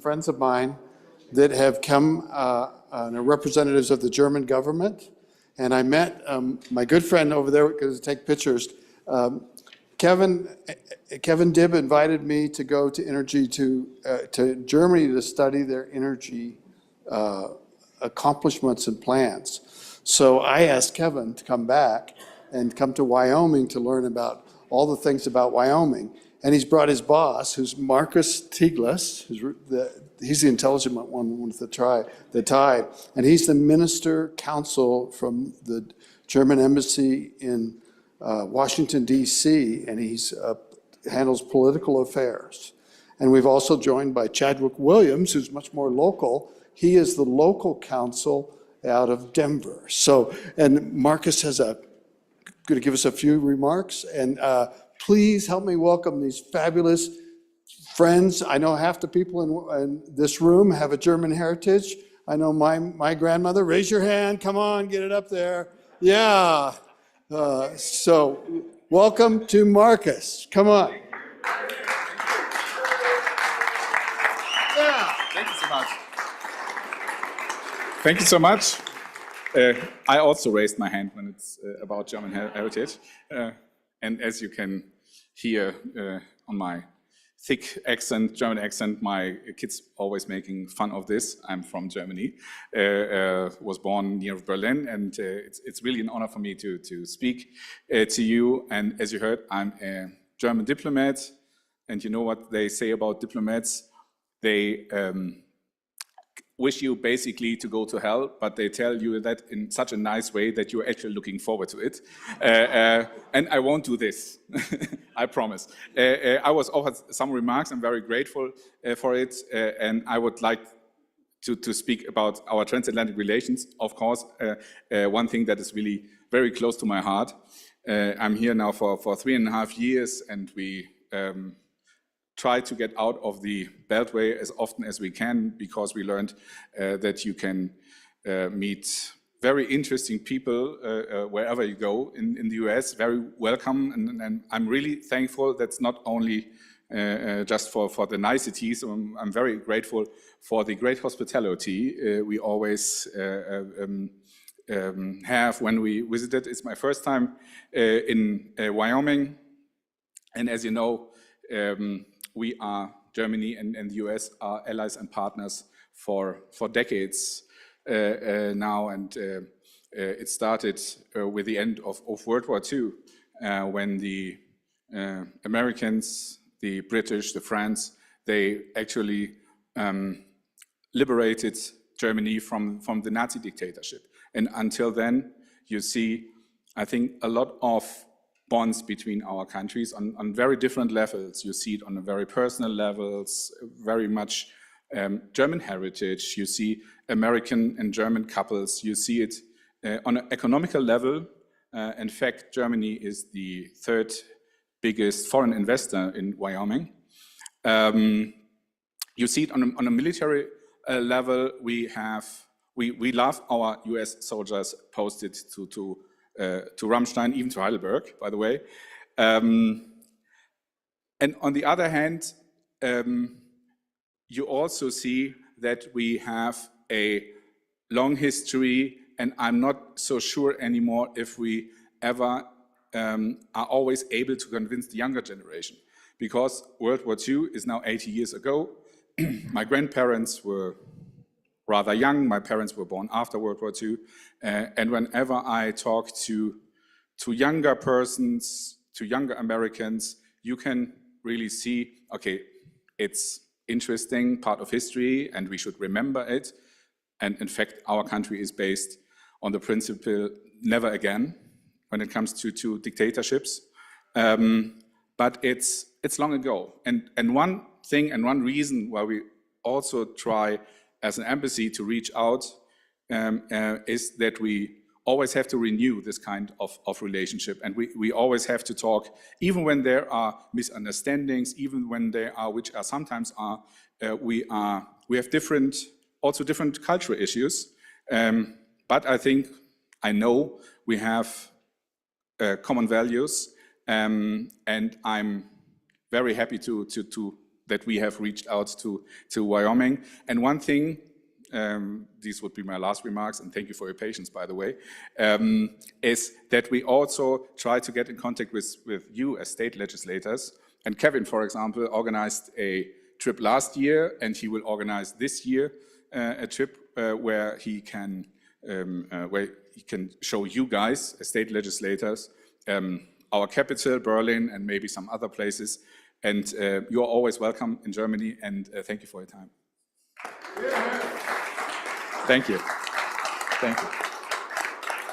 friends of mine that have come, representatives of the German government. And I met my good friend over there, because take pictures. Kevin Dibb invited me to go to to Germany to study their energy accomplishments and plans. So I asked Kevin to come back and come to Wyoming to learn about all the things about Wyoming. And he's brought his boss, who's Marcus Tiglas, he's the intelligent one with the tie, and he's the minister counsel from the German embassy in Washington, D.C., and he's handles political affairs. And we've also joined by Chadwick Williams, who's much more local. He is the local counsel out of Denver. So, and Marcus going to give us a few remarks, and please help me welcome these fabulous friends. I know half the people in this room have a German heritage. I know my grandmother. Raise your hand. Come on, get it up there. Yeah. So welcome to Marcus. Come on. Yeah. Thank you so much. Thank you so much. I also raised my hand when it's about German heritage. And as you can hear on my thick accent, German accent, my kids always making fun of this. I'm from Germany, was born near Berlin, and it's really an honor for me to speak to you. And as you heard, I'm a German diplomat, and you know what they say about diplomats? They wish you basically to go to hell, but they tell you that in such a nice way that you're actually looking forward to it. And I won't do this, I promise. I was offered some remarks. I'm very grateful for it, and I would like to speak about our transatlantic relations. Of course, one thing that is really very close to my heart. I'm here now for 3.5 years, and we try to get out of the Beltway as often as we can, because we learned that you can meet very interesting people wherever you go in the US, very welcome. And I'm really thankful that's not only just for the niceties. I'm very grateful for the great hospitality we always have when we visited. It's my first time in Wyoming. And as you know, Germany and the US are allies and partners for decades now, and it started with the end of World War II, when the Americans, the British, the French, they actually liberated Germany from the Nazi dictatorship. And until then, you see, I think, a lot of bonds between our countries on very different levels. You see it on a very personal levels, very much German heritage. You see American and German couples. You see it on an economical level. In fact, Germany is the third biggest foreign investor in Wyoming. You see it on a military level. We love our US soldiers posted to Ramstein, even to Heidelberg, by the way. And on the other hand, you also see that we have a long history, and I'm not so sure anymore if we ever are always able to convince the younger generation, because World War II is now 80 years ago. My grandparents were rather young. My parents were born after World War II. And whenever I talk to younger persons, to younger Americans, you can really see, okay, it's interesting, part of history, and we should remember it. And in fact, our country is based on the principle, never again, when it comes to dictatorships. But it's long ago. And one thing and one reason why we also try as an embassy to reach out is that we always have to renew this kind of relationship, and we always have to talk, even when there are misunderstandings, even when there are, which are sometimes are, we have different cultural issues, but I know we have common values, and I'm very happy to that we have reached out to Wyoming. And one thing, these would be my last remarks, and thank you for your patience, by the way, is that we also try to get in contact with you as state legislators. And Kevin, for example, organized a trip last year, and he will organize this year a trip where he can show you guys, as state legislators, our capital, Berlin, and maybe some other places. And you're always welcome in Germany, and thank you for your time. Thank you. Thank you.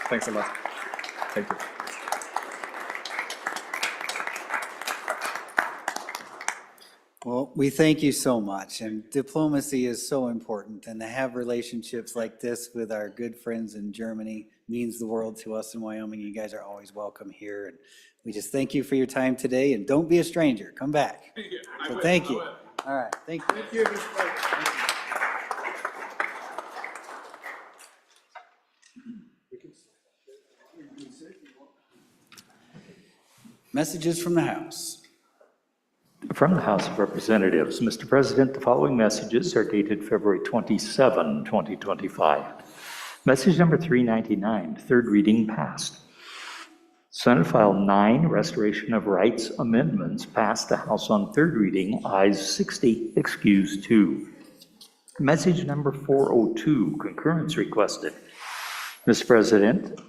Thanks a lot. Thank you. Well, we thank you so much, and diplomacy is so important, and to have relationships like this with our good friends in Germany means the world to us in Wyoming. You guys are always welcome here, and we just thank you for your time today, and don't be a stranger, come back. So thank you. All right, thank you. Thank you, Mr. President. Messages from the House. From the House of Representatives, Mr. President, the following messages are dated February 27, 2025. Message number 399, third reading passed. Senate File 9, Restoration of Rights Amendments, passed the House on third reading, ayes 60, excused 2. Message number 402, concurrence requested. Mr. President,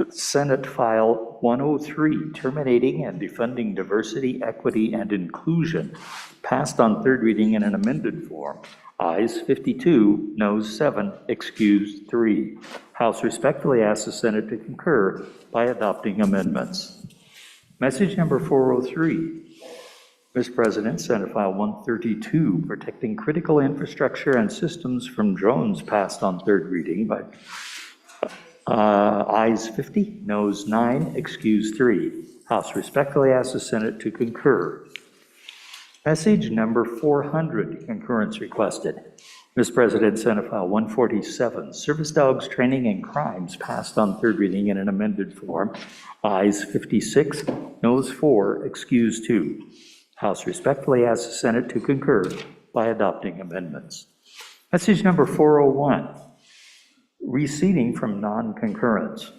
Senate File 103, Terminating and Defunding Diversity, Equity, and Inclusion, passed on third reading in an amended form. Ayes 52, noes 7, excused 3. House respectfully asks the Senate to concur by adopting amendments. Message number 403. Mr. President, Senate File 132, Protecting Critical Infrastructure and Systems from Drones, passed on third reading by ayes 50, noes 9, excused 3. House respectfully asks the Senate to concur. Message number 400, concurrence requested. Mr. President, Senate File 147, Service Dogs Training and Crimes, passed on third reading in an amended form. Ayes 56, noes 4, excused 2. House respectfully asks the Senate to concur by adopting amendments. Message number 401, receding from non-concurrence.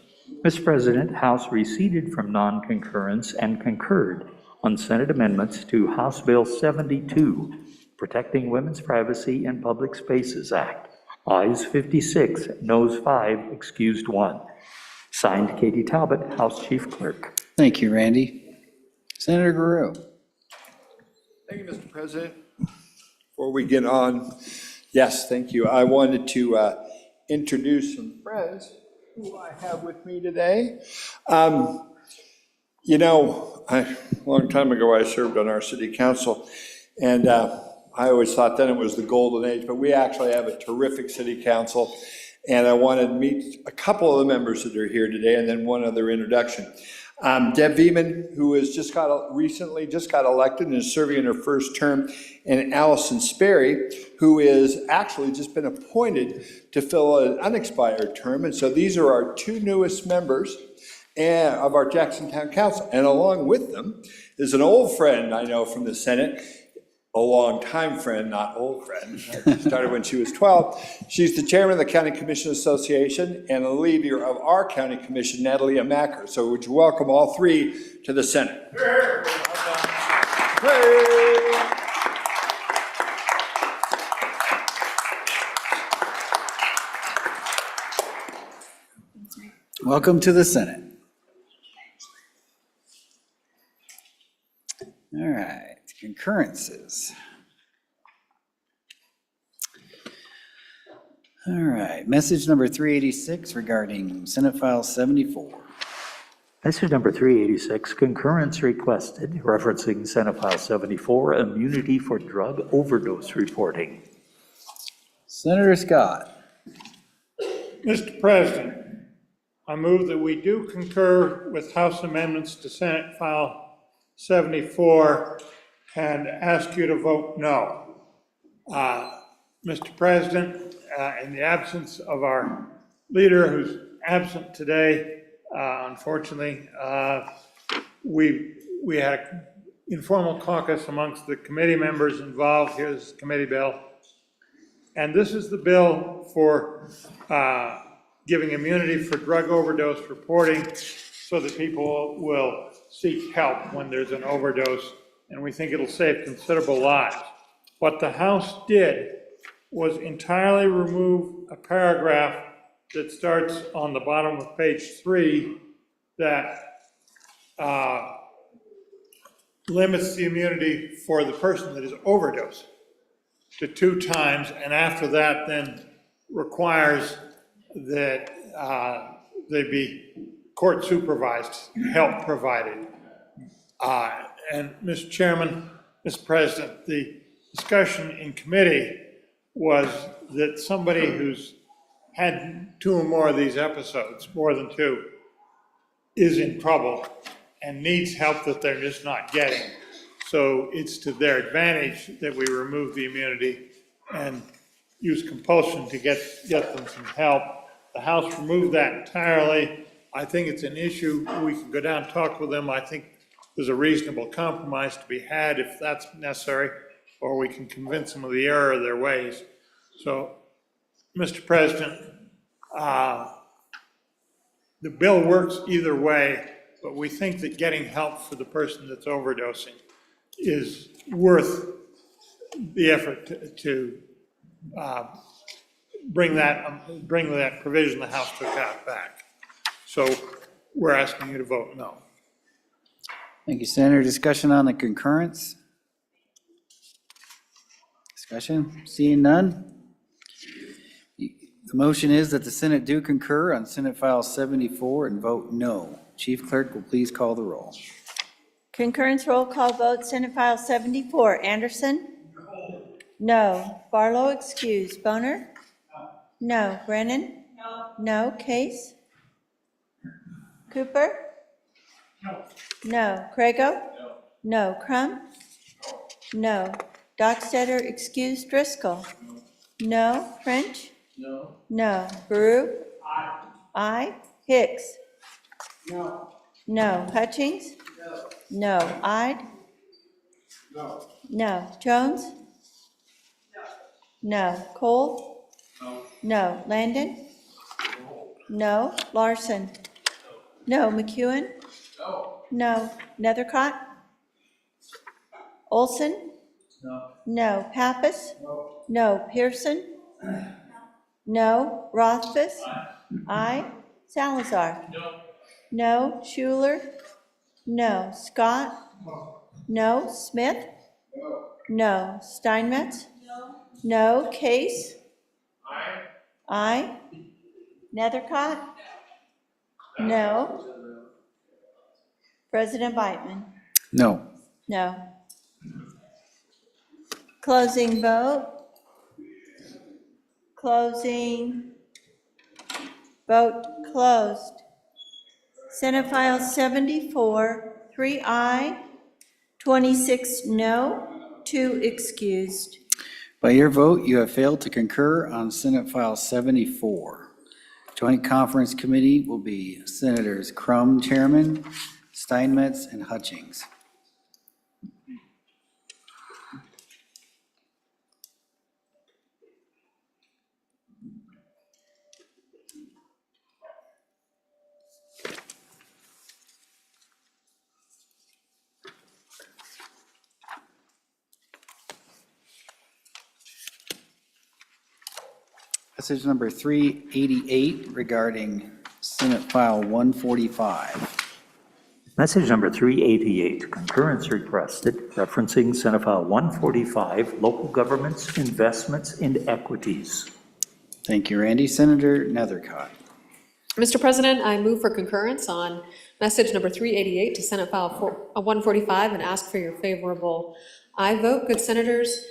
Mr. President, House receded from non-concurrence and concurred on Senate amendments to House Bill 72, Protecting Women's Privacy in Public Spaces Act. Ayes 56, noes 5, excused 1. Signed, Katie Talbot, House Chief Clerk. Thank you, Randy. Senator Guerrero. Thank you, Mr. President. Before we get on, yes, thank you. I wanted to introduce some friends who I have with me today. You know, a long time ago, I served on our city council, and I always thought then it was the golden age, but we actually have a terrific city council, and I wanted to meet a couple of the members that are here today, and then one other introduction. Deb Veman, who has recently got elected and is serving in her first term, and Allison Sperry, who is actually just been appointed to fill an unexpired term. And so these are our two newest members of our Jackson Town Council. And along with them is an old friend I know from the Senate, a long time friend, not old friend. Started when she was 12. She's the chairman of the County Commission Association and a leader of our county commission, Natalie Macker. So would you welcome all three to the Senate? Welcome to the Senate. All right, concurrences. All right, message number 386 regarding Senate File 74. Message number 386, concurrence requested, referencing Senate File 74, immunity for drug overdose reporting. Senator Scott. Mr. President, I move that we do concur with House amendments to Senate File 74 and ask you to vote no. Mr. President, in the absence of our leader who's absent today, unfortunately, we had informal caucus amongst the committee members involved. Here's the committee bill. And this is the bill for giving immunity for drug overdose reporting so that people will seek help when there's an overdose, and we think it'll save considerable lives. What the House did was entirely remove a paragraph that starts on the bottom of page 3 that limits the immunity for the person that is overdosing to 2 times, and after that then requires that they be court supervised, help provided. And Mr. Chairman, Mr. President, the discussion in committee was that somebody who's had 2 or more of these episodes, more than 2, is in trouble and needs help that they're just not getting. So it's to their advantage that we remove the immunity and use compulsion to get them some help. The House removed that entirely. I think it's an issue. We can go down and talk with them. I think there's a reasonable compromise to be had if that's necessary, or we can convince them of the error of their ways. So, Mr. President, the bill works either way, but we think that getting help for the person that's overdosing is worth the effort to bring that provision the House took out back. So we're asking you to vote no. Thank you, Senator. Discussion on the concurrence? Discussion? Seeing none? The motion is that the Senate do concur on Senate File 74 and vote no. Chief Clerk will please call the roll. Concurrence roll call vote, Senate File 74. Anderson? No. Barlow excused. Boner? No. Brennan? No. Case? Cooper? No. Crago? No. Crum? No. Dockstader excused. Driscoll? No. French? No. Baru? Aye. Hicks? No. Hutchings? No. Ide? No. Jones? No. Cole? No. Landon? No. Larson? No. McEwen? No. Nethercott? Olson? No. Pappas? No. Pearson? No. Rothfuss? Aye. Salazar? No. Schuler? No. Scott? No. Smith? No. Steinmetz? No. Case? Aye. Nethercott? No. President Biteman? No. No. Closing vote. Closing. Vote closed. Senate File 74, 3 aye, 26 no, 2 excused. By your vote, you have failed to concur on Senate File 74. Joint Conference Committee will be Senators Crum, Chairman, Steinmetz, and Hutchings. Message number 388 regarding Senate File 145. Message number 388, concurrence requested, referencing Senate File 145, local governments, investments, and equities. Thank you, Randy. Senator Nethercott. Mr. President, I move for concurrence on message number 388 to Senate File 145 and ask for your favorable aye vote. Good senators,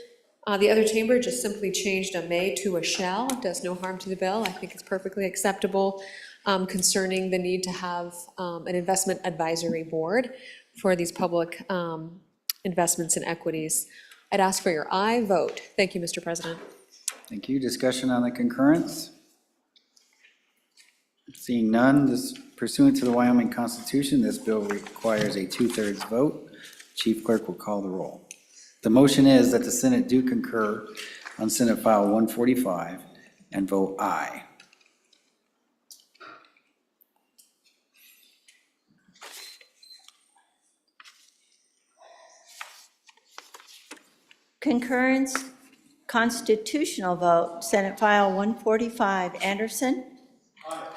the other chamber just simply changed a may to a shall. It does no harm to the bill. I think it's perfectly acceptable concerning the need to have an investment advisory board for these public investments and equities. I'd ask for your aye vote. Thank you, Mr. President. Thank you. Discussion on the concurrence? Seeing none, this pursuant to the Wyoming Constitution, this bill requires a 2/3 vote. Chief Clerk will call the roll. The motion is that the Senate do concur on Senate File 145 and vote aye. Concurrence, constitutional vote, Senate File 145, Anderson? Aye.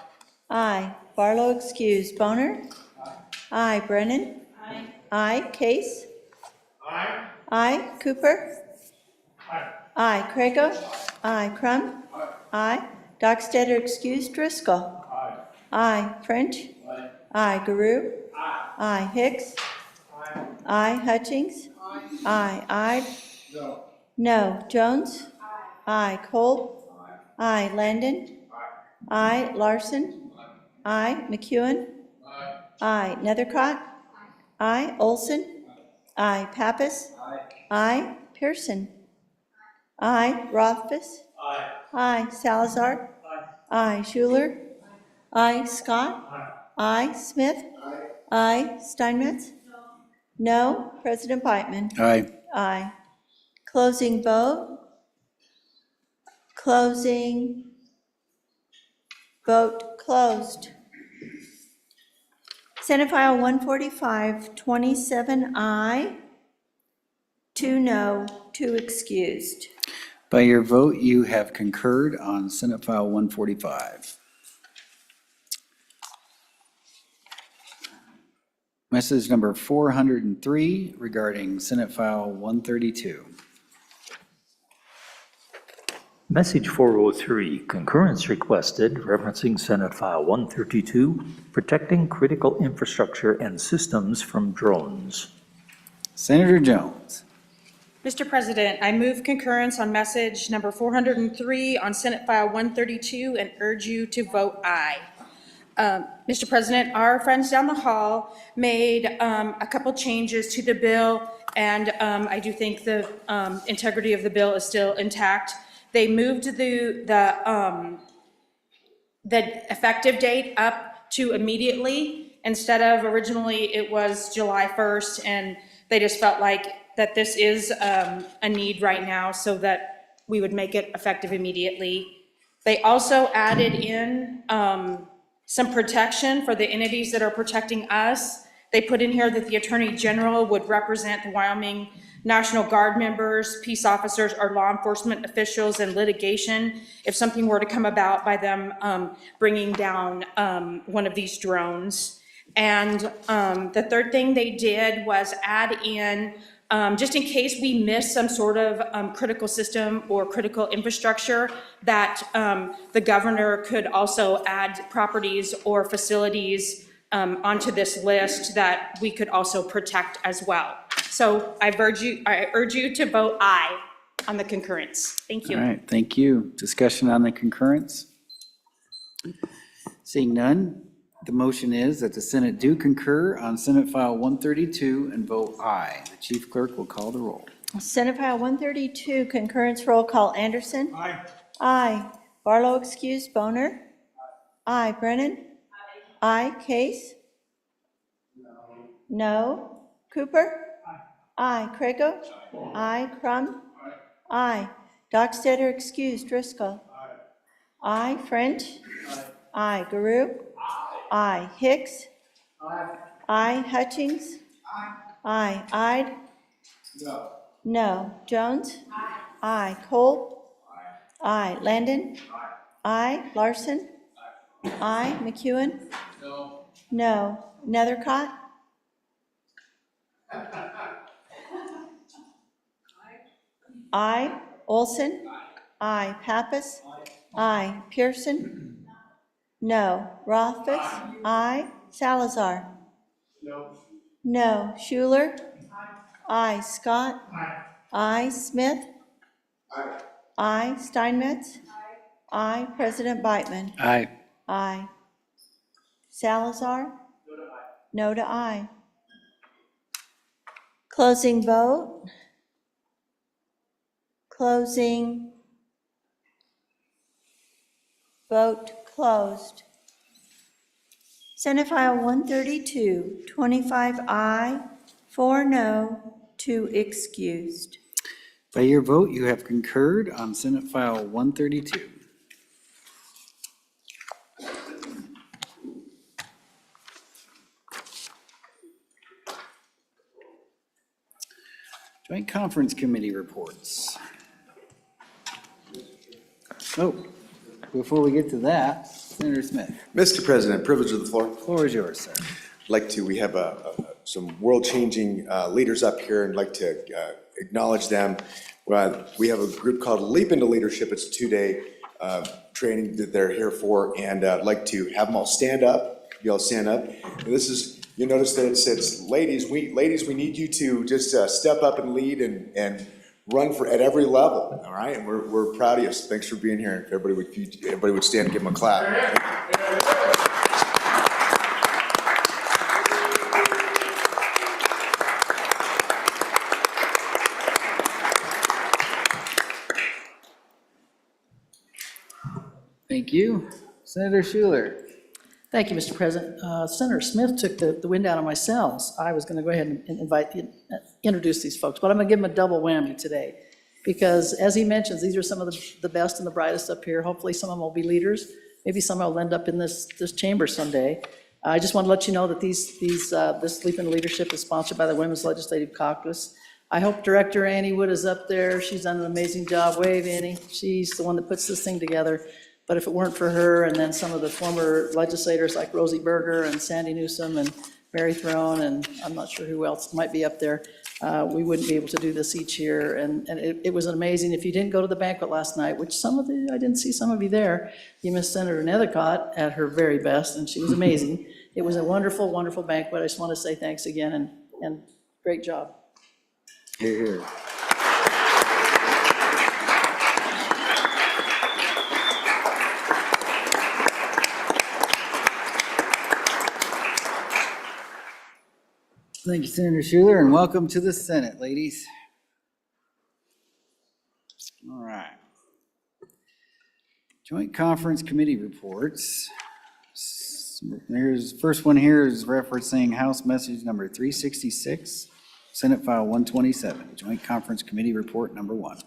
Aye. Barlow excused. Boner? Aye. Brennan? Aye. Aye. Case? Aye. Aye. Cooper? Aye. Aye. Craigo? Aye. Crum? Aye. Dockstader excused. Driscoll? Aye. Aye. French? Aye. Aye. Guru? Aye. Aye. Hicks? Aye. Aye. Hutchings? Aye. Aye. No. No. Jones? Aye. Cole? Aye. Landon? Aye. Larson? Aye. McEwen? Aye. Nethercott? Aye. Olson? Aye. Pappas? Aye. Pearson? Aye. Rothfuss? Aye. Salazar? Aye. Schuler? Aye. Scott? Aye. Smith? Aye. Steinmetz? No. President Beitman? Aye. Aye. Closing vote. Closing. Vote closed. Senate File 145, 27 aye, 2 no, 2 excused. By your vote, you have concurred on Senate File 145. Message number 403 regarding Senate File 132. Message 403, concurrence requested referencing Senate File 132, protecting critical infrastructure and systems from drones. Senator Jones. Mr. President, I move concurrence on message number 403 on Senate File 132 and urge you to vote aye. Mr. President, our friends down the hall made a couple changes to the bill, and I do think the integrity of the bill is still intact. They moved the effective date up to immediately. Instead of originally it was July 1st, and they just felt like that this is a need right now, so that we would make it effective immediately. They also added in some protection for the entities that are protecting us. They put in here that the Attorney General would represent the Wyoming National Guard members, peace officers, or law enforcement officials in litigation if something were to come about by them bringing down one of these drones. And the third thing they did was add in, just in case we miss some sort of critical system or critical infrastructure, that the governor could also add properties or facilities onto this list that we could also protect as well. So I urge you to vote aye on the concurrence. Thank you. All right, thank you. Discussion on the concurrence? Seeing none, the motion is that the Senate do concur on Senate File 132 and vote aye. The Chief Clerk will call the roll. Senate File 132, concurrence roll call. Anderson? Aye. Aye. Barlow excused. Boner? Aye. Brennan? Aye. Case? No. Cooper? Aye. Craigo? Aye. Crum? Aye. Dockstader excused. Driscoll? Aye. French? Aye. Guru? Aye. Hicks? Aye. Hutchings? Aye. Ide? No. Jones? Aye. Cole? Aye. Landon? Aye. Larson? Aye. McEwen? No. Nethercott? Aye. Olson? Aye. Pappas? Aye. Pearson? No. Rothfuss? Aye. Salazar? No. Schuler? Aye. Scott? Aye. Smith? Aye. Steinmetz? Aye. President Beitman? Aye. Aye. Salazar? No to aye. Closing vote. Closing. Vote closed. Senate File 132, 25 aye, 4 no, 2 excused. By your vote, you have concurred on Senate File 132. Joint Conference Committee reports. Oh, before we get to that, Senator Smith, Mr. President, privilege of the floor. floor is yours, sir. We have some world-changing leaders up here and like to acknowledge them. We have a group called Leap into Leadership. It's a 2-day training that they're here for, and I'd like to have them all stand up. You all stand up. And this is, you notice that it says, ladies, we need you to just step up and lead and run at every level, all right? And we're proud of you. So thanks for being here. If everybody would stand and give them a clap. Thank you. Senator Schuler. Thank you, Mr. President. Senator Smith took the wind out of my sails. I was going to go ahead and introduce these folks, but I'm going to give them a double whammy today. Because as he mentions, these are some of the best and the brightest up here. Hopefully some of them will be leaders. Maybe some will end up in this chamber someday. I just want to let you know that this Leap into Leadership is sponsored by the Women's Legislative Caucus. I hope Director Annie Wood is up there. She's done an amazing job. Wave, Annie. She's the one that puts this thing together. But if it weren't for her and then some of the former legislators like Rosie Berger and Sandy Newsom and Mary Throne, and I'm not sure who else might be up there, we wouldn't be able to do this each year. And it was amazing. If you didn't go to the banquet last night, which I didn't see some of you there, you missed Senator Nethercott at her very best, and she was amazing. It was a wonderful, wonderful banquet. I just want to say thanks again and great job. Hear, hear. Thank you, Senator Schuler, and welcome to the Senate, ladies. All right. Joint Conference Committee reports. First one here is referencing House Message number 366, Senate File 127, Joint Conference Committee Report number 1.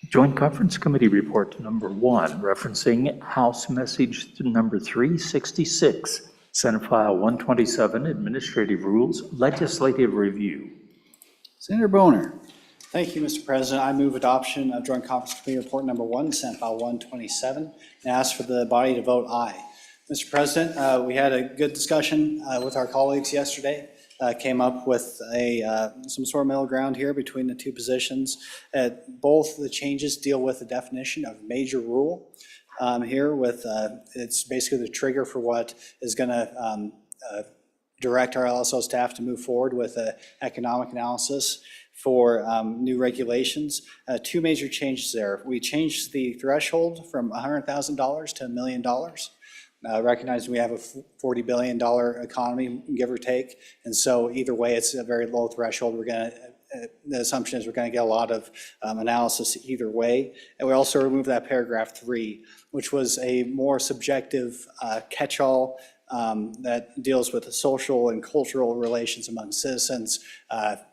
Joint Conference Committee Report number 1, referencing House Message number 366, Senate File 127, Administrative Rules, Legislative Review. Senator Boner. Thank you, Mr. President. I move adoption of Joint Conference Committee Report number 1, Senate File 127, and ask for the body to vote aye. Mr. President, we had a good discussion with our colleagues yesterday. Came up with some sort of middle ground here between the two positions. Both the changes deal with the definition of major rule. Here with, it's basically the trigger for what is going to direct our LSO staff to move forward with an economic analysis for new regulations. Two major changes there. We changed the threshold from $100,000 to $1 million. Recognizing we have a $40 billion economy, give or take, and so either way, it's a very low threshold. The assumption is we're going to get a lot of analysis either way. And we also removed that paragraph 3, which was a more subjective catch-all that deals with the social and cultural relations among citizens.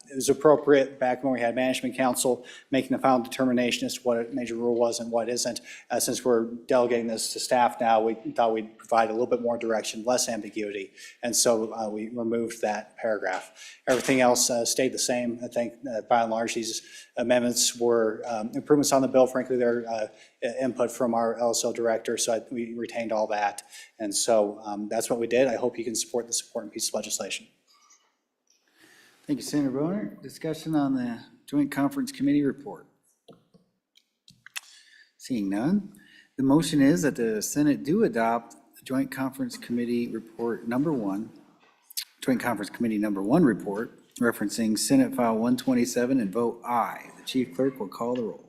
It was appropriate back when we had management council making the final determination as to what a major rule was and what isn't. Since we're delegating this to staff now, we thought we'd provide a little bit more direction, less ambiguity. And so we removed that paragraph. Everything else stayed the same. I think by and large, these amendments were improvements on the bill. Frankly, they're input from our LSO director, so we retained all that. And so that's what we did. I hope you can support this important piece of legislation. Thank you, Senator Boner. Discussion on the Joint Conference Committee report. Seeing none, the motion is that the Senate do adopt the Joint Conference Committee report number 1, Joint Conference Committee number 1 report referencing Senate File 127 and vote aye. The Chief Clerk will call the roll.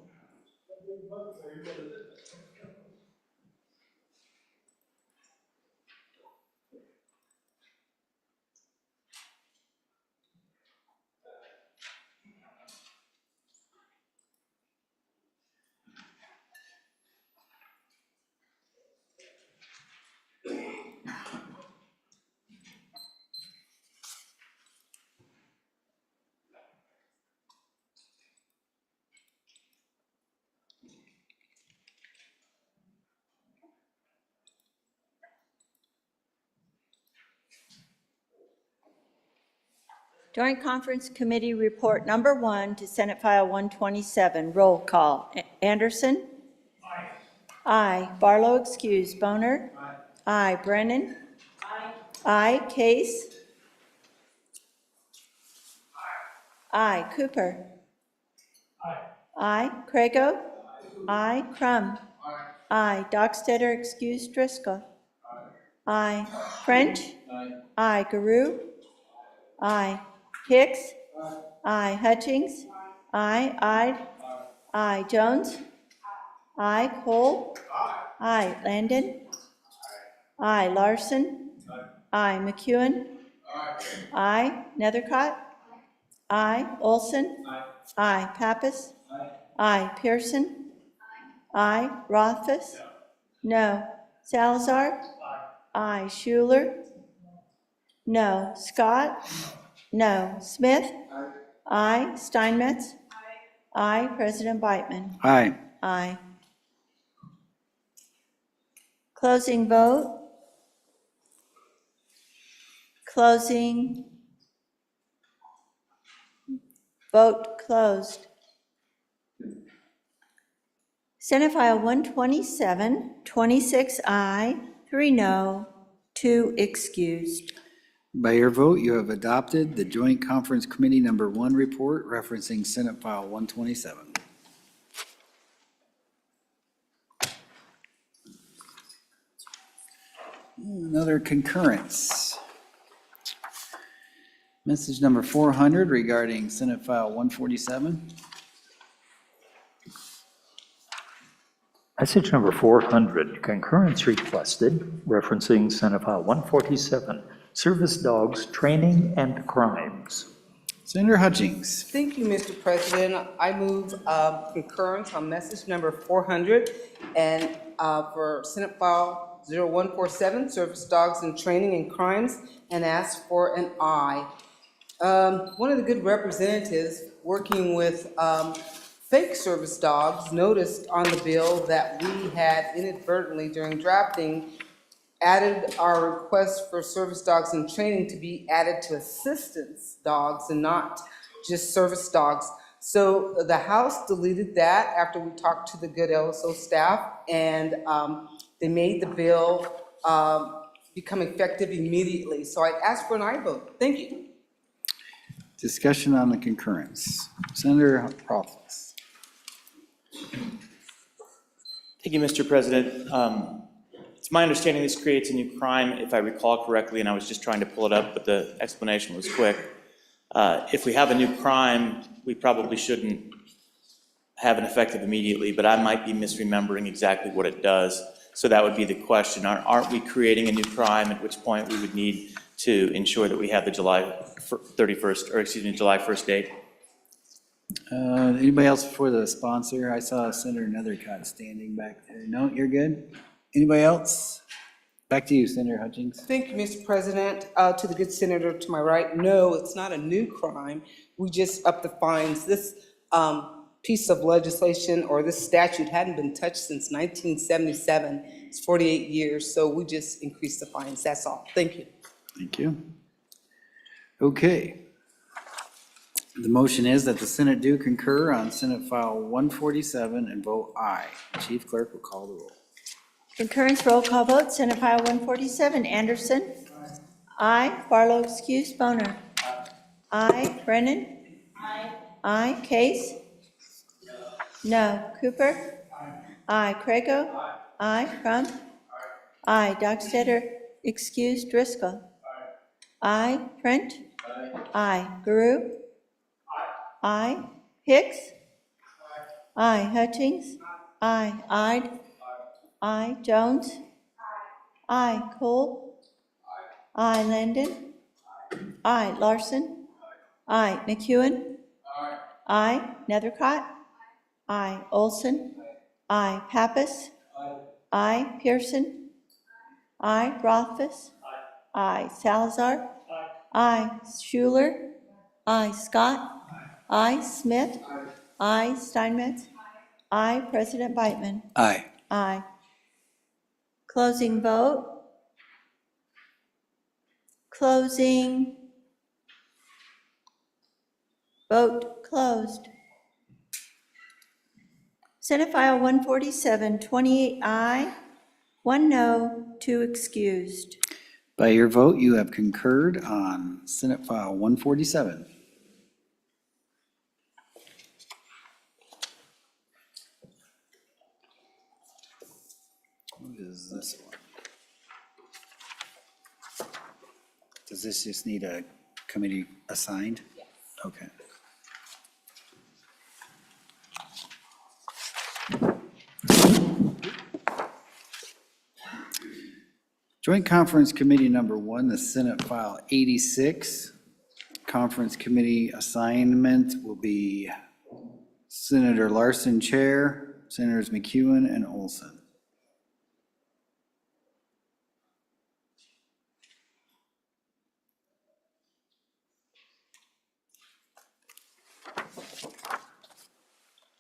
Joint Conference Committee Report Number 1 to Senate File 127. Roll call. Anderson? Aye. Aye. Barlow, excuse. Boner? Aye. Aye. Brennan? Aye. Aye. Case? Aye. Cooper? Aye. Aye. Crago? Aye. Crum? Aye. Dockstetter, excuse. Driscoll? Aye. French? Aye. Garou? Aye. Hicks? Aye. Hutchings? Aye. Aye. Jones? Aye. Cole? Aye. Landon? Aye. Larson? Aye. McEwen? Aye. Nethercott? Aye. Olson? Aye. Pappas? Aye. Pearson? Aye. Rothfuss? No. Salazar? Aye. Schuler? No. Scott? No. Smith? Aye. Steinmetz? Aye. President Beitman? Aye. Aye. Closing vote. Closing. Vote closed. Senate File 127, 26 aye, 3 no, 2 excused. By your vote, you have adopted the Joint Conference Committee Number 1 report referencing Senate File 127. Another concurrence. Message number 400 regarding Senate File 147. Message number 400, concurrence requested, referencing Senate File 147, service dogs, training and crimes. Senator Hutchings. Thank you, Mr. President. I move concurrence on message number 400 and for Senate File 0147, service dogs and training and crimes, and ask for an aye. One of the good representatives working with fake service dogs noticed on the bill that we had inadvertently during drafting added our request for service dogs and training to be added to assistance dogs and not just service dogs. So the House deleted that after we talked to the good LSO staff, and they made the bill become effective immediately. So I ask for an aye vote. Thank you. Discussion on the concurrence. Senator Rothfuss. Thank you, Mr. President. It's my understanding this creates a new crime, if I recall correctly, and I was just trying to pull it up, but the explanation was quick. If we have a new crime, we probably shouldn't have an effective immediately, but I might be misremembering exactly what it does. So that would be the question. Aren't we creating a new crime, at which point we would need to ensure that we have the July 1st date? Anybody else before the sponsor? I saw Senator Nethercott standing back there. No, you're good? Anybody else? Back to you, Senator Hutchings. Thank you, Mr. President. To the good senator to my right, no, it's not a new crime. We just upped the fines. This piece of legislation or this statute hadn't been touched since 1977. It's 48 years, so we just increased the fines. That's all. Thank you. Thank you. Okay. The motion is that the Senate do concur on Senate File 147 and vote aye. Chief Clerk will call the roll. Concurrence roll call vote, Senate File 147, Anderson? Aye. Barlow, excuse. Boner? Aye. Brennan? Aye. Case? No. Cooper? Aye. Crago? Aye. Crum? Aye. Dockstetter, excuse. Driscoll? Aye. French? Aye. Garou? Aye. Hicks? Aye. Hutchings? Aye. Aye. Jones? Aye. Cole? Aye. Landon? Aye. Larson? Aye. McEwen? Aye. Nethercott? Aye. Olson? Aye. Pappas? Aye. Pearson? Aye. Rothfuss? Aye. Salazar? Aye. Schuler? Aye. Scott? Aye. Smith? Aye. Steinmetz? Aye. President Beitman? Aye. Aye. Closing vote. Closing. Vote closed. Senate File 147, 28 aye, 1 no, 2 excused. By your vote, you have concurred on Senate File 147. What is this one? Does this just need a committee assigned? Yes. Okay. Joint Conference Committee Number 1, the Senate File 86. Conference Committee assignment will be Senator Larson, Chair, Senators McEwen and Olson.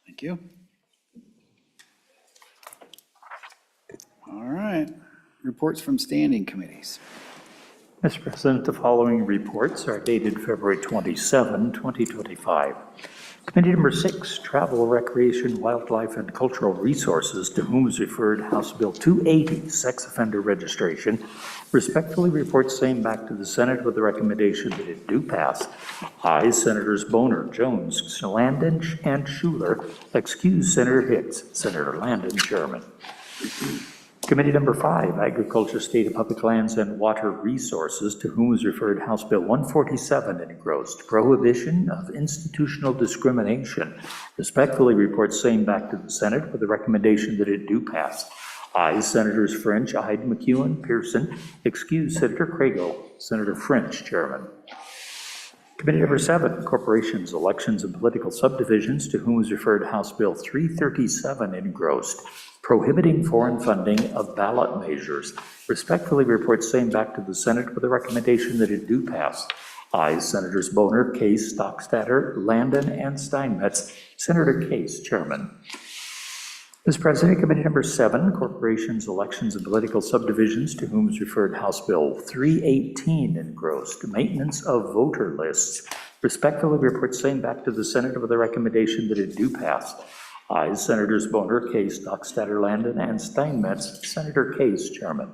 Thank you. All right. Reports from standing committees. Mr. President, the following reports are dated February 27, 2025. Committee number 6, Travel, Recreation, Wildlife, and Cultural Resources, to whom is referred House Bill 280, Sex Offender Registration, respectfully reports same back to the Senate with the recommendation that it do pass. Ayes, Senators Boner, Jones, Landon, and Schuler. Excuse, Senator Hicks. Senator Landon, Chairman. Committee number 5, Agriculture, State of Public Lands and Water Resources, to whom is referred House Bill 147, engrossed, Prohibition of Institutional Discrimination. Respectfully reports same back to the Senate with the recommendation that it do pass. Ayes, Senators French, Hyde, McEwen, Pearson. Excuse, Senator Crago. Senator French, Chairman. Committee number 7, Corporations, Elections, and Political Subdivisions, to whom is referred House Bill 337, engrossed, Prohibiting Foreign Funding of Ballot Measures. Respectfully reports same back to the Senate with a recommendation that it do pass. Ayes, Senators Boner, Case, Stockstatter, Landon, and Steinmetz. Senator Case, Chairman. Mr. President, Committee number 7, Corporations, Elections, and Political Subdivisions, to whom is referred House Bill 318, engrossed, Maintenance of Voter Lists. Respectfully reports same back to the Senate with a recommendation that it do pass. Ayes, Senators Boner, Case, Stockstatter, Landon, and Steinmetz. Senator Case, Chairman.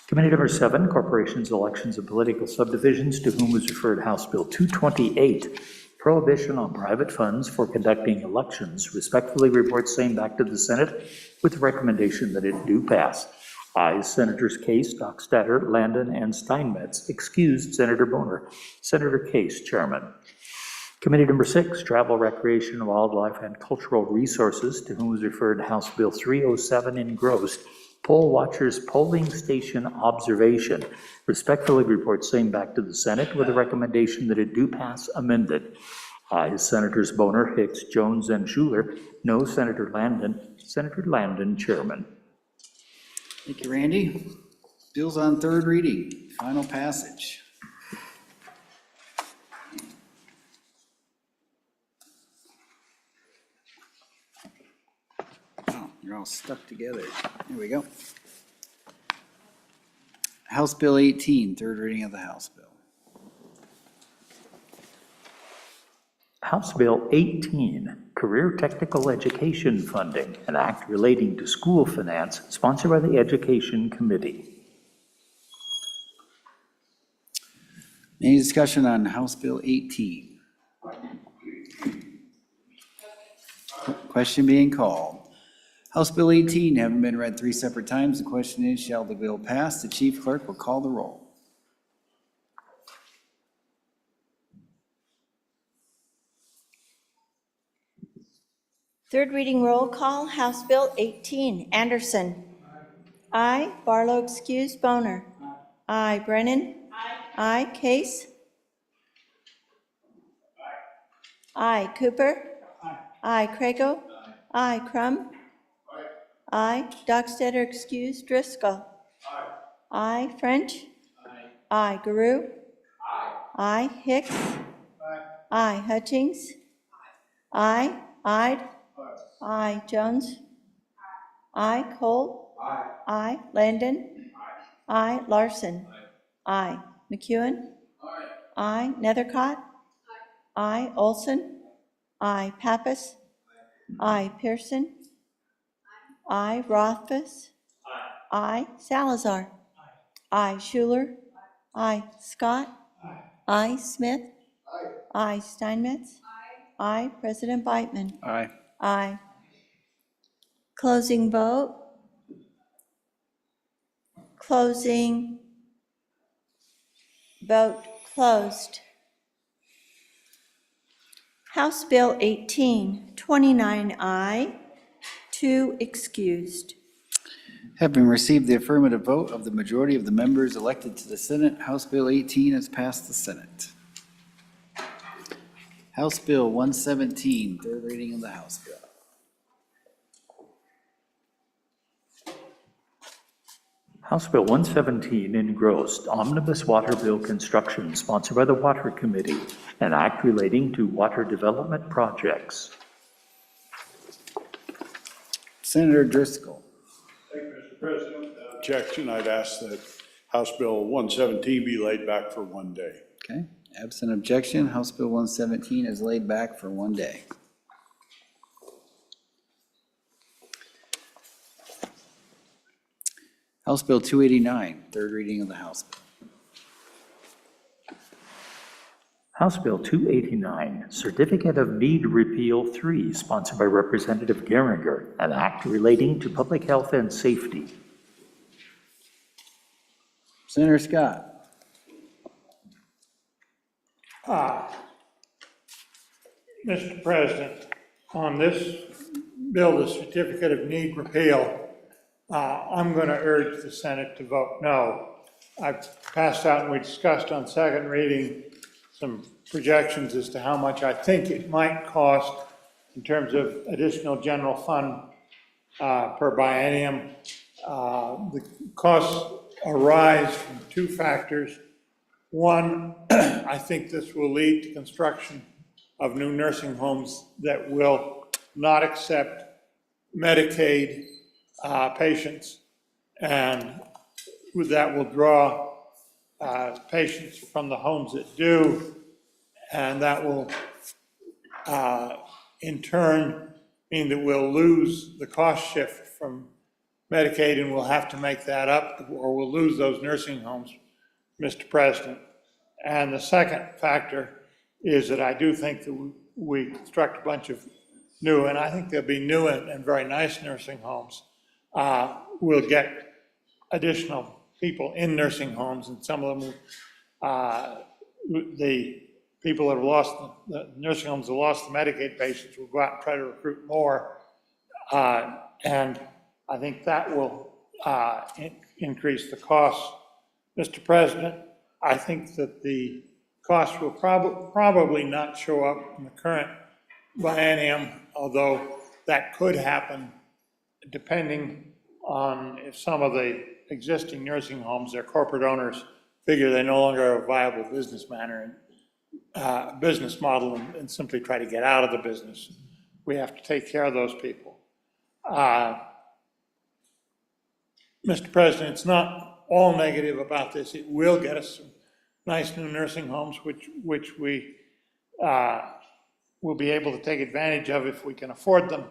Committee number 7, Corporations, Elections, and Political Subdivisions, to whom was referred House Bill 228, Prohibition on Private Funds for Conducting Elections. Respectfully reports same back to the Senate with the recommendation that it do pass. Ayes, Senators Case, Stockstatter, Landon, and Steinmetz. Excused, Senator Boner. Senator Case, Chairman. Committee number 6, Travel, Recreation, Wildlife, and Cultural Resources, to whom was referred House Bill 307, engrossed, Poll Watchers Polling Station Observation. Respectfully reports same back to the Senate with a recommendation that it do pass amended. Ayes, Senators Boner, Hicks, Jones, and Schuler. No, Senator Landon. Senator Landon, Chairman. Thank you, Randy. Bills on third reading, final passage. Oh, you're all stuck together. Here we go. House Bill 18, third reading of the House Bill. House Bill 18, Career Technical Education Funding, an act relating to school finance, sponsored by the Education Committee. Any discussion on House Bill 18? Question being called. House Bill 18 having been read 3 separate times, the question is, shall the bill pass? The chief clerk will call the roll. Third reading roll call, House Bill 18. Anderson. Aye. Barlow excused. Boner. Aye. Brennan. Aye. Case. Aye. Cooper. Aye. Crago. Aye. Crum. Aye. Dockstader excused. Driscoll. Aye. French. Aye. Guru. Aye. Hicks. Aye. Hutchings. Aye. Ide. Aye. Jones. Aye. Cole. Aye. Landon. Aye. Larson. Aye. McEwen. Aye. Nethercott. I. Olson. I. Pappas. I. Pearson. I. Rothfuss. I. Salazar. I. Schuler. I. Scott. I. Smith. I. Steinmetz. I. President Beitman. Aye. Aye. Closing vote. Closing. Vote closed. House Bill 18, 29 aye, 2 excused. Having received the affirmative vote of the majority of the members elected to the Senate, House Bill 18 has passed the Senate. House Bill 117, third reading of the House Bill. House Bill 117 engrossed omnibus water bill construction sponsored by the Water Committee, an act relating to water development projects. Senator Driscoll. Thank you, Mr. President. Without objection, I'd ask that House Bill 117 be laid back for one day. Okay, absent objection, House Bill 117 is laid back for one day. House Bill 289, third reading of the House Bill. House Bill 289, Certificate of Need Repeal 3, sponsored by Representative Geringer, an act relating to public health and safety. Senator Scott. Mr. President, on this bill, the Certificate of Need repeal, I'm going to urge the Senate to vote no. I've passed out and we discussed on second reading some projections as to how much I think it might cost in terms of additional general fund per biennium. The costs arise from two factors. One, I think this will lead to construction of new nursing homes that will not accept Medicaid patients, and that will draw patients from the homes that do, and that will in turn mean that we'll lose the cost shift from Medicaid, and we'll have to make that up, or we'll lose those nursing homes, Mr. President. And the second factor is that I do think that we construct a bunch of new, and I think there'll be new and very nice nursing homes. We'll get additional people in nursing homes, and some of them, the people that have lost, the nursing homes that lost the Medicaid patients will go out and try to recruit more. And I think that will increase the costs. Mr. President, I think that the costs will probably not show up in the current biennium, although that could happen depending on if some of the existing nursing homes, their corporate owners figure they no longer have a viable business model and simply try to get out of the business. We have to take care of those people. Mr. President, it's not all negative about this. It will get us some nice new nursing homes, which we will be able to take advantage of if we can afford them,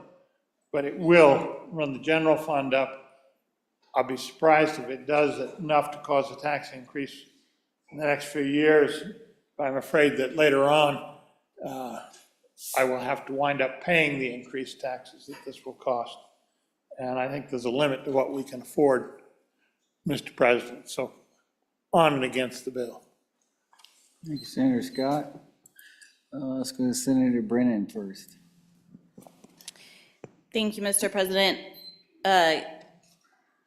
but it will run the general fund up. I'll be surprised if it does enough to cause a tax increase in the next few years, but I'm afraid that later on, I will have to wind up paying the increased taxes that this will cost. And I think there's a limit to what we can afford, Mr. President. So on and against the bill. Thank you, Senator Scott. Let's go to Senator Brennan first. Thank you, Mr. President.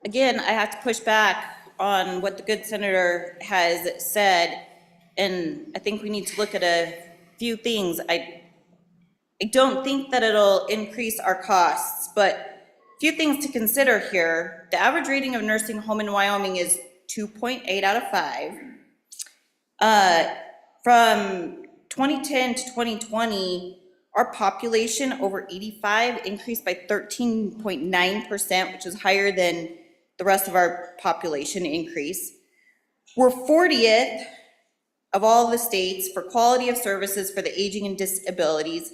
Again, I have to push back on what the good senator has said, and I think we need to look at a few things. I don't think that it'll increase our costs, but a few things to consider here. The average rating of nursing home in Wyoming is 2.8 out of 5. From 2010 to 2020, our population over 85 increased by 13.9%, which is higher than the rest of our population increase. We're 40th of all the states for quality of services for the aging and disabilities.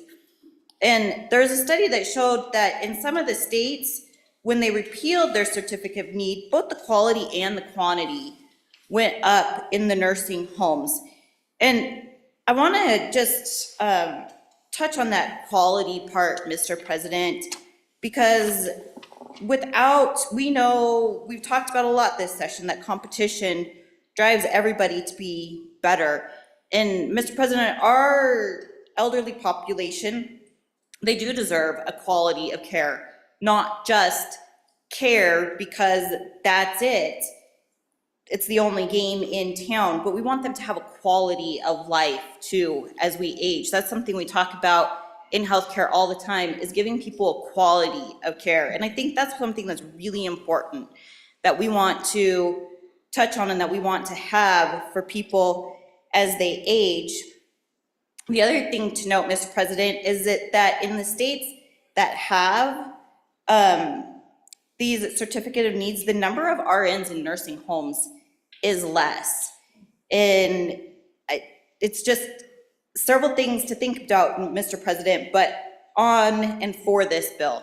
And there's a study that showed that in some of the states, when they repealed their certificate of need, both the quality and the quantity went up in the nursing homes. And I want to just touch on that quality part, Mr. President, because we know, we've talked about a lot this session, that competition drives everybody to be better. And Mr. President, our elderly population, they do deserve a quality of care, not just care because that's it. It's the only game in town, but we want them to have a quality of life too as we age. That's something we talk about in healthcare all the time, is giving people a quality of care. And I think that's something that's really important that we want to touch on and that we want to have for people as they age. The other thing to note, Mr. President, is that in the states that have these certificate of needs, the number of RNs in nursing homes is less. And it's just several things to think about, Mr. President, but on and for this bill.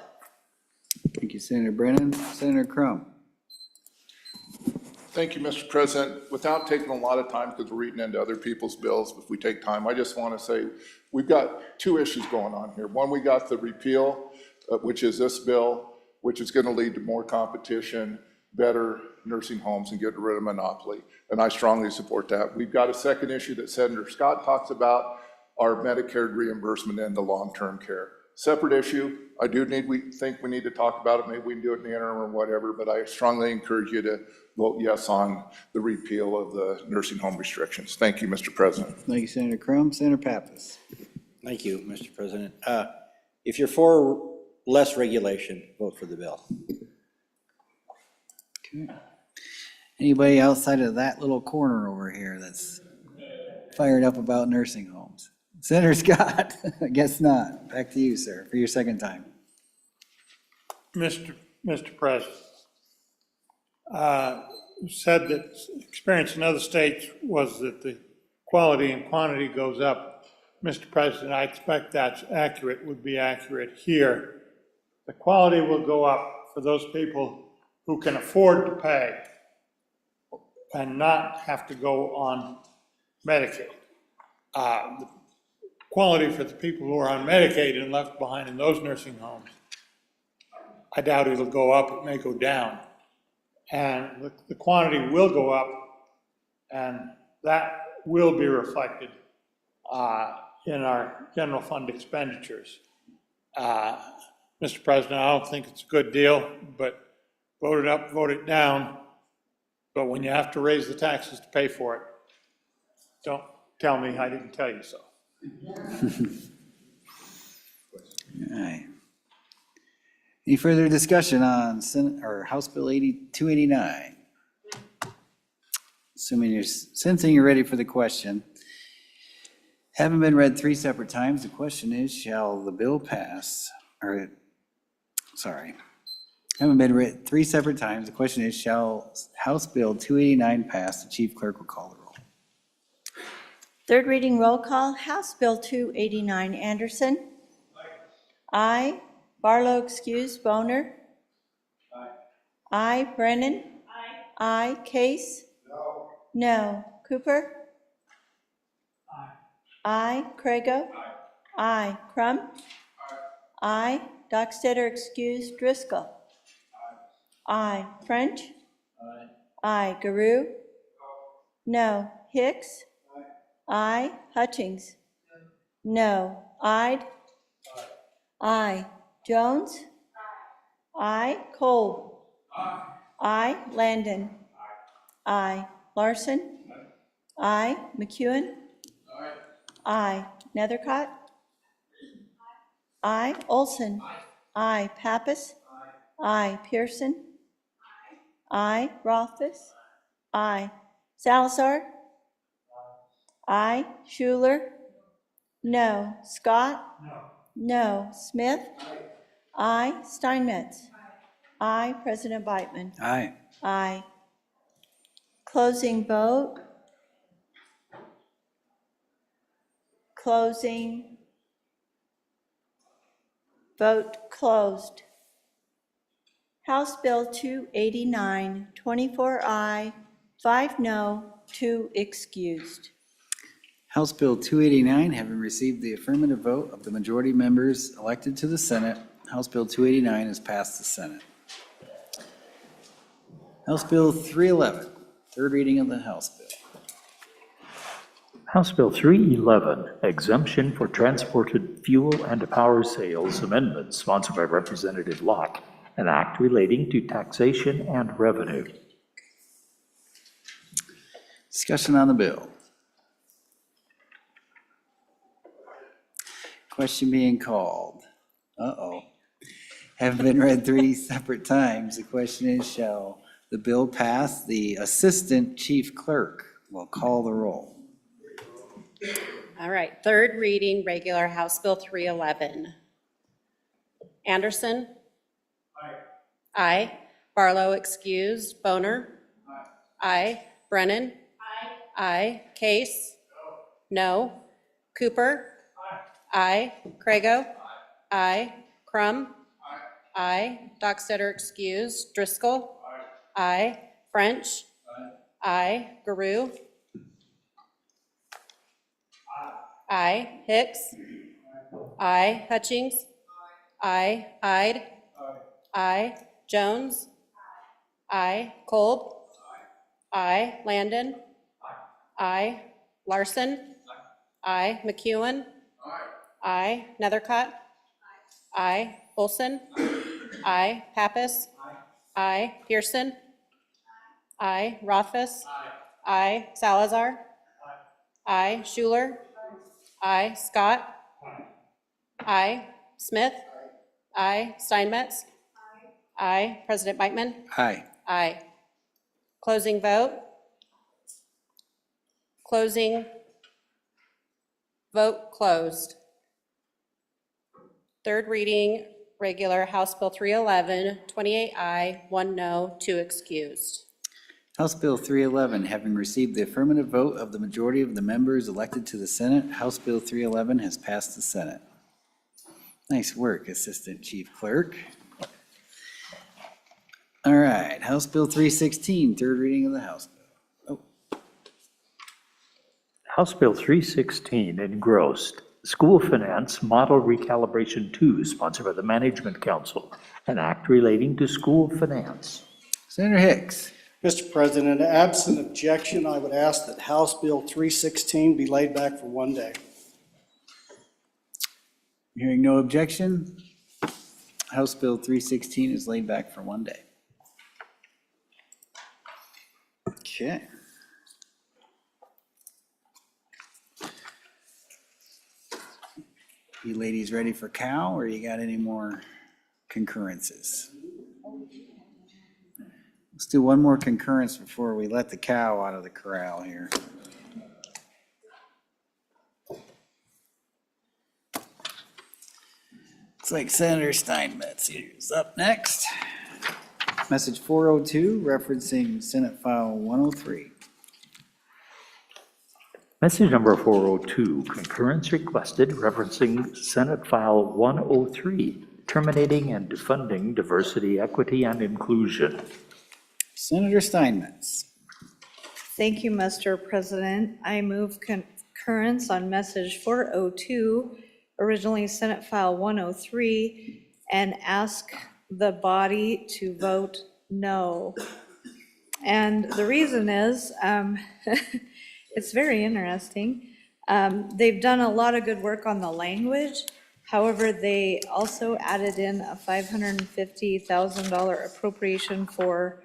Thank you, Senator Brennan. Senator Crum. Thank you, Mr. President. Without taking a lot of time, because we're reading into other people's bills, if we take time, I just want to say we've got two issues going on here. One, we got the repeal, which is this bill, which is going to lead to more competition, better nursing homes, and get rid of monopoly. And I strongly support that. We've got a second issue that Senator Scott talks about, our Medicare reimbursement and the long-term care. Separate issue. I do think we need to talk about it. Maybe we can do it in the interim or whatever, but I strongly encourage you to vote yes on the repeal of the nursing home restrictions. Thank you, Mr. President. Thank you, Senator Crum. Senator Pappas. Thank you, Mr. President. If you're for less regulation, vote for the bill. Okay. Anybody outside of that little corner over here that's fired up about nursing homes? Senator Scott, I guess not. Back to you, sir, for your second time. Mr. President, said that experience in other states was that the quality and quantity goes up. Mr. President, I expect that's accurate, would be accurate here. The quality will go up for those people who can afford to pay and not have to go on Medicaid. The quality for the people who are on Medicaid and left behind in those nursing homes, I doubt it'll go up, it may go down. And the quantity will go up, and that will be reflected in our general fund expenditures. Mr. President, I don't think it's a good deal, but vote it up, vote it down. But when you have to raise the taxes to pay for it, don't tell me I didn't tell you so. All right. Any further discussion on Senate or House Bill 289? Sensing you're ready for the question. Having been read three separate times, the question is, shall the bill pass? Having been read three separate times, the question is, shall House Bill 289 pass? The Chief Clerk will call the roll. Third reading roll call, House Bill 289, Anderson. Aye. Barlow excused, Boner. Aye. Brennan. Aye. Case. No. Cooper. Aye. Crago. Aye. Crum. Aye. Dockstader excused, Driscoll. Aye. French. Aye. Garou. No. Hicks. Aye. Hutchings. No. Ide. Aye. Jones. Aye. Kolb. Aye. Landon. Aye. Larson. Aye. McEwen. Aye. Nethercott. Aye. Olson. Aye. Pappas. Aye. Pearson. Aye. Rothfuss. Aye. Salazar. Aye. Schuler. No. Scott. No. Smith. Aye. Steinmetz. Aye. President Beitman. Aye. Aye. Closing vote. Closing. Vote closed. House Bill 289, 24 aye, 5 no, 2 excused. House Bill 289, having received the affirmative vote of the majority members elected to the Senate, House Bill 289 has passed the Senate. House Bill 311, third reading of the House Bill. House Bill 311, exemption for transported fuel and power sales amendment, sponsored by Representative Locke, an act relating to taxation and revenue. Discussion on the bill. Question being called. Uh-oh. Having been read 3 separate times, the question is, shall the bill pass? The Assistant Chief Clerk will call the roll. All right, third reading, regular House Bill 311. Anderson? Aye. Aye. Barlow excused. Boner? Aye. Aye. Brennan? Aye. Aye. Case? No. Cooper? Aye. Crago? Aye. Crum? Aye. Dockstetter excused. Driscoll? Aye. French? Aye. Garou? Aye. Hicks? Aye. Hutchings? Aye. Ide? Aye. Jones? Aye. Kolb? Aye. Landon? Aye. Larson? Aye. McEwen? Aye. Nethercott? Aye. Olson? Aye. Pappas? Aye. Pearson? Aye. Rothfuss? Aye. Salazar? Aye. Schuler? Aye. Scott? Aye. Smith? Aye. Steinmetz? Aye. President Beitman? Aye. Aye. Closing vote? Closing. Vote closed. Third reading, regular House Bill 311, 28 aye, 1 no, 2 excused. House Bill 311, having received the affirmative vote of the majority of the members elected to the Senate, House Bill 311 has passed the Senate. Nice work, Assistant Chief Clerk. All right, House Bill 316, third reading of the House Bill. House Bill 316, engrossed, School Finance Model Recalibration 2, sponsored by the Management Council, an act relating to school finance. Senator Hicks. Mr. President, absent objection, I would ask that House Bill 316 be laid back for 1 day. Hearing no objection, House Bill 316 is laid back for 1 day. Okay. You ladies ready for cow, or you got any more concurrences? Let's do one more concurrence before we let the cow out of the corral here. Looks like Senator Steinmetz is up next. Message 402, referencing Senate File 103. Message number 402, concurrence requested referencing Senate File 103, terminating and defunding diversity, equity, and inclusion. Senator Steinmetz. Thank you, Mr. President. I move concurrence on message 402, originally Senate File 103, and ask the body to vote no. And the reason is, it's very interesting. They've done a lot of good work on the language. However, they also added in a $550,000 appropriation for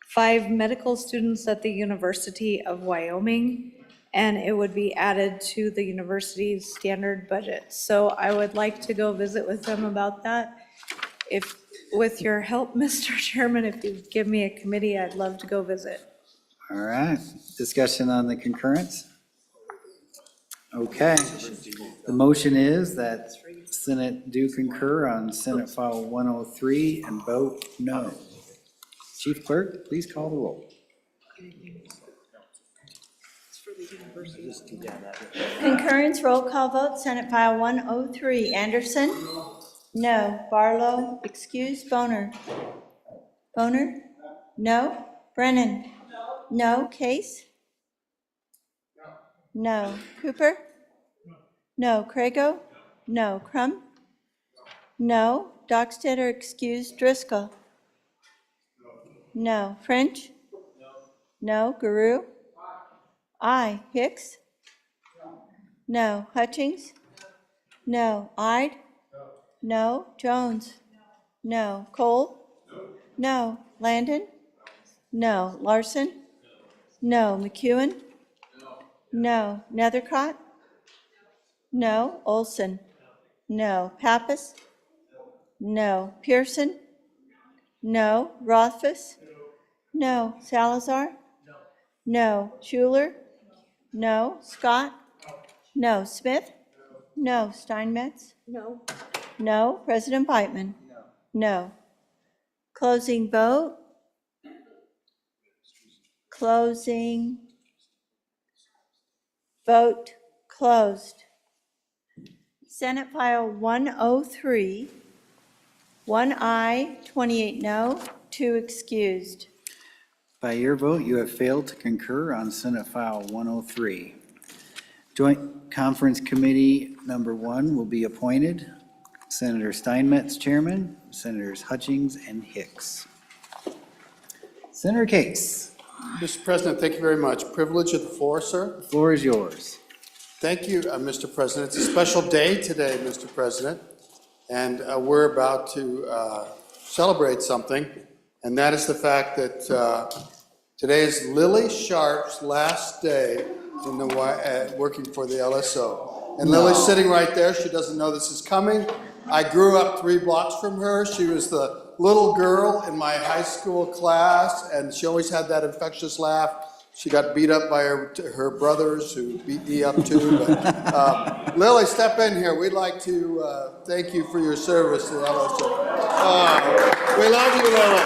5 medical students at the University of Wyoming, and it would be added to the university's standard budget. So I would like to go visit with them about that. If, with your help, Mr. Chairman, if you give me a committee, I'd love to go visit. All right, discussion on the concurrence? Okay, the motion is that Senate do concur on Senate File 103 and vote no. Chief Clerk, please call the roll. Concurrence, roll call vote, Senate File 103. Anderson? No. Barlow, excuse. Boner? Boner? No. Brennan? No. Case? No. Cooper? No. Crago? No. Crum? No. Dockstader, excuse. Driscoll? No. French? No. Guru? Aye. Hicks? No. Hutchings? No. Ide? No. Jones? No. Cole? No. Landon? No. Larson? No. McEwen? No. Nethercott? No. Olson? No. Pappas? No. Pearson? No. Rothfuss? No. Salazar? No. Schuler? No. Scott? No. Smith? No. Steinmetz? No. No. President Biteman? No. Closing vote? Closing. Vote closed. Senate File 103, 1 aye, 28 no, 2 excused. By your vote, you have failed to concur on Senate File 103. Joint Conference Committee number 1 will be appointed. Senator Steinmetz, Chairman, Senators Hutchings and Hicks. Senator Case. Mr. President, thank you very much. Privilege of the floor, sir. The floor is yours. Thank you, Mr. President. It's a special day today, Mr. President, and we're about to celebrate something, and that is the fact that today is Lily Sharp's last day in the working for the LSO. And Lily's sitting right there. She doesn't know this is coming. I grew up 3 blocks from her. She was the little girl in my high school class, and she always had that infectious laugh. She got beat up by her brothers, who beat me up too. But Lily, step in here. We'd like to thank you for your service to the LSO. We love you, Lily.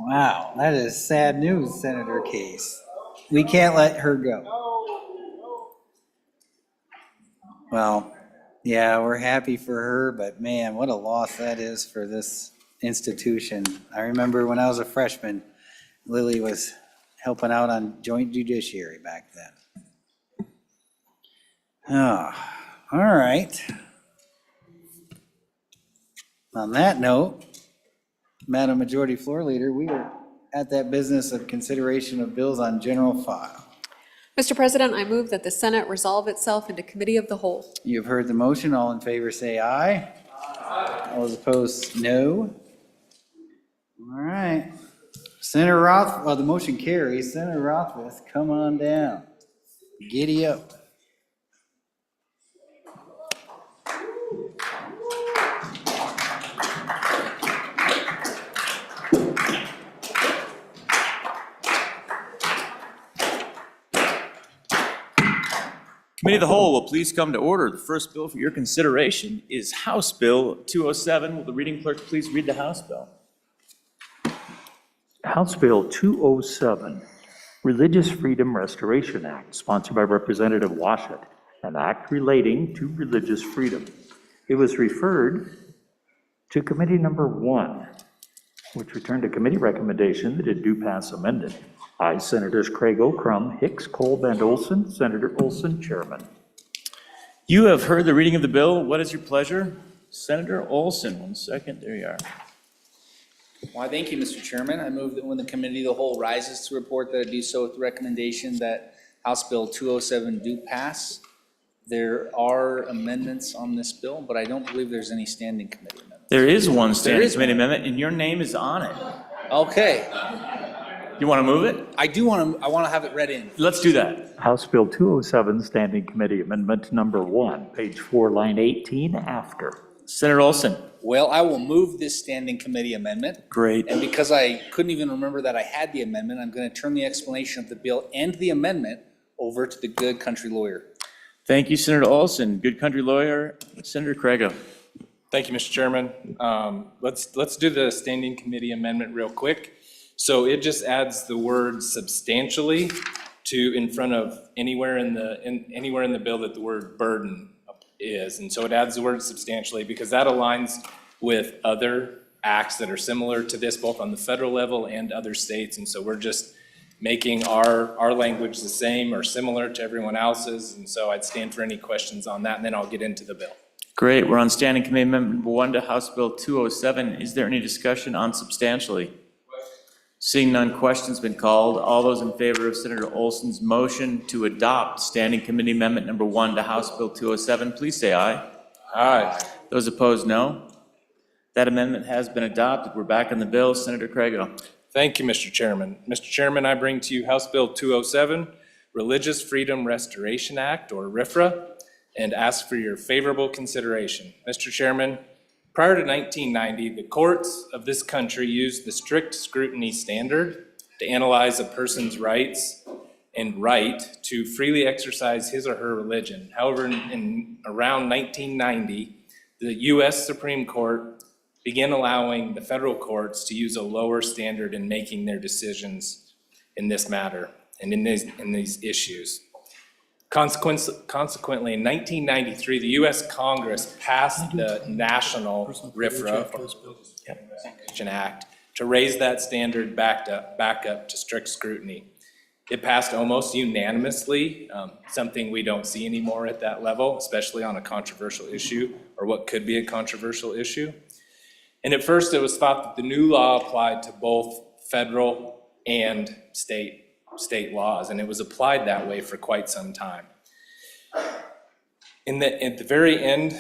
Wow, that is sad news, Senator Case. We can't let her go. Well, yeah, we're happy for her, but man, what a loss that is for this institution. I remember when I was a freshman, Lily was helping out on joint judiciary back then. Oh, all right. On that note, Madam Majority Floor Leader, we are at that business of consideration of bills on general file. Mr. President, I move that the Senate resolve itself into committee of the whole. You've heard the motion. All in favor say aye. Aye. All those opposed, no. All right. Senator Roth, well, the motion carries. Senator Rothfuss, come on down. Giddy up. Committee of the Whole will please come to order. The first bill for your consideration is House Bill 207. Will the reading clerk please read the House bill? House Bill 207, Religious Freedom Restoration Act, sponsored by Representative Washut, an act relating to religious freedom. It was referred to Committee Number 1, which returned a committee recommendation that it do pass amended. I, Senators Crago, Crum, Hicks, Kolb, and Olson. Senator Olson, Chairman. You have heard the reading of the bill. What is your pleasure? Senator Olson, 1 second. There you are. Well, thank you, Mr. Chairman. I move that when the committee of the whole rises to report, that it do so with the recommendation that House Bill 207 do pass. There are amendments on this bill, but I don't believe there's any standing committee amendments. There is one standing committee amendment, and your name is on it. Okay. You want to move it? I do want to. I want to have it read in. Let's do that. House Bill 207, Standing Committee Amendment Number 1, page 4, line 18, after. Senator Olson. Well, I will move this standing committee amendment. Great. And because I couldn't even remember that I had the amendment, I'm going to turn the explanation of the bill and the amendment over to the good country lawyer. Thank you, Senator Olson. Good country lawyer, Senator Craigo. Thank you, Mr. Chairman. Let's do the standing committee amendment real quick. So it just adds the word substantially to in front of anywhere in the bill that the word burden is. And so it adds the word substantially because that aligns with other acts that are similar to this, both on the federal level and other states. And so we're just making our language the same or similar to everyone else's. And so I'd stand for any questions on that, and then I'll get into the bill. Great. We're on Standing Committee Amendment number 1 to House Bill 207. Is there any discussion on substantially? Seeing none, question's been called. All those in favor of Senator Olson's motion to adopt Standing Committee Amendment number 1 to House Bill 207, please say aye. Aye. Those opposed, no. That amendment has been adopted. We're back on the bill. Senator Craigo. Thank you, Mr. Chairman. Mr. Chairman, I bring to you House Bill 207, Religious Freedom Restoration Act, or RFRA, and ask for your favorable consideration. Mr. Chairman, prior to 1990, the courts of this country used the strict scrutiny standard to analyze a person's rights and right to freely exercise his or her religion. However, in around 1990, the U.S. Supreme Court began allowing the federal courts to use a lower standard in making their decisions in this matter and in these issues. Consequently, in 1993, the U.S. Congress passed the National RFRA Act to raise that standard back up to strict scrutiny. It passed almost unanimously, something we don't see anymore at that level, especially on a controversial issue or what could be a controversial issue. And at first, it was thought that the new law applied to both federal and state laws, and it was applied that way for quite some time. At the very end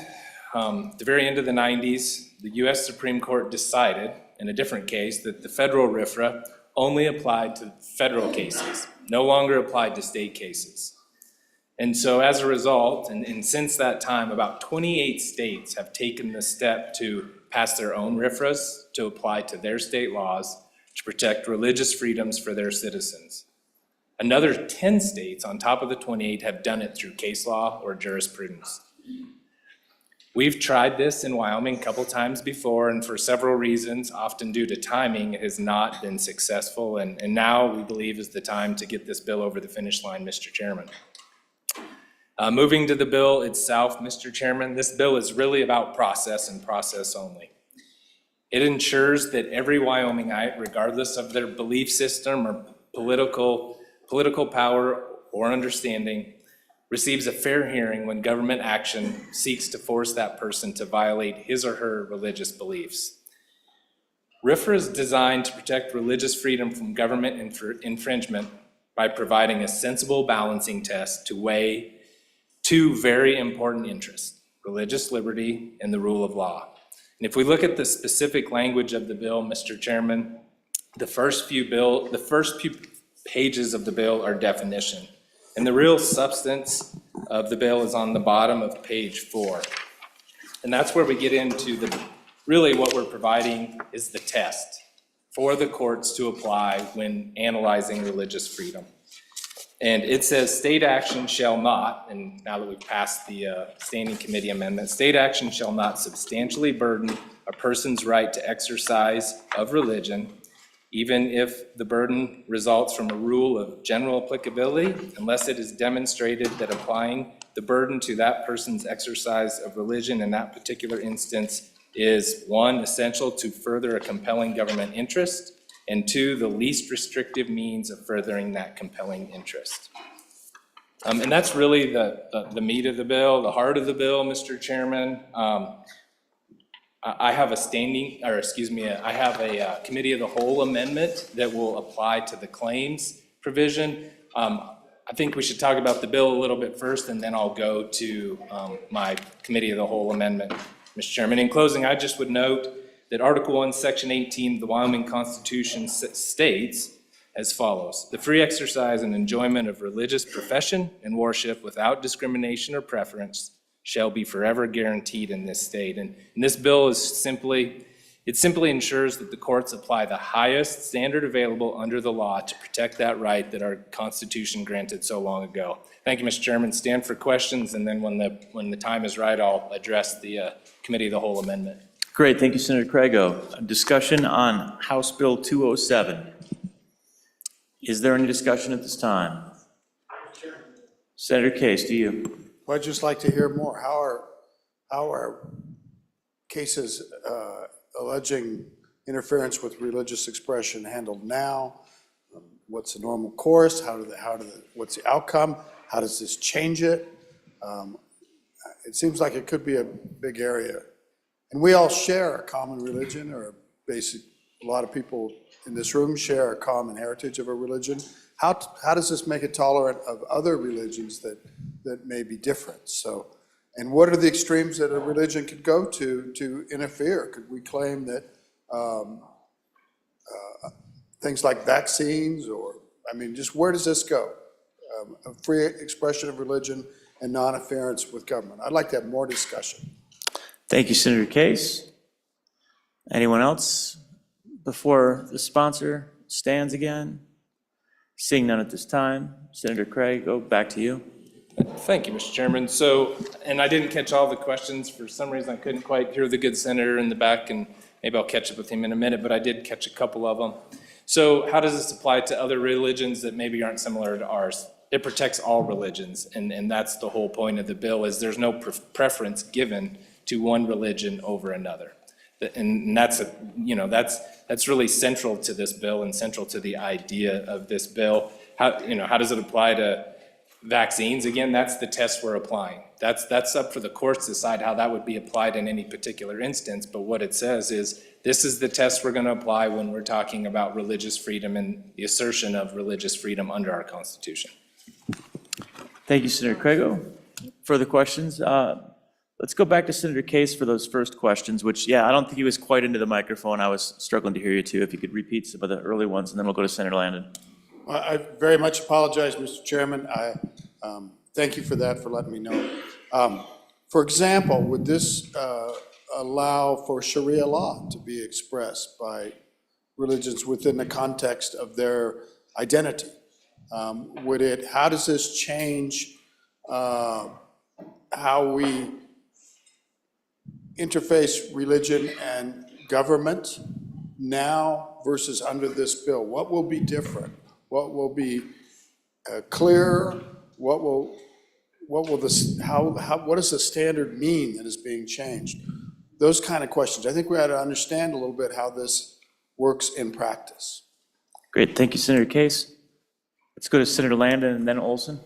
of the 90s, the U.S. Supreme Court decided, in a different case, that the federal RFRA only applied to federal cases, no longer applied to state cases. And so as a result, and since that time, about 28 states have taken the step to pass their own RFRAs to apply to their state laws to protect religious freedoms for their citizens. Another 10 states on top of the 28 have done it through case law or jurisprudence. We've tried this in Wyoming a couple times before, and for several reasons, often due to timing, it has not been successful, and now we believe is the time to get this bill over the finish line, Mr. Chairman. Moving to the bill itself, Mr. Chairman, this bill is really about process and process only. It ensures that every Wyomingite, regardless of their belief system or political power or understanding, receives a fair hearing when government action seeks to force that person to violate his or her religious beliefs. RFRA is designed to protect religious freedom from government infringement by providing a sensible balancing test to weigh two very important interests, religious liberty and the rule of law. And if we look at the specific language of the bill, Mr. Chairman, the first few pages of the bill are definition. And the real substance of the bill is on the bottom of page 4. And that's where we get into really what we're providing is the test for the courts to apply when analyzing religious freedom. And it says state action shall not, and now that we've passed the standing committee amendment, state action shall not substantially burden a person's right to exercise of religion, even if the burden results from a rule of general applicability, unless it is demonstrated that applying the burden to that person's exercise of religion in that particular instance is, 1, essential to further a compelling government interest, and 2, the least restrictive means of furthering that compelling interest. And that's really the meat of the bill, the heart of the bill, Mr. Chairman. I have a committee of the whole amendment that will apply to the claims provision. I think we should talk about the bill a little bit first, and then I'll go to my committee of the whole amendment, Mr. Chairman. In closing, I just would note that Article 1, Section 18 of the Wyoming Constitution states as follows: the free exercise and enjoyment of religious profession and worship without discrimination or preference shall be forever guaranteed in this state. And this bill is simply It simply ensures that the courts apply the highest standard available under the law to protect that right that our Constitution granted so long ago. Thank you, Mr. Chairman. Stand for questions, and then when the time is right, I'll address the Committee of the Whole amendment. Great, thank you, Senator Craigo. A discussion on House Bill 207. Is there any discussion at this time? Senator Case, to you. Well, I'd just like to hear more. How are cases alleging interference with religious expression handled now? What's the normal course? What's the outcome? How does this change it? It seems like it could be a big area. And we all share a common religion, or a lot of people in this room share a common heritage of a religion. How does this make it tolerant of other religions that may be different? So, and what are the extremes that a religion could go to interfere? Could we claim that things like vaccines, or, I mean, just where does this go? A free expression of religion and non-interference with government. I'd like to have more discussion. Thank you, Senator Case. Anyone else before the sponsor stands again? Seeing none at this time, Senator Craig, go back to you. Thank you, Mr. Chairman. So, and I didn't catch all the questions. For some reason, I couldn't quite hear the good senator in the back, and maybe I'll catch up with him in a minute, but I did catch a couple of them. So how does this apply to other religions that maybe aren't similar to ours? It protects all religions, and that's the whole point of the bill, is there's no preference given to one religion over another. And that's really central to this bill and central to the idea of this bill. How does it apply to vaccines? Again, that's the test we're applying. That's up for the courts to decide how that would be applied in any particular instance, but what it says is this is the test we're going to apply when we're talking about religious freedom and the assertion of religious freedom under our Constitution. Thank you, Senator Craigo. Further questions? Let's go back to Senator Case for those first questions, which, yeah, I don't think he was quite into the microphone. I was struggling to hear you too. If you could repeat some of the early ones, and then we'll go to Senator Landon. I very much apologize, Mr. Chairman. I thank you for that, for letting me know. For example, would this allow for Sharia law to be expressed by religions within the context of their identity? How does this change how we interface religion and government now versus under this bill? What will be different? What will be clearer? What does the standard mean that is being changed? Those kind of questions. I think we ought to understand a little bit how this works in practice. Great, thank you, Senator Case. Let's go to Senator Landon and then Olson.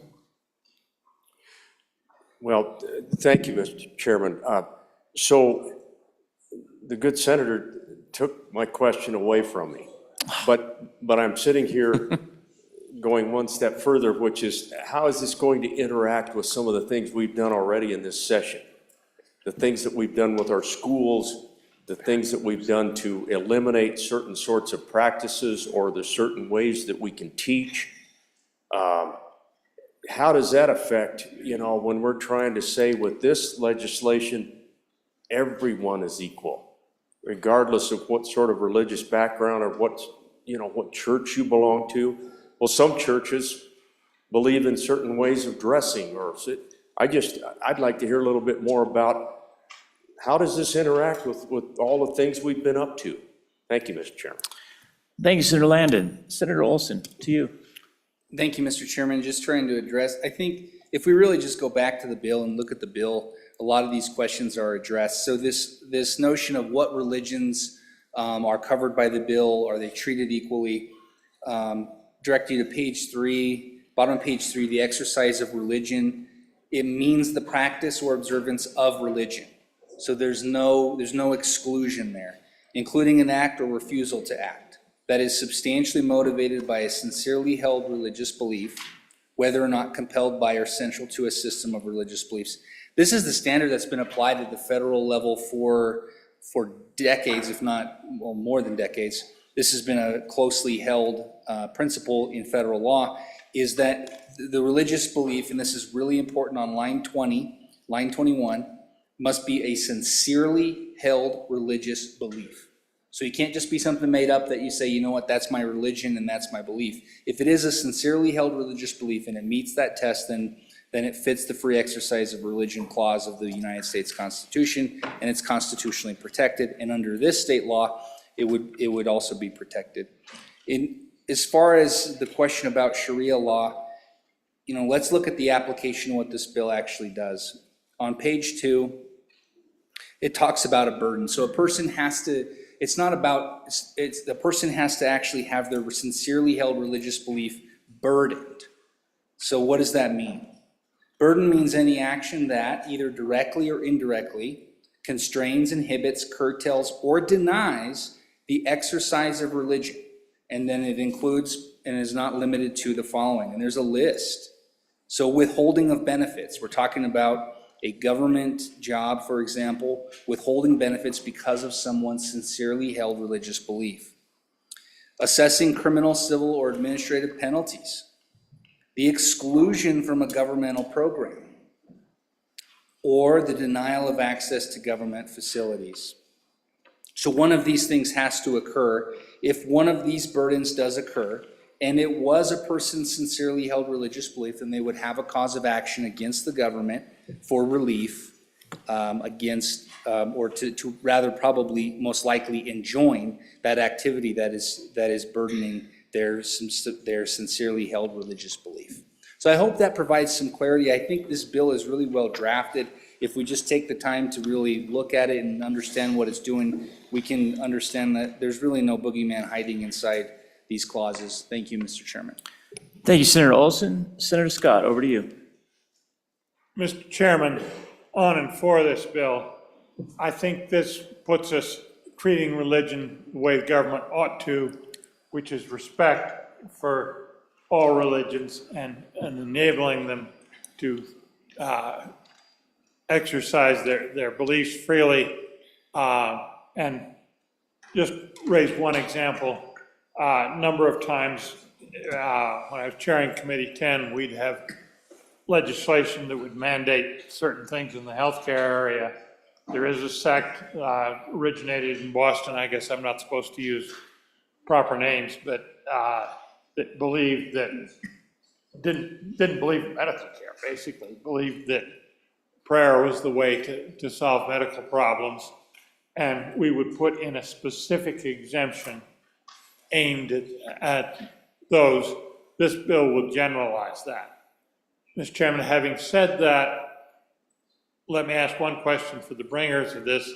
Well, thank you, Mr. Chairman. So the good senator took my question away from me, but I'm sitting here going one step further, which is how is this going to interact with some of the things we've done already in this session? The things that we've done with our schools, the things that we've done to eliminate certain sorts of practices or the certain ways that we can teach. How does that affect, when we're trying to say with this legislation, everyone is equal, regardless of what sort of religious background or what church you belong to? Well, some churches believe in certain ways of dressing, I'd like to hear a little bit more about how does this interact with all the things we've been up to? Thank you, Mr. Chairman. Thank you, Senator Landon. Senator Olson, to you. Thank you, Mr. Chairman. Just trying to address, I think if we really just go back to the bill and look at the bill, a lot of these questions are addressed. So this notion of what religions are covered by the bill, are they treated equally? Direct you to page 3, bottom of page 3, the exercise of religion. It means the practice or observance of religion. So there's no exclusion there, including an act or refusal to act that is substantially motivated by a sincerely held religious belief, whether or not compelled by or central to a system of religious beliefs. This is the standard that's been applied at the federal level for decades, if not more than decades. This has been a closely held principle in federal law, is that the religious belief, and this is really important on line 20, line 21, must be a sincerely held religious belief. So you can't just be something made up that you say, you know what, that's my religion and that's my belief. If it is a sincerely held religious belief and it meets that test, then it fits the free exercise of religion clause of the United States Constitution, and it's constitutionally protected. And under this state law, it would also be protected. As far as the question about Sharia law, let's look at the application of what this bill actually does. On page 2, it talks about a burden. So a person has to, the person has to actually have their sincerely held religious belief burdened. So what does that mean? Burden means any action that, either directly or indirectly, constrains, inhibits, curtails, or denies the exercise of religion. And then it includes and is not limited to the following. And there's a list. So withholding of benefits. We're talking about a government job, for example, withholding benefits because of someone's sincerely held religious belief. Assessing criminal, civil, or administrative penalties. The exclusion from a governmental program, or the denial of access to government facilities. So one of these things has to occur. If one of these burdens does occur, and it was a person's sincerely held religious belief, then they would have a cause of action against the government for relief against, or to rather probably most likely enjoin that activity that is burdening their sincerely held religious belief. So I hope that provides some clarity. I think this bill is really well drafted. If we just take the time to really look at it and understand what it's doing, we can understand that there's really no boogeyman hiding inside these clauses. Thank you, Mr. Chairman. Thank you, Senator Olson. Senator Scott, over to you. Mr. Chairman, on and for this bill, I think this puts us treating religion the way the government ought to, which is respect for all religions and enabling them to exercise their beliefs freely. And just raise one example. A number of times when I was chairing Committee 10, we'd have legislation that would mandate certain things in the healthcare area. There is a sect originated in Boston, I guess I'm not supposed to use proper names, but that believed that, didn't believe in medical care, basically, believed that prayer was the way to solve medical problems. And we would put in a specific exemption aimed at those. This bill will generalize that. Mr. Chairman, having said that, let me ask one question for the bringers of this.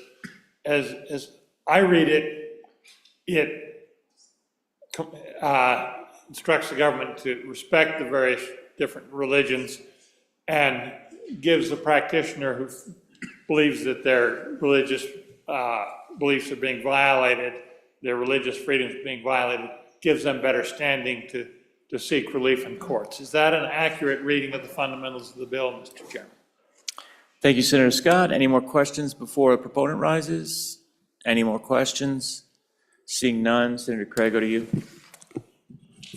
As I read it, it instructs the government to respect the various different religions and gives the practitioner who believes that their religious beliefs are being violated, their religious freedoms are being violated, gives them better standing to seek relief in courts. Is that an accurate reading of the fundamentals of the bill, Mr. Chairman? Thank you, Senator Scott. Any more questions before a proponent rises? Any more questions? Seeing none, Senator Craig, go to you.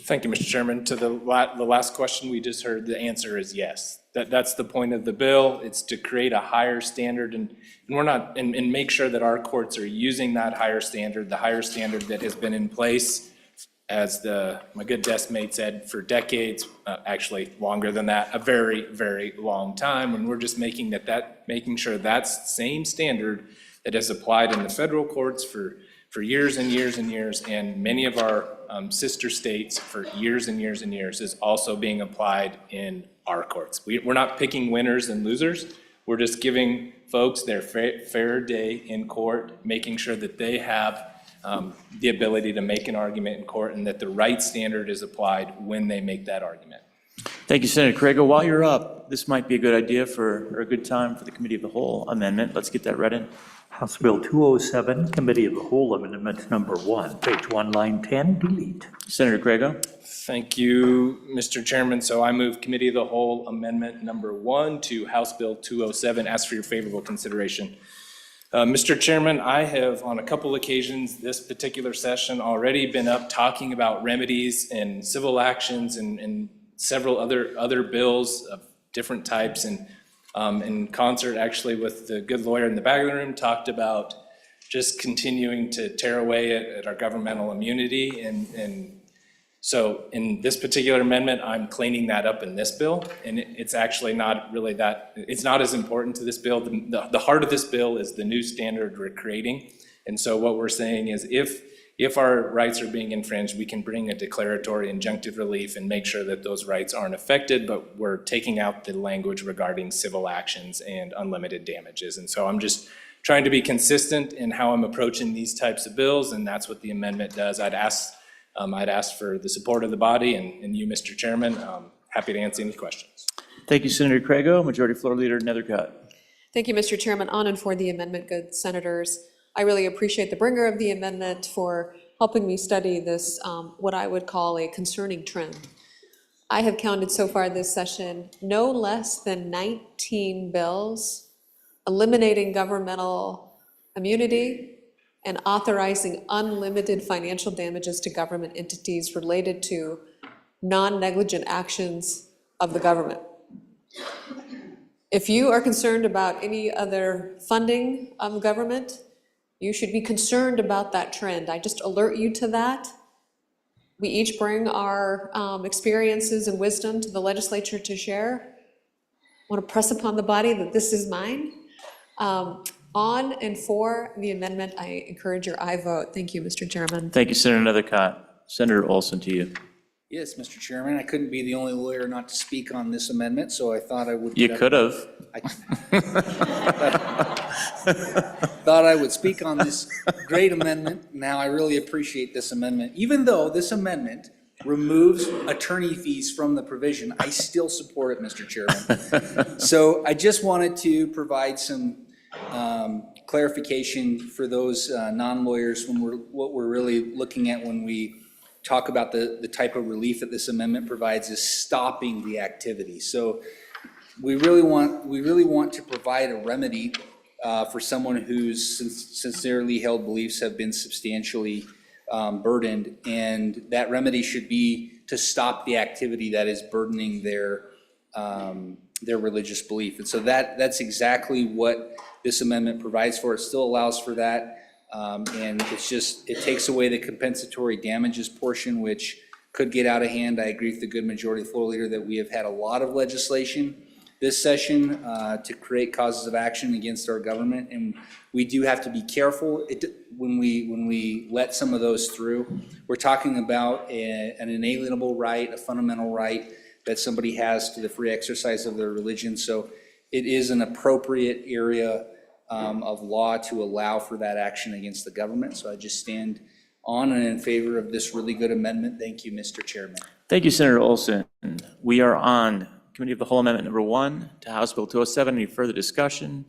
Thank you, Mr. Chairman. To the last question we just heard, the answer is yes. That's the point of the bill. It's to create a higher standard and we're not, and make sure that our courts are using that higher standard, the higher standard that has been in place, as my good desk mate said, for decades, actually longer than that, a very, very long time. And we're just making sure that's the same standard that has applied in the federal courts for years and years and years, and many of our sister states for years and years and years is also being applied in our courts. We're not picking winners and losers. We're just giving folks their fair day in court, making sure that they have the ability to make an argument in court and that the right standard is applied when they make that argument. Thank you, Senator Craig. While you're up, this might be a good idea or a good time for the Committee of the Whole amendment. Let's get that read in. House Bill 207, Committee of the Whole, Amendment Number 1, page 1, line 10, delete. Senator Craig. Thank you, Mr. Chairman. So I move Committee of the Whole Amendment Number 1 to House Bill 207. Ask for your favorable consideration. Mr. Chairman, I have on a couple occasions this particular session already been up talking about remedies and civil actions and several other bills of different types, and in concert actually with the good lawyer in the back of the room talked about just continuing to tear away at our governmental immunity. And so in this particular amendment, I'm cleaning that up in this bill, and it's actually not really that, it's not as important to this bill. The heart of this bill is the new standard we're creating. And so what we're saying is if our rights are being infringed, we can bring a declaratory injunctive relief and make sure that those rights aren't affected, but we're taking out the language regarding civil actions and unlimited damages. And so I'm just trying to be consistent in how I'm approaching these types of bills, and that's what the amendment does. I'd ask for the support of the body and you, Mr. Chairman. Happy to answer any questions. Thank you, Senator Craigo. Majority Floor Leader Nethercutt. Thank you, Mr. Chairman. On and for the amendment, good senators. I really appreciate the bringer of the amendment for helping me study this, what I would call a concerning trend. I have counted so far this session no less than 19 bills eliminating governmental immunity and authorizing unlimited financial damages to government entities related to non-negligent actions of the government. If you are concerned about any other funding of government, you should be concerned about that trend. I just alert you to that. We each bring our experiences and wisdom to the legislature to share. I want to press upon the body that this is mine. On and for the amendment, I encourage your aye vote. Thank you, Mr. Chairman. Thank you, Senator Nethercutt. Senator Olson, to you. Yes, Mr. Chairman, I couldn't be the only lawyer not to speak on this amendment, so I thought I would. You could have. Thought I would speak on this great amendment. Now, I really appreciate this amendment. Even though this amendment removes attorney fees from the provision, I still support it, Mr. Chairman. So I just wanted to provide some clarification for those non-lawyers when what we're really looking at when we talk about the type of relief that this amendment provides is stopping the activity. So we really want to provide a remedy for someone whose sincerely held beliefs have been substantially burdened, and that remedy should be to stop the activity that is burdening their religious belief. And so that's exactly what this amendment provides for. It still allows for that. And it takes away the compensatory damages portion, which could get out of hand. I agree with the good majority floor leader that we have had a lot of legislation this session to create causes of action against our government, and we do have to be careful when we let some of those through. We're talking about an inalienable right, a fundamental right that somebody has to the free exercise of their religion. So it is an appropriate area of law to allow for that action against the government. So I just stand on and in favor of this really good amendment. Thank you, Mr. Chairman. Thank you, Senator Olson. We are on Committee of the Whole Amendment number 1 to House Bill 207. Any further discussion?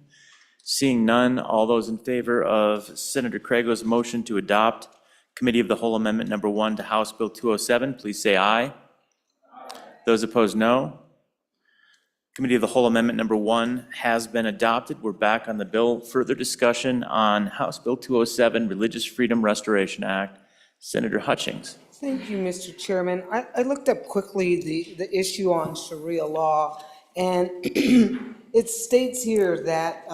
Seeing none, all those in favor of Senator Craigo's motion to adopt Committee of the Whole Amendment number 1 to House Bill 207, please say aye. Those opposed, no. Committee of the Whole Amendment number 1 has been adopted. We're back on the bill. Further discussion on House Bill 207, Religious Freedom Restoration Act. Senator Hutchings. Thank you, Mr. Chairman. I looked up quickly the issue on Sharia law, and it states here that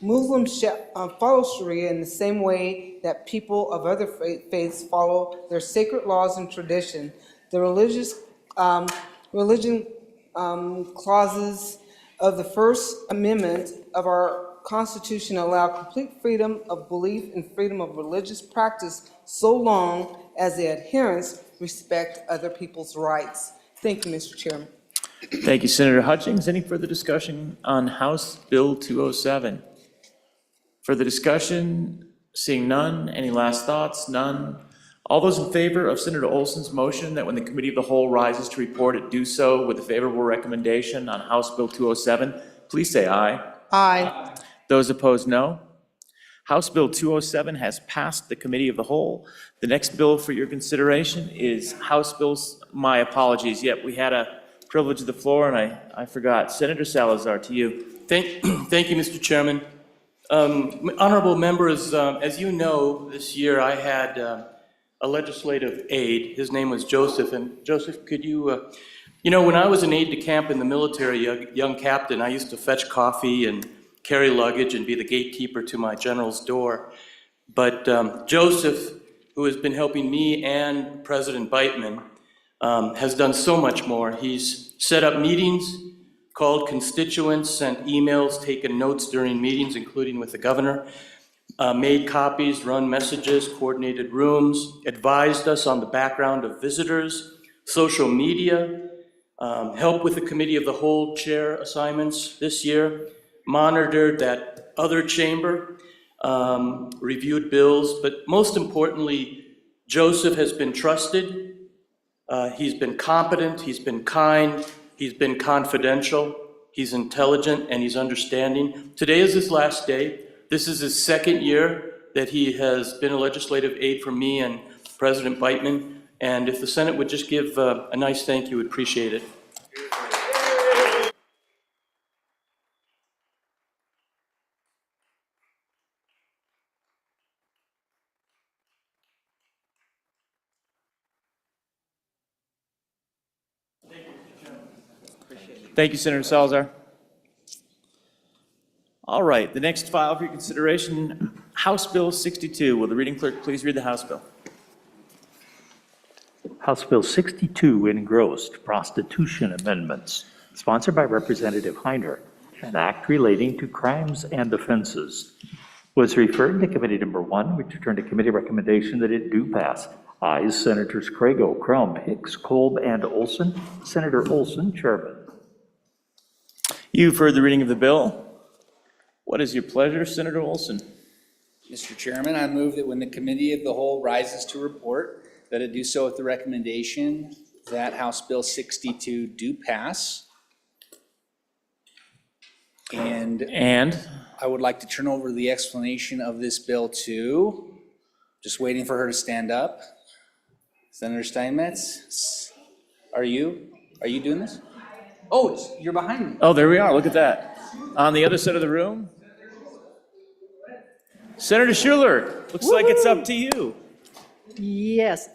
Muslims follow Sharia in the same way that people of other faiths follow their sacred laws and tradition. The religion clauses of the First Amendment of our Constitution allow complete freedom of belief and freedom of religious practice so long as the adherents respect other people's rights. Thank you, Mr. Chairman. Thank you, Senator Hutchings. Any further discussion on House Bill 207? Further discussion? Seeing none. Any last thoughts? None. All those in favor of Senator Olson's motion that when the Committee of the Whole rises to report it, do so with a favorable recommendation on House Bill 207, please say aye. Aye. Those opposed, no. House Bill 207 has passed the Committee of the Whole. The next bill for your consideration is House Bills, my apologies, yep, we had a privilege of the floor and I forgot. Senator Salazar, to you. Thank you, Mr. Chairman. Honorable members, as you know, this year I had a legislative aide. His name was Joseph, and Joseph, could you, when I was an aide de camp in the military, young captain, I used to fetch coffee and carry luggage and be the gatekeeper to my general's door. But Joseph, who has been helping me and President Beitman, has done so much more. He's set up meetings, called constituents, sent emails, taken notes during meetings, including with the governor, made copies, run messages, coordinated rooms, advised us on the background of visitors, social media, helped with the committee of the whole chair assignments this year, monitored that other chamber, reviewed bills, but most importantly, Joseph has been trusted, he's been competent, he's been kind, he's been confidential, he's intelligent, and he's understanding. Today is his last day. This is his second year that he has been a legislative aide for me and President Beitman, and if the Senate would just give a nice thank you, we'd appreciate it. Thank you, Senator Salazar. All right, the next file for your consideration, House Bill 62. Will the reading clerk please read the House bill? House Bill 62, engrossed, prostitution amendments, sponsored by Representative Heiner, an act relating to crimes and offenses, was referred to Committee Number 1, which returned a committee recommendation that it do pass. Ayes, Senators Crago, Crum, Hicks, Kolb, and Olson. Senator Olson, Chairman. You've heard the reading of the bill. What is your pleasure, Senator Olson? Mr. Chairman, I move that when the Committee of the Whole rises to report, that it do so with the recommendation that House Bill 62 do pass. And I would like to turn over the explanation of this bill to, just waiting for her to stand up, Senator Steinmetz. Are you doing this? Oh, you're behind me. Oh, there we are. Look at that. On the other side of the room, Senator Schuler, looks like it's up to you. Yes,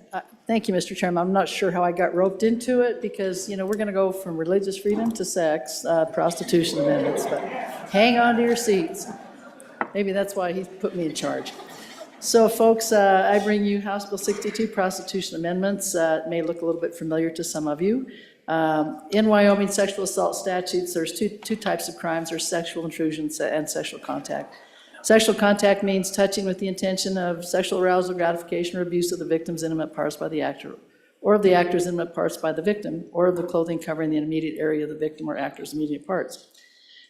thank you, Mr. Chairman. I'm not sure how I got roped into it because, we're going to go from religious freedom to sex, prostitution amendments, but hang on to your seats. Maybe that's why he put me in charge. So, folks, I bring you House Bill 62, prostitution amendments. It may look a little bit familiar to some of you. In Wyoming sexual assault statutes, there's two types of crimes. There's sexual intrusion and sexual contact. Sexual contact means touching with the intention of sexual arousal, gratification, or abuse of the victim's intimate parts by the actor, or of the actor's intimate parts by the victim, or of the clothing covering the immediate area of the victim or actor's immediate parts.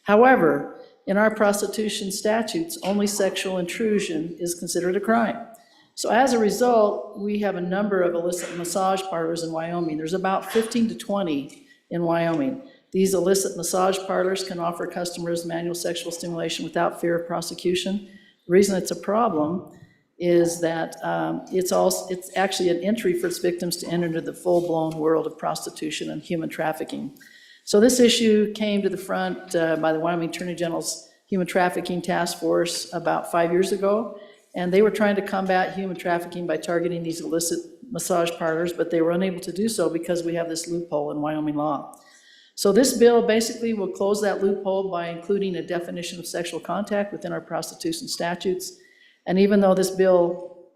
However, in our prostitution statutes, only sexual intrusion is considered a crime. So as a result, we have a number of illicit massage parlors in Wyoming. There's about 15 to 20 in Wyoming. These illicit massage parlors can offer customers manual sexual stimulation without fear of prosecution. The reason it's a problem is that it's actually an entry for its victims to enter into the full-blown world of prostitution and human trafficking. So this issue came to the front by the Wyoming Attorney General's Human Trafficking Task Force about 5 years ago, and they were trying to combat human trafficking by targeting these illicit massage parlors, but they were unable to do so because we have this loophole in Wyoming law. So this bill basically will close that loophole by including a definition of sexual contact within our prostitution statutes. And even though this bill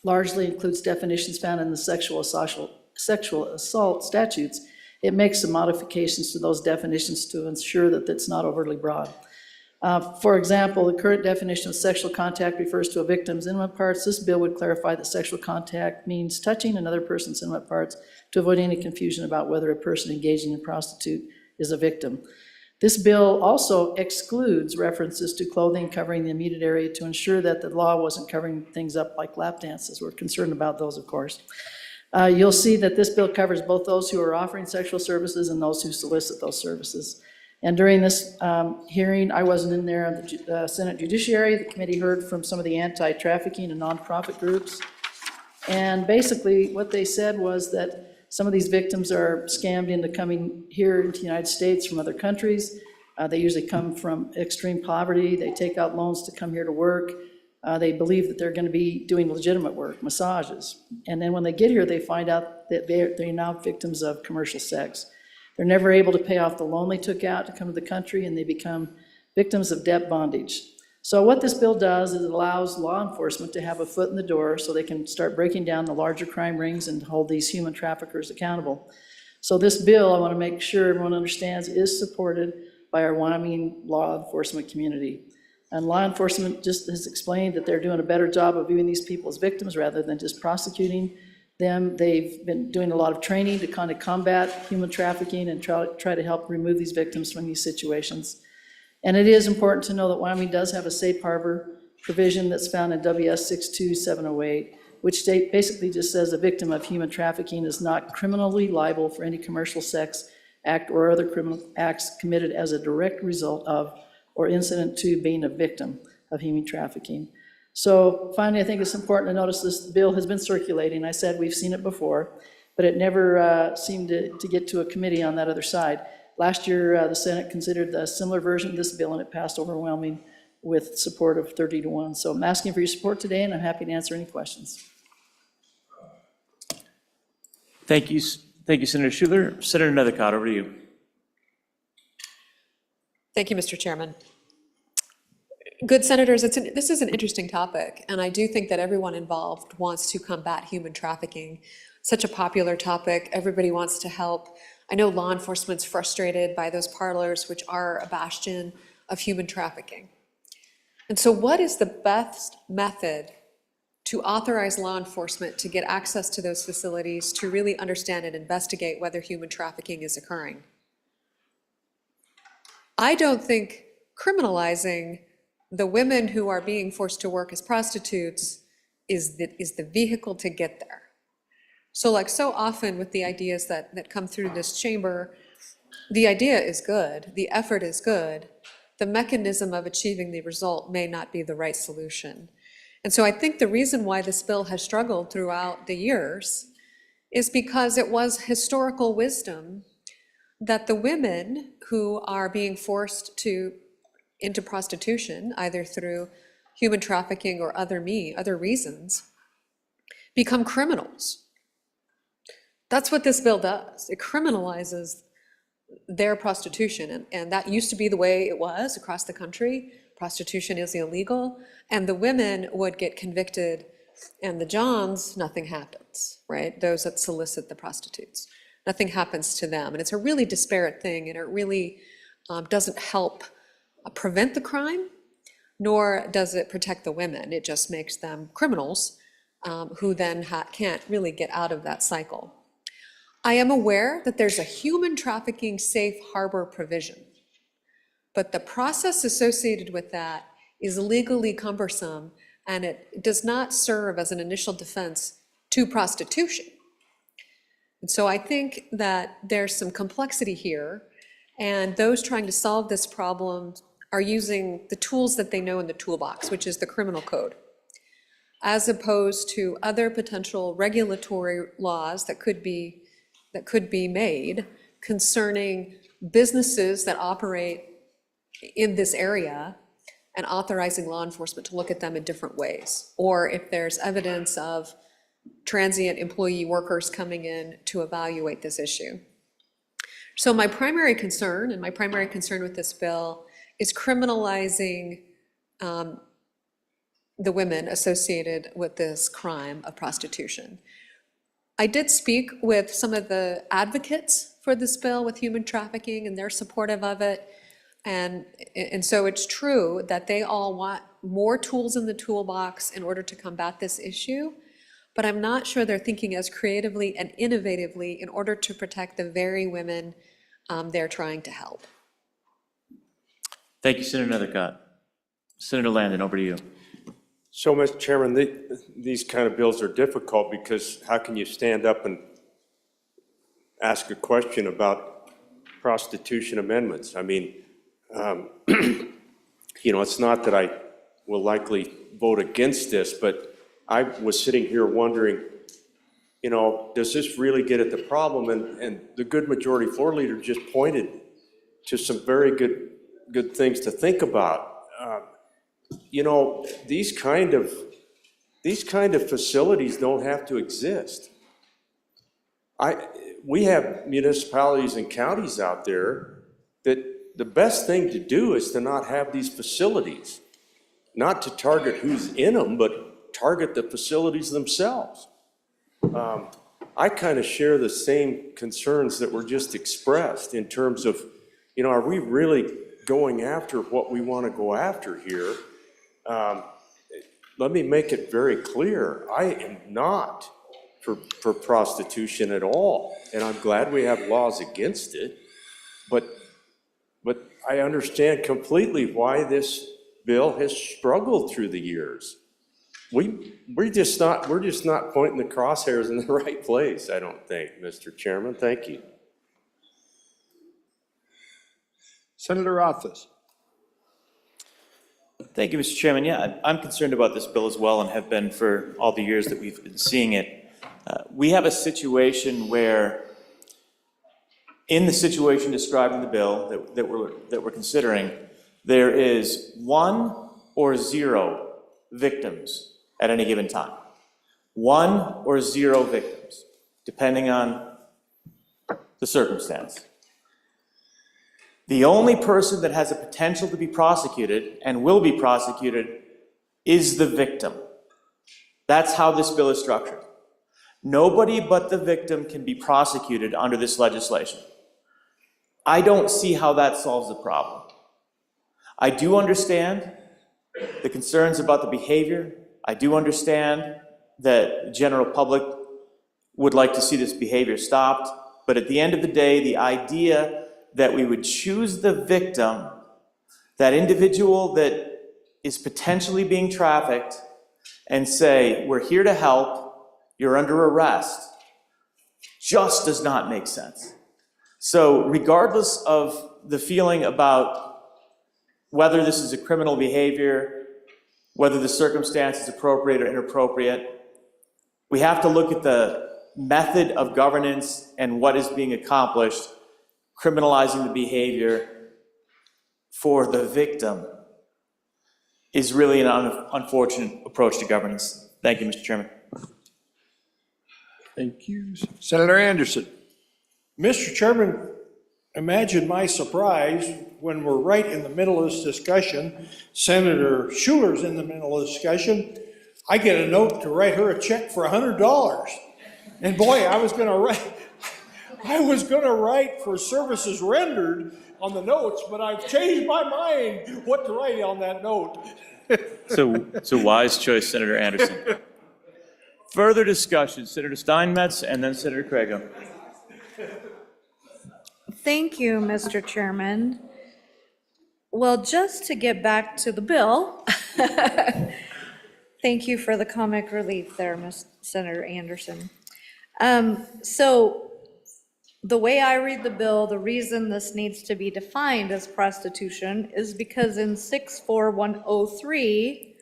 largely includes definitions found in the sexual assault statutes, it makes some modifications to those definitions to ensure that it's not overly broad. For example, the current definition of sexual contact refers to a victim's intimate parts. This bill would clarify that sexual contact means touching another person's intimate parts to avoid any confusion about whether a person engaging in prostitute is a victim. This bill also excludes references to clothing covering the immediate area to ensure that the law wasn't covering things up like lap dances. We're concerned about those, of course. You'll see that this bill covers both those who are offering sexual services and those who solicit those services. And during this hearing, I wasn't in there on the Senate Judiciary. The committee heard from some of the anti-trafficking and nonprofit groups. And basically what they said was that some of these victims are scammed into coming here into the United States from other countries. They usually come from extreme poverty. They take out loans to come here to work. They believe that they're going to be doing legitimate work, massages. And then when they get here, they find out that they're now victims of commercial sex. They're never able to pay off the loan they took out to come to the country, and they become victims of debt bondage. So what this bill does is it allows law enforcement to have a foot in the door so they can start breaking down the larger crime rings and hold these human traffickers accountable. So this bill, I want to make sure everyone understands, is supported by our Wyoming law enforcement community. And law enforcement just has explained that they're doing a better job of viewing these people as victims rather than just prosecuting them. They've been doing a lot of training to kind of combat human trafficking and try to help remove these victims from these situations. And it is important to know that Wyoming does have a safe harbor provision that's found in WS 62708, which basically just says a victim of human trafficking is not criminally liable for any commercial sex act or other criminal acts committed as a direct result of or incident to being a victim of human trafficking. So finally, I think it's important to notice this bill has been circulating. I said we've seen it before, but it never seemed to get to a committee on that other side. Last year, the Senate considered a similar version of this bill, and it passed overwhelming with support of 30-1. So I'm asking for your support today, and I'm happy to answer any questions. Thank you, Senator Schuler. Senator Nethercott, over to you. Thank you, Mr. Chairman. Good senators, this is an interesting topic, and I do think that everyone involved wants to combat human trafficking. Such a popular topic, everybody wants to help. I know law enforcement's frustrated by those parlors, which are a bastion of human trafficking. And so what is the best method to authorize law enforcement to get access to those facilities to really understand and investigate whether human trafficking is occurring? I don't think criminalizing the women who are being forced to work as prostitutes is the vehicle to get there. So like so often with the ideas that come through this chamber, the idea is good, the effort is good, the mechanism of achieving the result may not be the right solution. And so I think the reason why this bill has struggled throughout the years is because it was historical wisdom that the women who are being forced into prostitution, either through human trafficking or other reasons, become criminals. That's what this bill does. It criminalizes their prostitution, and that used to be the way it was across the country. Prostitution is illegal, and the women would get convicted, and the Johns, nothing happens, right? Those that solicit the prostitutes. Nothing happens to them, and it's a really disparate thing, and it really doesn't help prevent the crime, nor does it protect the women. It just makes them criminals who then can't really get out of that cycle. I am aware that there's a human trafficking safe harbor provision, but the process associated with that is legally cumbersome, and it does not serve as an initial defense to prostitution. And so I think that there's some complexity here, and those trying to solve this problem are using the tools that they know in the toolbox, which is the criminal code, as opposed to other potential regulatory laws that could be made concerning businesses that operate in this area and authorizing law enforcement to look at them in different ways. Or if there's evidence of transient employee workers coming in to evaluate this issue. So my primary concern with this bill is criminalizing the women associated with this crime of prostitution. I did speak with some of the advocates for this bill with human trafficking, and they're supportive of it. And so it's true that they all want more tools in the toolbox in order to combat this issue, but I'm not sure they're thinking as creatively and innovatively in order to protect the very women they're trying to help. Thank you, Senator Nethercott. Senator Landon, over to you. So, Mr. Chairman, these kind of bills are difficult because how can you stand up and ask a question about prostitution amendments? I mean, you know, it's not that I will likely vote against this, but I was sitting here wondering, you know, does this really get at the problem? And the good majority floor leader just pointed to some very good things to think about. You know, these kind of facilities don't have to exist. We have municipalities and counties out there that the best thing to do is to not have these facilities. not to target who's in them, but target the facilities themselves. I kind of share the same concerns that were just expressed in terms of, are we really going after what we want to go after here? Let me make it very clear, I am not for prostitution at all, and I'm glad we have laws against it, but I understand completely why this bill has struggled through the years. We're just not pointing the crosshairs in the right place, I don't think, Mr. Chairman. Thank you. Senator Rothfuss. Thank you, Mr. Chairman. Yeah, I'm concerned about this bill as well and have been for all the years that we've been seeing it. We have a situation where, in the situation described in the bill that we're considering, there is 1 or 0 victims at any given time. 1 or 0 victims, depending on the circumstance. The only person that has a potential to be prosecuted and will be prosecuted is the victim. That's how this bill is structured. Nobody but the victim can be prosecuted under this legislation. I don't see how that solves the problem. I do understand the concerns about the behavior. I do understand that the general public would like to see this behavior stopped. But at the end of the day, the idea that we would choose the victim, that individual that is potentially being trafficked, and say, we're here to help, you're under arrest, just does not make sense. So regardless of the feeling about whether this is a criminal behavior, whether the circumstance is appropriate or inappropriate, we have to look at the method of governance and what is being accomplished. Criminalizing the behavior for the victim is really an unfortunate approach to governance. Thank you, Mr. Chairman. Thank you. Senator Anderson. Mr. Chairman, imagine my surprise when we're right in the middle of this discussion, Senator Schuler's in the middle of the discussion, I get a note to write her a check for $100. And boy, I was gonna write for services rendered on the notes, but I've changed my mind what to write on that note. So wise choice, Senator Anderson. Further discussion, Senator Steinmetz and then Senator Crago. Thank you, Mr. Chairman. Well, just to get back to the bill, thank you for the comic relief there, Senator Anderson. So the way I read the bill, the reason this needs to be defined as prostitution is because in 64103,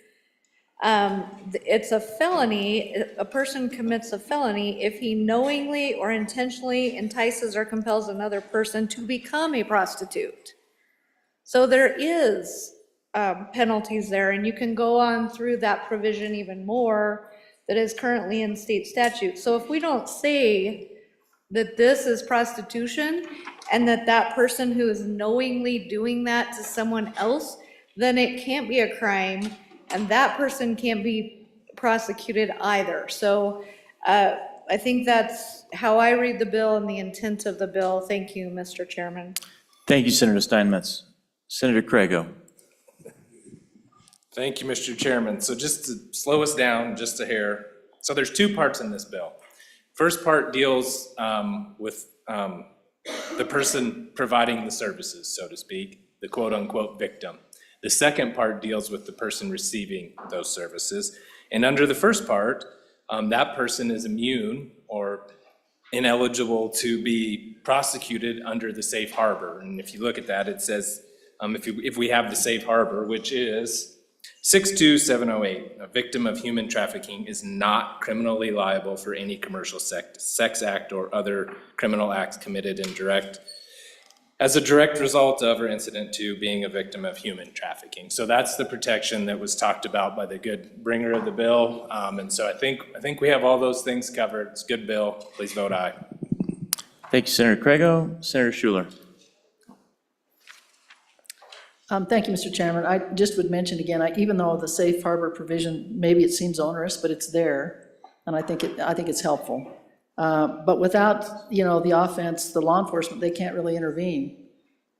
it's a felony, a person commits a felony if he knowingly or intentionally entices or compels another person to become a prostitute. So there is penalties there, and you can go on through that provision even more that is currently in state statute. So if we don't say that this is prostitution and that that person who is knowingly doing that to someone else, then it can't be a crime and that person can't be prosecuted either. So I think that's how I read the bill and the intent of the bill. Thank you, Mr. Chairman. Thank you, Senator Steinmetz. Senator Crago. Thank you, Mr. Chairman. So just to slow us down just a hair. So there's 2 parts in this bill. First part deals with the person providing the services, so to speak, the quote-unquote victim. The second part deals with the person receiving those services. And under the first part, that person is immune or ineligible to be prosecuted under the safe harbor. And if you look at that, it says, if we have the safe harbor, which is 62708, a victim of human trafficking is not criminally liable for any commercial sex act or other criminal acts committed as a direct result of or incident to being a victim of human trafficking. So that's the protection that was talked about by the good bringer of the bill. And so I think we have all those things covered. It's a good bill. Please vote aye. Thank you, Senator Crago. Senator Schuler. Thank you, Mr. Chairman. I just would mention again, even though the safe harbor provision, maybe it seems onerous, but it's there, and I think it's helpful. But without, the offense, the law enforcement, they can't really intervene.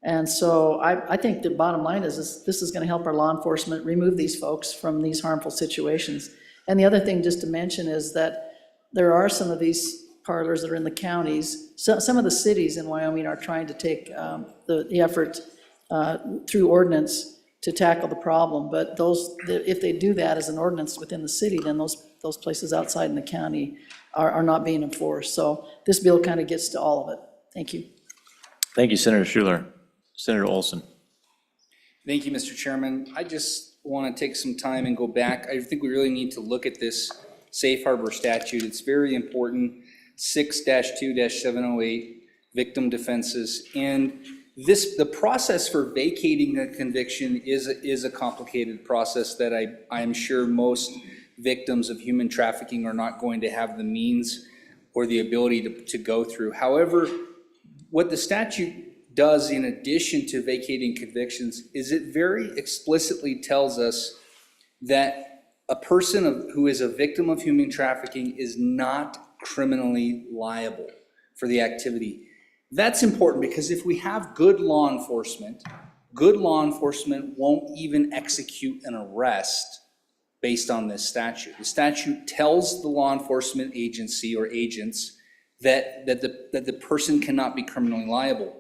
And so I think the bottom line is this is gonna help our law enforcement remove these folks from these harmful situations. And the other thing just to mention is that there are some of these parlors that are in the counties. So some of the cities in Wyoming are trying to take the effort through ordinance to tackle the problem. But if they do that as an ordinance within the city, then those places outside in the county are not being enforced. So this bill kind of gets to all of it. Thank you. Thank you, Senator Schuler. Senator Olson. Thank you, Mr. Chairman. I just want to take some time and go back. I think we really need to look at this safe harbor statute. It's very important. 6-2-708, victim defenses. And the process for vacating a conviction is a complicated process that I am sure most victims of human trafficking are not going to have the means or the ability to go through. However, what the statute does in addition to vacating convictions is it very explicitly tells us that a person who is a victim of human trafficking is not criminally liable for the activity. That's important because if we have good law enforcement won't even execute an arrest based on this statute. The statute tells the law enforcement agency or agents that the person cannot be criminally liable.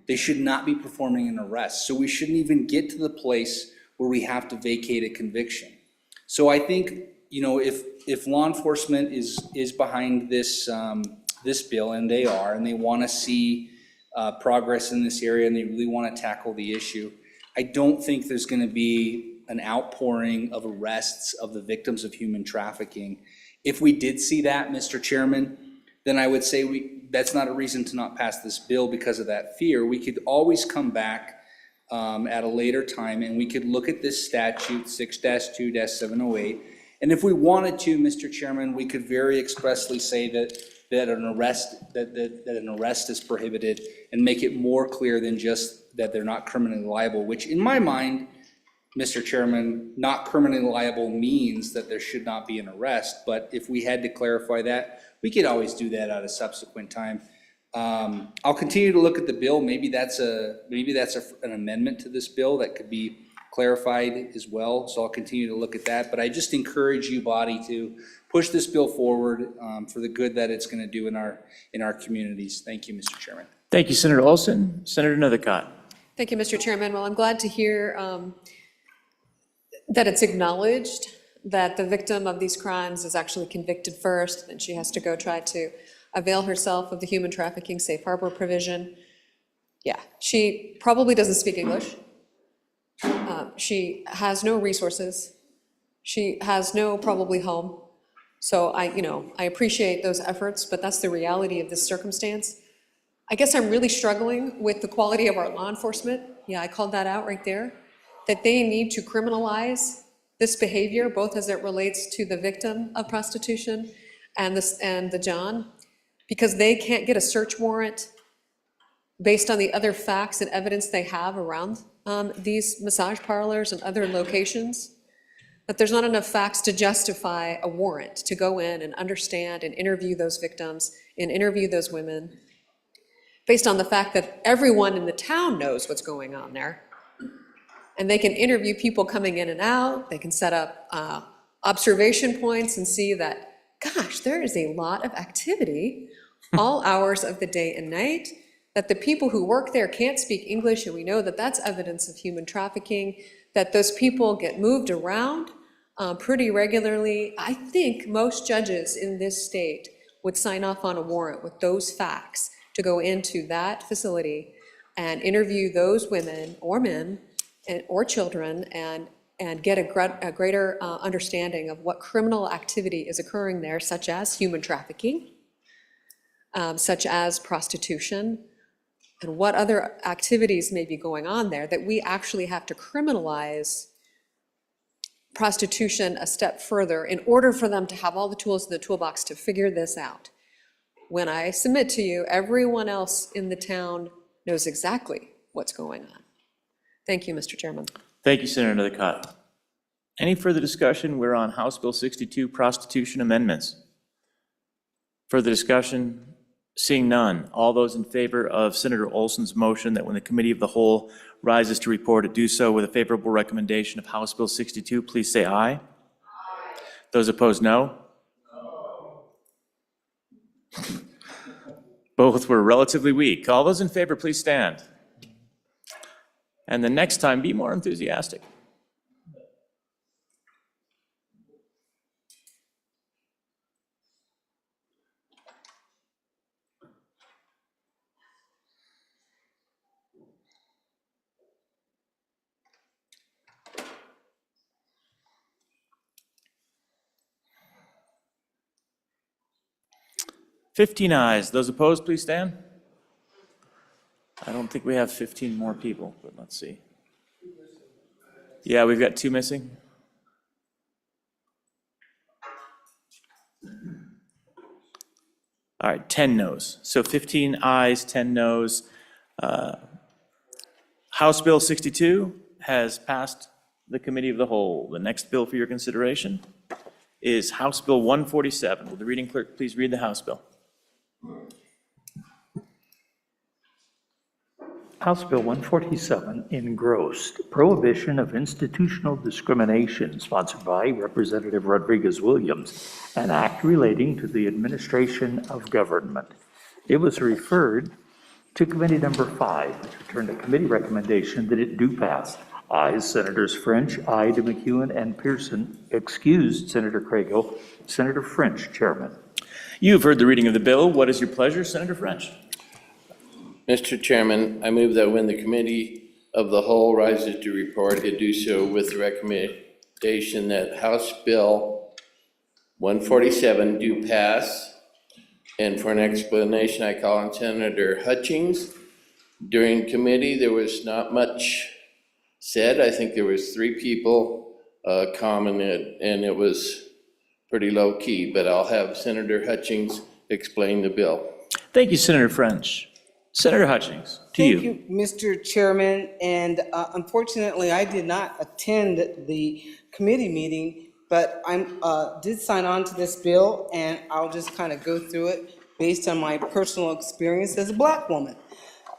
They should not be performing an arrest. So we shouldn't even get to the place where we have to vacate a conviction. So I think, if law enforcement is behind this bill, and they are, and they want to see progress in this area, and they really want to tackle the issue, I don't think there's going to be an outpouring of arrests of the victims of human trafficking. If we did see that, Mr. Chairman, then I would say that's not a reason to not pass this bill because of that fear. We could always come back at a later time and we could look at this statute 6-2-708. And if we wanted to, Mr. Chairman, we could very expressly say that an arrest is prohibited and make it more clear than just that they're not criminally liable, which in my mind, Mr. Chairman, not criminally liable means that there should not be an arrest. But if we had to clarify that, we could always do that at a subsequent time. I'll continue to look at the bill. Maybe that's an amendment to this bill that could be clarified as well. So I'll continue to look at that. But I just encourage you, body, to push this bill forward for the good that it's going to do in our communities. Thank you, Mr. Chairman. Thank you, Senator Olson. Senator Nethercott. Thank you, Mr. Chairman. Well, I'm glad to hear that it's acknowledged that the victim of these crimes is actually convicted first, and she has to go try to avail herself of the human trafficking safe harbor provision. Yeah, she probably doesn't speak English. She has no resources. She has no probably home. So I appreciate those efforts, but that's the reality of this circumstance. I guess I'm really struggling with the quality of our law enforcement. Yeah, I called that out right there, that they need to criminalize this behavior, both as it relates to the victim of prostitution and the John, because they can't get a search warrant based on the other facts and evidence they have around these massage parlors and other locations, that there's not enough facts to justify a warrant to go in and understand and interview those victims and interview those women based on the fact that everyone in the town knows what's going on there. And they can interview people coming in and out. They can set up observation points and see that, gosh, there is a lot of activity all hours of the day and night, that the people who work there can't speak English, and we know that that's evidence of human trafficking, that those people get moved around pretty regularly. I think most judges in this state would sign off on a warrant with those facts to go into that facility and interview those women or men or children and get a greater understanding of what criminal activity is occurring there, such as human trafficking, such as prostitution, and what other activities may be going on there, that we actually have to criminalize prostitution a step further in order for them to have all the tools in the toolbox to figure this out. When I submit to you, everyone else in the town knows exactly what's going on. Thank you, Mr. Chairman. Thank you, Senator Nadcott. Any further discussion? We're on House Bill 62, prostitution amendments. Further discussion? Seeing none. All those in favor of Senator Olson's motion that when the Committee of the Whole rises to report, it do so with a favorable recommendation of House Bill 62, please say aye. Aye. Those opposed, no. Both were relatively weak. All those in favor, please stand. And the next time, be more enthusiastic. "15 ayes. Those opposed, please stand. I don't think we have 15 more people, but let's see. Yeah, we've got 2 missing. All right, 10 noes. So 15 ayes, 10 noes. House Bill 62 has passed the Committee of the Whole. The next bill for your consideration is House Bill 147. Will the reading clerk please read the House bill? House Bill 147, engrossed, prohibition of institutional discrimination, sponsored by Representative Rodriguez-Williams, an act relating to the administration of government. It was referred to Committee Number 5, which returned a committee recommendation that it do pass. Ayes, Senators French, aye to McEwen and Pearson, excused Senator Craigill, Senator French, Chairman. You have heard the reading of the bill. What is your pleasure, Senator French? Mr. Chairman, I move that when the Committee of the Whole rises to report, it do so with the recommendation that House Bill 147 do pass. And for an explanation, I call on Senator Hutchings. During committee, there was not much said. I think there was 3 people commented, and it was pretty low key, but I'll have Senator Hutchings explain the bill. Thank you, Senator French. Senator Hutchings, to you. Thank you, Mr. Chairman, and unfortunately, I did not attend the committee meeting, but I did sign on to this bill, and I'll just kind of go through it based on my personal experience as a Black woman.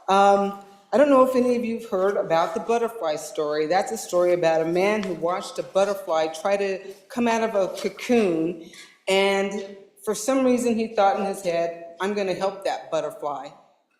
I don't know if any of you have heard about the butterfly story. That's a story about a man who watched a butterfly try to come out of a cocoon, and for some reason he thought in his head, I'm going to help that butterfly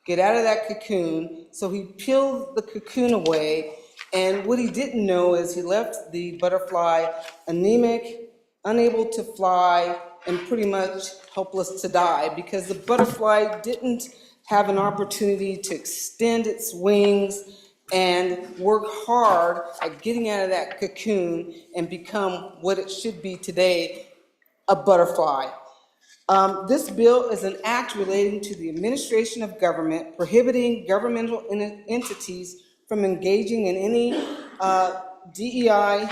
get out of that cocoon. So he peeled the cocoon away, and what he didn't know is he left the butterfly anemic, unable to fly, and pretty much helpless to die, because the butterfly didn't have an opportunity to extend its wings and work hard at getting out of that cocoon and become what it should be today, a butterfly. This bill is an act relating to the administration of government, prohibiting governmental entities from engaging in any DEI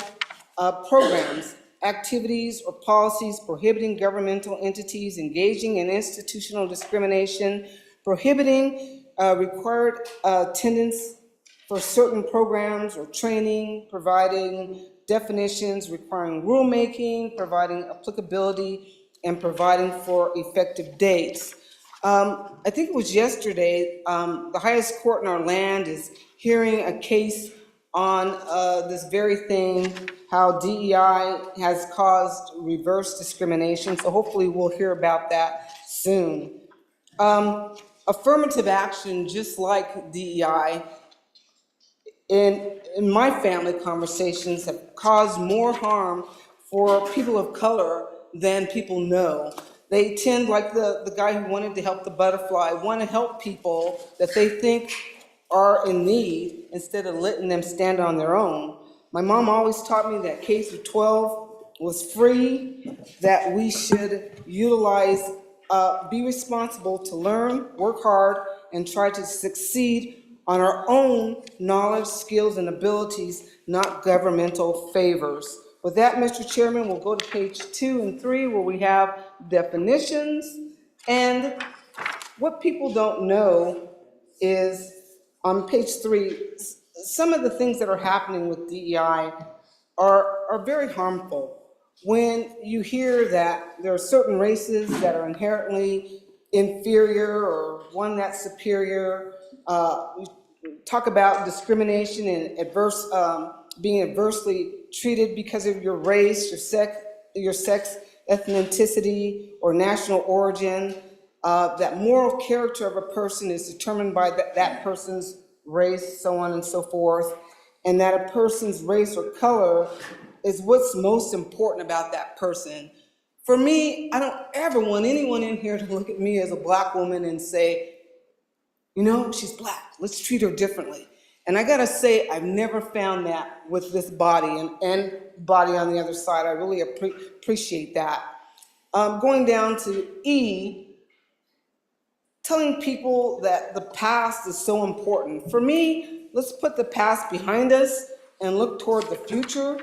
programs, activities, or policies prohibiting governmental entities engaging in institutional discrimination, prohibiting required attendance for certain programs or training, providing definitions, requiring rulemaking, providing applicability, and providing for effective dates. I think it was yesterday, the highest court in our land is hearing a case on this very thing, how DEI has caused reverse discrimination, so hopefully we'll hear about that soon. Affirmative action, just like DEI, in my family conversations have caused more harm for people of color than people know. They tend, like the guy who wanted to help the butterfly, want to help people that they think are in need instead of letting them stand on their own. My mom always taught me that K through 12 was free, that we should utilize, be responsible to learn, work hard, and try to succeed on our own knowledge, skills, and abilities, not governmental favors. With that, Mr. Chairman, we'll go to page 2 and 3, where we have definitions. And what people don't know is on page 3, some of the things that are happening with DEI are very harmful. When you hear that there are certain races that are inherently inferior or one that's superior, you talk about discrimination and being adversely treated because of your race, your sex, ethnicity, or national origin. That moral character of a person is determined by that person's race, so on and so forth, and that a person's race or color is what's most important about that person. For me, I don't ever want anyone in here to look at me as a black woman and say, you know, she's black, let's treat her differently. And I gotta say, I've never found that with this body and body on the other side. I really appreciate that. Going down to E, telling people that the past is so important. For me, let's put the past behind us and look toward the future,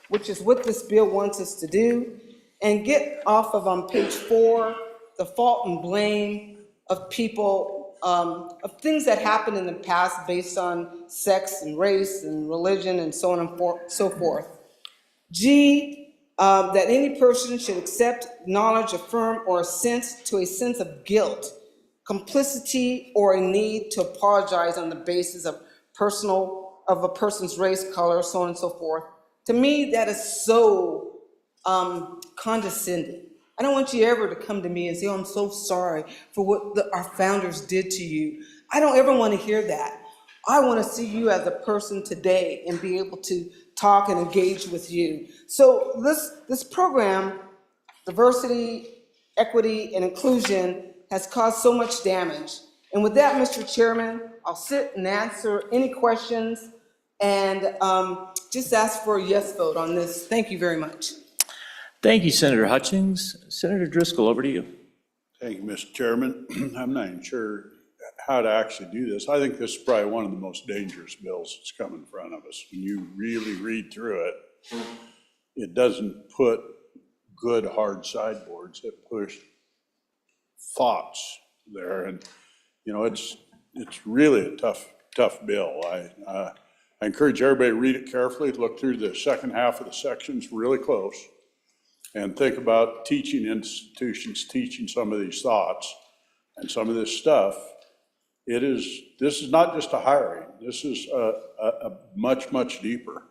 which is what this bill wants us to do, and get off of, on page 4, the fault and blame of people, of things that happened in the past based on sex and race and religion and so on and so forth. G, that any person should accept, acknowledge, affirm, or assent to a sense of guilt, complicity, or a need to apologize on the basis of a person's race, color, so on and so forth. To me, that is so condescending. I don't want you ever to come to me and say, oh, I'm so sorry for what our founders did to you. I don't ever want to hear that. I want to see you as a person today and be able to talk and engage with you. So this program, diversity, equity, and inclusion, has caused so much damage. And with that, Mr. Chairman, I'll sit and answer any questions and just ask for a yes vote on this. Thank you very much. Thank you, Senator Hutchings. Senator Driscoll, over to you. Thank you, Mr. Chairman. I'm not even sure how to actually do this. I think this is probably one of the most dangerous bills that's come in front of us. When you really read through it, it doesn't put good hard sideboards. It puts thoughts there, and you know it's really a tough bill. I encourage everybody to read it carefully, look through the second half of the sections really close, and think about teaching institutions teaching some of these thoughts and some of this stuff. This is not just a hiring. This is a much deeper.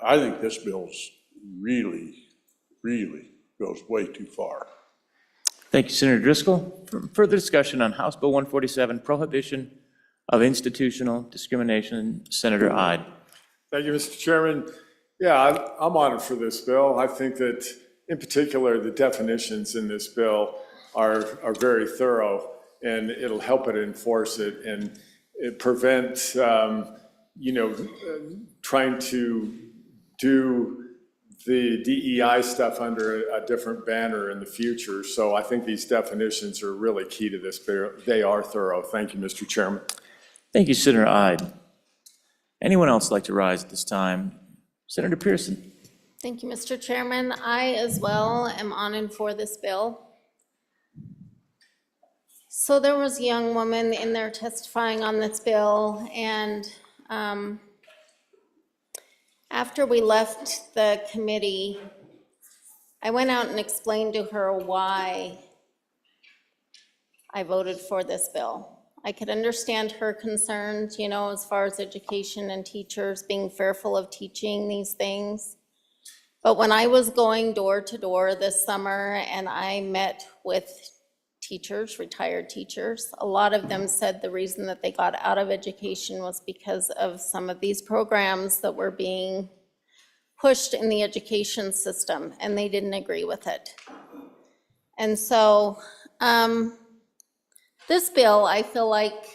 I think this bill's really goes way too far. Thank you, Senator Driscoll. For further discussion on House Bill 147, Prohibition of Institutional Discrimination, Senator Ide. Thank you, Mr. Chairman. Yeah, I'm honored for this bill. I think that, in particular, the definitions in this bill are very thorough, and it'll help it enforce it and prevent, trying to do the DEI stuff under a different banner in the future. So I think these definitions are really key to this bill. They are thorough. Thank you, Mr. Chairman. Thank you, Senator Ide. Anyone else like to rise at this time? Senator Pearson. Thank you, Mr. Chairman. I as well am honored for this bill. So there was a young woman in there testifying on this bill, and after we left the committee, I went out and explained to her why I voted for this bill. I could understand her concerns, as far as education and teachers being fearful of teaching these things. But when I was going door to door this summer and I met with teachers, retired teachers, a lot of them said the reason that they got out of education was because of some of these programs that were being pushed in the education system, and they didn't agree with it. And so this bill, I feel like,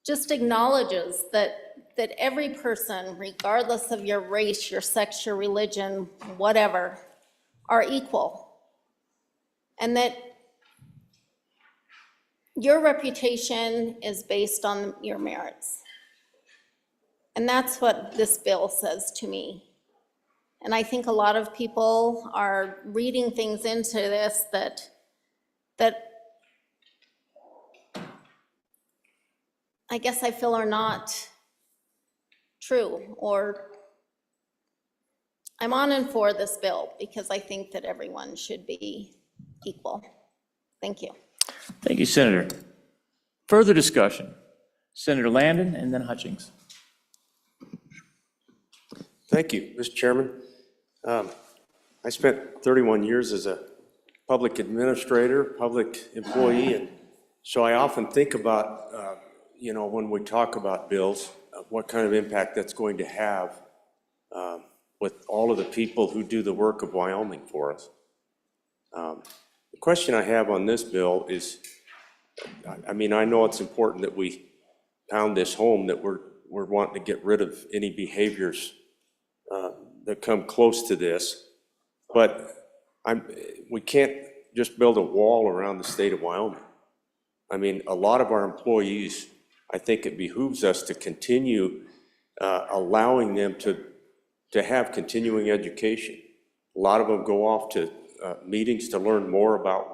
just acknowledges that every person, regardless of your race, your sex, your religion, whatever, are equal. And that your reputation is based on your merits. And that's what this bill says to me. And I think a lot of people are reading things into this that I guess I feel are not true, or I'm on and for this bill because I think that everyone should be equal. Thank you. Thank you, Senator. Further discussion? Senator Landon and then Hutchings. Thank you, Mr. Chairman. I spent 31 years as a public administrator, public employee, and so I often think about, when we talk about bills, what kind of impact that's going to have with all of the people who do the work of Wyoming for us. The question I have on this bill is, I know it's important that we pound this home, that we're wanting to get rid of any behaviors that come close to this, but we can't just build a wall around the state of Wyoming. A lot of our employees, I think it behooves us to continue allowing them to have continuing education. A lot of them go off to meetings to learn more about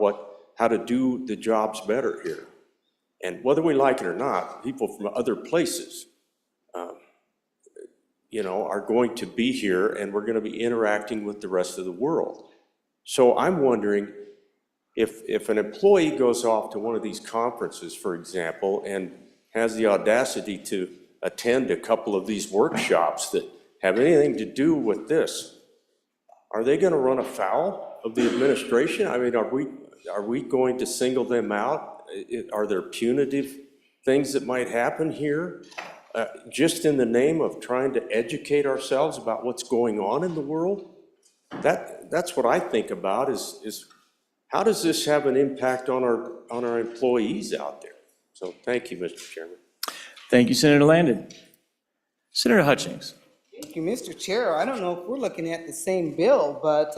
how to do the jobs better here. And whether we like it or not, people from other places are going to be here, and we're going to be interacting with the rest of the world. So I'm wondering if an employee goes off to one of these conferences, for example, and has the audacity to attend a couple of these workshops that have anything to do with this, are they going to run afoul of the administration? Are we going to single them out? Are there punitive things that might happen here? Just in the name of trying to educate ourselves about what's going on in the world? That's what I think about is how does this have an impact on our employees out there? So thank you, Mr. Chairman. Thank you, Senator Landon. Senator Hutchings. Thank you, Mr. Chair. I don't know if we're looking at the same bill, but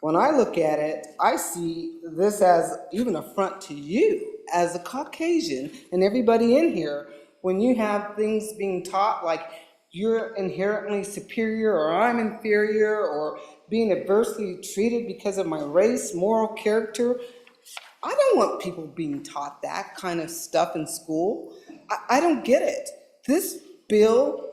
when I look at it, I see this as even an affront to you as a Caucasian and everybody in here. When you have things being taught like you're inherently superior or I'm inferior or being adversely treated because of my race, moral character, I don't want people being taught that kind of stuff in school. I don't get it. This bill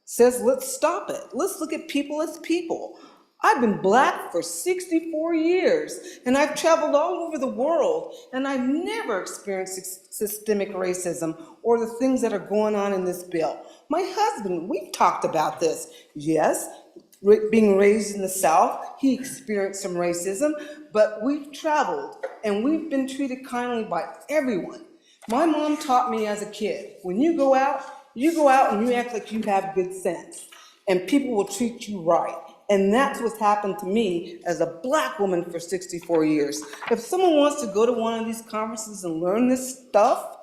says let's stop it. Let's look at people as people. I've been black for 64 years, and I've traveled all over the world, and I've never experienced systemic racism or the things that are going on in this bill. My husband, we've talked about this. Yes, being raised in the South, he experienced some racism, but we've traveled, and we've been treated kindly by everyone. My mom taught me as a kid, when you go out and you act like you have good sense, and people will treat you right. And that's what's happened to me as a black woman for 64 years. If someone wants to go to one of these conferences and learn this stuff,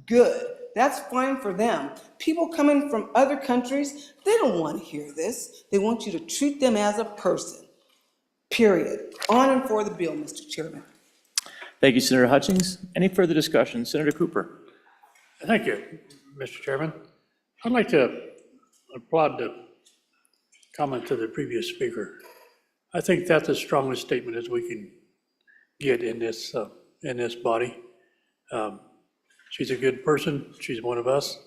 good. That's fine for them. People coming from other countries, they don't want to hear this. They want you to treat them as a person, period. On and for the bill, Mr. Chairman. Thank you, Senator Hutchings. Any further discussion? Senator Cooper. Thank you, Mr. Chairman. I'd like to applaud the comment to the previous speaker. I think that's as strong a statement as we can get in this body. She's a good person. She's one of us,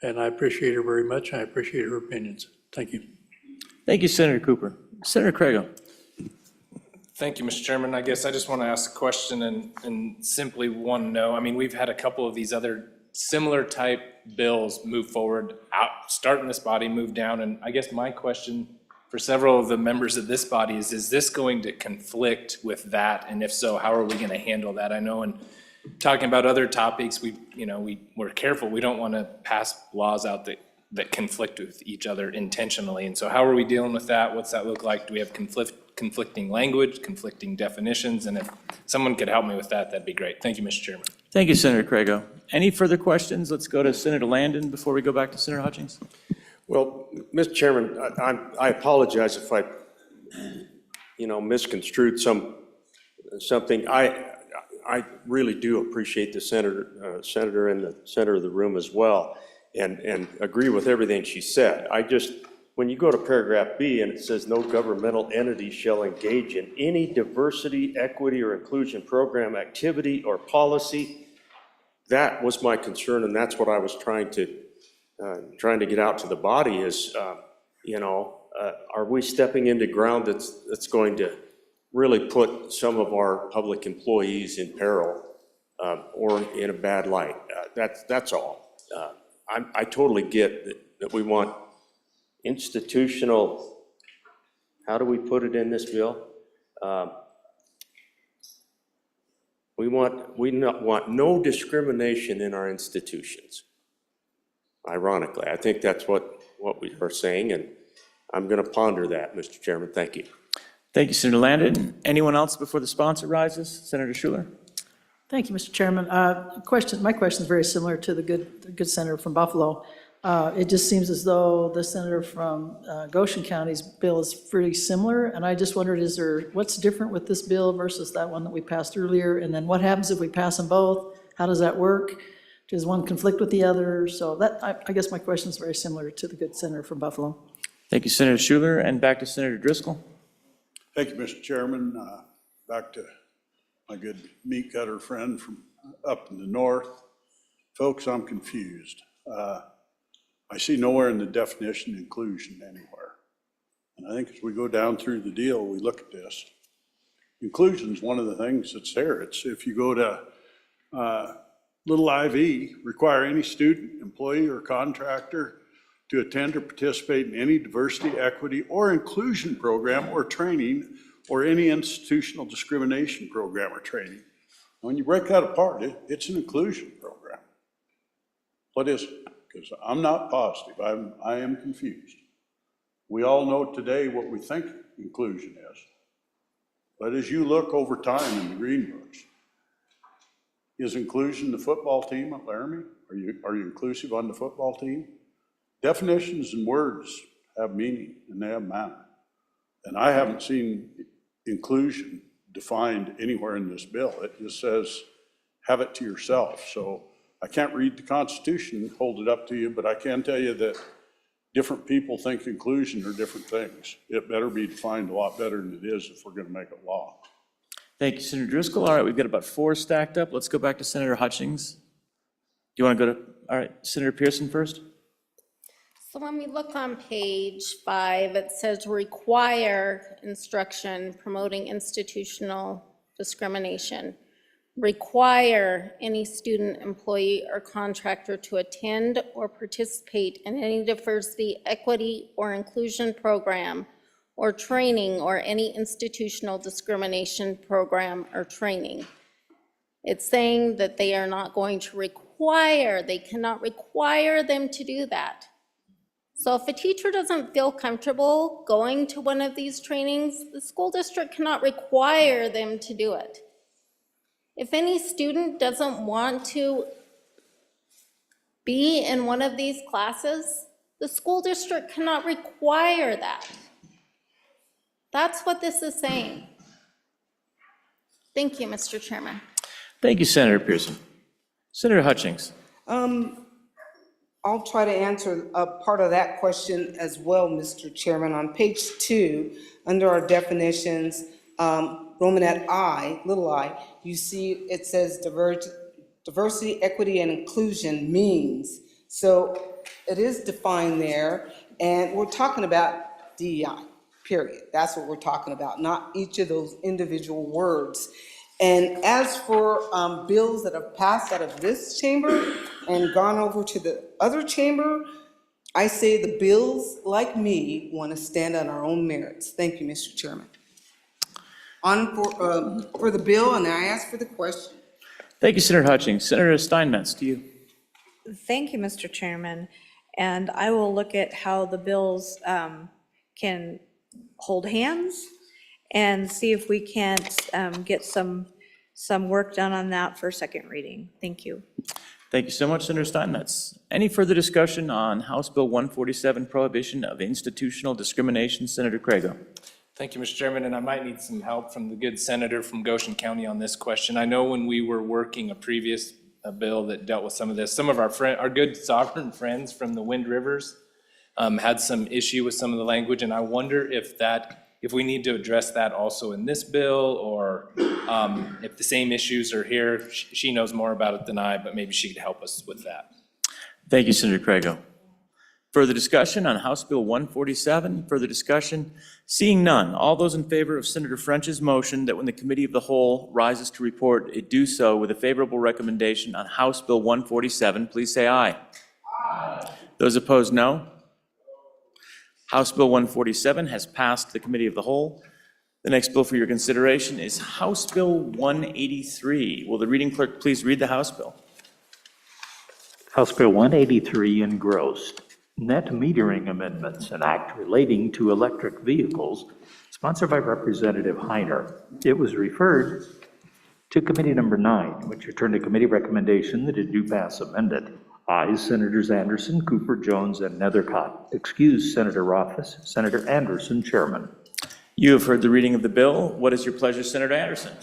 and I appreciate her very much. I appreciate her opinions. Thank you. Thank you, Senator Cooper. Senator Craigo. Thank you, Mr. Chairman. I guess I just want to ask a question and simply want to know, we've had a couple of these other similar type bills move forward, start in this body, move down, and I guess my question for several of the members of this body is this going to conflict with that? And if so, how are we going to handle that? I know in talking about other topics, we're careful. We don't want to pass laws out that conflict with each other intentionally. And so how are we dealing with that? What's that look like? Do we have conflicting language, conflicting definitions? And if someone could help me with that, that'd be great. Thank you, Mr. Chairman. Thank you, Senator Craigo. Any further questions? Let's go to Senator Landon before we go back to Senator Hutchings. Well, Mr. Chairman, I apologize if I, misconstrued something. I really do appreciate the senator in the center of the room as well, and agree with everything she said. When you go to paragraph B and it says no governmental entity shall engage in any diversity, equity, or inclusion program, activity, or policy, that was my concern, and that's what I was trying to trying to get out to the body is, are we stepping into ground that's going to really put some of our public employees in peril or in a bad light? That's all. I totally get that we want institutional, how do we put it in this bill? We want no discrimination in our institutions. Ironically, I think that's what we are saying, and I'm going to ponder that, Mr. Chairman. Thank you. Thank you, Senator Landon. Anyone else before the sponsor rises? Senator Schuler? Thank you, Mr. Chairman. My question is very similar to the good senator from Buffalo. It just seems as though the senator from Goshen County's bill is pretty similar, and I just wondered, what's different with this bill versus that one that we passed earlier? And then what happens if we pass them both? How does that work? Does one conflict with the other? So I guess my question is very similar to the good senator from Buffalo. Thank you, Senator Schuler, and back to Senator Driscoll. Thank you, Mr. Chairman. Back to my good meat cutter friend from up in the north. Folks, I'm confused. I see nowhere in the definition inclusion anywhere. And I think as we go down through the deal, we look at this. Inclusion is one of the things that's there. It's if you go to little IV, require any student, employee, or contractor to attend or participate in any diversity, equity, or inclusion program or training, or any institutional discrimination program or training. When you break that apart, it's an inclusion program. What is it? Because I'm not positive. I am confused. We all know today what we think inclusion is. But as you look over time in the green books, is inclusion the football team at Laramie? Are you inclusive on the football team? Definitions and words have meaning and they have matter. And I haven't seen inclusion defined anywhere in this bill. It just says, have it to yourself. So I can't read the Constitution and hold it up to you, but I can tell you that different people think inclusion are different things. It better be defined a lot better than it is if we're going to make it law. Thank you, Senator Driscoll. All right, we've got about 4 stacked up. Let's go back to Senator Hutchings. Do you want to go to, all right, Senator Pearson first? So when we look on page 5, it says require instruction promoting institutional discrimination. Require any student, employee, or contractor to attend or participate in any diversity, equity, or inclusion program or training or any institutional discrimination program or training. It's saying that they are not going to require, they cannot require them to do that. So if a teacher doesn't feel comfortable going to one of these trainings, the school district cannot require them to do it. If any student doesn't want to be in one of these classes, the school district cannot require that. That's what this is saying. Thank you, Mr. Chairman. Thank you, Senator Pearson. Senator Hutchings. I'll try to answer a part of that question as well, Mr. Chairman. On page 2, under our definitions, Romanet I, little I, you see it says diversity, equity, and inclusion means. So it is defined there, and we're talking about DEI, period. That's what we're talking about, not each of those individual words. And as for bills that have passed out of this chamber and gone over to the other chamber, I say the bills, like me, want to stand on our own merits. Thank you, Mr. Chairman. On for the bill, and I ask for the question. Thank you, Senator Hutchings. Senator Steinmetz, to you. Thank you, Mr. Chairman. And I will look at how the bills can hold hands and see if we can't get some work done on that for second reading. Thank you. Thank you so much, Senator Steinmetz. Any further discussion on House Bill 147, Prohibition of Institutional Discrimination? Senator Crago. Thank you, Mr. Chairman, and I might need some help from the good senator from Goshen County on this question. I know when we were working a previous bill that dealt with some of this, some of our good sovereign friends from the Wind Rivers had some issue with some of the language, and I wonder if we need to address that also in this bill, or if the same issues are here. She knows more about it than I, but maybe she could help us with that. Thank you, Senator Crago. Further discussion on House Bill 147? Further discussion? Seeing none, all those in favor of Senator French's motion that when the Committee of the Whole rises to report, it do so with a favorable recommendation on House Bill 147, please say aye. Aye. Those opposed, no. House Bill 147 has passed the Committee of the Whole. The next bill for your consideration is House Bill 183. Will the reading clerk please read the House bill? House Bill 183 engrossed. Net metering amendments, an act relating to electric vehicles, sponsored by Representative Heiner. It was referred to Committee Number 9, which returned a committee recommendation that it do pass amended. Ayes, Senators Anderson, Cooper, Jones, and Nethercott. Excuse, Senator Rothfuss. Senator Anderson, Chairman. You have heard the reading of the bill. What is your pleasure, Senator Anderson?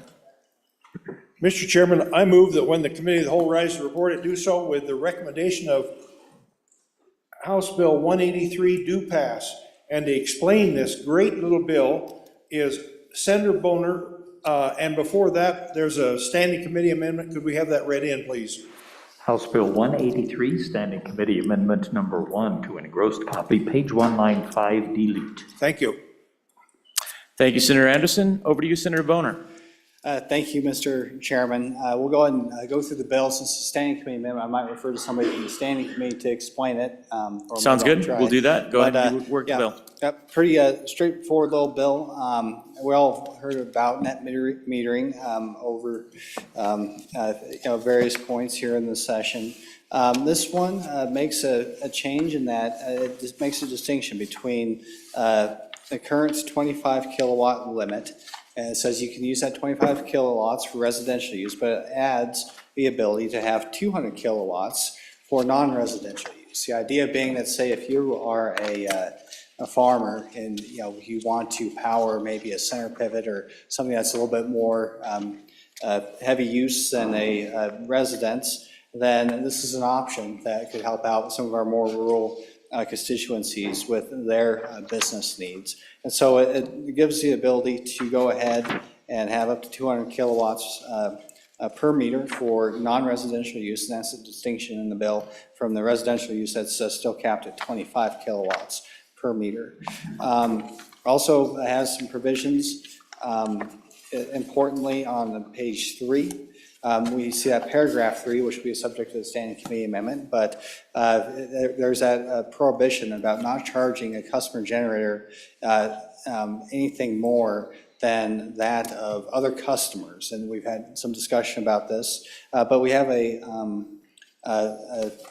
Mr. Chairman, I move that when the Committee of the Whole rises to report, it do so with the recommendation of House Bill 183 do pass. And to explain this great little bill is Senator Boner, and before that, there's a standing committee amendment. Could we have that read in, please? House Bill 183, Standing Committee Amendment Number 1 to engrossed copy, page 195, delete. Thank you. Thank you, Senator Anderson. Over to you, Senator Boner. Thank you, Mr. Chairman. We'll go ahead and go through the bill. Since it's a standing committee amendment, I might refer to somebody from the standing committee to explain it. Sounds good. We'll do that. Go ahead and work the bill. Pretty straightforward little bill. We all heard about net metering over various points here in the session. This one makes a change in that it just makes a distinction between the current 25 kilowatt limit. And it says you can use that 25 kilowatts for residential use, but it adds the ability to have 200 kilowatts for non-residential use. The idea being that, say, if you are a farmer and you want to power maybe a center pivot or something that's a little bit more heavy use than a residence, then this is an option that could help out some of our more rural constituencies with their business needs. And so it gives the ability to go ahead and have up to 200 kilowatts per meter for non-residential use, and that's a distinction in the bill from the residential use that's still capped at 25 kilowatts per meter. Also has some provisions, importantly on page 3. We see that paragraph 3, which would be subject to the standing committee amendment, but there's that prohibition about not charging a customer generator anything more than that of other customers. And we've had some discussion about this, but we have a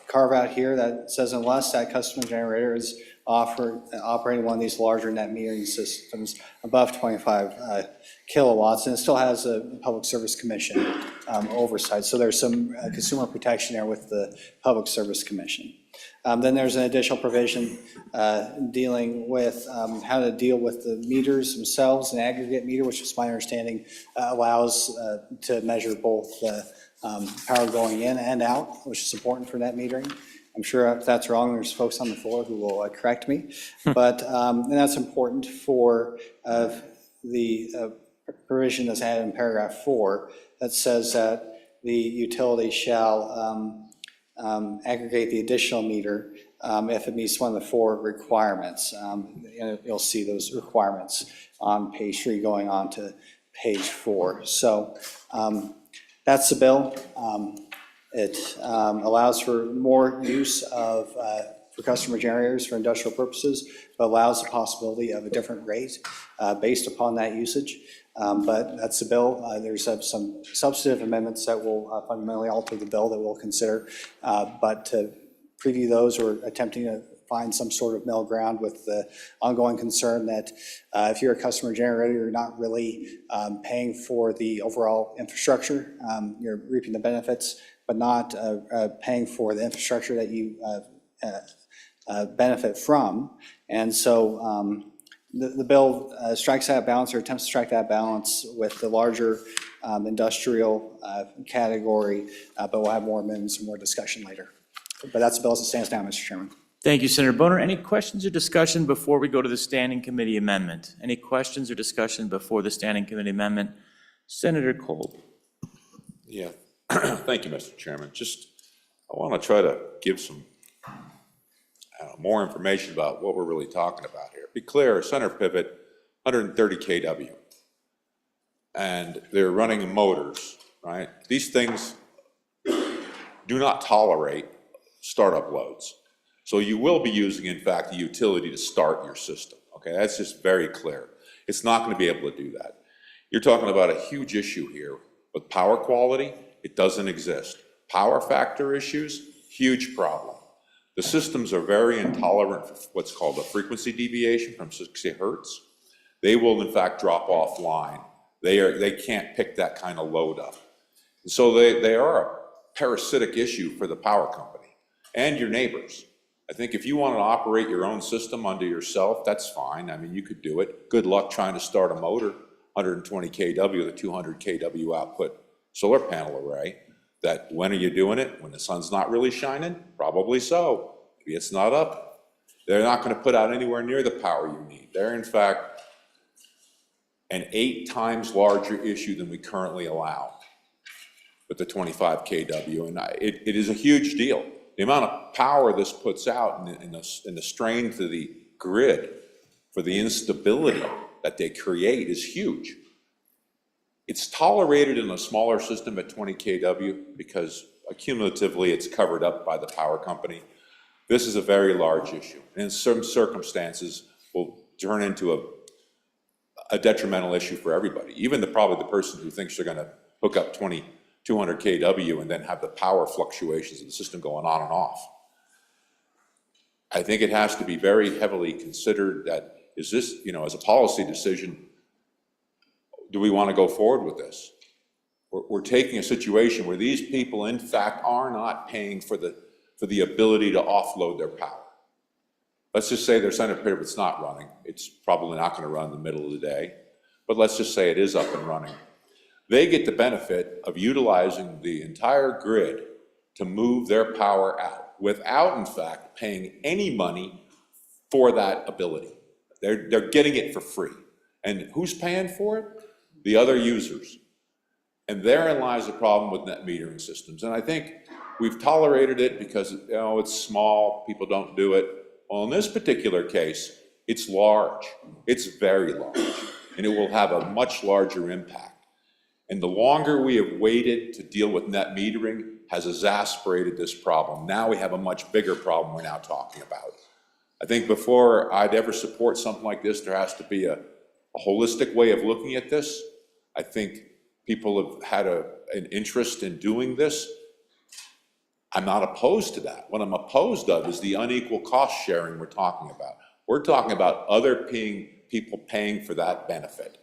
carve out here that says unless that customer generator is operating one of these larger net metering systems above 25 kilowatts, and it still has a Public Service Commission oversight. So there's some consumer protection there with the Public Service Commission. Then there's an additional provision dealing with how to deal with the meters themselves. An aggregate meter, which is my understanding, allows to measure both power going in and out, which is important for net metering. I'm sure if that's wrong, there's folks on the floor who will correct me. But and that's important for the provision that's added in paragraph 4 that says that the utility shall aggregate the additional meter if it meets one of the 4 requirements. And you'll see those requirements on page 3 going on to page 4. So that's the bill. It allows for more use of for customer generators for industrial purposes, but allows the possibility of a different rate based upon that usage. But that's the bill. There's some substantive amendments that will fundamentally alter the bill that we'll consider. But to preview those, we're attempting to find some sort of middle ground with the ongoing concern that if you're a customer generator, you're not really paying for the overall infrastructure. You're reaping the benefits, but not paying for the infrastructure that you benefit from. And so the bill strikes that balance, or attempts to strike that balance with the larger industrial category, but we'll have more amendments and more discussion later. But that's the bill as it stands now, Mr. Chairman. Thank you, Senator Boner. Any questions or discussion before we go to the standing committee amendment? Any questions or discussion before the standing committee amendment? Senator Kolb. Yeah, thank you, Mr. Chairman. I want to try to give some more information about what we're really talking about here. Be clear, center pivot, 130 kW. And they're running motors, right? These things do not tolerate startup loads. So you will be using, in fact, the utility to start your system, okay? That's just very clear. It's not going to be able to do that. You're talking about a huge issue here with power quality. It doesn't exist. Power factor issues, huge problem. The systems are very intolerant for what's called a frequency deviation from 60 hertz. They will, in fact, drop offline. They can't pick that kind of load up. And so they are a parasitic issue for the power company and your neighbors. I think if you want to operate your own system under yourself, that's fine. I mean, you could do it. Good luck trying to start a motor, 120 kW with a 200 kW output solar panel array. That when are you doing it? When the sun's not really shining? Probably so. Maybe it's not up. They're not going to put out anywhere near the power you need. They're, in fact, an 8 times larger issue than we currently allow with the 25 kW, and it is a huge deal. The amount of power this puts out and the strain to the grid for the instability that they create is huge. It's tolerated in a smaller system at 20 kW because cumulatively it's covered up by the power company. This is a very large issue, and in some circumstances will turn into a detrimental issue for everybody, even probably the person who thinks they're going to hook up 200 kW and then have the power fluctuations of the system going on and off. I think it has to be very heavily considered that, is this, as a policy decision, do we want to go forward with this? We're taking a situation where these people, in fact, are not paying for the ability to offload their power. Let's just say their center pivot's not running. It's probably not going to run in the middle of the day, but let's just say it is up and running. They get the benefit of utilizing the entire grid to move their power out without, in fact, paying any money for that ability. They're getting it for free. And who's paying for it? The other users. And therein lies the problem with net metering systems. And I think we've tolerated it because it's small, people don't do it. Well, in this particular case, it's large. It's very large. And it will have a much larger impact. And the longer we have waited to deal with net metering has exacerbated this problem. Now we have a much bigger problem we're now talking about. I think before I'd ever support something like this, there has to be a holistic way of looking at this. I think people have had an interest in doing this. I'm not opposed to that. What I'm opposed of is the unequal cost sharing we're talking about. We're talking about other people paying for that benefit.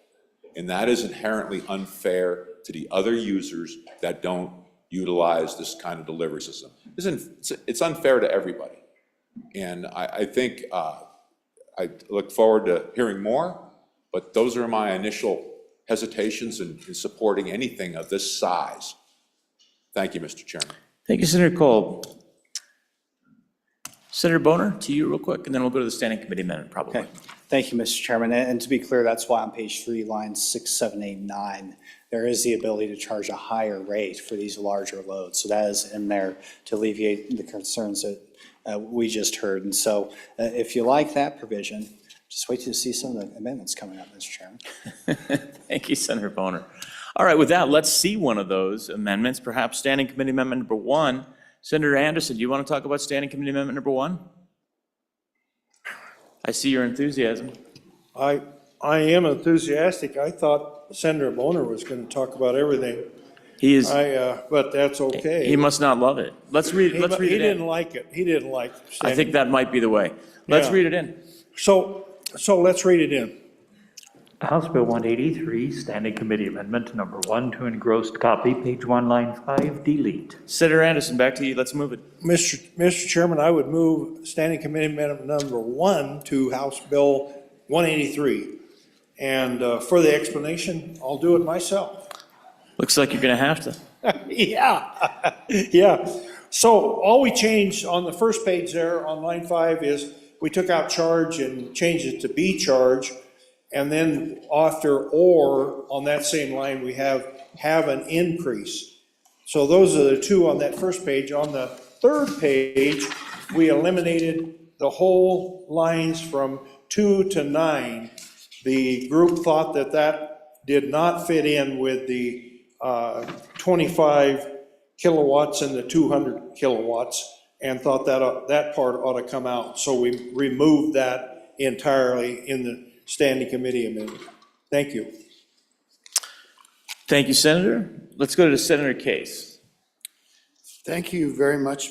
And that is inherently unfair to the other users that don't utilize this kind of delivery system. It's unfair to everybody. And I think I look forward to hearing more, but those are my initial hesitations in supporting anything of this size. Thank you, Mr. Chairman. Thank you, Senator Kolb. Senator Boner, to you real quick, and then we'll go to the Standing Committee amendment, probably. Okay. Thank you, Mr. Chairman. And to be clear, that's why on page 3, lines 6, 7, 8, 9, there is the ability to charge a higher rate for these larger loads. So that is in there to alleviate the concerns that we just heard. And so if you like that provision, just wait to see some of the amendments coming up, Mr. Chairman. Thank you, Senator Boner. All right, with that, let's see one of those amendments, perhaps Standing Committee Amendment number 1. Senator Anderson, do you want to talk about Standing Committee Amendment number 1? I see your enthusiasm. I am enthusiastic. I thought Senator Boner was going to talk about everything. He is. But that's okay. He must not love it. Let's read. Let's read it in. He didn't like it. He didn't like it. I think that might be the way. Let's read it in. So let's read it in. House Bill 183, Standing Committee Amendment number 1 to engrossed copy, page 1, line 5, delete. Senator Anderson, back to you. Let's move it. Mr. Chairman, I would move Standing Committee Amendment number 1 to House Bill 183. And for the explanation, I'll do it myself. Looks like you're going to have to. Yeah. So all we changed on the first page there on line 5 is we took out charge and changed it to be charge. And then after or on that same line, we have an increase. So those are the two on that first page. On the third page, we eliminated the whole lines from 2 to 9, the group thought that that did not fit in with the 25 kilowatts and the 200 kilowatts, and thought that that part ought to come out. So we removed that entirely in the standing committee amendment. Thank you. Thank you, Senator. Let's go to Senator Case. Thank you very much,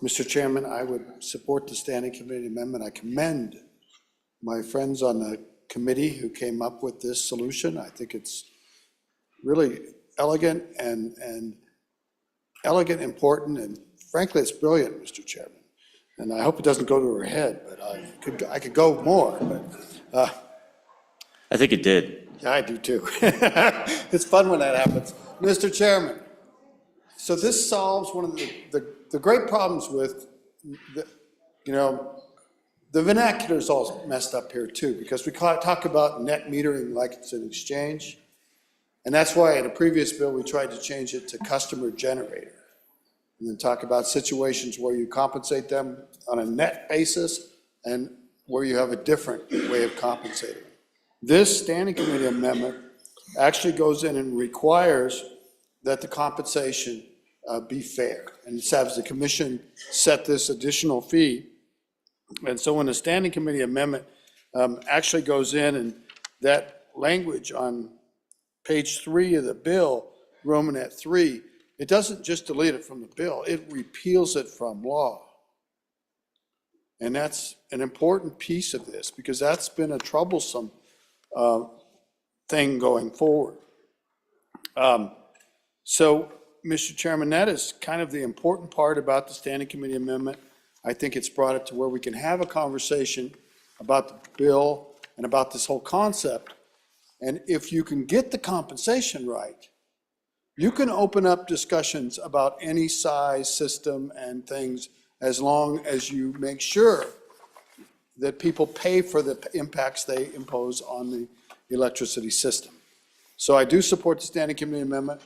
Mr. Chairman. I would support the standing committee amendment. I commend my friends on the committee who came up with this solution. I think it's really elegant and important, and frankly, it's brilliant, Mr. Chairman. And I hope it doesn't go to her head, but I could go more, but. I think it did. Yeah, I do too. It's fun when that happens. Mr. Chairman, so this solves one of the great problems with, the vernacular is all messed up here too, because we talk about net metering like it's an exchange. And that's why in a previous bill, we tried to change it to customer generator. And then talk about situations where you compensate them on a net basis and where you have a different way of compensating. This standing committee amendment actually goes in and requires that the compensation be fair, and it has the commission set this additional fee. And so when the standing committee amendment actually goes in, and that language on page 3 of the bill, Romanet 3, it doesn't just delete it from the bill, it repeals it from law. And that's an important piece of this, because that's been a troublesome thing going forward. So, Mr. Chairman, that is kind of the important part about the standing committee amendment. I think it's brought it to where we can have a conversation about the bill and about this whole concept. And if you can get the compensation right, you can open up discussions about any size system and things, as long as you make sure that people pay for the impacts they impose on the electricity system. So I do support the standing committee amendment.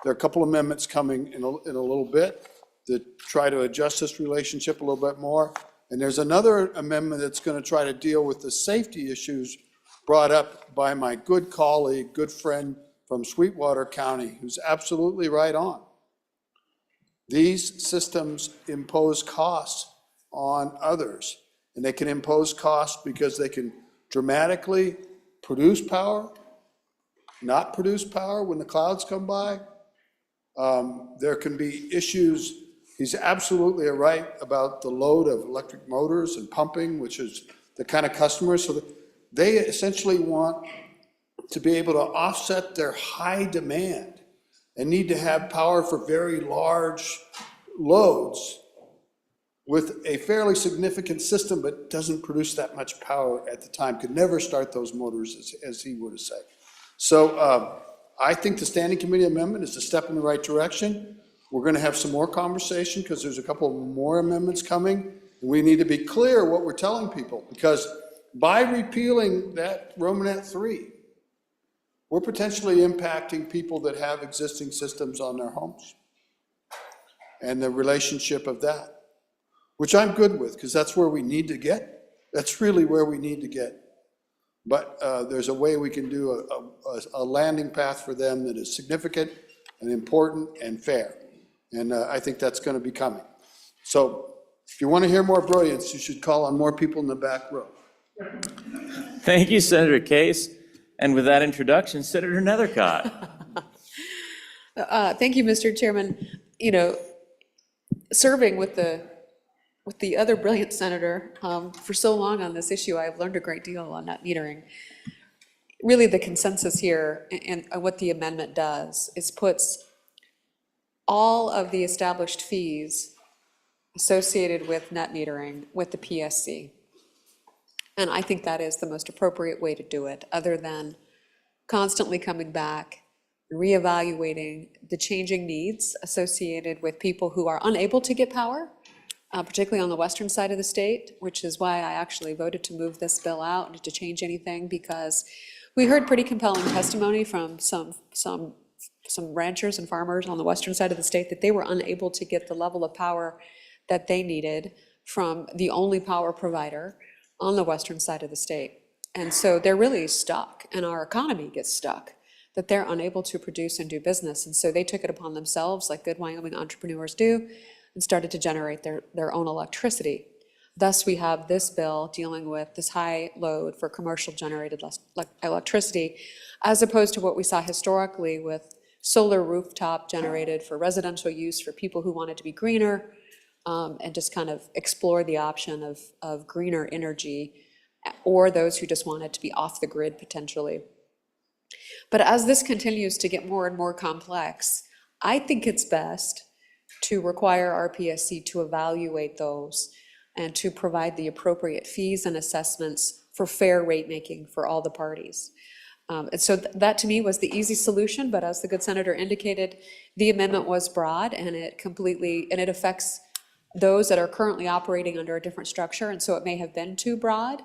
There are a couple amendments coming in a little bit that try to adjust this relationship a little bit more. And there's another amendment that's going to try to deal with the safety issues brought up by my good colleague, good friend from Sweetwater County, who's absolutely right on. These systems impose costs on others, and they can impose costs because they can dramatically produce power, not produce power when the clouds come by. There can be issues. He's absolutely right about the load of electric motors and pumping, which is the kind of customers. So they essentially want to be able to offset their high demand and need to have power for very large loads with a fairly significant system, but doesn't produce that much power at the time, could never start those motors, as he would have said. So I think the standing committee amendment is a step in the right direction. We're going to have some more conversation because there's a couple more amendments coming. We need to be clear what we're telling people, because by repealing that Romanet 3, we're potentially impacting people that have existing systems on their homes and the relationship of that, which I'm good with, because that's where we need to get. That's really where we need to get. But there's a way we can do a landing path for them that is significant and important and fair. And I think that's going to be coming. So if you want to hear more brilliance, you should call on more people in the back row. Thank you, Senator Case. And with that introduction, Senator Nethercott. Thank you, Mr. Chairman. Serving with the other brilliant senator for so long on this issue, I've learned a great deal on net metering. Really, the consensus here and what the amendment does is puts all of the established fees associated with net metering with the PSC. And I think that is the most appropriate way to do it, other than constantly coming back, reevaluating the changing needs associated with people who are unable to get power, particularly on the western side of the state, which is why I actually voted to move this bill out and to change anything, because we heard pretty compelling testimony from some ranchers and farmers on the western side of the state that they were unable to get the level of power that they needed from the only power provider on the western side of the state. And so they're really stuck, and our economy gets stuck, that they're unable to produce and do business. And so they took it upon themselves, like good Wyoming entrepreneurs do, and started to generate their own electricity. Thus, we have this bill dealing with this high load for commercial generated electricity, as opposed to what we saw historically with solar rooftop generated for residential use for people who wanted to be greener, and just kind of explore the option of greener energy, or those who just wanted to be off the grid potentially. But as this continues to get more and more complex, I think it's best to require our PSC to evaluate those and to provide the appropriate fees and assessments for fair rate making for all the parties. And so that to me was the easy solution, but as the good senator indicated, the amendment was broad, and it affects those that are currently operating under a different structure, and so it may have been too broad.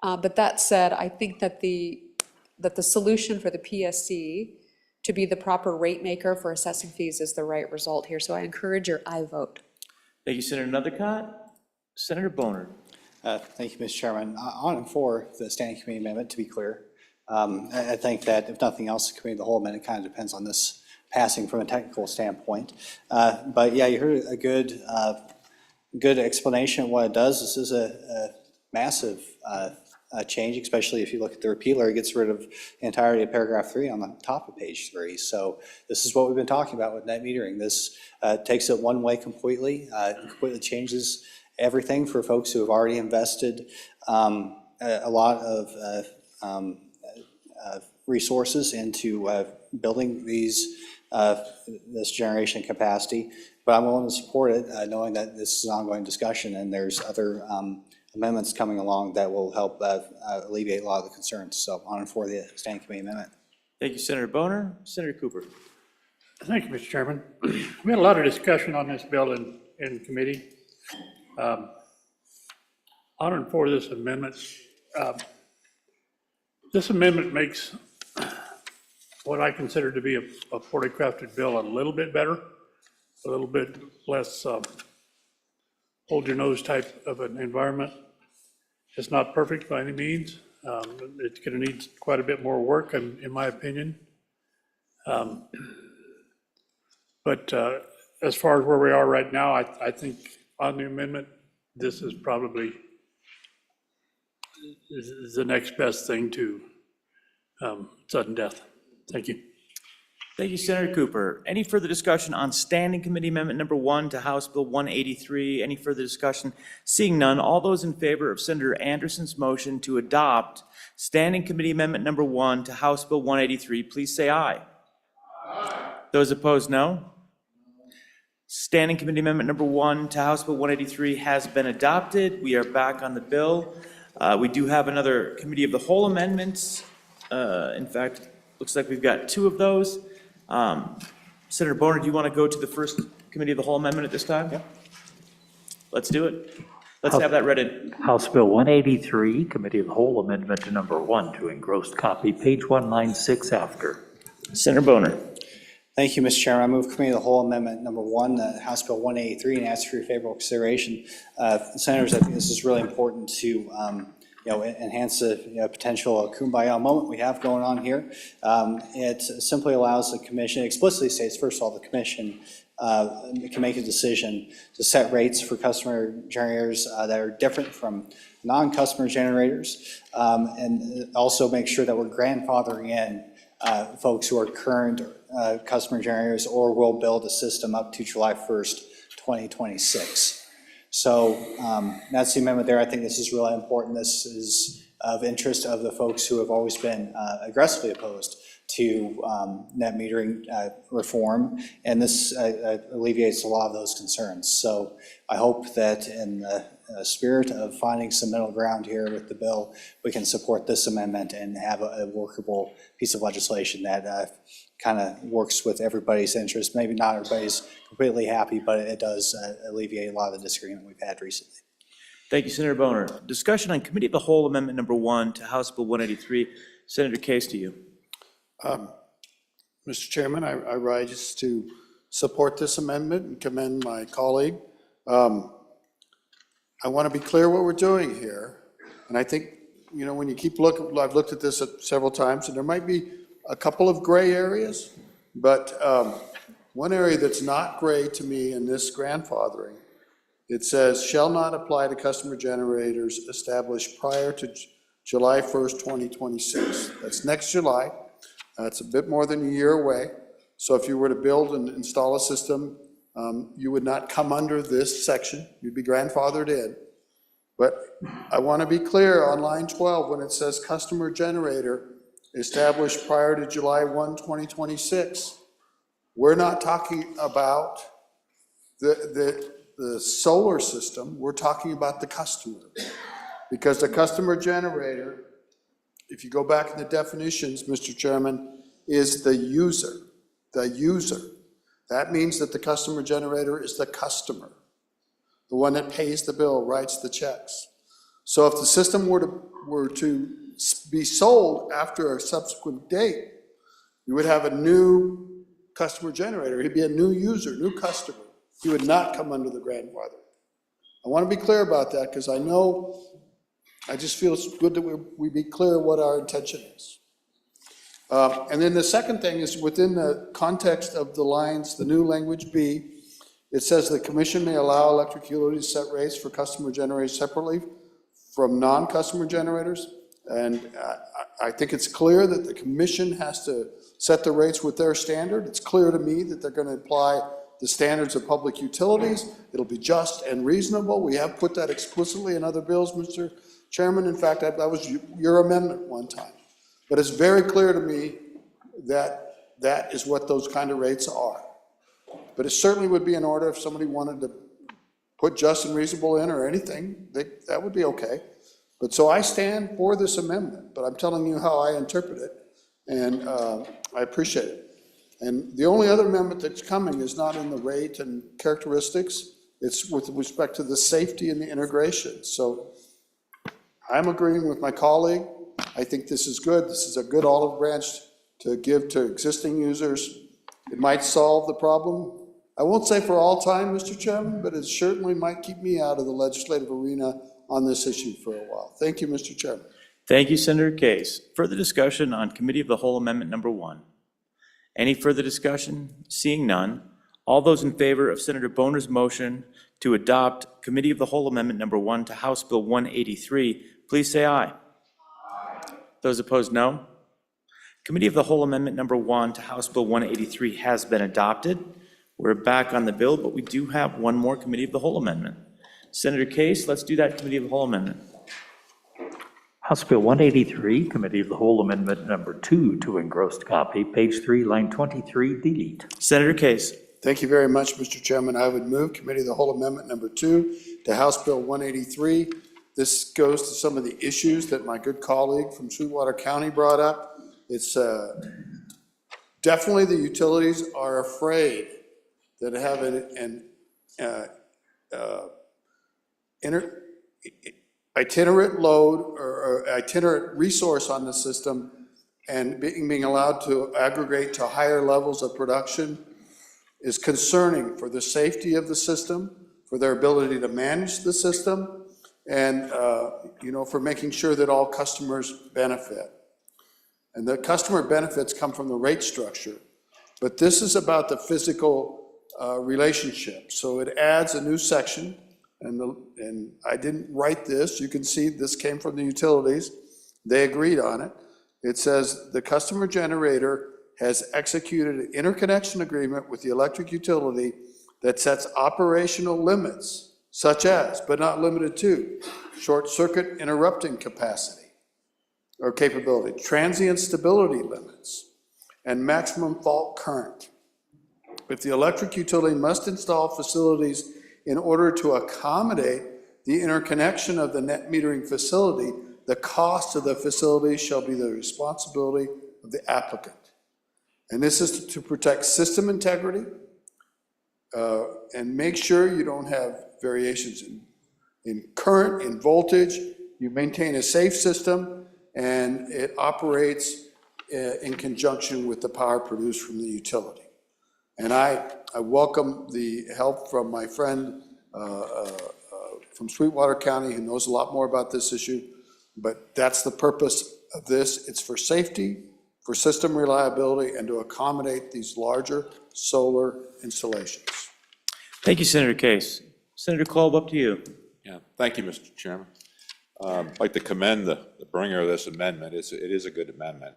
But that said, I think that the solution for the PSC to be the proper rate maker for assessing fees is the right result here. So I encourage your aye vote. Thank you, Senator Nethercott. Senator Boner. Thank you, Mr. Chairman. On and for the standing committee amendment, to be clear, I think that if nothing else, the committee of the whole amendment kind of depends on this passing from a technical standpoint. But yeah, you heard a good explanation of what it does. This is a massive change, especially if you look at the repealer. It gets rid of the entirety of paragraph 3 on the top of page 3. So this is what we've been talking about with net metering. This takes it one way completely, completely changes everything for folks who have already invested a lot of resources into building this generation capacity. But I'm willing to support it, knowing that this is an ongoing discussion and there's other amendments coming along that will help alleviate a lot of the concerns. So on and for the standing committee amendment. Thank you, Senator Boner. Senator Cooper. Thank you, Mr. Chairman. We had a lot of discussion on this bill in committee. On and for this amendment. This amendment makes what I consider to be a poorly crafted bill a little bit better, a little bit less hold your nose type of an environment. It's not perfect by any means. It's going to need quite a bit more work, in my opinion. But as far as where we are right now, I think on the amendment, this is probably the next best thing to sudden death. Thank you. Thank you, Senator Cooper. Any further discussion on Standing Committee Amendment number 1 to House Bill 183? Any further discussion? Seeing none, all those in favor of Senator Anderson's motion to adopt Standing Committee Amendment number 1 to House Bill 183, please say aye. Aye. Those opposed, no. Standing Committee Amendment number 1 to House Bill 183 has been adopted. We are back on the bill. We do have another Committee of the Whole amendments. In fact, looks like we've got 2 of those. Senator Boner, do you want to go to the first Committee of the Whole amendment at this time? Yeah. Let's do it. Let's have that read in. House Bill 183, Committee of the Whole Amendment number 1 to engrossed copy, page 196 after. Senator Boner. Thank you, Mr. Chairman. I move Committee of the Whole Amendment number 1, House Bill 183, and ask for your favorable consideration. Senators, I think this is really important to enhance the potential kumbaya moment we have going on here. It simply allows the commission, explicitly states, first of all, the commission can make a decision to set rates for customer generators that are different from non-customer generators, and also make sure that we're grandfathering in folks who are current customer generators or will build a system up to July 1st, 2026. So that's the amendment there. I think this is really important. This is of interest of the folks who have always been aggressively opposed to net metering reform, and this alleviates a lot of those concerns. So I hope that in the spirit of finding some middle ground here with the bill, we can support this amendment and have a workable piece of legislation that kind of works with everybody's interest. Maybe not everybody's completely happy, but it does alleviate a lot of the disagreement we've had recently. Thank you, Senator Boner. Discussion on Committee of the Whole Amendment number 1 to House Bill 183. Senator Case, to you. Mr. Chairman, I rise to support this amendment and commend my colleague. I want to be clear what we're doing here. And I think, when you keep looking, I've looked at this several times, and there might be a couple of gray areas, but one area that's not gray to me in this grandfathering, it says, shall not apply to customer generators established prior to July 1st, 2026. That's next July. That's a bit more than a year away. So if you were to build and install a system, you would not come under this section. You'd be grandfathered in. But I want to be clear on line 12 when it says customer generator established prior to July 1, 2026. We're not talking about the solar system. We're talking about the customer. Because the customer generator, if you go back in the definitions, Mr. Chairman, is the user. The user. That means that the customer generator is the customer, the one that pays the bill, writes the checks. So if the system were to be sold after a subsequent date, you would have a new customer generator. He'd be a new user, new customer. He would not come under the grandfather. I want to be clear about that because I just feel it's good that we be clear what our intention is. And then the second thing is within the context of the lines, the new language B, it says the commission may allow electric utilities to set rates for customer generators separately from non-customer generators. And I think it's clear that the commission has to set the rates with their standard. It's clear to me that they're going to apply the standards of public utilities. It'll be just and reasonable. We have put that explicitly in other bills, Mr. Chairman. In fact, that was your amendment one time. But it's very clear to me that that is what those kind of rates are. But it certainly would be in order if somebody wanted to put just and reasonable in or anything, that would be okay. But so I stand for this amendment, but I'm telling you how I interpret it, and I appreciate it. And the only other amendment that's coming is not in the rate and characteristics. It's with respect to the safety and the integration. So I'm agreeing with my colleague. I think this is good. This is a good olive branch to give to existing users. It might solve the problem. I won't say for all time, Mr. Chairman, but it certainly might keep me out of the legislative arena on this issue for a while. Thank you, Mr. Chairman. Thank you, Senator Case. Further discussion on Committee of the Whole Amendment Number 1. Any further discussion? Seeing none, all those in favor of Senator Boner's motion to adopt Committee of the Whole Amendment Number 1 to House Bill 183, please say aye. Those opposed, no. Committee of the Whole Amendment Number 1 to House Bill 183 has been adopted. We're back on the bill, but we do have one more Committee of the Whole Amendment. Senator Case, let's do that Committee of the Whole Amendment. House Bill 183, Committee of the Whole Amendment Number 2 to engrossed copy, page 3, line 23, delete. Senator Case. Thank you very much, Mr. Chairman. I would move Committee of the Whole Amendment Number 2 to House Bill 183. This goes to some of the issues that my good colleague from Sweetwater County brought up. It's definitely the utilities are afraid that have an itinerant load or itinerant resource on the system and being allowed to aggregate to higher levels of production is concerning for the safety of the system, for their ability to manage the system, and for making sure that all customers benefit. And the customer benefits come from the rate structure, but this is about the physical relationship. So it adds a new section, and I didn't write this. You can see this came from the utilities. They agreed on it. It says the customer generator has executed an interconnection agreement with the electric utility that sets operational limits, such as, but not limited to, short circuit interrupting capacity or capability, transient stability limits, and maximum fault current. If the electric utility must install facilities in order to accommodate the interconnection of the net metering facility, the cost of the facility shall be the responsibility of the applicant. And this is to protect system integrity and make sure you don't have variations in current, in voltage. You maintain a safe system, and it operates in conjunction with the power produced from the utility. And I welcome the help from my friend from Sweetwater County who knows a lot more about this issue, but that's the purpose of this. It's for safety, for system reliability, and to accommodate these larger solar installations. Thank you, Senator Case. Senator Kolb, up to you. Yeah, thank you, Mr. Chairman. I'd like to commend the bringer of this amendment. It is a good amendment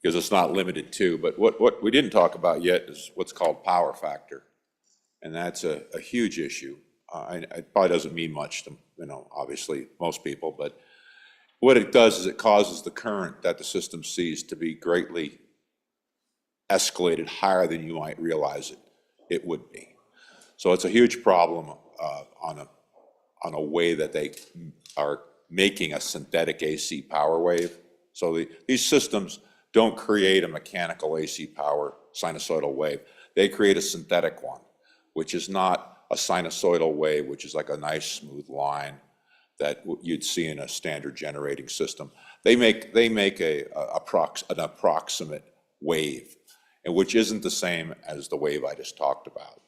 because it's not limited to, but what we didn't talk about yet is what's called power factor. And that's a huge issue. It probably doesn't mean much to, obviously most people, but what it does is it causes the current that the system sees to be greatly escalated higher than you might realize it would be. So it's a huge problem on a way that they are making a synthetic AC power wave. So these systems don't create a mechanical AC power sinusoidal wave. They create a synthetic one, which is not a sinusoidal wave, which is like a nice smooth line that you'd see in a standard generating system. They make an approximate wave, and which isn't the same as the wave I just talked about.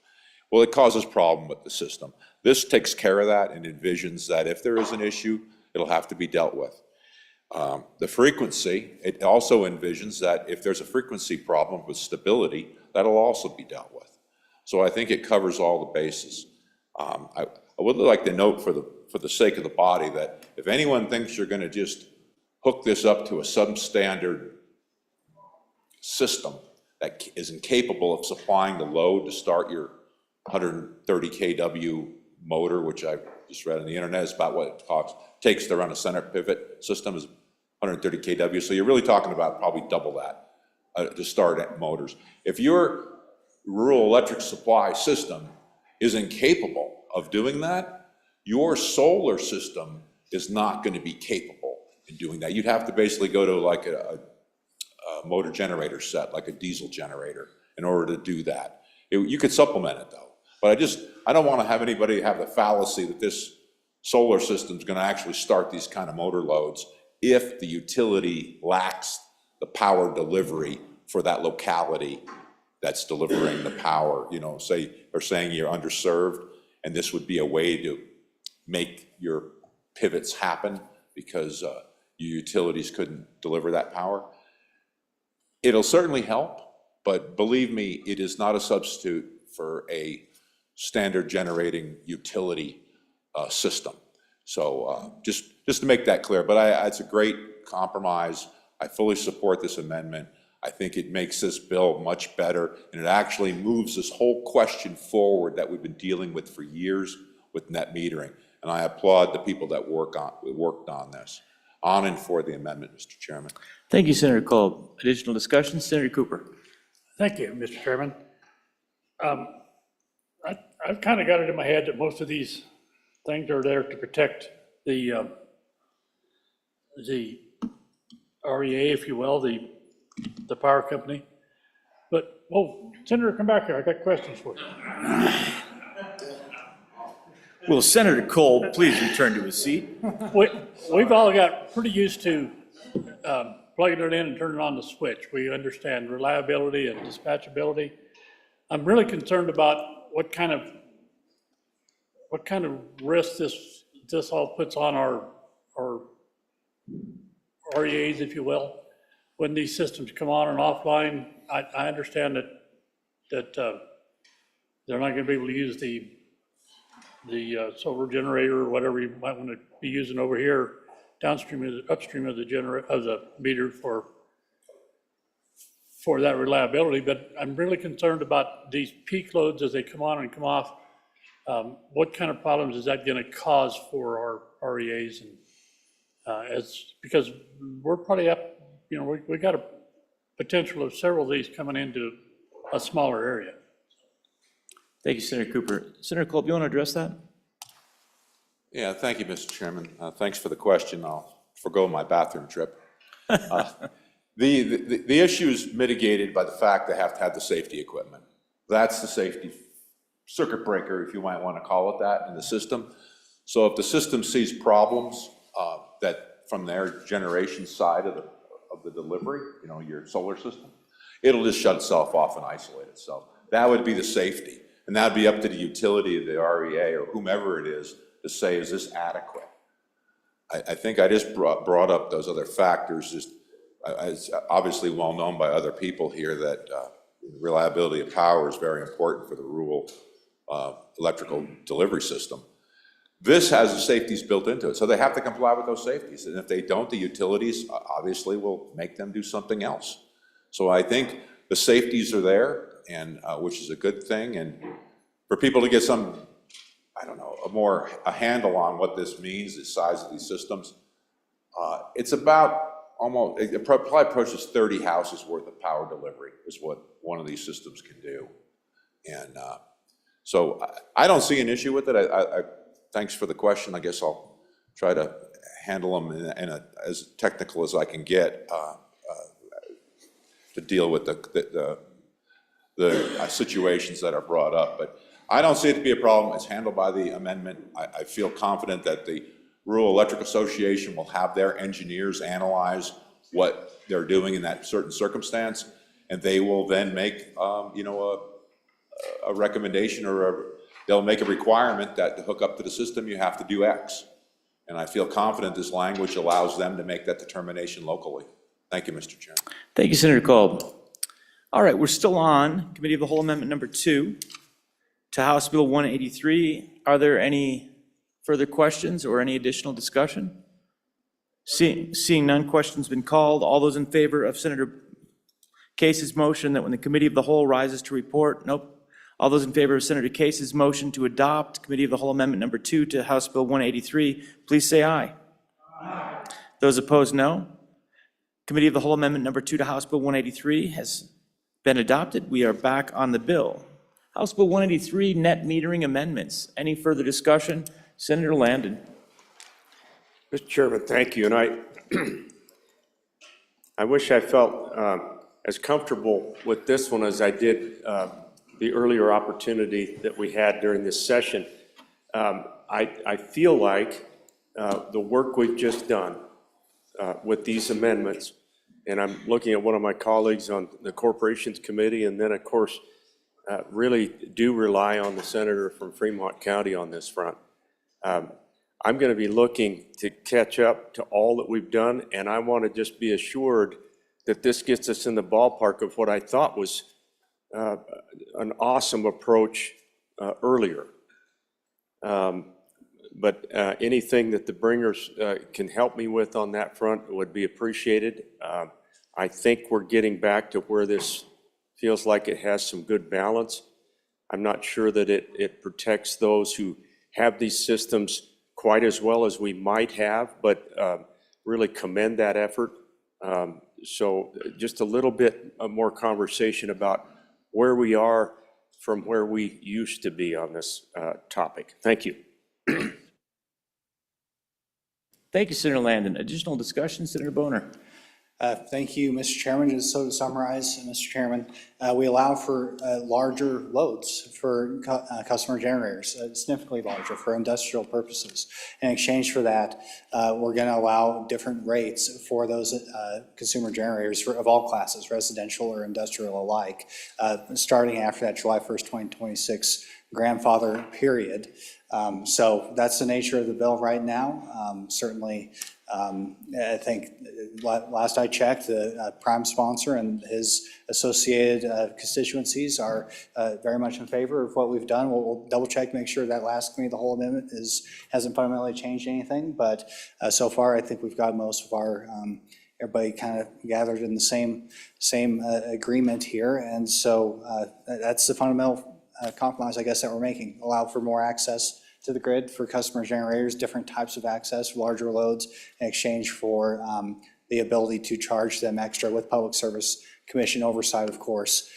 Well, it causes problem with the system. This takes care of that and envisions that if there is an issue, it'll have to be dealt with. The frequency, it also envisions that if there's a frequency problem with stability, that'll also be dealt with. So I think it covers all the bases. I would like to note for the sake of the body that if anyone thinks you're going to just hook this up to a substandard system that is incapable of supplying the load to start your 130 kW motor, which I just read on the internet, is about what it takes to run a center pivot system, is 130 kW. So you're really talking about probably double that to start at motors. If your rural electric supply system is incapable of doing that, your solar system is not going to be capable in doing that. You'd have to basically go to like a motor generator set, like a diesel generator, in order to do that. You could supplement it though. But I don't want to have anybody have the fallacy that this solar system is going to actually start these kind of motor loads if the utility lacks the power delivery for that locality that's delivering the power. Say, or saying you're underserved, and this would be a way to make your pivots happen because your utilities couldn't deliver that power. It'll certainly help, but believe me, it is not a substitute for a standard generating utility system. So just to make that clear, but it's a great compromise. I fully support this amendment. I think it makes this bill much better, and it actually moves this whole question forward that we've been dealing with for years with net metering. And I applaud the people that worked on this. On and for the amendment, Mr. Chairman. Thank you, Senator Kolb. Additional discussion, Senator Cooper. Thank you, Mr. Chairman. I've kind of got it in my head that most of these things are there to protect the REA, if you will, the power company. But, Senator, come back here. I got questions for you. Will Senator Kolb please return to his seat? We've all got pretty used to plugging it in and turning on the switch. We understand reliability and dispatchability. I'm really concerned about what kind of risk this all puts on our REAs, if you will, when these systems come on and offline. I understand that they're not going to be able to use the solar generator or whatever you might want to be using over here upstream of the meter for that reliability. But I'm really concerned about these peak loads as they come on and come off. What kind of problems is that going to cause for our REAs? And because we're probably up, we got a potential of several of these coming into a smaller area. Thank you, Senator Cooper. Senator Kolb, you want to address that? Yeah, thank you, Mr. Chairman. Thanks for the question. I'll forgo my bathroom trip. The issue is mitigated by the fact they have to have the safety equipment. That's the safety circuit breaker, if you might want to call it that, in the system. So if the system sees problems that from their generation side of the delivery, your solar system, it'll just shut itself off and isolate itself. That would be the safety. And that would be up to the utility of the REA or whomever it is to say, is this adequate? I think I just brought up those other factors, just, it's obviously well known by other people here that reliability of power is very important for the rural electrical delivery system. This has the safeties built into it, so they have to comply with those safeties. And if they don't, the utilities obviously will make them do something else. So I think the safeties are there, and which is a good thing. And for people to get some, I don't know, a handle on what this means, the size of these systems, it's about almost, it probably approaches 30 houses worth of power delivery is what one of these systems can do. And so I don't see an issue with it. Thanks for the question. I guess I'll try to handle them in as technical as I can get to deal with the situations that are brought up. But I don't see it to be a problem. It's handled by the amendment. I feel confident that the Rural Electric Association will have their engineers analyze what they're doing in that certain circumstance, and they will then make a recommendation, or they'll make a requirement that to hook up to the system you have to do X. And I feel confident this language allows them to make that determination locally. Thank you, Mr. Chairman. Thank you, Senator Kolb. All right, we're still on Committee of the Whole Amendment number 2 to House Bill 183. Are there any further questions or any additional discussion? Seeing none, question's been called. All those in favor of Senator Case's motion that when the Committee of the Whole rises to report, nope. All those in favor of Senator Case's motion to adopt Committee of the Whole Amendment number 2 to House Bill 183, please say aye. Aye. Those opposed, no. Committee of the Whole Amendment number 2 to House Bill 183 has been adopted. We are back on the bill. House Bill 183, net metering amendments. Any further discussion? Senator Landon. Mr. Chairman, thank you. And I wish I felt as comfortable with this one as I did the earlier opportunity that we had during this session. I feel like the work we've just done with these amendments, and I'm looking at one of my colleagues on the Corporations Committee, and then of course really do rely on the senator from Fremont County on this front. I'm going to be looking to catch up to all that we've done, and I want to just be assured that this gets us in the ballpark of what I thought was an awesome approach earlier. But anything that the bringers can help me with on that front would be appreciated. I think we're getting back to where this feels like it has some good balance. I'm not sure that it protects those who have these systems quite as well as we might have, but really commend that effort. So just a little bit more conversation about where we are from where we used to be on this topic. Thank you. Thank you, Senator Landon. Additional discussion, Senator Boner. Thank you, Mr. Chairman. Just so to summarize, Mr. Chairman, we allow for larger loads for customer generators, significantly larger for industrial purposes. In exchange for that, we're going to allow different rates for those consumer generators of all classes, residential or industrial alike, starting after that July 1st, 2026 grandfather period. So that's the nature of the bill right now. Certainly, I think last I checked, the prime sponsor and his associated constituencies are very much in favor of what we've done. We'll double check, make sure that last committee, the whole amendment hasn't fundamentally changed anything. But so far, I think we've got most of our everybody kind of gathered in the same agreement here. And so that's the fundamental compromise, I guess, that we're making. Allow for more access to the grid for customer generators, different types of access, larger loads, in exchange for the ability to charge them extra with Public Service Commission oversight, of course,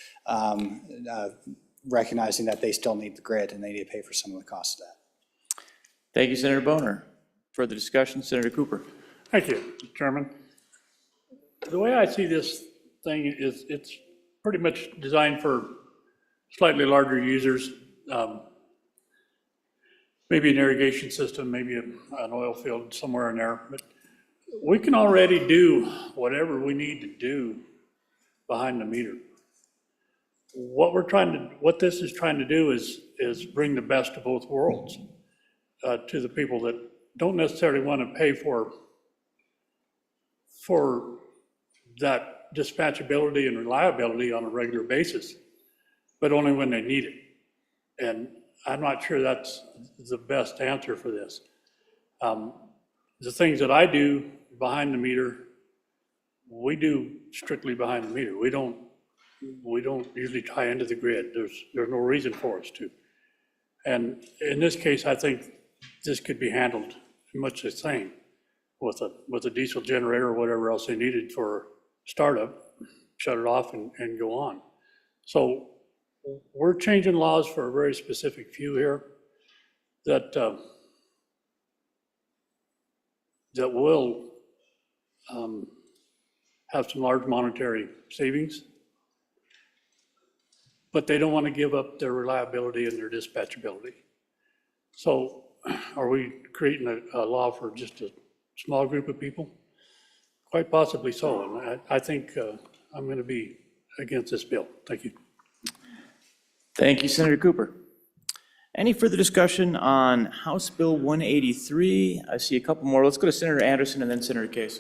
recognizing that they still need the grid and they need to pay for some of the cost of that. Thank you, Senator Boner. Further discussion, Senator Cooper. Thank you, Mr. Chairman. The way I see this thing is it's pretty much designed for slightly larger users. Maybe an irrigation system, maybe an oil field somewhere in there. But we can already do whatever we need to do behind the meter. What this is trying to do is bring the best of both worlds. to the people that don't necessarily want to pay for that dispatchability and reliability on a regular basis, but only when they need it. And I'm not sure that's the best answer for this. The things that I do behind the meter, we do strictly behind the meter. We don't usually tie into the grid. There's no reason for us to. And in this case, I think this could be handled much the same with a diesel generator or whatever else they needed for startup, shut it off and go on. So we're changing laws for a very specific few here that will have some large monetary savings, but they don't want to give up their reliability and their dispatchability. So are we creating a law for just a small group of people? Quite possibly so, and I think I'm going to be against this bill. Thank you. Thank you, Senator Cooper. Any further discussion on House Bill 183? I see a couple more. Let's go to Senator Anderson and then Senator Case.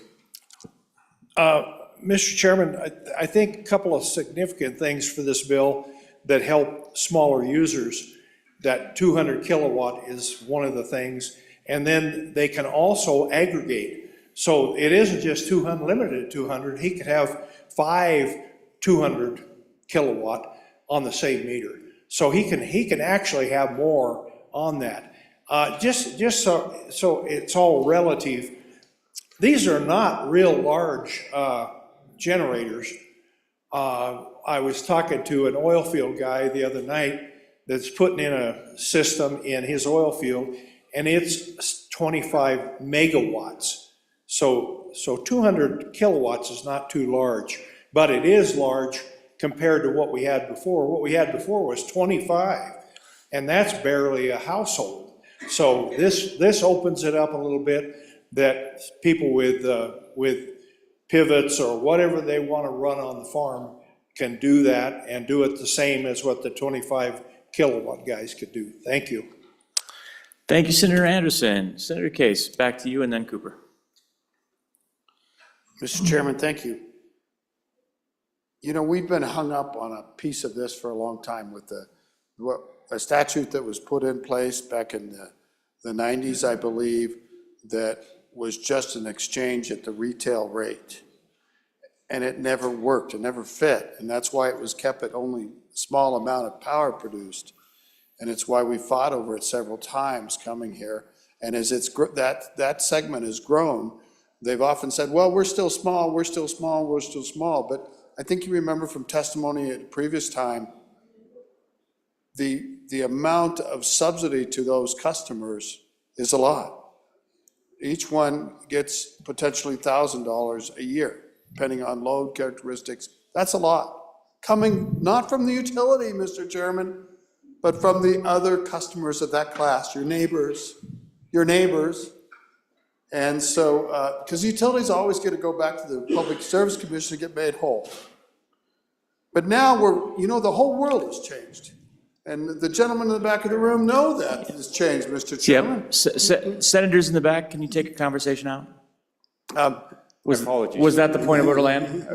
Mr. Chairman, I think a couple of significant things for this bill that help smaller users. That 200 kilowatt is one of the things, and then they can also aggregate. So it isn't just 200, limited to 200. He could have 5 200 kilowatt on the same meter. So he can actually have more on that. Just so it's all relative. These are not real large generators. I was talking to an oil field guy the other night that's putting in a system in his oil field, and it's 25 megawatts. So 200 kilowatts is not too large, but it is large compared to what we had before. What we had before was 25, and that's barely a household. So this opens it up a little bit, that people with pivots or whatever they want to run on the farm can do that and do it the same as what the 25 kilowatt guys could do. Thank you. Thank you, Senator Anderson. Senator Case, back to you and then Cooper. Mr. Chairman, thank you. You know, we've been hung up on a piece of this for a long time with a statute that was put in place back in the 90s, I believe, that was just an exchange at the retail rate. And it never worked, it never fit. And that's why it was kept at only a small amount of power produced. And it's why we fought over it several times coming here. And as that segment has grown, they've often said, well, we're still small, we're still small, we're still small. But I think you remember from testimony at a previous time, the amount of subsidy to those customers is a lot. Each one gets potentially $1,000 a year, depending on load characteristics. That's a lot. Coming not from the utility, Mr. Chairman, but from the other customers of that class, your neighbors. And so, because utilities always get to go back to the Public Service Commission to get made whole. But now the whole world has changed. And the gentlemen in the back of the room know that has changed, Mr. Chairman. Yep. Senators in the back, can you take a conversation out? Apologies. Was that the point of order,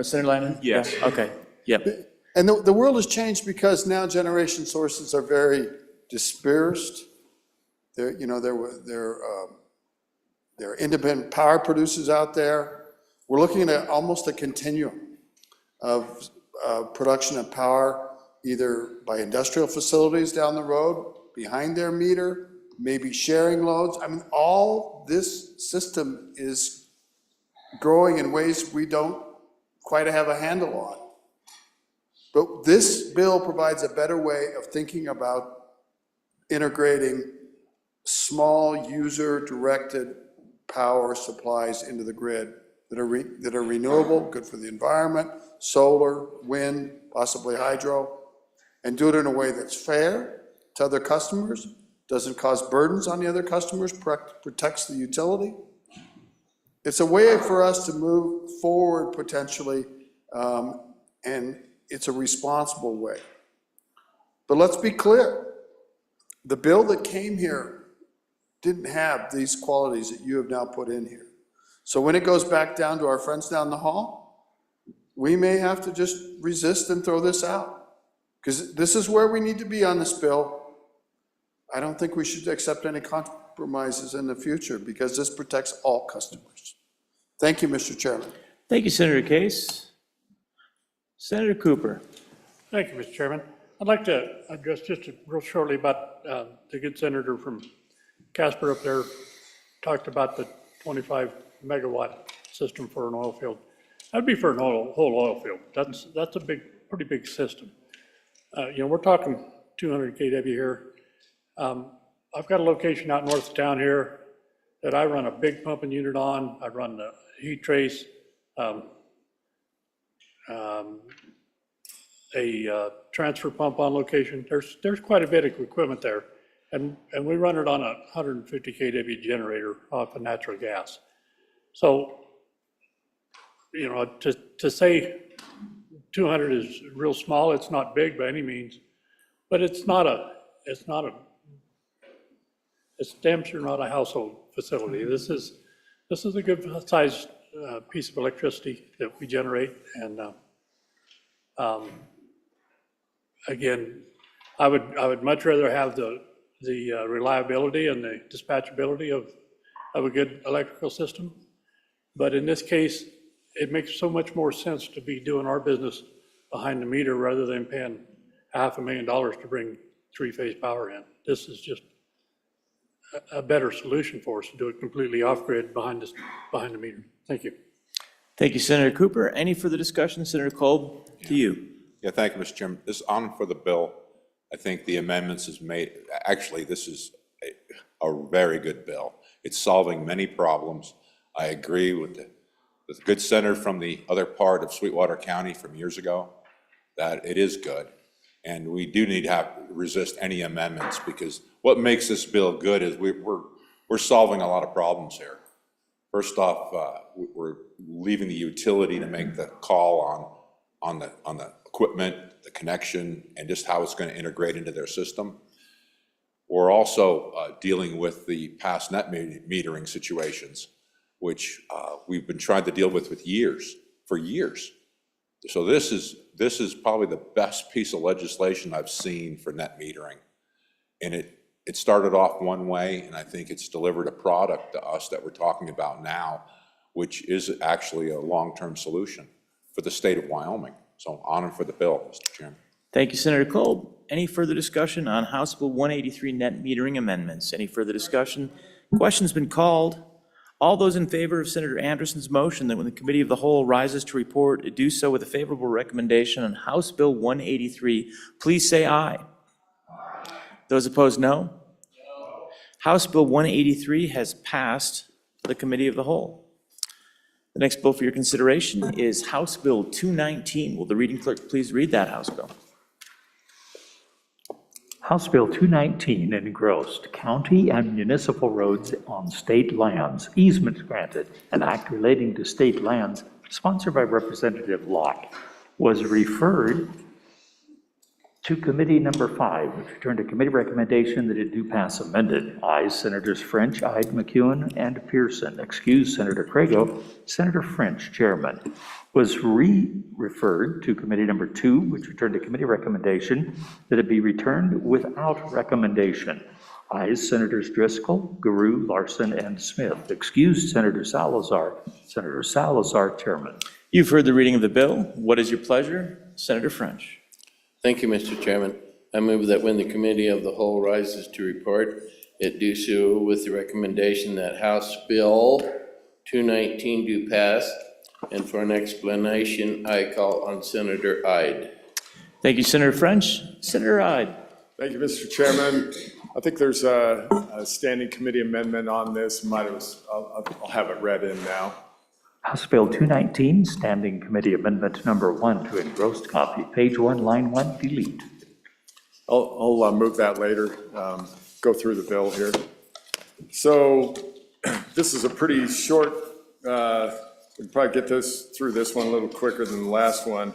Senator Landon? Yes. Yeah. Okay, yep. And the world has changed because now generation sources are very dispersed. There are independent power producers out there. We're looking at almost a continuum of production of power, either by industrial facilities down the road, behind their meter, maybe sharing loads. I mean, all this system is growing in ways we don't quite have a handle on. But this bill provides a better way of thinking about integrating small user-directed power supplies into the grid that are renewable, good for the environment, solar, wind, possibly hydro, and do it in a way that's fair to other customers, doesn't cause burdens on the other customers, protects the utility. It's a way for us to move forward potentially, and it's a responsible way. But let's be clear, the bill that came here didn't have these qualities that you have now put in here. So when it goes back down to our friends down the hall, we may have to just resist and throw this out. Because this is where we need to be on this bill. I don't think we should accept any compromises in the future because this protects all customers. Thank you, Mr. Chairman. Thank you, Senator Case. Senator Cooper. Thank you, Mr. Chairman. I'd like to address just real shortly about the good senator from Casper up there talked about the 25 megawatt system for an oil field. That'd be for an whole oil field. That's a pretty big system. We're talking 200 kW here. I've got a location out north of town here that I run a big pumping unit on. I run the heat trace, a transfer pump on location. There's quite a bit of equipment there. And we run it on a 150 kW generator off of natural gas. So, to say 200 is real small, it's not big by any means, but it's damn sure not a household facility. This is a good sized piece of electricity that we generate. And again, I would much rather have the reliability and the dispatchability of a good electrical system. But in this case, it makes so much more sense to be doing our business behind the meter rather than paying $500,000 to bring three-phase power in. This is just a better solution for us to do it completely off-grid behind the meter. Thank you. Thank you, Senator Cooper. Any further discussion? Senator Kolb, to you. Yeah, thank you, Mr. Chairman. This is on for the bill. I think the amendments is made, actually, this is a very good bill. It's solving many problems. I agree with the good senator from the other part of Sweetwater County from years ago, that it is good. And we do need to resist any amendments, because what makes this bill good is we're solving a lot of problems here. First off, we're leaving the utility to make the call on the equipment, the connection, and just how it's going to integrate into their system. We're also dealing with the past net metering situations, which we've been trying to deal with for years. So this is probably the best piece of legislation I've seen for net metering. And it started off one way, and I think it's delivered a product to us that we're talking about now, which is actually a long-term solution for the state of Wyoming. So I'm honored for the bill, Mr. Chairman. Thank you, Senator Kolb. Any further discussion on House Bill 183 net metering amendments? Any further discussion? Question's been called. All those in favor of Senator Anderson's motion that when the Committee of the Whole rises to report, it do so with a favorable recommendation on House Bill 183, please say aye. Those opposed, no. House Bill 183 has passed the Committee of the Whole. The next bill for your consideration is House Bill 219. Will the reading clerk please read that House bill? House Bill 219 engrossed county and municipal roads on state lands, easements granted, an act relating to state lands, sponsored by Representative Locke, was referred to Committee Number 5, which returned a committee recommendation that it do pass amended. Ayes Senators French, Ide, McEwen, and Pearson. Excused Senator Crago. Senator French, Chairman. Was referred to Committee Number 2, which returned a committee recommendation that it be returned without recommendation. Ayes Senators Driscoll, Guru, Larson, and Smith. Excused Senator Salazar. Senator Salazar, Chairman. You've heard the reading of the bill. What is your pleasure? Senator French. Thank you, Mr. Chairman. I move that when the Committee of the Whole rises to report, it do so with the recommendation that House Bill 219 do pass. And for an explanation, I call on Senator Ide. Thank you, Senator French. Senator Ide. Thank you, Mr. Chairman. I think there's a standing committee amendment on this. I'll have it read in now. House Bill 219, Standing Committee Amendment Number 1 to engrossed copy, page 1, line 1, delete. I'll move that later, go through the bill here. So this is a pretty short, we can probably get through this one a little quicker than the last one.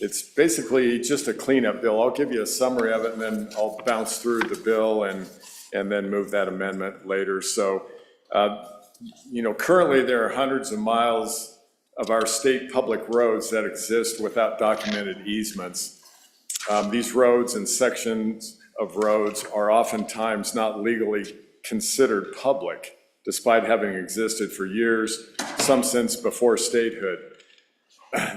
It's basically just a cleanup bill. I'll give you a summary of it and then I'll bounce through the bill and and then move that amendment later. So, currently there are hundreds of miles of our state public roads that exist without documented easements. These roads and sections of roads are oftentimes not legally considered public, despite having existed for years, some since before statehood.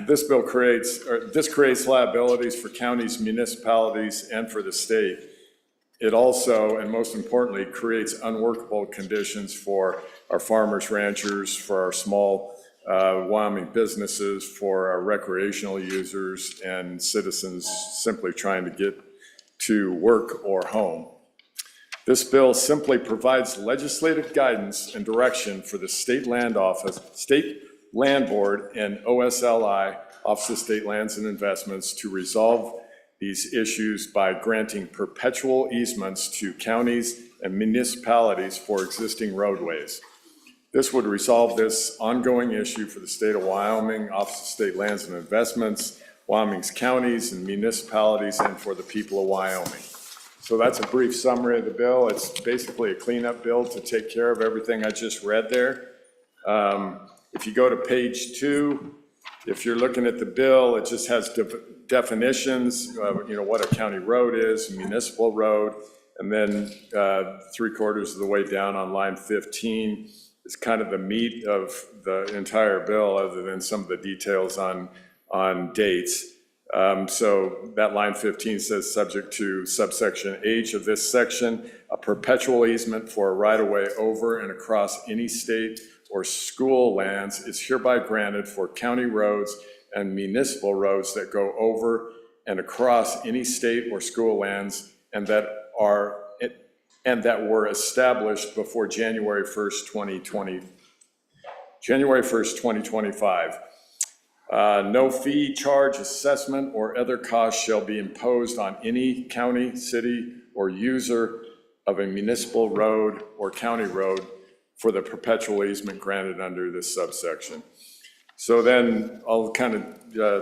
This creates liabilities for counties, municipalities, and for the state. It also, and most importantly, creates unworkable conditions for our farmers, ranchers, for our small Wyoming businesses, for our recreational users, and citizens simply trying to get to work or home. This bill simply provides legislative guidance and direction for the State Land Office, State Land Board, and OSLI, Office of State Lands and Investments, to resolve these issues by granting perpetual easements to counties and municipalities for existing roadways. This would resolve this ongoing issue for the state of Wyoming, Office of State Lands and Investments, Wyoming's counties and municipalities, and for the people of Wyoming. So that's a brief summary of the bill. It's basically a cleanup bill to take care of everything I just read there. If you go to page 2, if you're looking at the bill, it just has definitions, what a county road is, a municipal road, and then 3/4 of the way down on line 15 is kind of the meat of the entire bill, other than some of the details on dates. So that line 15 says, subject to subsection H of this section, a perpetual easement for a right-of-way over and across any state or school lands is hereby granted for county roads and municipal roads that go over and across any state or school lands and that were established before January 1st, 2025. No fee, charge, assessment, or other cost shall be imposed on any county, city, or user of a municipal road or county road for the perpetual easement granted under this subsection. So then I'll kind of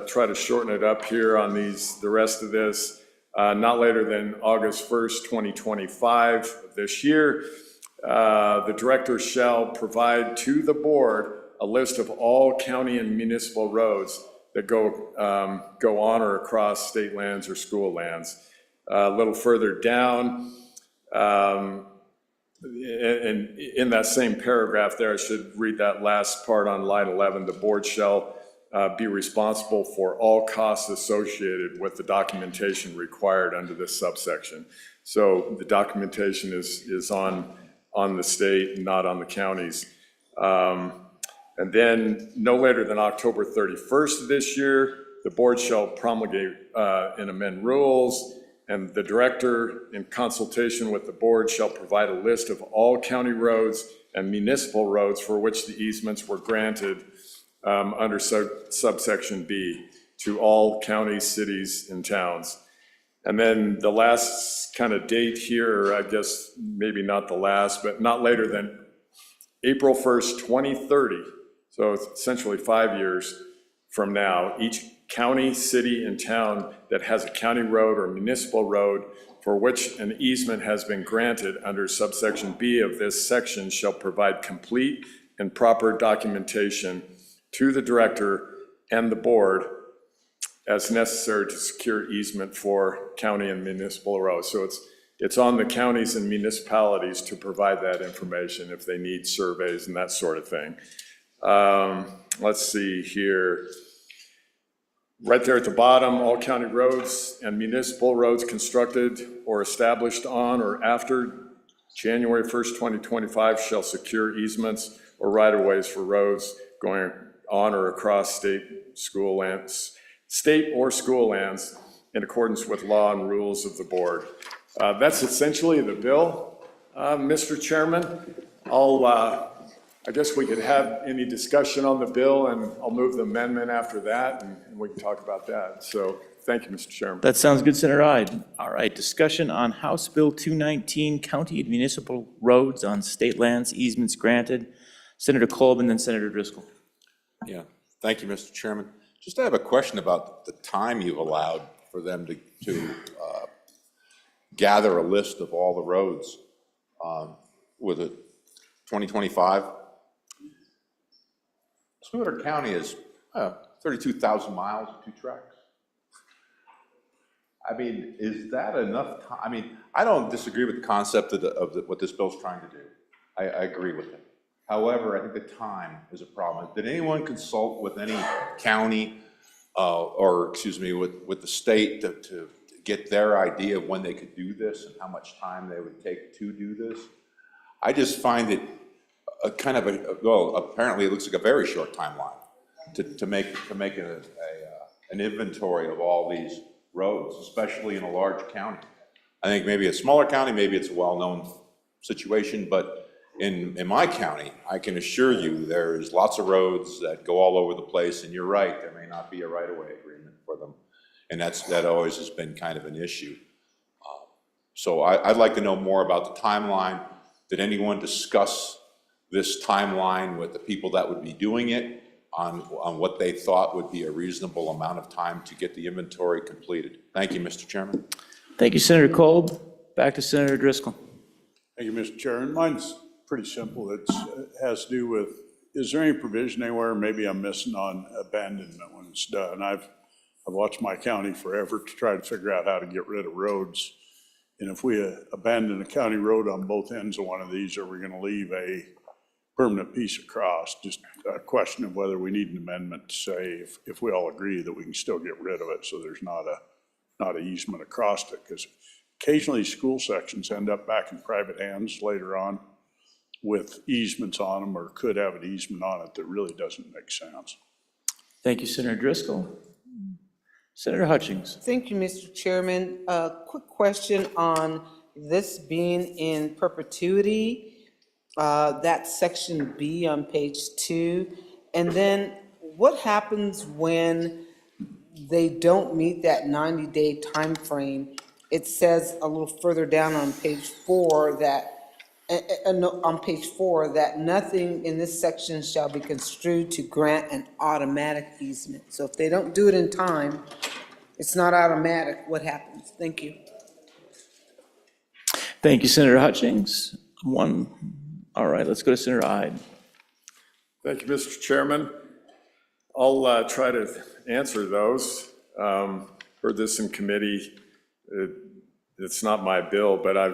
try to shorten it up here on the rest of this. Not later than August 1st, 2025 of this year, the director shall provide to the board a list of all county and municipal roads that go on or across state lands or school lands. A little further down, and in that same paragraph there, I should read that last part on line 11, the board shall be responsible for all costs associated with the documentation required under this subsection. So the documentation is on the state, not on the counties. And then no later than October 31st of this year, the board shall promulgate and amend rules, and the director, in consultation with the board, shall provide a list of all county roads and municipal roads for which the easements were granted under subsection B to all counties, cities, and towns. And then the last kind of date here, I guess maybe not the last, but not later than April 1st, 2030. So it's essentially 5 years from now, each county, city, and town that has a county road or municipal road for which an easement has been granted under subsection B of this section shall provide complete and proper documentation to the director and the board as necessary to secure easement for county and municipal roads. So it's on the counties and municipalities to provide that information if they need surveys and that sort of thing. Let's see here. Right there at the bottom, all county roads and municipal roads constructed or established on or after January 1st, 2025 shall secure easements or right-of-ways for roads going on or across state or school lands in accordance with law and rules of the board. That's essentially the bill, Mr. Chairman. I guess we could have any discussion on the bill, and I'll move the amendment after that, and we can talk about that. So thank you, Mr. Chairman. That sounds good, Senator Ide. All right, discussion on House Bill 219, county and municipal roads on state lands, easements granted. Senator Colvin, then Senator Driscoll. Yeah, thank you, Mr. Chairman. Just I have a question about the time you've allowed for them to gather a list of all the roads. with it 2025. Sweetwater County is 32,000 miles, 2 tracks. I mean, is that enough time? I mean, I don't disagree with the concept of what this bill's trying to do. I agree with it. However, I think the time is a problem. Did anyone consult with any county or, excuse me, with the state to get their idea of when they could do this and how much time they would take to do this? I just find it a kind of well, apparently it looks like a very short timeline to make an inventory of all these roads, especially in a large county. I think maybe a smaller county, maybe it's a well-known situation, but in my county, I can assure you there's lots of roads that go all over the place, and you're right, there may not be a right-of-way agreement for them, and that always has been kind of an issue. So I'd like to know more about the timeline. Did anyone discuss this timeline with the people that would be doing it on what they thought would be a reasonable amount of time to get the inventory completed? Thank you, Mr. Chairman. Thank you, Senator Kolb. Back to Senator Driscoll. Thank you, Mr. Chairman. Mine's pretty simple. It has to do with, is there any provision anywhere, maybe I'm missing, on abandonment when it's done? I've watched my county forever to try to figure out how to get rid of roads. And if we abandon a county road on both ends of one of these, are we going to leave a permanent piece across? Just a question of whether we need an amendment to say if we all agree that we can still get rid of it, so there's not an easement across it, because occasionally school sections end up back in private hands later on with easements on them, or could have an easement on it that really doesn't make sense. Thank you, Senator Driscoll. Senator Hutchings. Thank you, Mr. Chairman. A quick question on this being in perpetuity. That's section B on page 2. And then what happens when they don't meet that 90-day time frame? It says a little further down on page 4 that nothing in this section shall be construed to grant an automatic easement. So if they don't do it in time, it's not automatic. What happens? Thank you. Thank you, Senator Hutchings. All right, let's go to Senator Ide. Thank you, Mr. Chairman. I'll try to answer those. Heard this in committee. It's not my bill, but I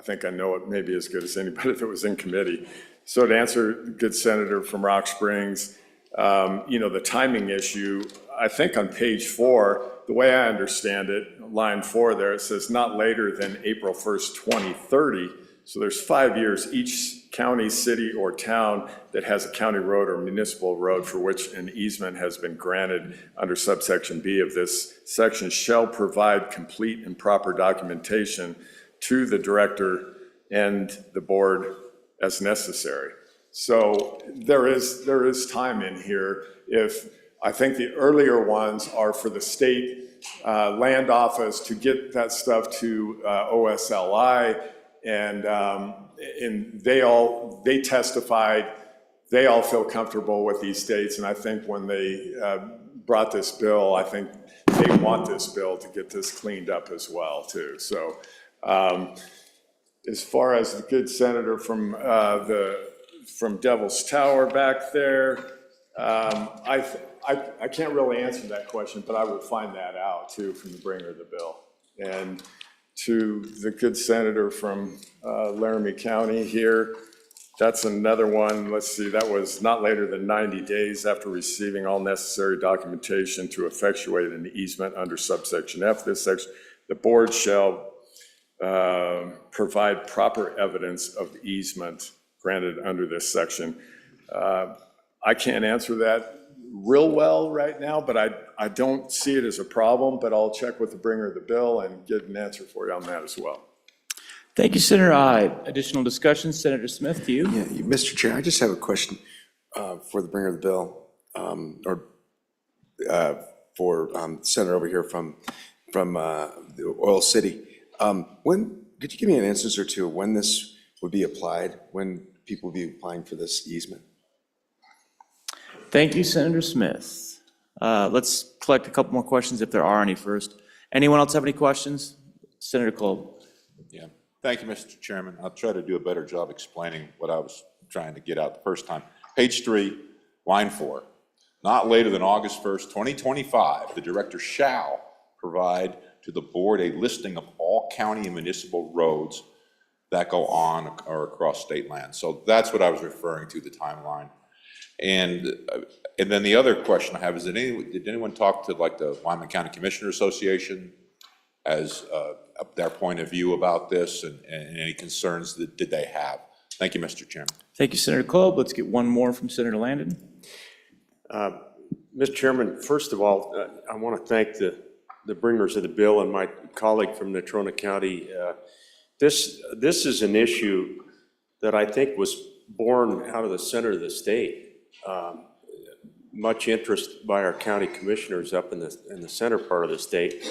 think I know it maybe as good as anybody if it was in committee. So to answer good senator from Rock Springs, the timing issue, I think on page 4, the way I understand it, line 4 there, it says not later than April 1st, 2030. So there's 5 years each county, city, or town that has a county road or municipal road for which an easement has been granted under subsection B of this section shall provide complete and proper documentation to the director and the board as necessary. So there is time in here. I think the earlier ones are for the state land office to get that stuff to OSLI, and they testified, they all feel comfortable with these dates, and I think when they brought this bill, I think they want this bill to get this cleaned up as well too. So as far as the good senator from Devil's Tower back there, I can't really answer that question, but I would find that out too from the bringer of the bill. And to the good senator from Laramie County here, that's another one. Let's see, that was not later than 90 days after receiving all necessary documentation to effectuate an easement under subsection F. This section, the board shall provide proper evidence of the easement granted under this section. I can't answer that real well right now, but I don't see it as a problem, but I'll check with the bringer of the bill and get an answer for you on that as well. Thank you, Senator Ide. Additional discussion, Senator Smith, to you. Yeah, Mr. Chair, I just have a question for the bringer of the bill, for the senator over here from the Oil City. Could you give me an instance or two of when this would be applied, when people would be applying for this easement? Thank you, Senator Smith. Let's collect a couple more questions if there are any first. Anyone else have any questions? Senator Kolb. Yeah. Thank you, Mr. Chairman. I'll try to do a better job explaining what I was trying to get out the first time. Page 3, line 4. Not later than August 1st, 2025, the director shall provide to the board a listing of all county and municipal roads that go on or across state land. So that's what I was referring to, the timeline. And then the other question I have is, did anyone talk to like the Wyoming County Commissioner Association as their point of view about this, and any concerns that did they have? Thank you, Mr. Chairman. Thank you, Senator Kolb. Let's get one more from Senator Landon. Mr. Chairman, first of all, I want to thank the bringers of the bill and my colleague from Natrona County. This is an issue that I think was born out of the center of the state. Much interest by our county commissioners up in the center part of the state.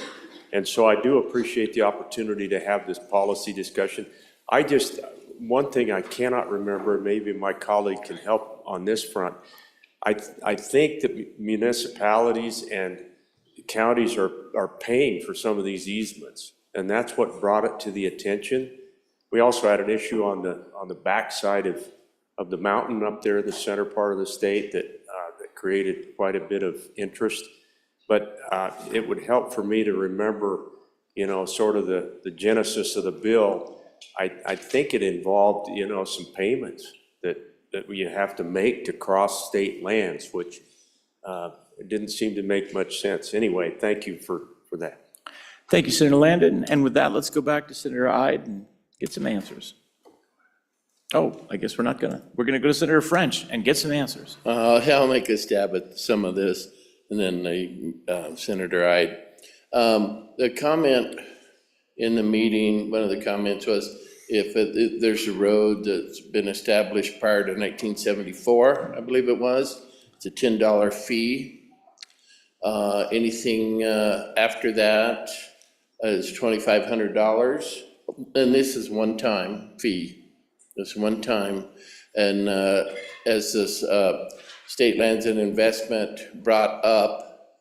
And so I do appreciate the opportunity to have this policy discussion. One thing I cannot remember, maybe my colleague can help on this front. I think that municipalities and counties are paying for some of these easements, and that's what brought it to the attention. We also had an issue on the backside of the mountain up there, the center part of the state, that created quite a bit of interest. But it would help for me to remember, sort of the genesis of the bill. I think it involved, some payments that we have to make to cross state lands, which it didn't seem to make much sense. Anyway, thank you for that. Thank you, Senator Landon. And with that, let's go back to Senator Ide and get some answers. Oh, I guess we're not gonna. We're gonna go to Senator French and get some answers. I'll make a stab at some of this, and then Senator Ide. The comment in the meeting, one of the comments was, if there's a road that's been established prior to 1974, I believe it was, it's a $10 fee. Anything after that is $2,500, and this is one-time fee. This one time, and as this State Lands and Investment brought up,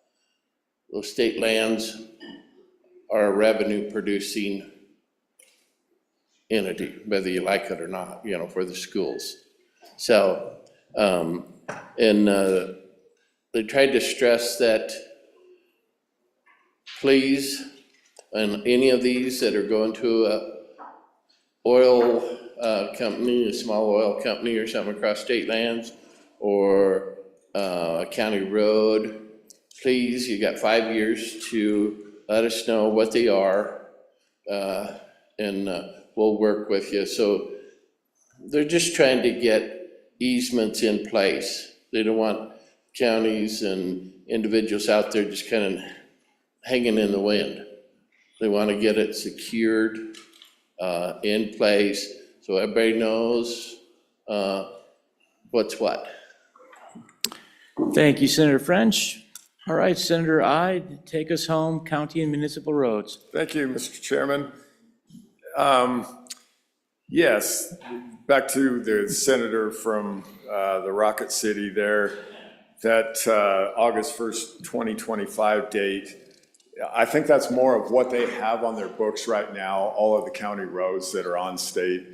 those state lands are a revenue-producing entity, whether you like it or not, for the schools. So, and they tried to stress that, please, on any of these that are going to a oil company, a small oil company or something across state lands, or a county road, please, you got 5 years to let us know what they are, and we'll work with you. So they're just trying to get easements in place. They don't want counties and individuals out there just kind of hanging in the wind. They want to get it secured, in place, so everybody knows what's what. Thank you, Senator French. All right, Senator Ide, take us home, county and municipal roads. Thank you, Mr. Chairman. Yes, back to the senator from the Rocket City there, that August 1st, 2025 date. I think that's more of what they have on their books right now, all of the county roads that are on state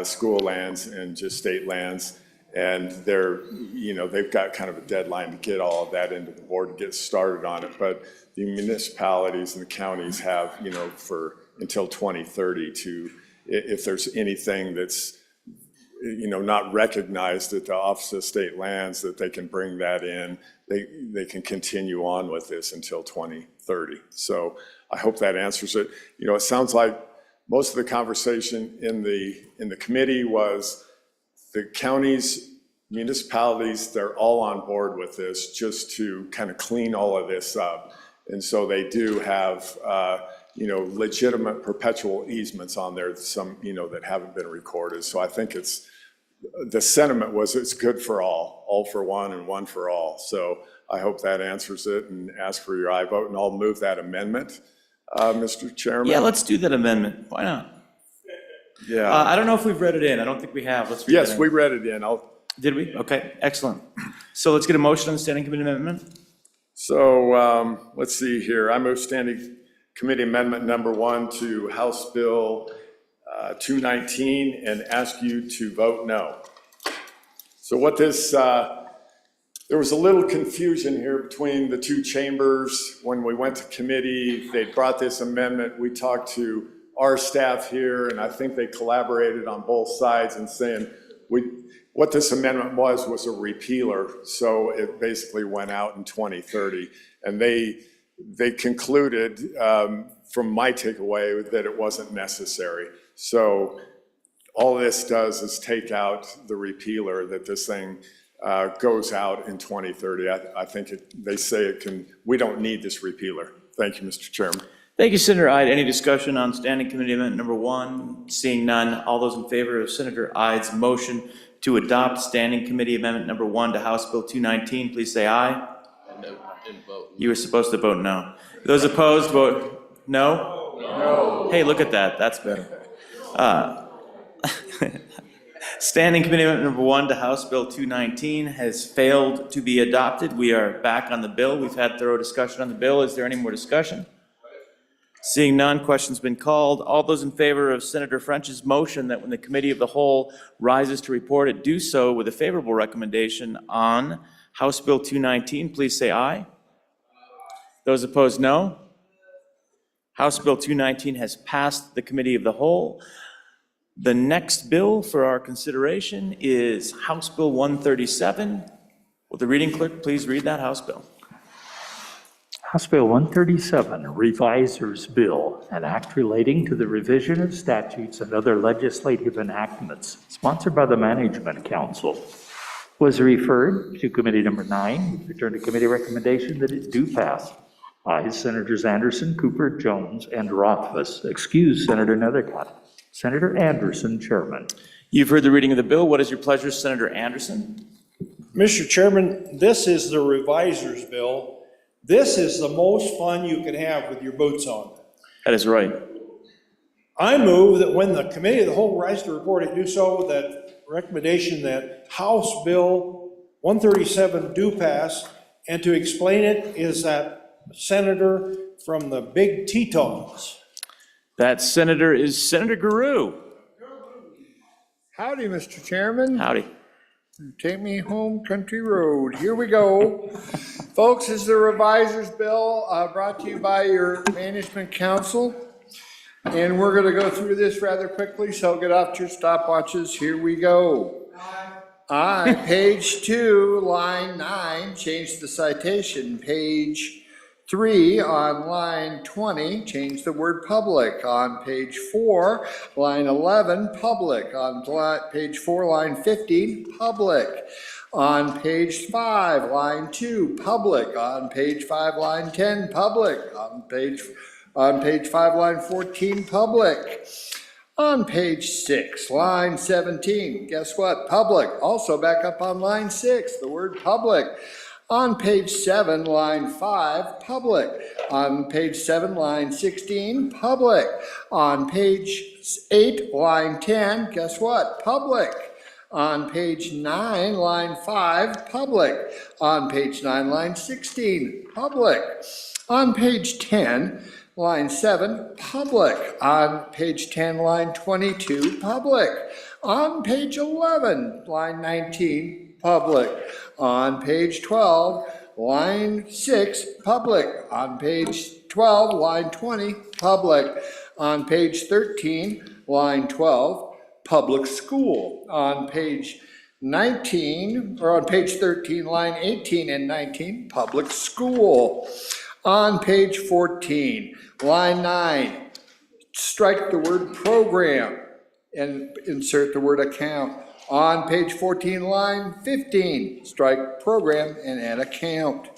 school lands and just state lands. And they've got kind of a deadline to get all of that into the board and get started on it. But the municipalities and the counties have, for until 2030 to, if there's anything that's, not recognized at the Office of State Lands, that they can bring that in. They can continue on with this until 2030. So I hope that answers it. It sounds like most of the conversation in the committee was the counties, municipalities, they're all on board with this just to kind of clean all of this up. And so they do have, legitimate perpetual easements on there, some, that haven't been recorded. So I think the sentiment was it's good for all for one and one for all. So I hope that answers it, and ask for your aye vote, and I'll move that amendment, Mr. Chairman. Yeah, let's do that amendment. Why not? Yeah. I don't know if we've read it in. I don't think we have. Let's read it Yes, in. we read it in. Did we? Okay, excellent. So let's get a motion on the standing committee amendment. So let's see here. I move standing committee amendment number 1 to House Bill 219 and ask you to vote no. So what this, there was a little confusion here between the two chambers. When we went to committee, they brought this amendment. We talked to our staff here, and I think they collaborated on both sides in saying what this amendment was a repealer. So it basically went out in 2030. And they concluded, from my takeaway, that it wasn't necessary. So all this does is take out the repealer, that this thing goes out in 2030. I think they say it can, we don't need this repealer. Thank you, Mr. Chairman. Thank you, Senator Ide. Any discussion on Standing Committee Amendment number 1? Seeing none, all those in favor of Senator Ide's motion to adopt Standing Committee Amendment number 1 to House Bill 219, please say aye. Didn't vote. You were supposed to vote no. Those opposed, vote no? No. Hey, look at that. That's better. Standing Committee Amendment number 1 to House Bill 219 has failed to be adopted. We are back on the bill. We've had thorough discussion on the bill. Is there any more discussion? Seeing none, question's been called. All those in favor of Senator French's motion that when the Committee of the Whole rises to report it, do so with a favorable recommendation on House Bill 219, please say aye. Those opposed, no. House Bill 219 has passed the Committee of the Whole. The next bill for our consideration is House Bill 137. Will the reading clerk please read that House bill? House Bill 137, Revisor's Bill, an act relating to the revision of statutes and other legislative enactments, sponsored by the Management Council, was referred to Committee number 9, returned to committee recommendation that it do pass. Ayes Senators Anderson, Cooper, Jones, and Rothfuss. Excuse Senator Nethercutt. Senator Anderson, Chairman. You've heard the reading of the bill. What is your pleasure, Senator Anderson? Mr. Chairman, this is the Revisor's Bill. This is the most fun you can have with your boots on. That is right. I move that when the Committee of the Whole rise to report it, do so with that recommendation that House Bill 137 do pass, and to explain it is that senator from the Big Tetons. That senator is Senator Guru. Howdy, Mr. Chairman. Howdy. Take me home, country road. Here we go. Folks, this is the Revisor's Bill brought to you by your Management Council. And we're going to go through this rather quickly, so get off your stopwatches. Here we go. I, page 2, line 9, change the citation. Page 3, on line 20, change the word public. On page 4, line 11, public. On page 4, line 15, public. On page 5, line 2, public. On page 5, line 10, public. On page 5, line 14, public. On page 6, line 17, guess what? Public. Also back up on line 6, the word public. On page 7, line 5, public. On page 7, line 16, public. On page 8, line 10, guess what? Public. On page 9, line 5, public. On page 9, line 16, public. On page 10, line 7, public. On page 10, line 22, public. On page 11, line 19, public. On page 12, line 6, public. On page 12, line 20, public. On page 13, line 12, public school. On page 19, or on page 13, line 18 and 19, public school. On page 14, line 9, strike the word program and insert the word account. On page 14, line 15, strike program and add account.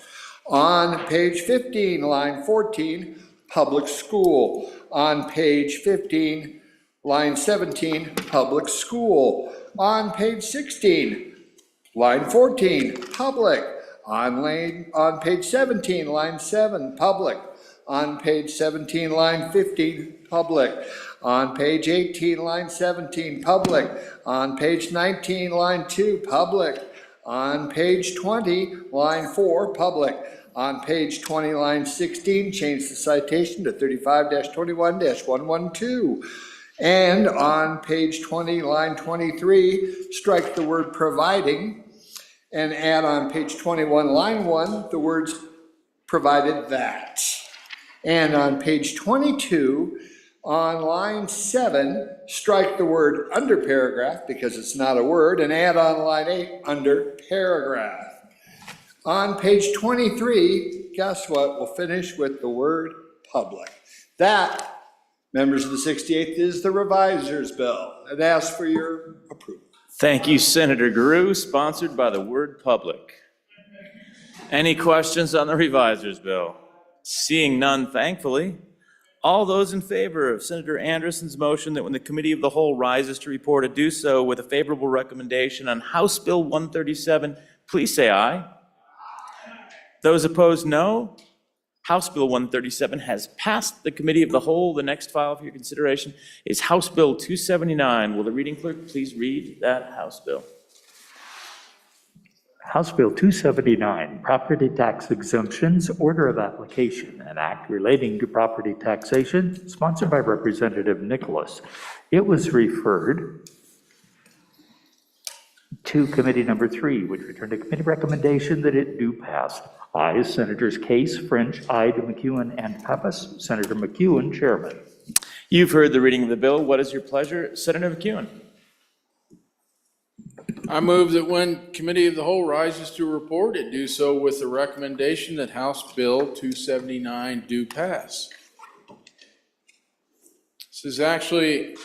On page 15, line 14, public school. On page 15, line 17, public school. On page 16, line 14, public. On page 17, line 7, public. On page 17, line 15, public. On page 18, line 17, public. On page 19, line 2, public. On page 20, line 4, public. On page 20, line 16, change the citation to 35-21-112. And on page 20, line 23, strike the word providing and add on page 21, line 1, the words provided that. And on page 22, on line 7, strike the word under paragraph because it's not a word and add on line 8, under paragraph. On page 23, guess what? We'll finish with the word public. That, members of the 68th, is the reviser's bill. It asks for your approval. Thank you, Senator Guru, sponsored by the word public. Any questions on the reviser's bill? Seeing none, thankfully. All those in favor of Senator Anderson's motion that when the committee of the whole rises to report it do so with a favorable recommendation on House Bill 137, please say aye. Those opposed, no. House Bill 137 has passed the committee of the whole. The next file for your consideration is House Bill 279. Will the reading clerk please read that House bill? House Bill 279, Property Tax Exemptions, Order of Application, an act relating to property taxation, sponsored by Representative Nicholas. It was referred to Committee Number 3, which returned a committee recommendation that it do pass. Ayes, Senators Case, French, Ide, McEwen, and Pappas. Senator McEwen, Chairman. You've heard the reading of the bill. What is your pleasure, Senator McEwen? I move that when committee of the whole rises to report, it do so with the recommendation that House Bill 279 do pass. This is actually,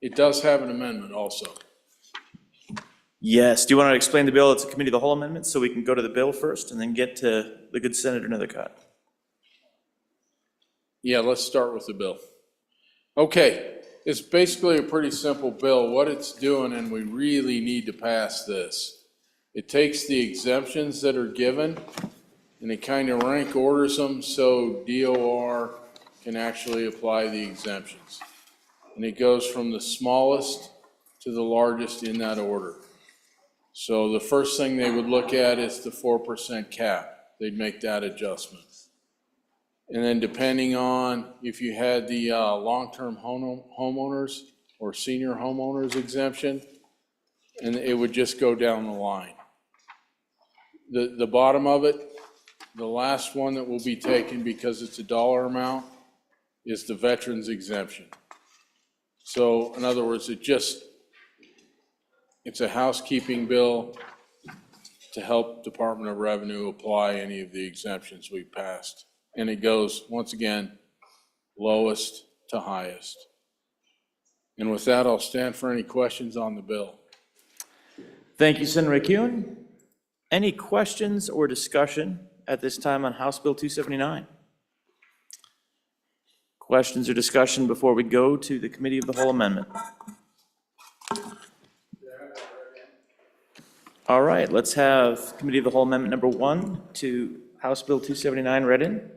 it does have an amendment also. Yes. Do you want to explain the bill? It's a committee of the whole amendment, so we can go to the bill first and then get to the good Senator Nethercott. Yeah, let's start with the bill. Okay. It's basically a pretty simple bill. What it's doing, and we really need to pass this, it takes the exemptions that are given and it kind of rank orders them so DOR can actually apply the exemptions. And it goes from the smallest to the largest in that order. So the first thing they would look at is the 4% cap. They'd make that adjustment. And then depending on if you had the long-term homeowners or senior homeowners exemption, and it would just go down the line. The bottom of it, the last one that will be taken because it's a dollar amount, is the veterans exemption. So in other words, it's a housekeeping bill to help Department of Revenue apply any of the exemptions we passed. And it goes, once again, lowest to highest. And with that, I'll stand for any questions on the bill. Thank you, Senator McEwen. Any questions or discussion at this time on House Bill 279? Questions or discussion before we go to the Committee of the Whole Amendment? All right, let's have Committee of the Whole Amendment number 1 to House Bill 279 read in.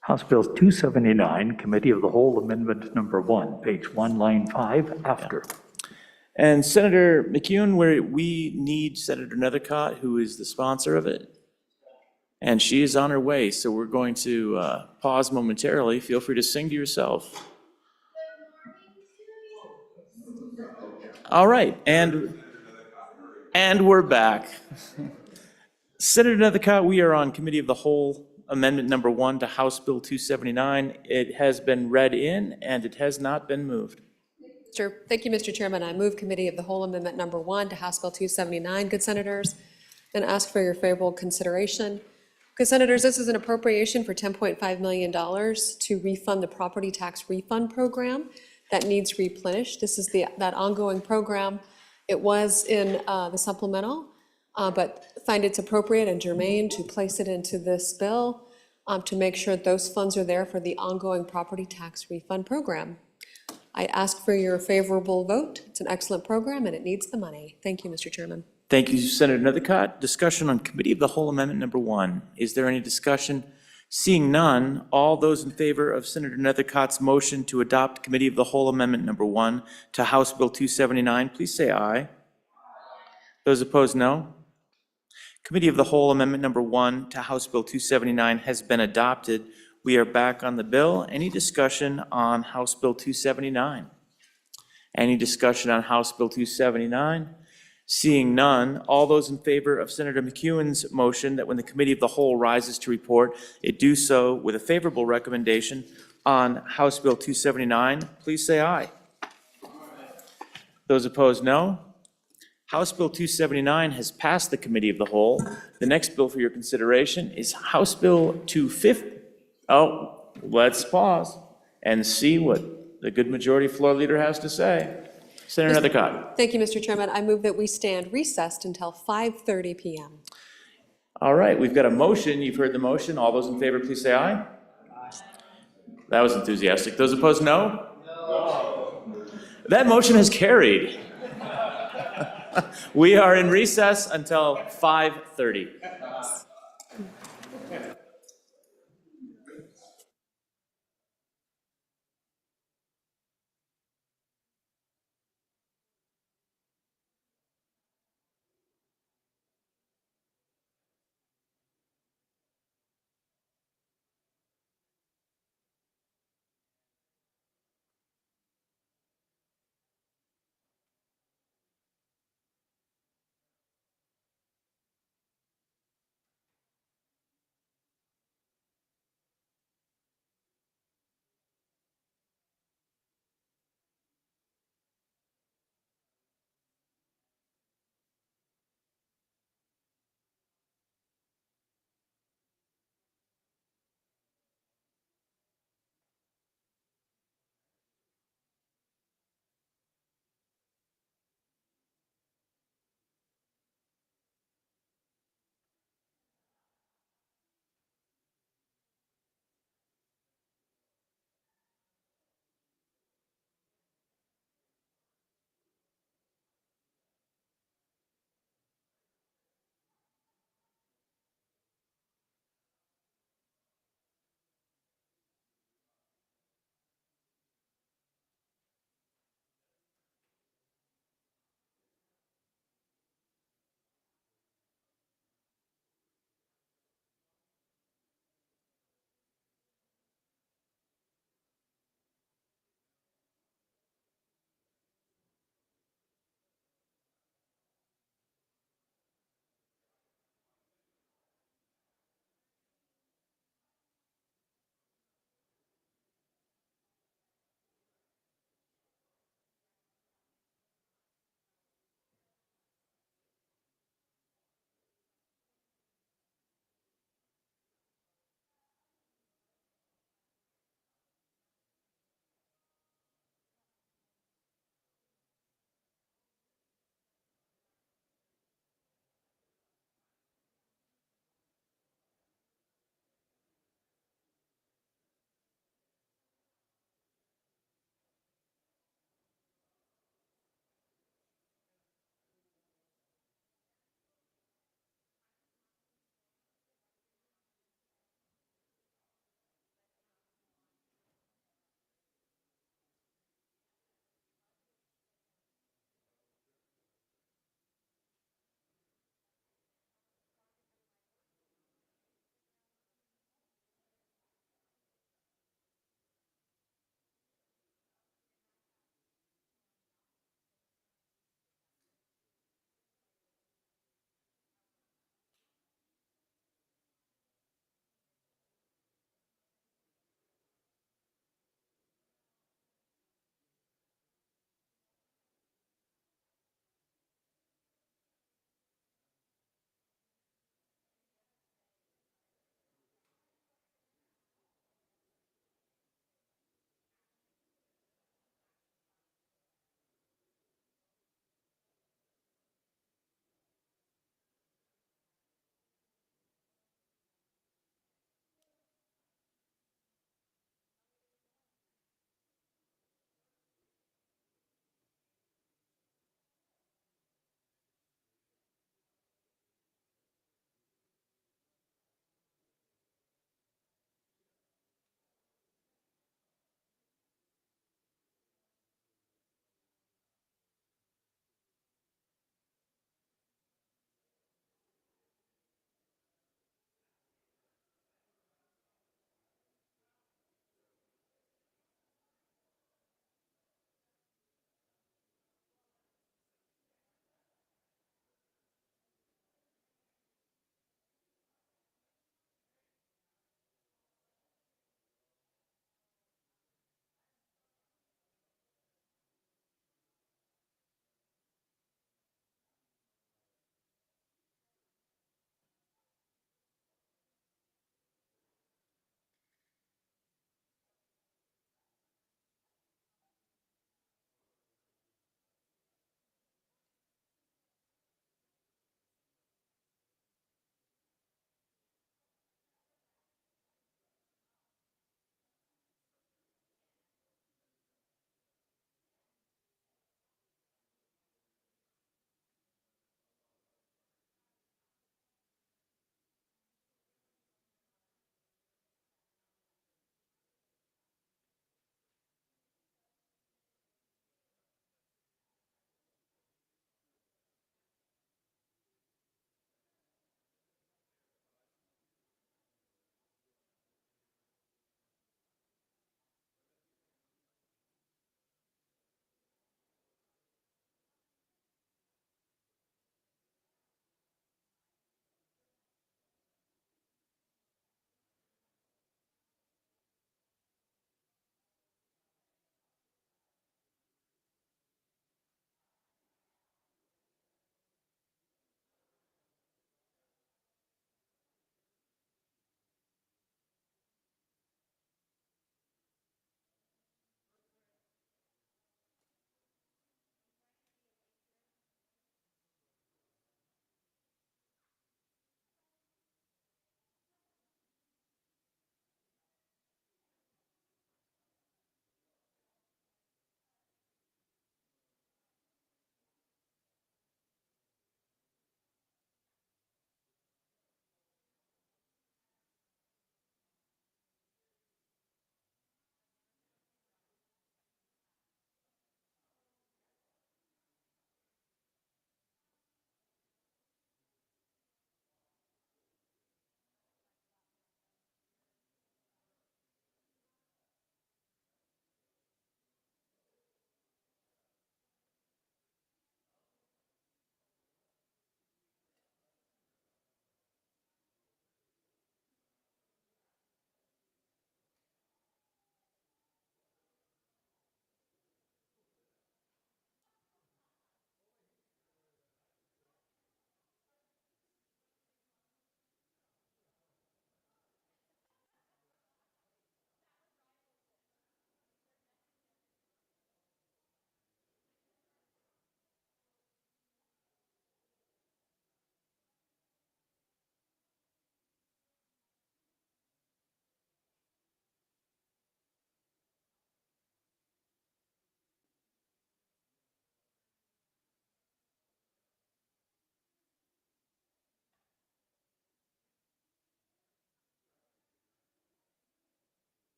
House Bill 279, Committee of the Whole Amendment Number 1, page 1, line 5, after. And Senator McEwen, we need Senator Nethercott, who is the sponsor of it. And she is on her way, so we're going to pause momentarily. Feel free to sing to yourself. All right, and we're back. Senator Nethercott, we are on Committee of the Whole Amendment number 1 to House Bill 279. It has been read in and it has not been moved. Sure. Thank you, Mr. Chairman. I move Committee of the Whole Amendment number 1 to House Bill 279, good senators, and ask for your favorable consideration. Good senators, this is an appropriation for $10.5 million to refund the property tax refund program that needs replenished. This is that ongoing program. It was in the supplemental, but find it's appropriate and germane to place it into this bill to make sure that those funds are there for the ongoing property tax refund program. I ask for your favorable vote. It's an excellent program and it needs the money. Thank you, Mr. Chairman. Thank you, Senator Nethercott. Discussion on Committee of the Whole Amendment number 1. Is there any discussion? Seeing none, all those in favor of Senator Nethercott's motion to adopt Committee of the Whole Amendment number 1 to House Bill 279, please say aye. Those opposed, no. Committee of the Whole Amendment number 1 to House Bill 279 has been adopted We are back on the bill. Any discussion on House Bill 279? Any discussion on House Bill 279? Seeing none, all those in favor of Senator McEwen's motion that when the Committee of the Whole rises to report, it do so with a favorable recommendation on House Bill 279, please say aye. Those opposed, no. House Bill 279 has passed the Committee of the Whole. The next bill for your consideration is House Bill 250. Oh, let's pause and see what the good majority floor leader has to say. Senator Nethercott. Thank you, Mr. Chairman. I move that we stand recessed until 5:30 PM. All right, we've got a motion. You've heard the motion. All those in favor, please say aye. That was enthusiastic. Those opposed, no? No. That motion is carried. We are in recess until 5:30.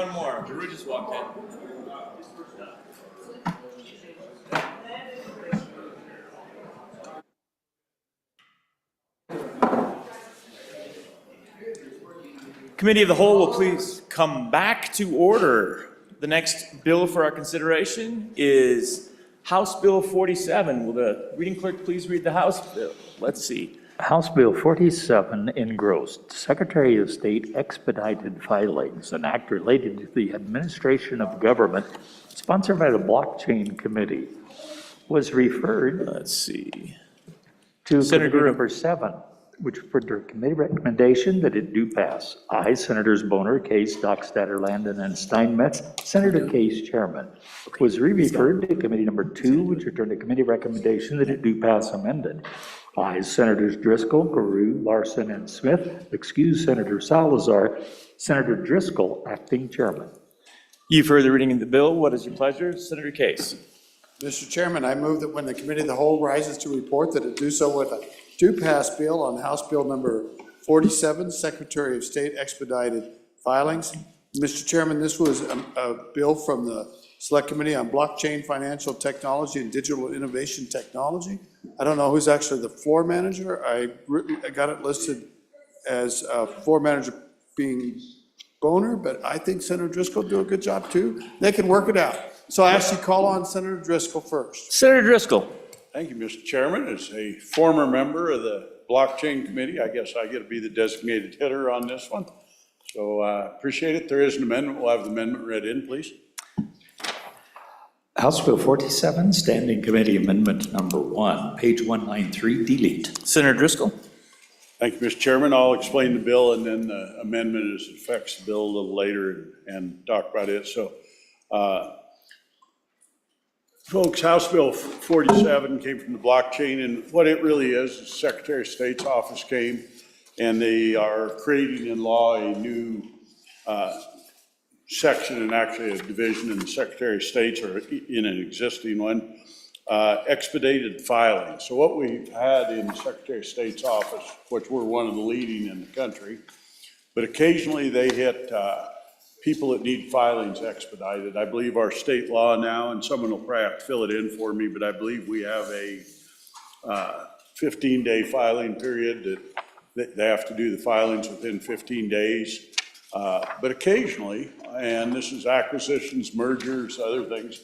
one more. Drew just walked in. Committee of the Whole will please come back to order. The next bill for our consideration is House Bill 47. Will the reading clerk please read the House bill? Let's see. House Bill 47 engrossed Secretary of State expedited filings, an act related to the administration of government sponsored by the Blockchain Committee, was referred. Let's see. To Senator Committee Guru. number 7, which for the committee recommendation that it do pass. I, Senators Boner, Case, Dockstader, Landon, and Steinmetz, Senator Case Chairman, was re-referred to Committee number 2, which returned to committee recommendation that it do pass amended. I, Senators Driscoll, Guru, Larson, and Smith, excuse Senator Salazar, Senator Driscoll, acting chairman. You've heard the reading of the bill. What is your pleasure? Senator Case. Mr. Chairman, I move that when the Committee of the Whole rises to report, that it do so with a do-pass bill on House Bill number 47, Secretary of State expedited filings. Mr. Chairman, this was a bill from the Select Committee on Blockchain, Financial Technology, and Digital Innovation Technology. I don't know who's actually the floor manager. I got it listed as floor manager being Boner, but I think Senator Driscoll do a good job too. They can work it out. So I actually call on Senator Driscoll first. Senator Driscoll. Thank you, Mr. Chairman. As a former member of the Blockchain Committee, I guess I get to be the designated hitter on this one. So appreciate it. There is an amendment. We'll have the amendment read in, please. House Bill 47, Standing Committee Amendment number 1, page 193, delete. Senator Driscoll. Thank you, Mr. Chairman. I'll explain the bill and then the amendment as it affects the bill a little later and talk about it. So, folks, House Bill 47 came from the blockchain, and what it really is the Secretary of State's office came and they are creating in law a new section and actually a division in the Secretary of State's or in an existing one, expedited filing. So what we've had in the Secretary of State's office, which we're one of the leading in the country, but occasionally they hit people that need filings expedited. I believe our state law now, and someone will probably have to fill it in for me, but I believe we have a 15-day filing period that they have to do the filings within 15 days. But occasionally, and this is acquisitions, mergers, other things,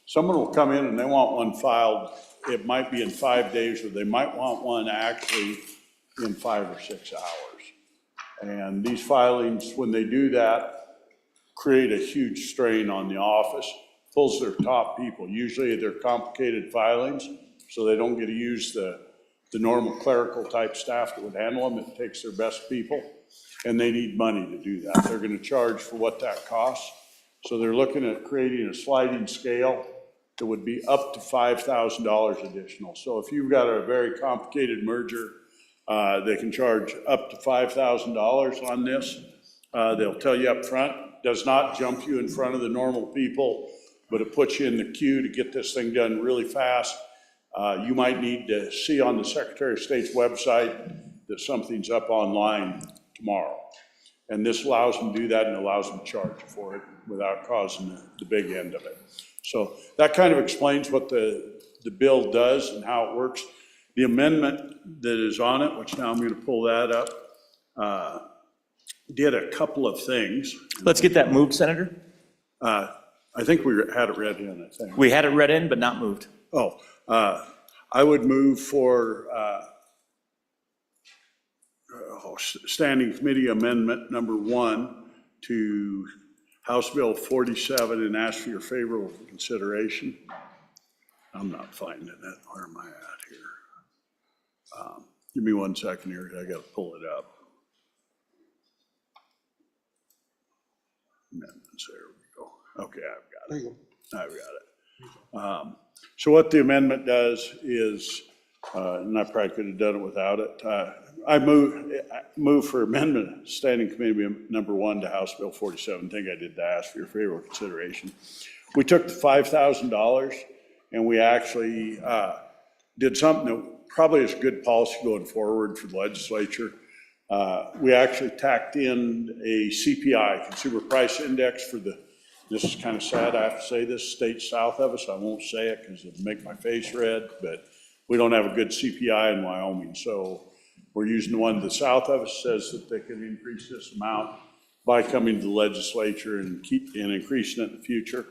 someone will come in and they want one filed. It might be in 5 days, or they might want one actually in 5 or 6 hours. And these filings, when they do that, create a huge strain on the office, pulls their top people. Usually they're complicated filings, so they don't get to use the normal clerical type staff that would handle them. It takes their best people, and they need money to do that. They're gonna charge for what that costs. So they're looking at creating a sliding scale that would be up to $5,000 additional. So if you've got a very complicated merger, they can charge up to $5,000 on this. They'll tell you up front, does not jump you in front of the normal people, but it puts you in the queue to get this thing done really fast. You might need to see on the Secretary of State's website that something's up online tomorrow. And this allows them to do that and allows them to charge for it without causing the big end of it. So that kind of explains what the bill does and how it works. The amendment that is on it, which now I'm going to pull that up, did a couple of things. Let's get that moved, Senator. I think we had it read in, I think. We had it read in, but not moved. Oh, I would move for Standing Committee Amendment number 1 to House Bill 47 and ask for your favorable consideration. I'm not finding it. Where am I at here? Give me 1 second here. I got to pull it up. Amendments, there we go. Okay, I've got it. So what the amendment does is, and I probably could have done it without it, I move for amendment, Standing Committee number 1 to House Bill 47. I think I did ask for your favorable consideration. We took the $5,000 and we actually did something that probably is good policy going forward for the legislature. We actually tacked in a CPI, Consumer Price Index, for this is kind of sad, I have to say this, states south of us. I won't say it because it'll make my face red, but we don't have a good CPI in Wyoming. So we're using the one to the south of us, says that they can increase this amount by coming to the legislature and increasing it in the future.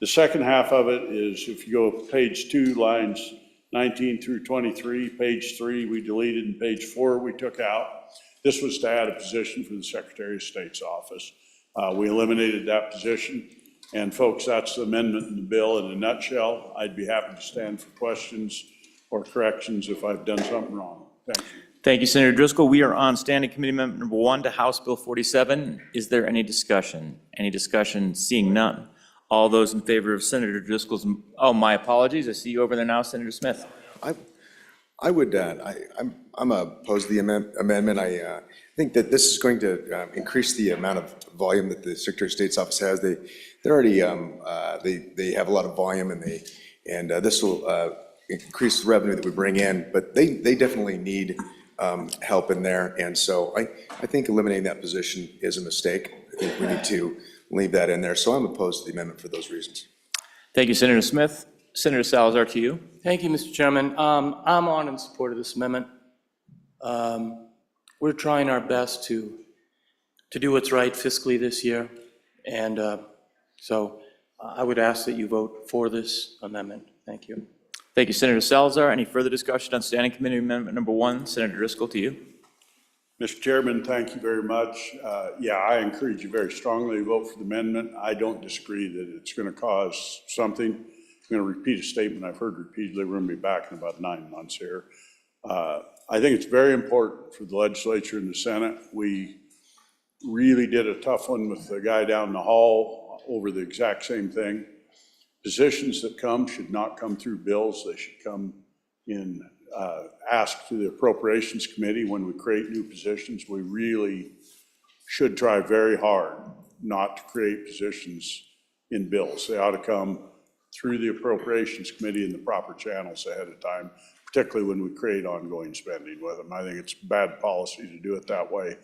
The second half of it is, if you go page 2, lines 19 through 23, page 3 we deleted, and page 4 we took out. This was to add a position for the Secretary of State's office. We eliminated that position, and folks, that's the amendment in the bill in a nutshell. I'd be happy to stand for questions or corrections if I've done something wrong. Thank you. Thank you, Senator Driscoll. We are on Standing Committee Amendment number 1 to House Bill 47. Is there any discussion? Any discussion? Seeing none. All those in favor of Senator Driscoll's, oh, my apologies. I see you over there now, Senator Smith. I would, I'm opposed to the amendment. I think that this is going to increase the amount of volume that the Secretary of State's office has. They're already, they have a lot of volume, and this will increase the revenue that we bring in, but they definitely need help in there. And so I think eliminating that position is a mistake. I think we need to leave that in there. So I'm opposed to the amendment for those reasons. Thank you, Senator Smith. Senator Salazar, to you. Thank you, Mr. Chairman. I'm on in support of this amendment. We're trying our best to do what's right fiscally this year, and so I would ask that you vote for this amendment. Thank you. Thank you, Senator Salazar. Any further discussion on Standing Committee Amendment number 1? Senator Driscoll, to you. Mr. Chairman, thank you very much. Yeah, I encourage you very strongly to vote for the amendment. I don't disagree that it's going to cause something. I'm going to repeat a statement I've heard repeatedly. We're going to be back in about 9 months here. I think it's very important for the legislature and the Senate. We really did a tough one with the guy down the hall over the exact same thing. Positions that come should not come through bills. They should come in, asked to the Appropriations Committee when we create new positions. We really should try very hard not to create positions in bills. They ought to come through the Appropriations Committee in the proper channels ahead of time, particularly when we create ongoing spending with them. I think it's bad policy to do it that way.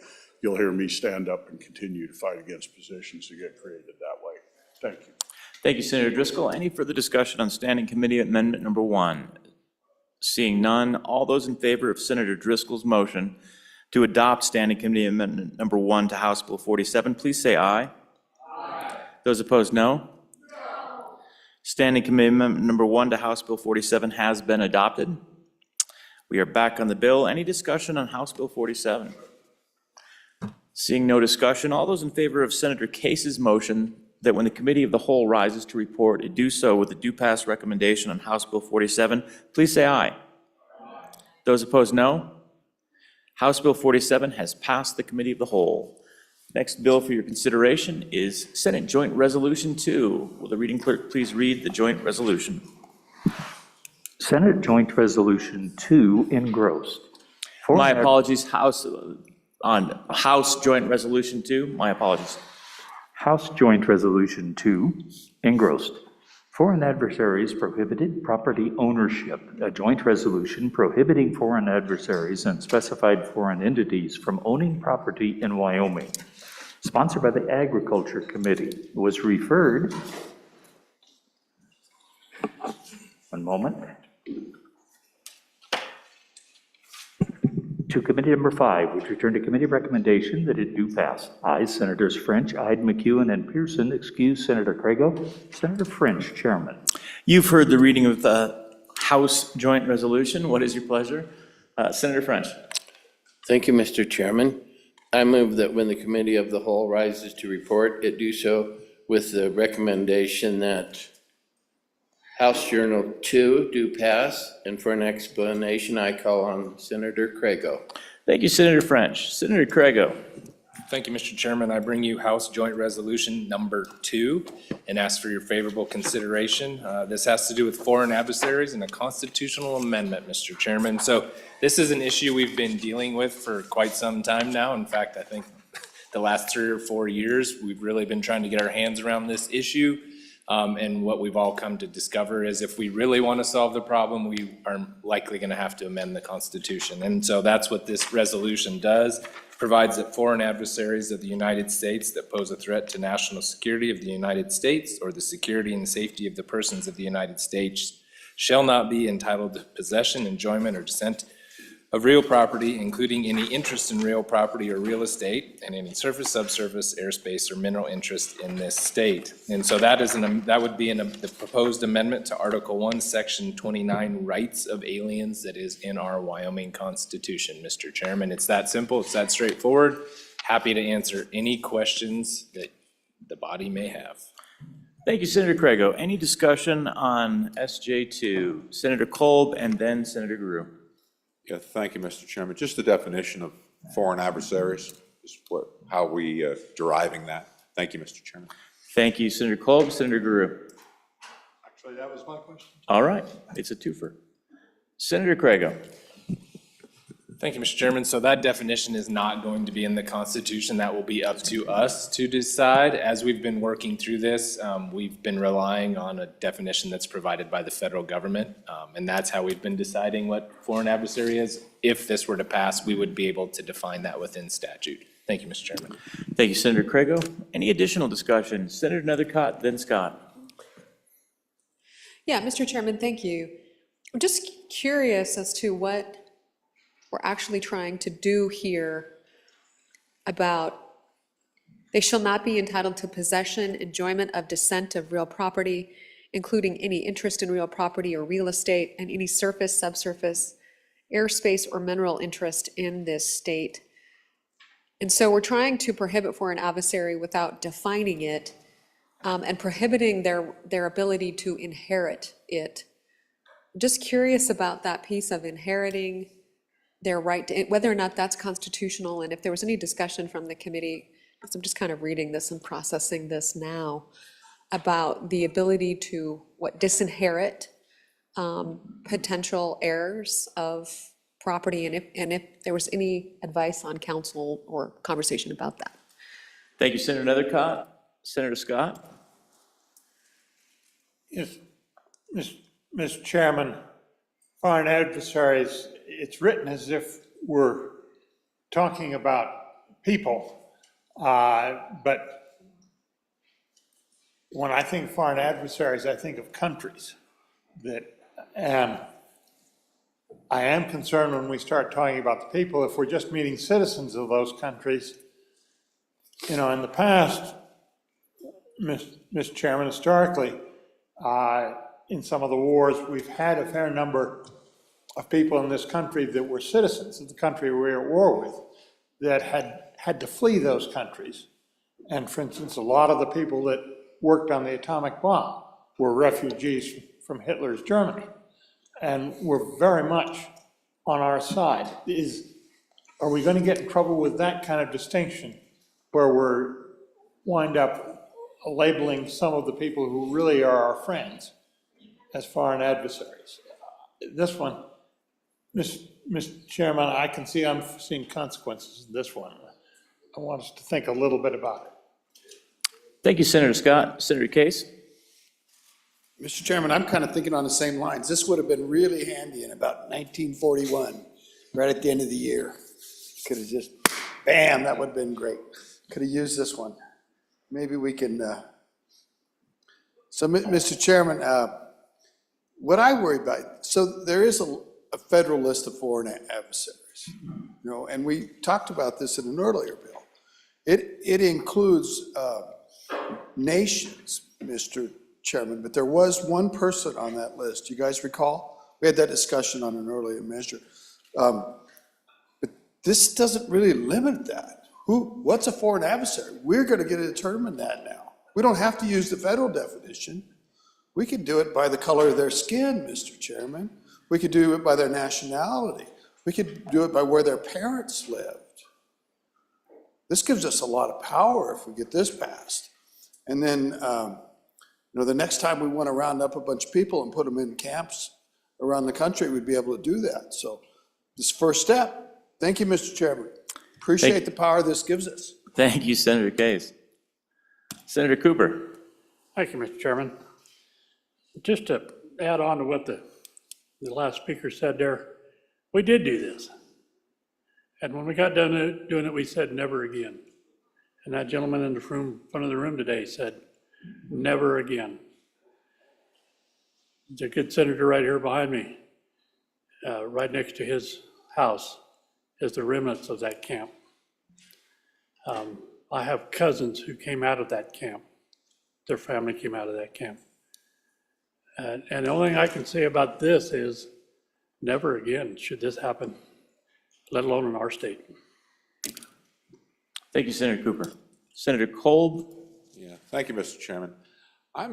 You'll hear me stand up and continue to fight against positions that get created that way. Thank you. Thank you, Senator Driscoll. Any further discussion on Standing Committee Amendment number 1? Seeing none, all those in favor of Senator Driscoll's motion to adopt Standing Committee Amendment number 1 to House Bill 47, please say aye. Aye. Those opposed, no. Standing Committee Amendment number 1 to House Bill 47 has been adopted. We are back on the bill. Any discussion on House Bill 47? Seeing no discussion, all those in favor of Senator Case's motion that when the Committee of the Whole rises to report, it do so with a due pass recommendation on House Bill 47, please say aye. Aye. Those opposed, no. House Bill 47 has passed the Committee of the Whole. Next bill for your consideration is Senate Joint Resolution 2. Will the reading clerk please read the joint resolution? Senate Joint Resolution 2 engrossed. My apologies, House Joint Resolution 2, my apologies. House Joint Resolution 2 engrossed. Foreign adversaries prohibited property ownership, a joint resolution prohibiting foreign adversaries and specified foreign entities from owning property in Wyoming, sponsored by the Agriculture Committee, was referred, one moment, to Committee number 5, which returned to committee recommendation that it do pass. Ayes, Senators French, Ide, McEwen, and Pearson. Excuse, Senator Crago. Senator French, Chairman. You've heard the reading of the House Joint Resolution. What is your pleasure? Senator French. Thank you, Mr. Chairman. I move that when the Committee of the Whole rises to report, it do so with the recommendation that House Journal 2 do pass, and for an explanation, I call on Senator Crago. Thank you, Senator French. Senator Crago. Thank you, Mr. Chairman. I bring you House Joint Resolution number 2 and ask for your favorable consideration. This has to do with foreign adversaries and a constitutional amendment, Mr. Chairman. So this is an issue we've been dealing with for quite some time now. In fact, I think the last 3 or 4 years, we've really been trying to get our hands around this issue. And what we've all come to discover is if we really want to solve the problem, we are likely going to have to amend the Constitution. And so that's what this resolution does. Provides that foreign adversaries of the United States that pose a threat to national security of the United States or the security and safety of the persons of the United States shall not be entitled to possession, enjoyment, or descent of real property, including any interest in real property or real estate, and any surface, subsurface, airspace, or mineral interest in this state. And so that is that would be the proposed amendment to Article 1, Section 29, Rights of Aliens, that is in our Wyoming Constitution, Mr. Chairman. It's that simple, it's that straightforward. Happy to answer any questions that the body may have. Thank you, Senator Craigo. Any discussion on SJ2? Senator Kolb and then Senator Grew. Yeah, thank you, Mr. Chairman. Just the definition of foreign adversaries is how we deriving that. Thank you, Mr. Chairman. Thank you, Senator Kolb. Senator Grew. Actually, that was my question. All right, it's a twofer. Senator Craigo. Thank you, Mr. Chairman. So that definition is not going to be in the Constitution. That will be up to us to decide. As we've been working through this, we've been relying on a definition that's provided by the federal government, and that's how we've been deciding what foreign adversary is. If this were to pass, we would be able to define that within statute. Thank you, Mr. Chairman. Thank you, Senator Craigo. Any additional discussion? Senator Nethercott, then Scott. Yeah, Mr. Chairman, thank you. I'm just curious as to what we're actually trying to do here about they shall not be entitled to possession, enjoyment of descent of real property, including any interest in real property or real estate, and any surface, subsurface, airspace, or mineral interest in this state. And so we're trying to prohibit foreign adversary without defining it, and prohibiting their ability to inherit it. I'm just curious about that piece of inheriting their right to, whether or not that's constitutional, and if there was any discussion from the committee, because I'm just kind of reading this and processing this now, about the ability to, disinherit potential heirs of property, and if there was any advice on council or conversation about that. Thank you, Senator Nethercott. Senator Scott. Yes, Mr. Chairman, foreign adversaries, it's written as if we're talking about people, but when I think foreign adversaries, I think of countries. And I am concerned when we start talking about the people, if we're just meeting citizens of those countries. You know, in the past, Mr. Chairman, historically, in some of the wars, we've had a fair number of people in this country that were citizens of the country we were at war with that had to flee those countries. And for instance, a lot of the people that worked on the atomic bomb were refugees from Hitler's Germany, and were very much on our side. Are we going to get in trouble with that kind of distinction where we're wind up labeling some of the people who really are our friends as foreign adversaries? This one, Mr. Chairman, I can see unforeseen consequences in this one. I want us to think a little bit about it. Thank you, Senator Scott. Senator Case. Mr. Chairman, I'm kind of thinking on the same lines. This would have been really handy in about 1941, right at the end of the year. Could have just, bam, that would have been great. Could have used this one. Maybe we can, so Mr. Chairman, what I worry about, so there is a federal list of foreign adversaries, you know, and we talked about this in an earlier bill. It includes nations, Mr. Chairman, but there was one person on that list. You guys recall? We had that discussion on an earlier measure. But this doesn't really limit that. What's a foreign adversary? We're going to get to determine that now. We don't have to use the federal definition. We can do it by the color of their skin, Mr. Chairman. We could do it by their nationality. We could do it by where their parents lived. This gives us a lot of power if we get this passed. And then, you know, the next time we want to round up a bunch of people and put them in camps around the country, we'd be able to do that. So this first step. Thank you, Mr. Chairman. Appreciate the power this gives us. Thank you, Senator Case. Senator Cooper. Thank you, Mr. Chairman. Just to add on to what the last speaker said there, we did do this. And when we got done doing it, we said never again. And that gentleman in the front of the room today said, never again. There's a good senator right here behind me. Right next to his house is the remnants of that camp. I have cousins who came out of that camp. Their family came out of that camp. And the only thing I can say about this is never again should this happen, let alone in our state. Thank you, Senator Cooper. Senator Kolb? Yeah, thank you, Mr. Chairman. I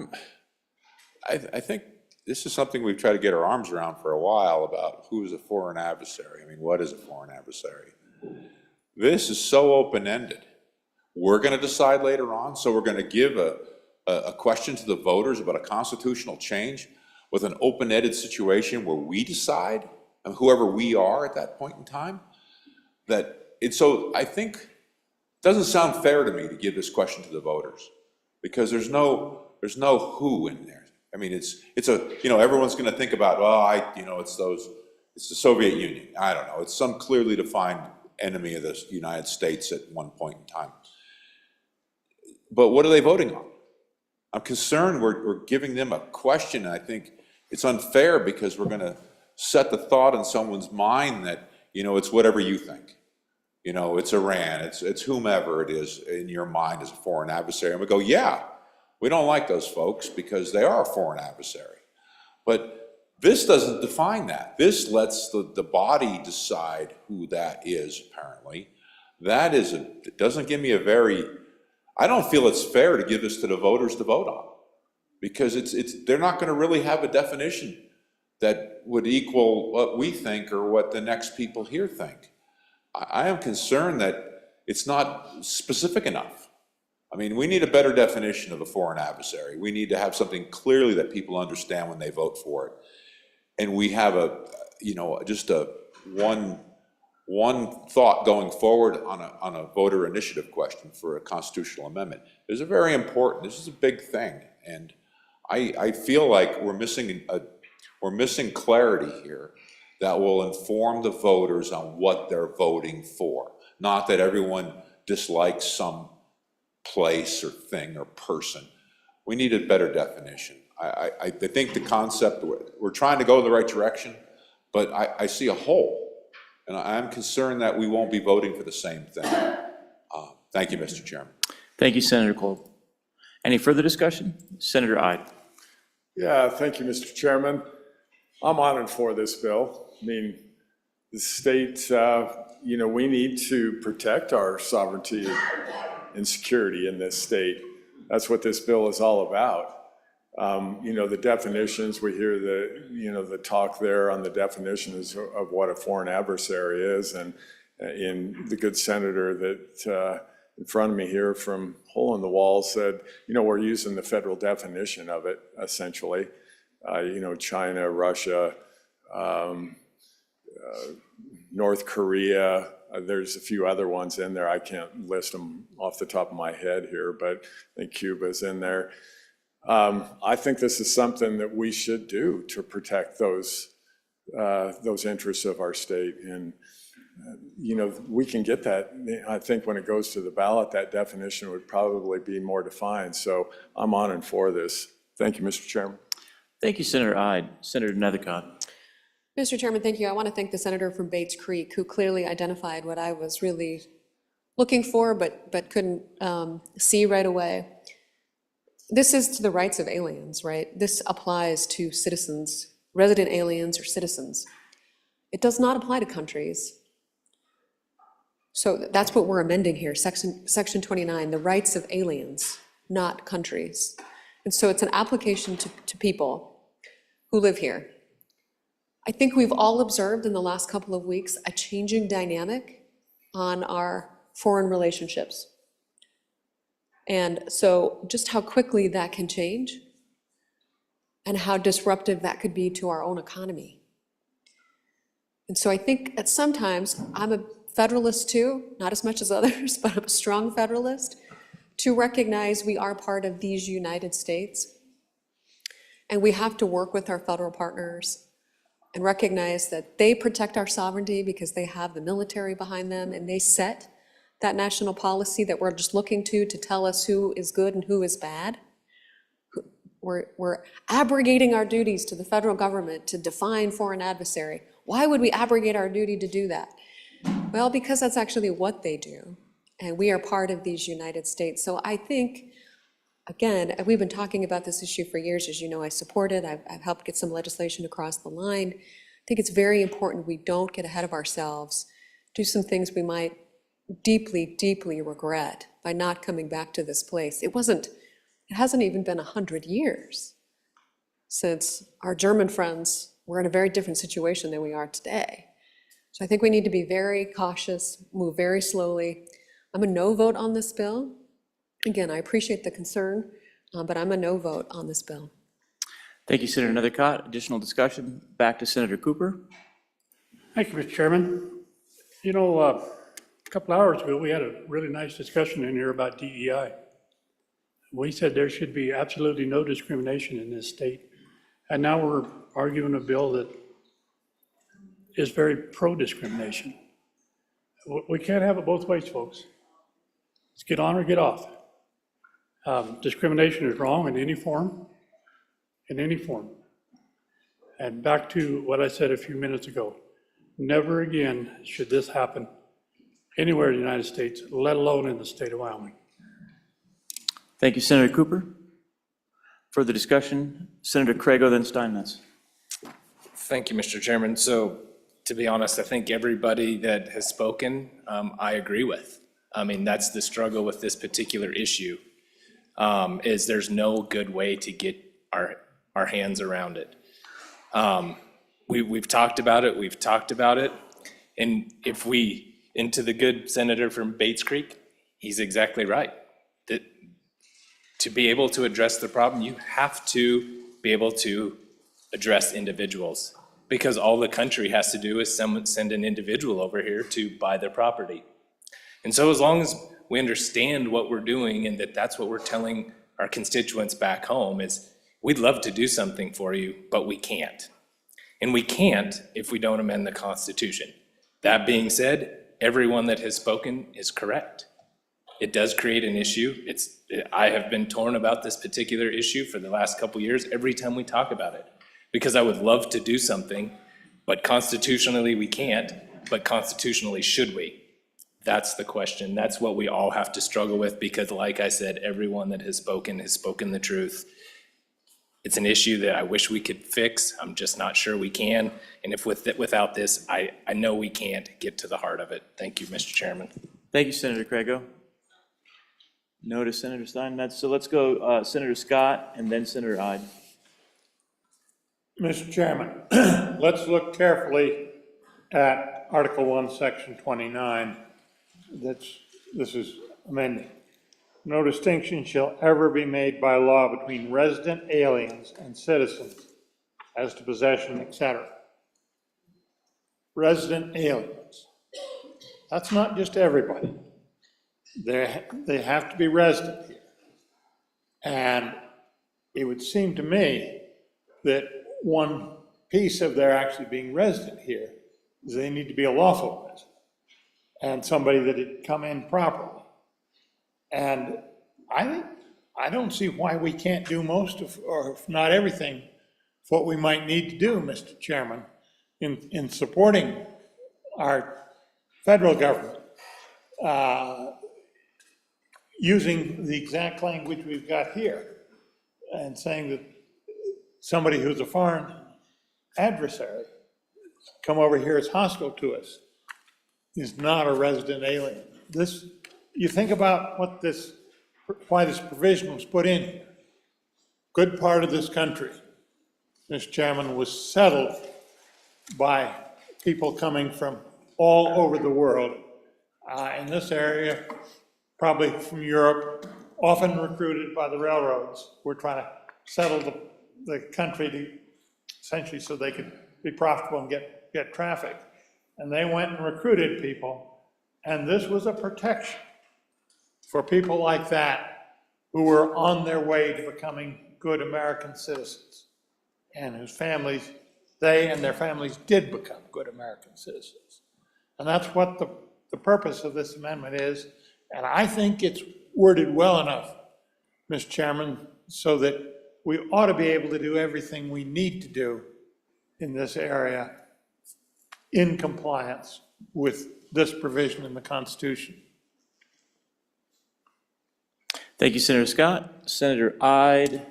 think this is something we've tried to get our arms around for a while about who is a foreign adversary. I mean, what is a foreign adversary? This is so open-ended. We're going to decide later on, so we're going to give a question to the voters about a constitutional change with an open-ended situation where we decide, and whoever we are at that point in time, so I think it doesn't sound fair to me to give this question to the voters because there's no who in there. I mean, it's everyone's going to think about, it's the Soviet Union. I don't know. It's some clearly defined enemy of the United States at one point in time. But what are they voting on? I'm concerned we're giving them a question, and I think it's unfair because we're going to set the thought in someone's mind that, it's whatever you think. It's Iran, it's whomever it is in your mind as a foreign adversary. And we go, yeah, we don't like those folks because they are a foreign adversary. But this doesn't define that. This lets the body decide who that is, apparently. It doesn't give me I don't feel it's fair to give this to the voters to vote on because they're not going to really have a definition that would equal what we think or what the next people here think. I am concerned that it's not specific enough. I mean, we need a better definition of a foreign adversary. We need to have something clearly that people understand when they vote for it. And we have one thought going forward on a voter initiative question for a constitutional amendment. This is a big thing. And I feel like we're missing clarity here that will inform the voters on what they're voting for. Not that everyone dislikes some place or thing or person. We need a better definition. I think the concept, we're trying to go in the right direction, but I see a hole. And I'm concerned that we won't be voting for the same thing. Thank you, Mr. Chairman. Thank you, Senator Kolb. Any further discussion? Senator Ide. Yeah, thank you, Mr. Chairman. I'm honored for this bill. I mean, the state, we need to protect our sovereignty and security in this state. That's what this bill is all about. The definitions, we hear the talk there on the definitions of what a foreign adversary is. And in the good senator that in front of me here from Hole in the Wall said, we're using the federal definition of it, essentially. China, Russia, North Korea, there's a few other ones in there. I can't list them off the top of my head here, but I think Cuba's in there. I think this is something that we should do to protect those interests of our state. And, we can get that. I think when it goes to the ballot, that definition would probably be more defined. So I'm on and for this. Thank you, Mr. Chairman. Thank you, Senator Ide. Senator Nethercott. Mr. Chairman, thank you. I want to thank the senator from Bates Creek who clearly identified what I was really looking for but couldn't see right away. This is to the rights of aliens, right? This applies to citizens, resident aliens or citizens. It does not apply to countries. So that's what we're amending here, section 29, the rights of aliens, not countries. And so it's an application to people who live here. I think we've all observed in the last couple of weeks a changing dynamic on our foreign relationships. And so just how quickly that can change and how disruptive that could be to our own economy. And so I think at sometimes, I'm a federalist too, not as much as others, but I'm a strong federalist. to recognize we are part of these United States. And we have to work with our federal partners and recognize that they protect our sovereignty because they have the military behind them, and they set that national policy that we're just looking to tell us who is good and who is bad. We're abrogating our duties to the federal government to define foreign adversary. Why would we abrogate our duty to do that? Well, because that's actually what they do, and we are part of these United States. So I think, again, we've been talking about this issue for years. As you know, I support it. I've helped get some legislation across the line. I think it's very important we don't get ahead of ourselves, do some things we might deeply, deeply regret by not coming back to this place. It hasn't even been 100 years since our German friends were in a very different situation than we are today. So I think we need to be very cautious, move very slowly. I'm a no vote on this bill. Again, I appreciate the concern, but I'm a no vote on this bill. Thank you, Senator Nethercott. Additional discussion, back to Senator Cooper. Thank you, Mr. Chairman. You know, a couple hours ago, we had a really nice discussion in here about DEI. We said there should be absolutely no discrimination in this state. And now we're arguing a bill that is very pro-discrimination. We can't have it both ways, folks. Let's get on or get off. Discrimination is wrong in any form, And back to what I said a few minutes ago, never again should this happen anywhere in the United States, let alone in the state of Wyoming. Thank you, Senator Cooper. Further discussion, Senator Crago, then Steinmetz. Thank you, Mr. Chairman. So, to be honest, I think everybody that has spoken, I agree with. I mean, that's the struggle with this particular issue, is there's no good way to get our hands around it. We've talked about it, and into the good senator from Bates Creek, he's exactly right. That to be able to address the problem, you have to be able to address individuals, because all the country has to do is send an individual over here to buy their property. And so as long as we understand what we're doing and that's what we're telling our constituents back home is, we'd love to do something for you, but we can't. And we can't if we don't amend the Constitution. That being said, everyone that has spoken is correct. It does create an issue. I have been torn about this particular issue for the last couple years every time we talk about it, because I would love to do something, but constitutionally we can't, but constitutionally should we? That's the question. That's what we all have to struggle with, because like I said, everyone that has spoken the truth. It's an issue that I wish we could fix. I'm just not sure we can. And without this, I know we can't get to the heart of it. Thank you, Mr. Chairman. Thank you, Senator Crago. No to Senator Steinmetz. So let's go Senator Scott and then Senator Ide. Mr. Chairman, let's look carefully at Article 1, Section 29. This is amended. No distinction shall ever be made by law between resident aliens and citizens as to possession, etc. Resident aliens. That's not just everybody. They have to be resident here. And it would seem to me that one piece of their actually being resident here is they need to be a lawful resident and somebody that had come in properly. And I don't see why we can't do most of, or if not everything, of what we might need to do, Mr. Chairman, in supporting our federal government, using the exact language we've got here, and saying that somebody who's a foreign adversary come over here as hostile to us is not a resident alien. You think about why this provision was put in here. Good part of this country, Mr. Chairman, was settled by people coming from all over the world. In this area, probably from Europe, often recruited by the railroads. We're trying to settle the country to essentially so they could be profitable and get traffic. And they went and recruited people, and this was a protection for people like that who were on their way to becoming good American citizens and whose families, they and their families did become good American citizens. And that's what the purpose of this amendment is. And I think it's worded well enough, Mr. Chairman, so that we ought to be able to do everything we need to do in this area in compliance with this provision in the Constitution. Thank you, Senator Scott. Senator Ide,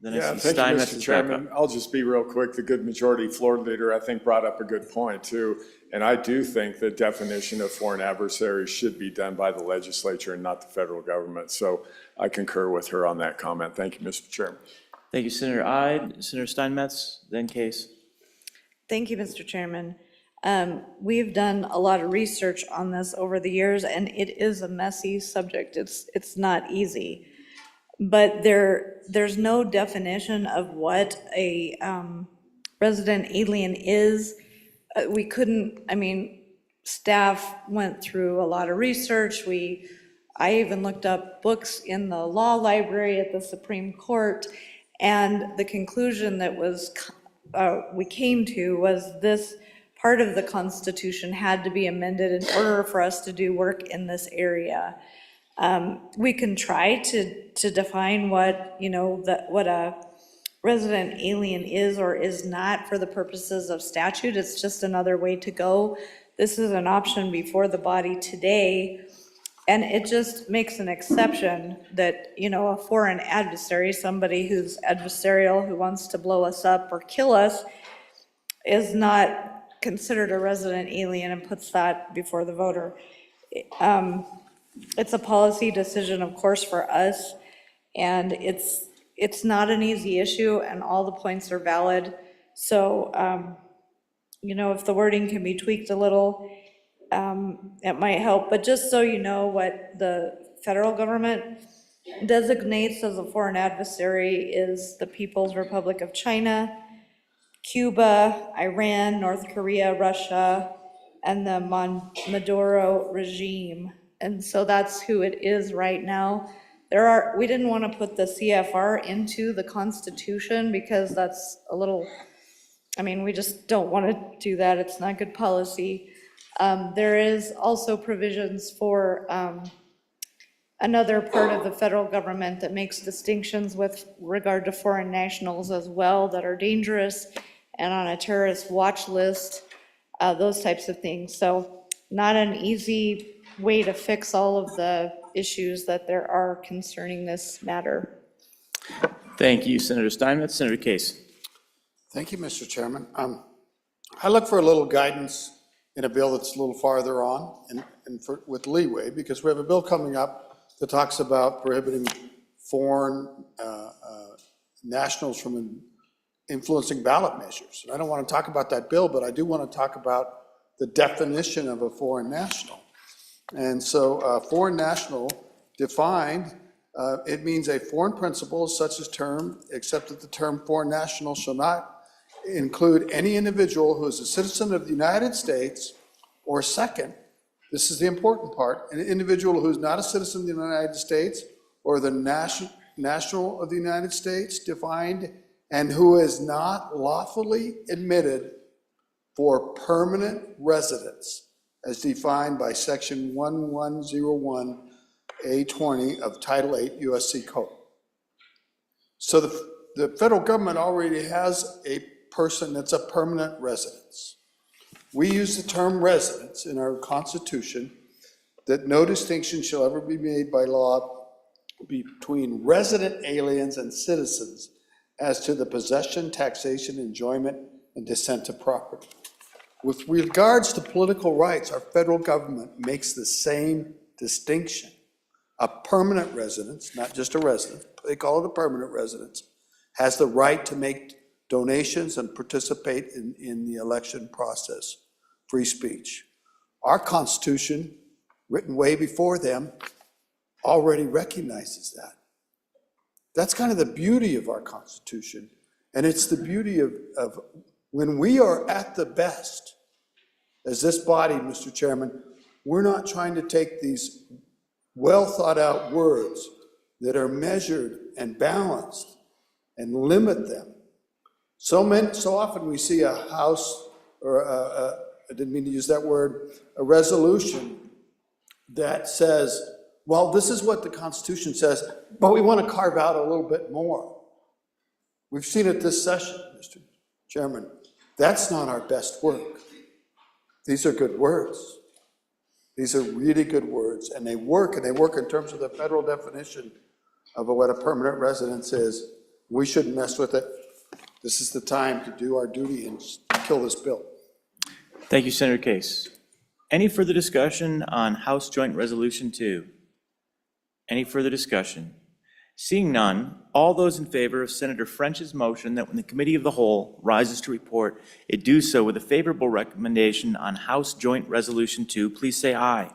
then I Yeah, see thank you, Steinmetz Mr. is back up. Chairman. I'll just be real quick. The good majority floor leader, I think, brought up a good point, too. And I do think the definition of foreign adversary should be done by the legislature and not the federal government. So I concur with her on that comment. Thank you, Mr. Chairman. Thank you, Senator Ide. Senator Steinmetz, then Case. Thank you, Mr. Chairman. We've done a lot of research on this over the years, and it is a messy subject. It's not easy. But there's no definition of what a resident alien is. We couldn't, I mean, staff went through a lot of research. I even looked up books in the law library at the Supreme Court, and the conclusion that we came to was this part of the Constitution had to be amended in order for us to do work in this area. We can try to define what, what a resident alien is or is not for the purposes of statute. It's just another way to go. This is an option before the body today, and it just makes an exception that, a foreign adversary, somebody who's adversarial, who wants to blow us up or kill us, is not considered a resident alien and puts that before the voter. It's a policy decision, of course, for us, and it's not an easy issue, and all the points are valid. So, if the wording can be tweaked a little, it might help. But just so you know, what the federal government designates as a foreign adversary is the People's Republic of China, Cuba, Iran, North Korea, Russia, and the Maduro regime. And so that's who it is right now. We didn't want to put the CFR into the Constitution because that's a little, we just don't want to do that. It's not good policy. There is also provisions for another part of the federal government that makes distinctions with regard to foreign nationals as well that are dangerous and on a terrorist watch list, those types of things. So not an easy way to fix all of the issues that there are concerning this matter. Thank you, Senator Steinmetz. Senator Case. Thank you, Mr. Chairman. I look for a little guidance in a bill that's a little farther on and with leeway, because we have a bill coming up that talks about prohibiting foreign nationals from influencing ballot measures. And I don't want to talk about that bill, but I do want to talk about the definition of a foreign national. And so foreign national defined, it means a foreign principle such as term, except that the term foreign national shall not include any individual who is a citizen of the United States, or second, this is the important part, an individual who is not a citizen of the United States or the national of the United States defined, and who is not lawfully admitted for permanent residence as defined by section 1101A20 of Title 8 USC Code. So the federal government already has a person that's a permanent residence. We use the term residence in our Constitution, that no distinction shall ever be made by law between resident aliens and citizens as to the possession, taxation, enjoyment, and descent of property. With regards to political rights, our federal government makes the same distinction. A permanent residence, not just a resident, they call it a permanent residence, has the right to make donations and participate in the election process, free speech. Our Constitution, written way before them, already recognizes that. That's kind of the beauty of our Constitution, and it's the beauty of when we are at the best, as this body, Mr. Chairman, we're not trying to take these well-thought-out words that are measured and balanced and limit them. So often we see a house, or I didn't mean to use that word, a resolution that says, well, this is what the Constitution says, but we want to carve out a little bit more. We've seen it this session, Mr. Chairman. That's not our best work. These are good words. These are really good words, and they work in terms of the federal definition of what a permanent residence is. We shouldn't mess with it. This is the time to do our duty and kill this bill. Thank you, Senator Case. Any further discussion on House Joint Resolution 2? Any further discussion? Seeing none, all those in favor of Senator French's motion that when the Committee of the Whole rises to report, it do so with a favorable recommendation on House Joint Resolution 2, please say aye.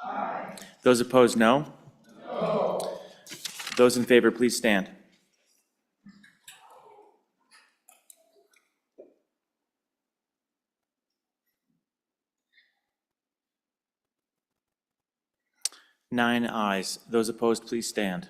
Aye. Those opposed, no? No. Those in favor, please stand. Nine ayes. Those opposed, please stand.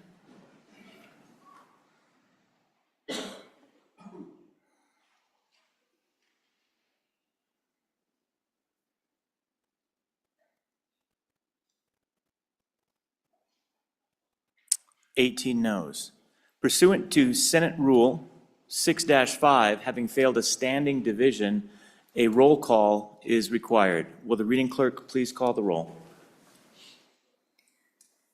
Eighteen noes. Pursuant to Senate Rule 6-5, having failed a standing division, a roll call is required. Will the reading clerk please call the roll?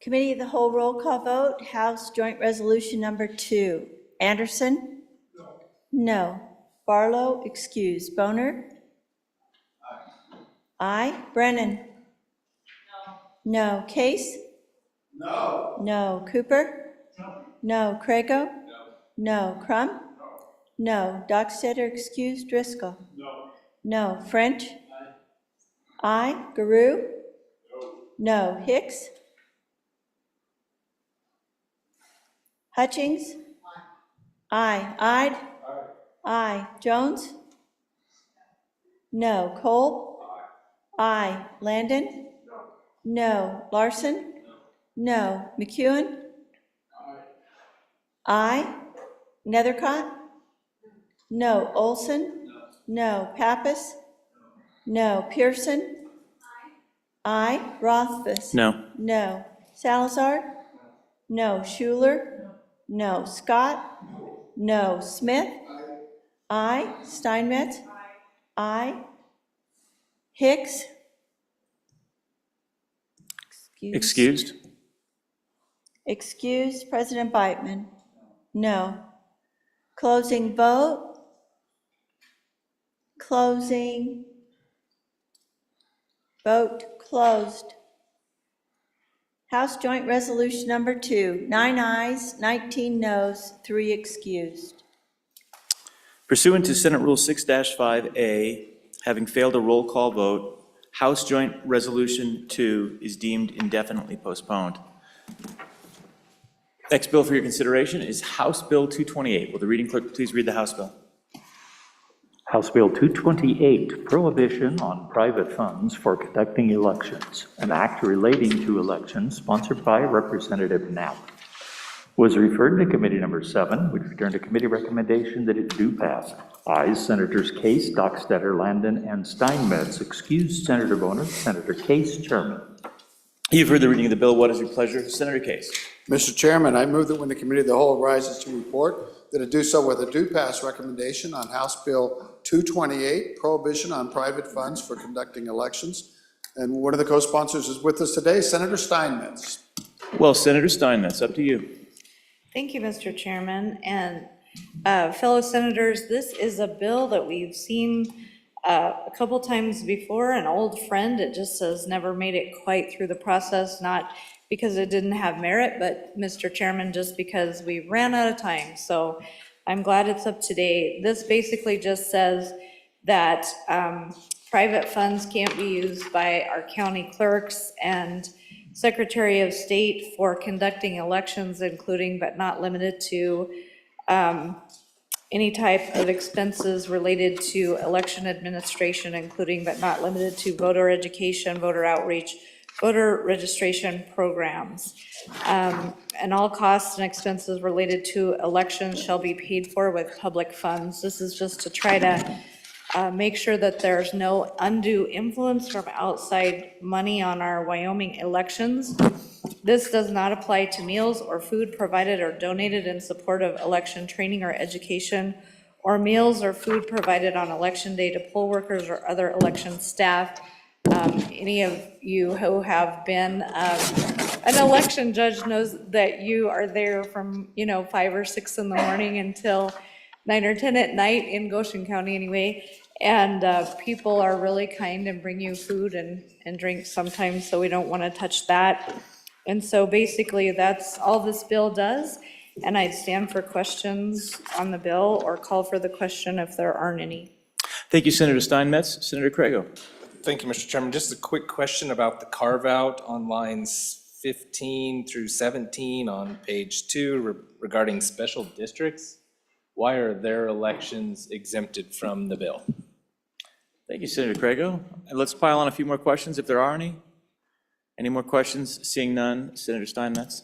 Committee of the Whole roll call vote, House Joint Resolution Number 2. Anderson? No. No. Barlow, excused. Boner? Aye. Brennan? No. No. Case? No. No. Cooper? No. No. Crago? No. No. Crum? No. No. Dockstader, excused. Driscoll? No. No. French? Aye. Garou? No. No. Hicks? Hutchings? Aye. Ide? Aye. Jones? No. Cole? Aye. Landon? No. Larson? No. McEwen? Aye. Nethercott? No. Olson? No. Pappas? No. Pearson? Aye. Rothfuss? No. No. Salazar? No. Schuler? No. Scott? No. Smith? Aye. Steinmetz? Aye. Hicks? Excused? Excused. President Beitman? No. Closing vote? Closing. Vote closed. House Joint Resolution Number 2, 9 ayes, 19 noes, 3 excused. Pursuant to Senate Rule 6-5A, having failed a roll call vote, House Joint Resolution 2 is deemed indefinitely postponed. Next bill for your consideration is House Bill 228. Will the reading clerk please read the House bill? House Bill 228, Prohibition on Private Funds for Conducting Elections, an act relating to elections sponsored by Representative Knapp, was referred to Committee Number 7, which returned a committee recommendation that it do pass. Ayes, Senators Case, Dockstader, Landon, and Steinmetz. Excused, Senator Bonner. Senator Case, Chairman. You've heard the reading of the bill. What is your pleasure? Senator Case. Mr. Chairman, I move that when the Committee of the Whole rises to report, that it do so with a do pass recommendation on House Bill 228, Prohibition on Private Funds for Conducting Elections. And one of the co-sponsors is with us today, Senator Steinmetz. Well, Senator Steinmetz, up to you. Thank you, Mr. Chairman. And fellow senators, this is a bill that we've seen a couple times before, an old friend. It just has never made it quite through the process, not because it didn't have merit, but Mr. Chairman, just because we ran out of time. So I'm glad it's up to date. This basically just says that private funds can't be used by our county clerks and Secretary of State for conducting elections, including but not limited to any type of expenses related to election administration, including but not limited to voter education, voter outreach, voter registration programs. And all costs and expenses related to elections shall be paid for with public funds. This is just to try to make sure that there's no undue influence from outside money on our Wyoming elections. This does not apply to meals or food provided or donated in support of election training or education, or meals or food provided on election day to poll workers or other election staff. Any of you who have been an election judge knows that you are there from, 5 or 6 in the morning until 9 or 10 at night in Goshen County anyway. And people are really kind and bring you food and drinks sometimes, so we don't want to touch that. And so basically, that's all this bill does. And I'd stand for questions on the bill or call for the question if there aren't any. Thank you, Senator Steinmetz. Senator Craigo. Thank you, Mr. Chairman. Just a quick question about the carve-out on lines 15 through 17 on page 2 regarding special districts. Why are their elections exempted from the bill? Thank you, Senator Craigo. And let's pile on a few more questions if there are any. Any more questions? Seeing none, Senator Steinmetz.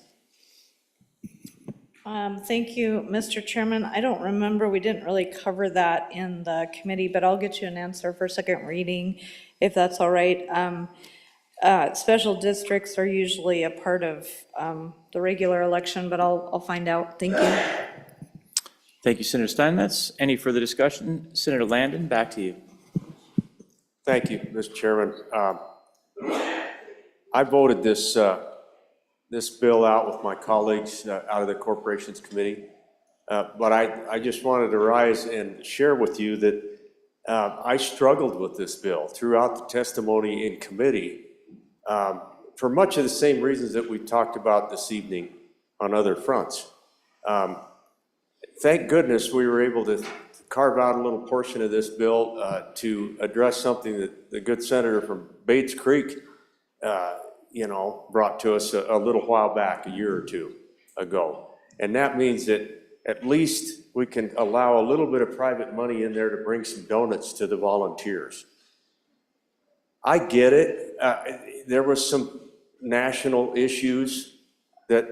Thank you, Mr. Chairman. I don't remember, we didn't really cover that in the committee, but I'll get you an answer for second reading, if that's all right. Special districts are usually a part of the regular election, but I'll find out. Thank you. Thank you, Senator Steinmetz. Any further discussion? Senator Landon, back to you. Thank you, Mr. Chairman. I voted this bill out with my colleagues out of the Corporations Committee, but I just wanted to rise and share with you that I struggled with this bill throughout the testimony in committee for much of the same reasons that we talked about this evening on other fronts. Thank goodness we were able to carve out a little portion of this bill to address something that the good senator from Bates Creek brought to us a little while back, a year or two ago. And that means that at least we can allow a little bit of private money in there to bring some donuts to the volunteers. I get it. There was some national issues that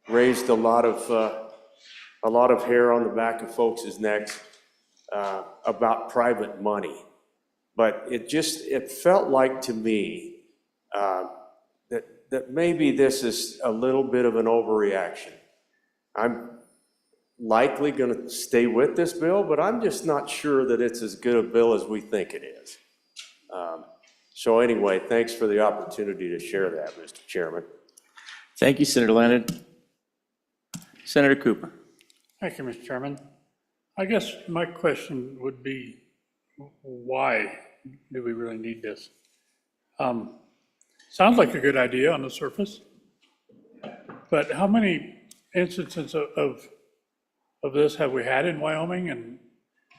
raised a lot of hair on the back of folks' necks about private money. But it felt like to me that maybe this is a little bit of an overreaction. I'm likely going to stay with this bill, but I'm just not sure that it's as good a bill as we think it is. So anyway, thanks for the opportunity to share that, Mr. Chairman. Thank you, Senator Landon. Senator Cooper. Thank you, Mr. Chairman. I guess my question would be, why do we really need this? Sounds like a good idea on the surface, but how many instances of this have we had in Wyoming,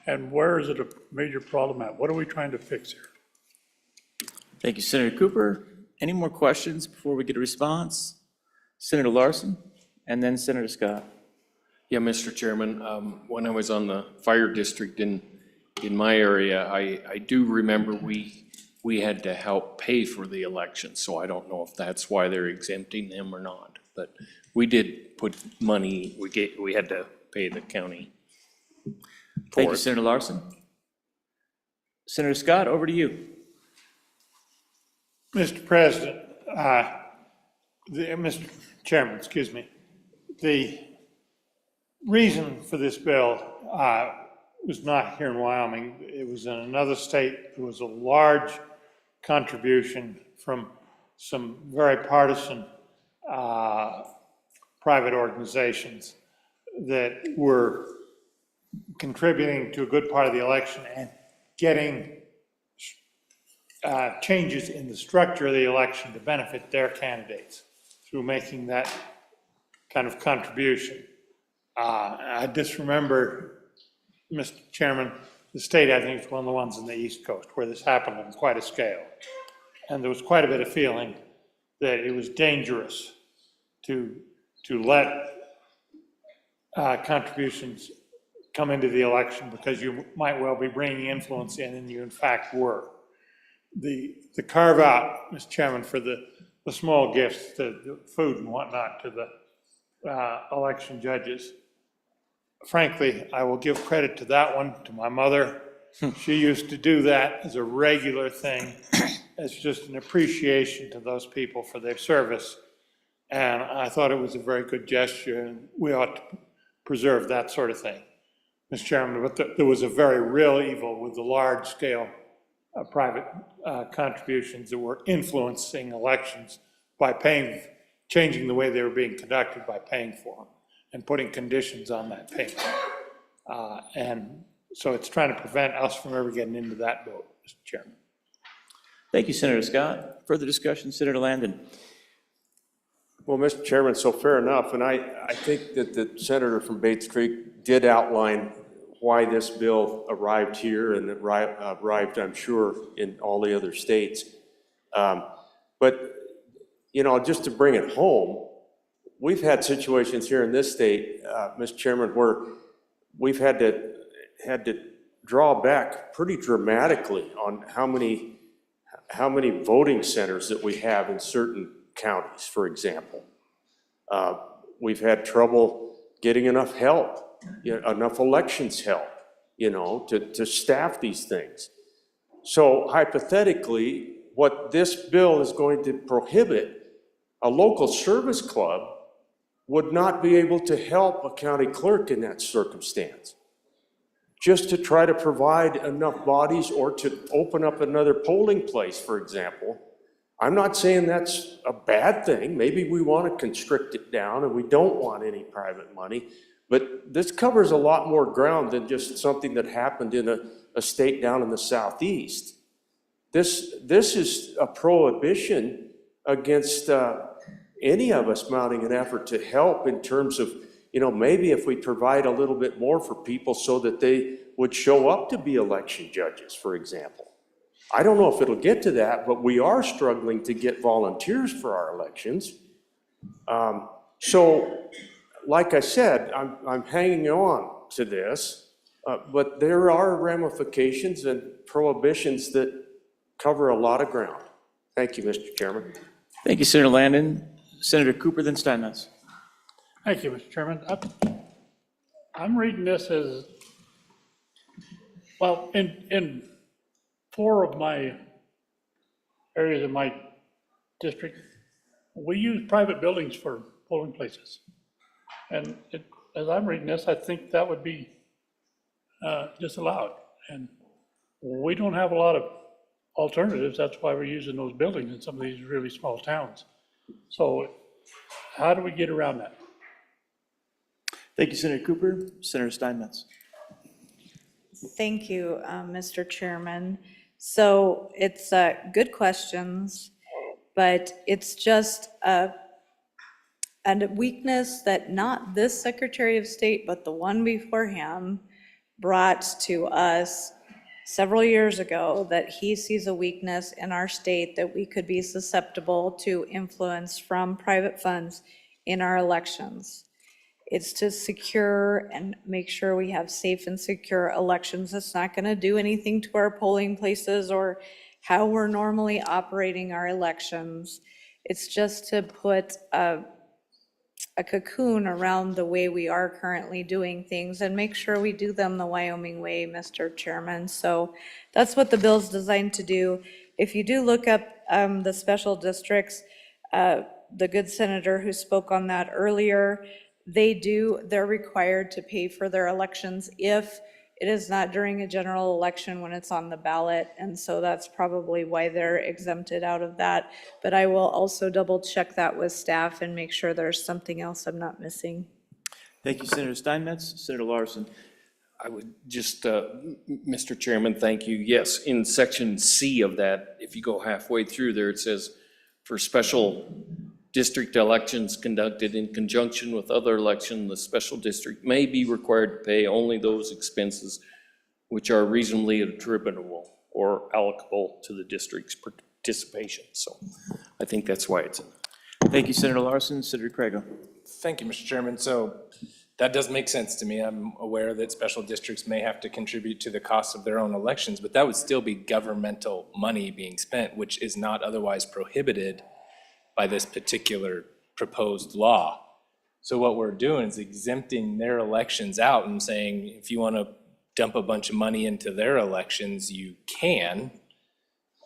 and where is it a major problem at? What are we trying to fix here? Thank you, Senator Cooper. Any more questions before we get a response? Senator Larson, and then Senator Scott. Yeah, Mr. Chairman, when I was on the fire district in my area, I do remember we had to help pay for the election, so I don't know if that's why they're exempting them or not. But we did put money, we had to pay the county. Thank you, Senator Larson. Senator Scott, over to you. Mr. President, Mr. Chairman, excuse me, the reason for this bill was not here in Wyoming. It was in another state. There was a large contribution from some very partisan private organizations that were contributing to a good part of the election and getting changes in the structure of the election to benefit their candidates through making that kind of contribution. I just remember, Mr. Chairman, the state, I think, is one of the ones in the East Coast where this happened on quite a scale. And there was quite a bit of feeling that it was dangerous to let contributions come into the election because you might well be bringing influence in, and you in fact were. The carve out, Mr. Chairman, for the the small gifts, the food and whatnot to the election judges. Frankly, I will give credit to that one, to my mother. She used to do that as a regular thing. It's just an appreciation to those people for their service. And I thought it was a very good gesture, and we ought to preserve that sort of thing. Mr. Chairman, but there was a very real evil with the large-scale private contributions that were influencing elections by changing the way they were being conducted by paying for them and putting conditions on that payment. And so it's trying to prevent us from ever getting into that boat, Mr. Chairman. Thank you, Senator Scott. Further discussion, Senator Landon. Well, Mr. Chairman, so fair enough, and I think that the senator from Bates Creek did outline why this bill arrived here and arrived, I'm sure, in all the other states. But, you know, just to bring it home, we've had situations here in this state, Mr. Chairman, where we've had to draw back pretty dramatically on how many voting centers that we have in certain counties, for example. We've had trouble getting enough help, enough elections help, to staff these things. So hypothetically, what this bill is going to prohibit, a local service club would not be able to help a county clerk in that circumstance. Just to try to provide enough bodies or to open up another polling place, for example. I'm not saying that's a bad thing. Maybe we want to constrict it down and we don't want any private money, but this covers a lot more ground than just something that happened in a state down in the southeast. This is a prohibition against any of us mounting an effort to help in terms of, maybe if we provide a little bit more for people so that they would show up to be election judges, for example. I don't know if it'll get to that, but we are struggling to get volunteers for our elections. So, like I said, I'm hanging on to this, but there are ramifications and prohibitions that cover a lot of ground. Thank you, Mr. Chairman. Thank you, Senator Landon. Senator Cooper, then Steinmetz. Thank you, Mr. Chairman. I'm reading this as, well, in 4 of my areas of my district, we use private buildings for polling places. And as I'm reading this, I think that would be disallowed. And we don't have a lot of alternatives. That's why we're using those buildings in some of these really small towns. So how do we get around that? Thank you, Senator Cooper. Senator Steinmetz. Thank you, Mr. Chairman. So it's good questions, but it's just a weakness that not this Secretary of State, but the one before him brought to us several years ago, that he sees a weakness in our state that we could be susceptible to influence from private funds in our elections. It's to secure and make sure we have safe and secure elections. It's not going to do anything to our polling places or how we're normally operating our elections. It's just to put a cocoon around the way we are currently doing things and make sure we do them the Wyoming way, Mr. Chairman. So that's what the bill's designed to do. If you do look up the special districts, the good senator who spoke on that earlier, they're required to pay for their elections if it is not during a general election when it's on the ballot, and so that's probably why they're exempted out of that. But I will also double check that with staff and make sure there's something else I'm not missing. Thank you, Senator Steinmetz. Senator Larson. I would just, Mr. Chairman, thank you. Yes, in section C of that, if you go halfway through there, it says, for special district elections conducted in conjunction with other elections, the special district may be required to pay only those expenses which are reasonably attributable or allocable to the district's participation. So I think that's why it's in there. Thank you, Senator Larson. Senator Crago. Thank you, Mr. Chairman. So that does make sense to me. I'm aware that special districts may have to contribute to the cost of their own elections, but that would still be governmental money being spent, which is not otherwise prohibited by this particular proposed law. So what we're doing is exempting their elections out and saying, if you want to dump a bunch of money into their elections, you can.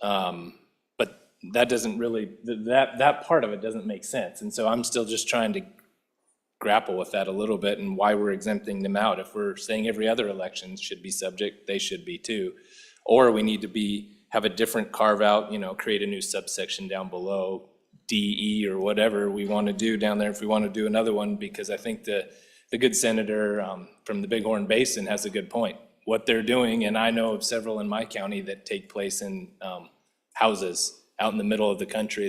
But that doesn't really, that part of it doesn't make sense. And so I'm still just trying to grapple with that a little bit and why we're exempting them out. If we're saying every other election should be subject, they should be too. Or we need to have a different carve out, create a new subsection down below, DE or whatever we want to do down there if we want to do another one, because I think the good senator from the Bighorn Basin has a good point. What they're doing, and I know of several in my county that take place in houses out in the middle of the country,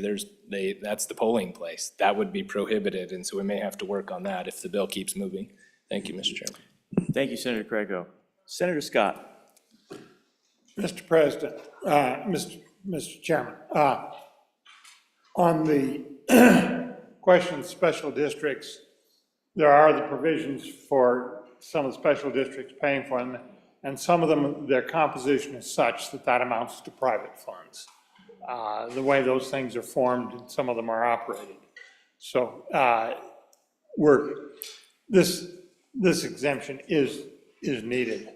that's the polling place. That would be prohibited, and so we may have to work on that if the bill keeps moving. Thank you, Mr. Chairman. Thank you, Senator Craigo. Senator Scott. Mr. President, Mr. Chairman, on the question of special districts, there are the provisions for some of the special districts paying for them, and some of them, their composition is such that amounts to private funds. The way those things are formed, and some of them are operated. So this exemption is needed.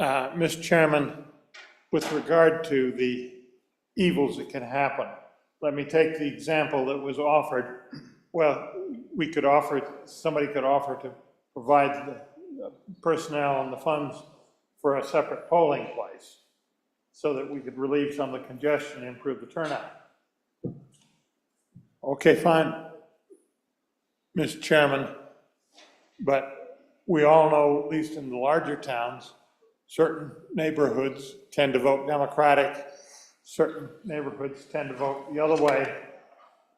Mr. Chairman, with regard to the evils that can happen, let me take the example that was offered. Well, somebody could offer to provide the personnel and the funds for a separate polling place so that we could relieve some of the congestion and improve the turnout. Okay, fine, Mr. Chairman, but we all know, at least in the larger towns, certain neighborhoods tend to vote Democratic, certain neighborhoods tend to vote the other way,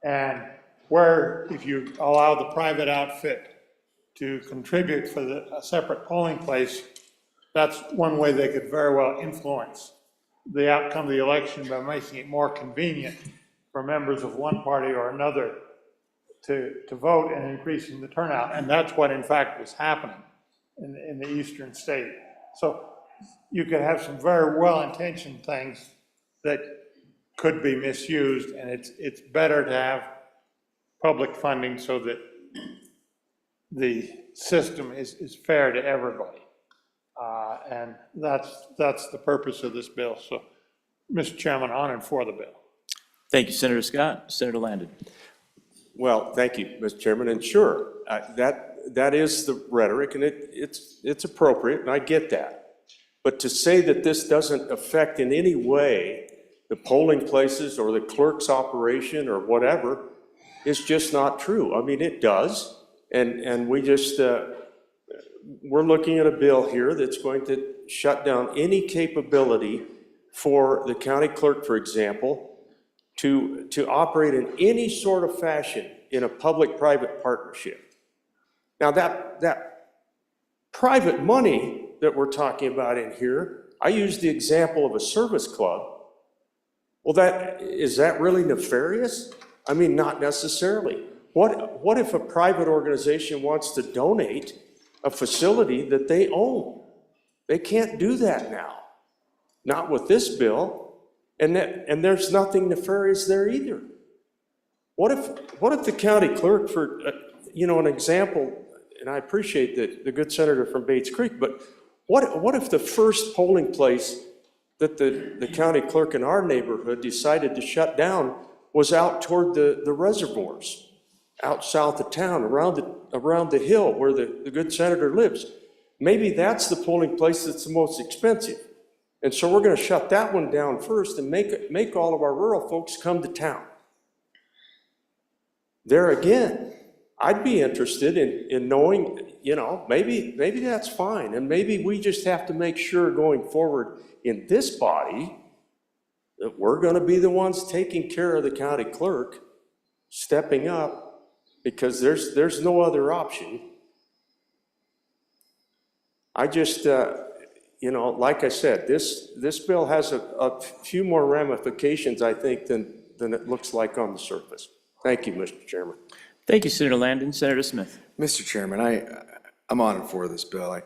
and where if you allow the private outfit to contribute for a separate polling place, that's one way they could very well influence the outcome of the election by making it more convenient for members of one party or another to vote and increasing the turnout. And that's what in fact was happening in the eastern state. So you could have some very well-intentioned things that could be misused, and it's better to have public funding so that the system is fair to everybody. And that's the purpose of this bill. So, Mr. Chairman, on and for the bill. Thank you, Senator Scott. Senator Landon. Well, thank you, Mr. Chairman, and sure, that is the rhetoric, and it's appropriate, and I get that. But to say that this doesn't affect in any way the polling places or the clerk's operation or whatever is just not true. I mean, it does, and we just, we're looking at a bill here that's going to shut down any capability for the county clerk, for example, to operate in any sort of fashion in a public-private partnership. Now, that private money that we're talking about in here, I use the example of a service club. Well, is that really nefarious? I mean, not necessarily. What if a private organization wants to donate a facility that they own? They can't do that now, not with this bill, and there's nothing nefarious there either. What if the county clerk, for an example, and I appreciate the good senator from Bates Creek, but what if the first polling place that the county clerk in our neighborhood decided to shut down was out toward the reservoirs, out south of town, around the hill where the good senator lives? Maybe that's the polling place that's the most expensive. And so we're going to shut that one down first and make all of our rural folks come to town. There again, I'd be interested in knowing, maybe that's fine. And maybe we just have to make sure going forward in this body that we're going to be the ones taking care of the county clerk, stepping up, because there's no other option. I just, like I said, this bill has a few more ramifications, I think, than it looks like on the surface. Thank you, Mr. Chairman. Thank you, Senator Landon. Senator Smith. Mr. Chairman, I'm on and for this bill.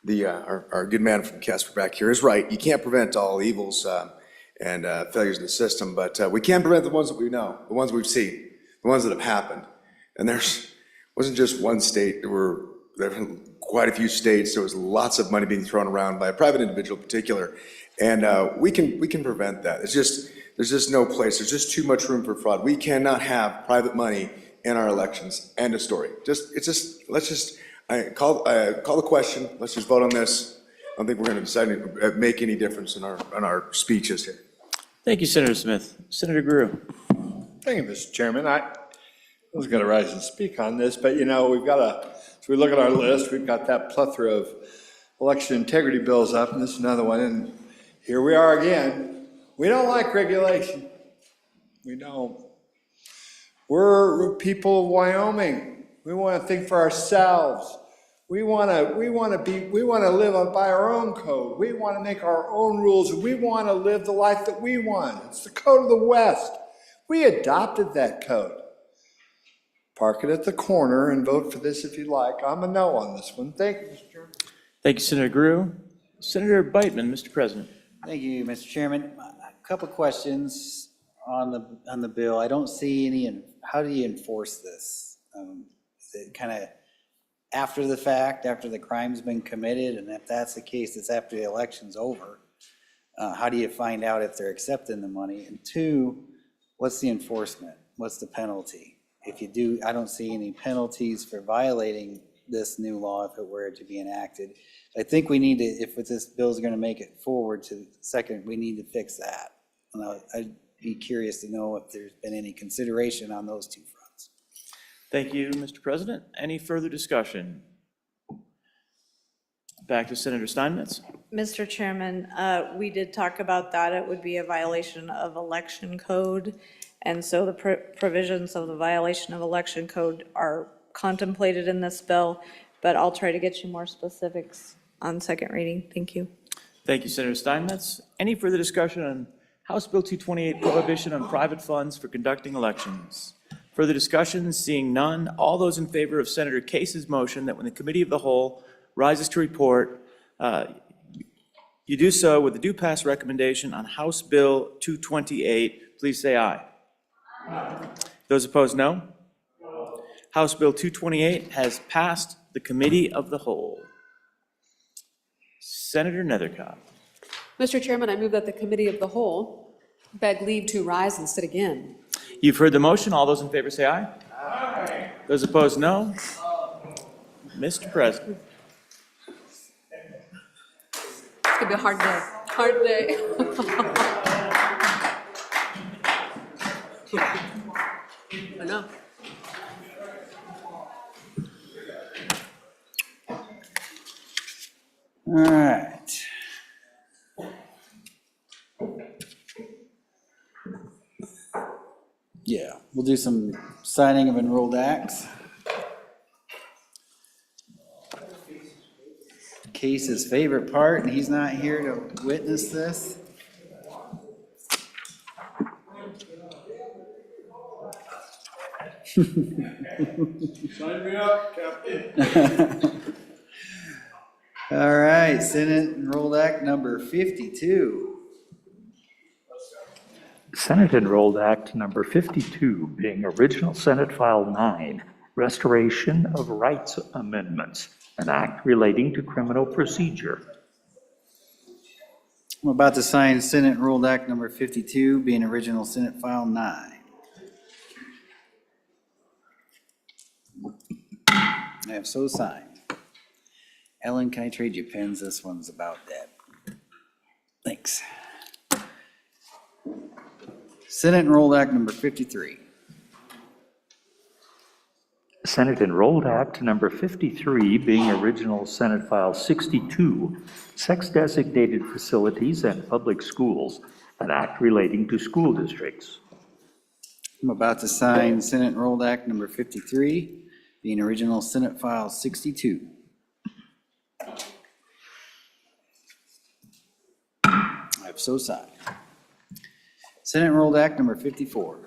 Our good man from Casper back here is right. You can't prevent all evils, and failures in the system, but we can prevent the ones that we know, the ones we've seen, the ones that have happened. And wasn't just one state, there were quite a few states. There was lots of money being thrown around by a private individual in particular, and we can prevent that. There's just no place. There's just too much room for fraud. We cannot have private money in our elections. End of story. Call the question. Let's just vote on this. I don't think we're going to decide to make any difference in our speeches here. Thank you, Senator Smith. Senator Grew. Thank you, Mr. Chairman. I was going to rise and speak on this, but as we look at our list, we've got that plethora of election integrity bills up, and this is another one, and here we are again. We don't like regulation. We don't. We're people of Wyoming. We want to think for ourselves. We want to live by our own code. We want to make our own rules, and we want to live the life that we want. It's the code of the West. We adopted that code. Park it at the corner and vote for this if you like. I'm a no on this one. Thank you, Mr. Chairman. Thank you, Senator Grew. Senator Beitman, Mr. President. Thank you, Mr. Chairman. A couple of questions on the bill. I don't see any, how do you enforce this? Is it kind of after the fact, after the crime's been committed? And if that's the case, it's after the election's over. How do you find out if they're accepting the money? And two, what's the enforcement? What's the penalty? If you do, I don't see any penalties for violating this new law if it were to be enacted. I think we need to, if this bill is going to make it forward to second, we need to fix that. And I'd be curious to know if there's been any consideration on those two fronts. Thank you, Mr. President. Any further discussion? Back to Senator Steinmetz. Mr. Chairman, we did talk about that. It would be a violation of election code. And so the provisions of the violation of election code are contemplated in this bill, but I'll try to get you more specifics on second reading. Thank you. Thank you, Senator Steinmetz. Any further discussion on House Bill 228, prohibition on private funds for conducting elections? Further discussion? Seeing none. All those in favor of Senator Case's motion that when the committee of the whole rises to report, you do so with the due pass recommendation on House Bill 228, please say aye. Those opposed, no. House Bill 228 has passed the committee of the whole. Senator Nethercott. Mr. Chairman, I move that the committee of the whole beg leave to rise and sit again. You've heard the motion. All those in favor say aye. Aye. Those opposed, no. Mr. President. It's gonna be a hard day. Hard day. I know. All right. Yeah, we'll do some signing of enrolled acts. Case's favorite part, and he's not here to witness this. Sign me up, Captain. All right, Senate Enrolled Act number 52. Senate Enrolled Act number 52, being original Senate File 9, Restoration of Rights Amendments, an act relating to criminal procedure. I'm about to sign Senate Enrolled Act number 52, being original Senate File 9. I have so signed. Ellen, can I trade you pens? This one's about dead. Thanks. Senate Enrolled Act number 53. Senate Enrolled Act number 53, being original Senate File 62, sex-designated facilities and public schools, an act relating to school districts. I'm about to sign Senate Enrolled Act number 53, being original Senate File 62. I have so signed. Senate Enrolled Act number 54.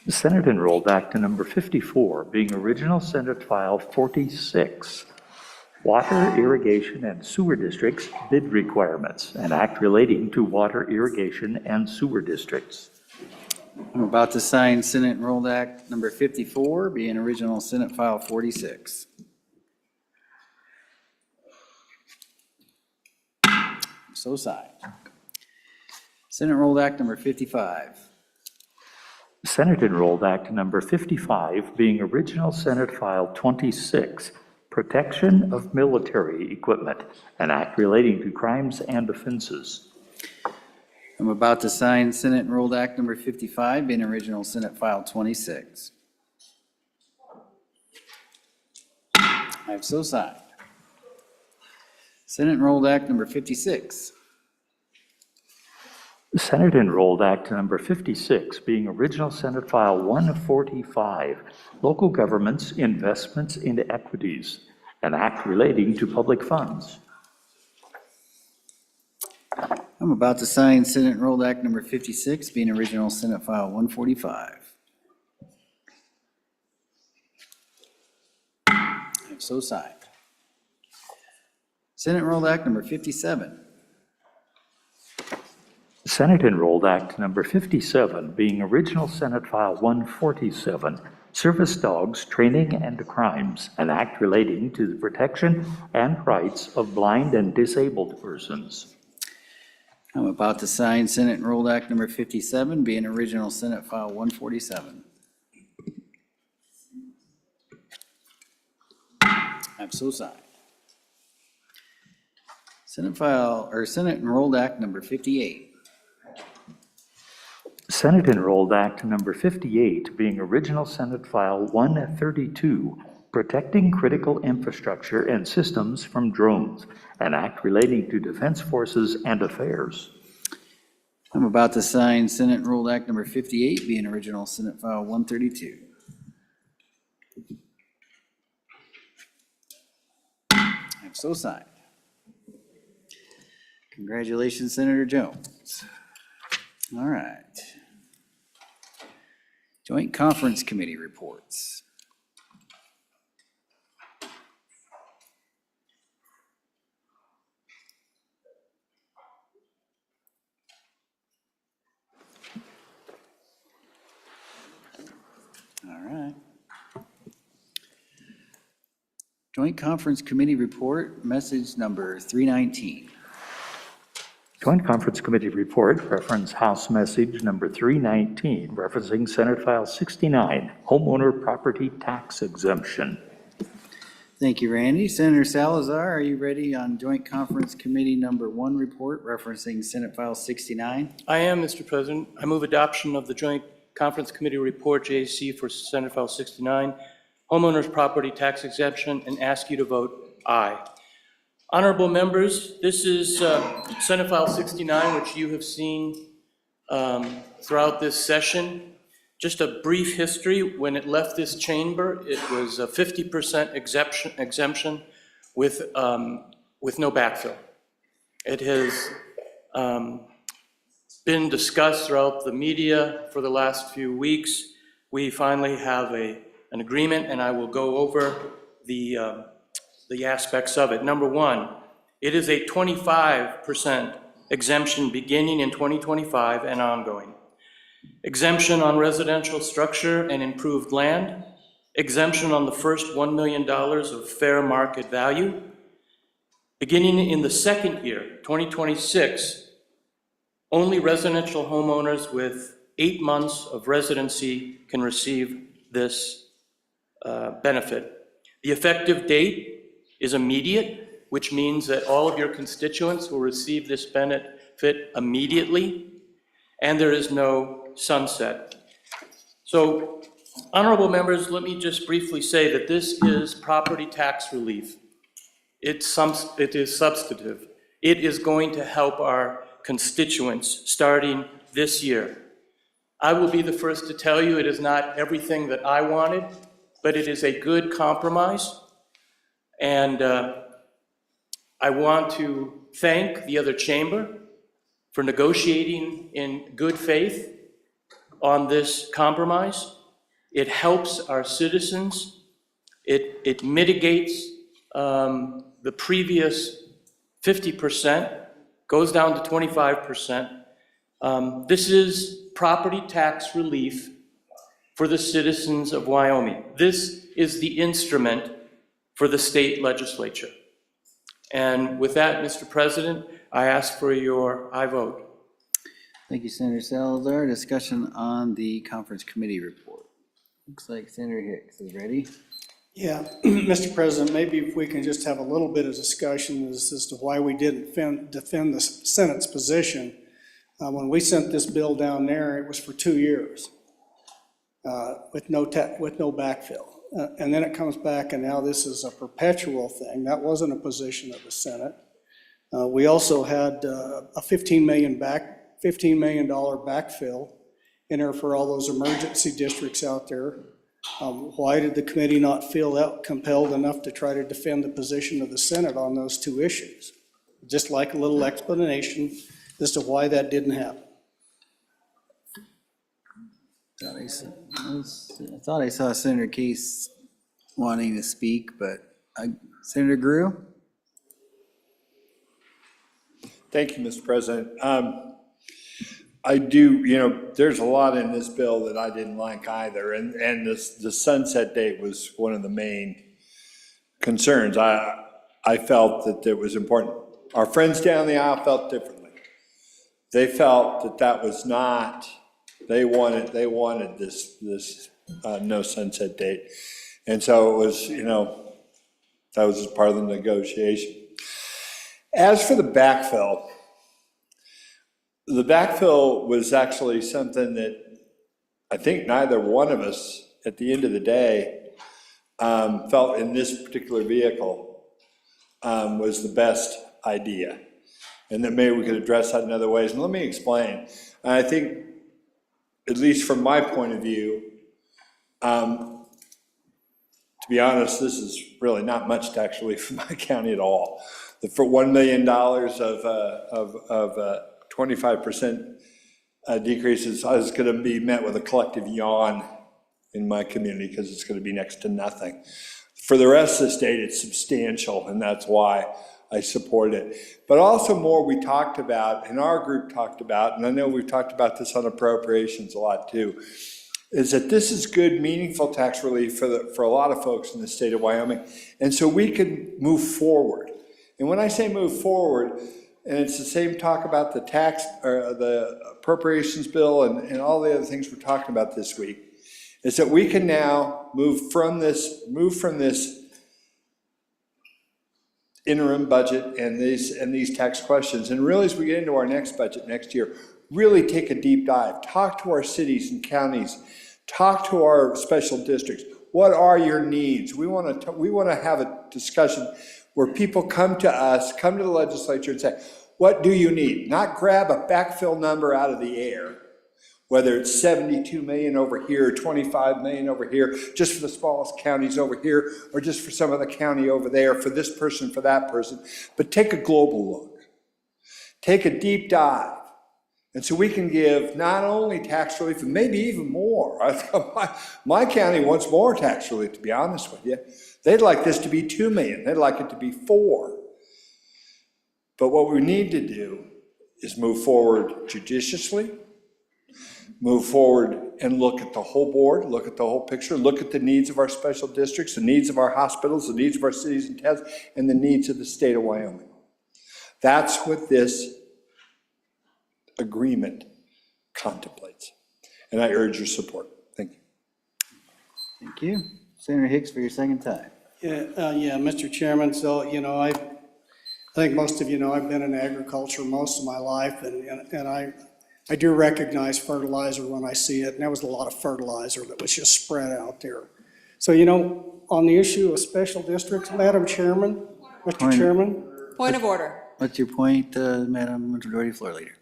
The Senate Enrolled Act number 54, being original Senate File 46, water, irrigation, and sewer districts bid requirements, an act relating to water, irrigation, and sewer districts. I'm about to sign Senate Enrolled Act number 54, being original Senate File 46. So signed. Senate Enrolled Act number 55. Senate Enrolled Act Number 55, being original Senate File 26, Protection of Military Equipment, an act relating to crimes and offenses. I'm about to sign Senate Enrolled Act number 55, being original Senate File 26. I've so signed. Senate Enrolled Act number 56. Senate Enrolled Act Number 56, being original Senate File 145, Local Governments Investments into Equities, an act relating to public funds. I'm about to sign Senate Enrolled Act number 56, being original Senate File 145. I've so signed. Senate Enrolled Act number 57. Senate Enrolled Act Number 57, being original Senate File 147, Service Dogs Training and Crimes, an act relating to the protection and rights of blind and disabled persons. I'm about to sign Senate Enrolled Act number 57, being original Senate File 147. I've so signed. Senate Enrolled Act number 58. Senate Enrolled Act Number 58, being original Senate File 132, Protecting Critical Infrastructure and Systems from Drones, an act relating to defense forces and affairs. I'm about to sign Senate Enrolled Act number 58, being original Senate File 132. I've so signed. Congratulations, Senator Jones. All right. Joint Conference Committee reports. All right. Joint Conference Committee report, message number 319. Joint Conference Committee report, reference House Message Number 319, referencing Senate File 69, Homeowner Property Tax Exemption. Thank you, Randy. Senator Salazar, are you ready on Joint Conference Committee number 1 report referencing Senate File 69? I am, Mr. President. I move adoption of the Joint Conference Committee report, JC, for Senate File 69, Homeowners Property Tax Exemption, and ask you to vote aye. Honorable members, this is Senate File 69, which you have seen throughout this session. Just a brief history, when it left this chamber, it was a 50% exemption with no backfill. It has been discussed throughout the media for the last few weeks. We finally have an agreement, and I will go over the aspects of it. Number one, it is a 25% exemption beginning in 2025 and ongoing. Exemption on residential structure and improved land. Exemption on the first $1 million of fair market value. Beginning in the second year, 2026, only residential homeowners with 8 months of residency can receive this benefit. The effective date is immediate, which means that all of your constituents will receive this benefit immediately, and there is no sunset. So, honorable members, let me just briefly say that this is property tax relief. It is substantive. It is going to help our constituents starting this year. I will be the first to tell you it is not everything that I wanted, but it is a good compromise. And I want to thank the other chamber for negotiating in good faith on this compromise. It helps our citizens. It mitigates the previous 50% goes down to 25%. This is property tax relief for the citizens of Wyoming. This is the instrument for the state legislature. And with that, Mr. President, I ask for your aye vote. Thank you, Senator Salazar. Discussion on the conference committee report. Looks like Senator Hicks is ready. Yeah, Mr. President, maybe if we can just have a little bit of discussion as to why we didn't defend the Senate's position. When we sent this bill down there, it was for 2 years with no backfill. And then it comes back and now this is a perpetual thing. That wasn't a position of the Senate. We also had a $15 million backfill in there for all those emergency districts out there. Why did the committee not feel compelled enough to try to defend the position of the Senate on those two issues? Just like a little explanation as to why that didn't happen. I thought I saw Senator Case wanting to speak, but Senator Grew? Thank you, Mr. President. I do, there's a lot in this bill that I didn't like either, and the sunset date was one of the main concerns. I felt that it was important. Our friends down the aisle felt differently. They felt that was not, they wanted this no sunset date. And so it was, that was part of the negotiation. As for the backfill was actually something that I think neither one of us, at the end of the day, felt in this particular vehicle was the best idea. And then maybe we could address that in other ways. And let me explain. I think, at least from my point of view, to be honest, this is really not much tax relief for my county at all. For $1 million of 25% decreases, I was going to be met with a collective yawn in my community because it's going to be next to nothing. For the rest of the state, it's substantial, and that's why I support it. But also more we talked about, and our group talked about, and I know we've talked about this on appropriations a lot too, is that this is good, meaningful tax relief for a lot of folks in the state of Wyoming. And so we can move forward. And when I say move forward, and it's the same talk about the tax, or the appropriations bill and all the other things we're talking about this week, is that we can now move from this interim budget and these tax questions, and really as we get into our next budget next year, really take a deep dive, talk to our cities and counties, talk to our special districts. What are your needs? We want to have a discussion where people come to us, come to the legislature and say, what do you need? Not grab a backfill number out of the air, whether it's 72 million over here, 25 million over here, just for the smallest counties over here, or just for some other county over there, for this person, for that person. But take a global look. Take a deep dive. And so we can give not only tax relief, and maybe even more. My county wants more tax relief, to be honest with you. They'd like this to be 2 million. They'd like it to be 4. But what we need to do is move forward judiciously, move forward and look at the whole board, look at the whole picture, look at the needs of our special districts, the needs of our hospitals, the needs of our cities and towns, and the needs of the state of Wyoming. That's what this agreement contemplates. And I urge your support. Thank you. Thank you. Senator Hicks for your second time. Yeah, Mr. Chairman, so, I think most of you know I've been in agriculture most of my life, and I do recognize fertilizer when I see it, and there was a lot of fertilizer that was just spread out there. So, on the issue of special districts, Madam Chairman, Mr. Chairman. Point of order. What's your point, Madam Majority Floor Leader?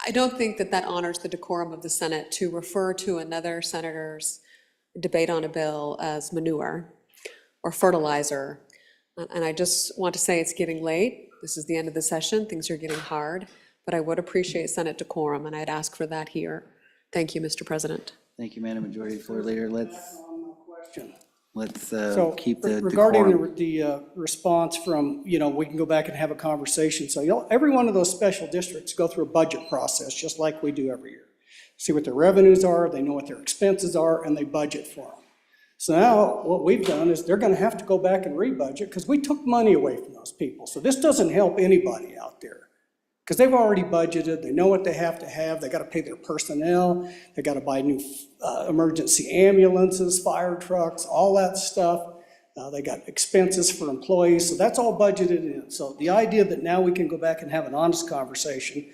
I don't think that honors the decorum of the Senate to refer to another senator's debate on a bill as manure or fertilizer. And I just want to say it's getting late. This is the end of the session. Things are getting hard. But I would appreciate Senate decorum, and I'd ask for that here. Thank you, Mr. President. Thank you, Madam Majority Floor Leader. Let's Let's So keep the regarding decorum. the response from, we can go back and have a conversation. So every one of those special districts go through a budget process, just like we do every year. See what their revenues are, they know what their expenses are, and they budget for them. So now what we've done is they're gonna have to go back and rebudget because we took money away from those people. So this doesn't help anybody out there. Because they've already budgeted, they know what they have to have, they gotta pay their personnel, they gotta buy new emergency ambulances, fire trucks, all that stuff. They got expenses for employees, so that's all budgeted in. So the idea that now we can go back and have an honest conversation,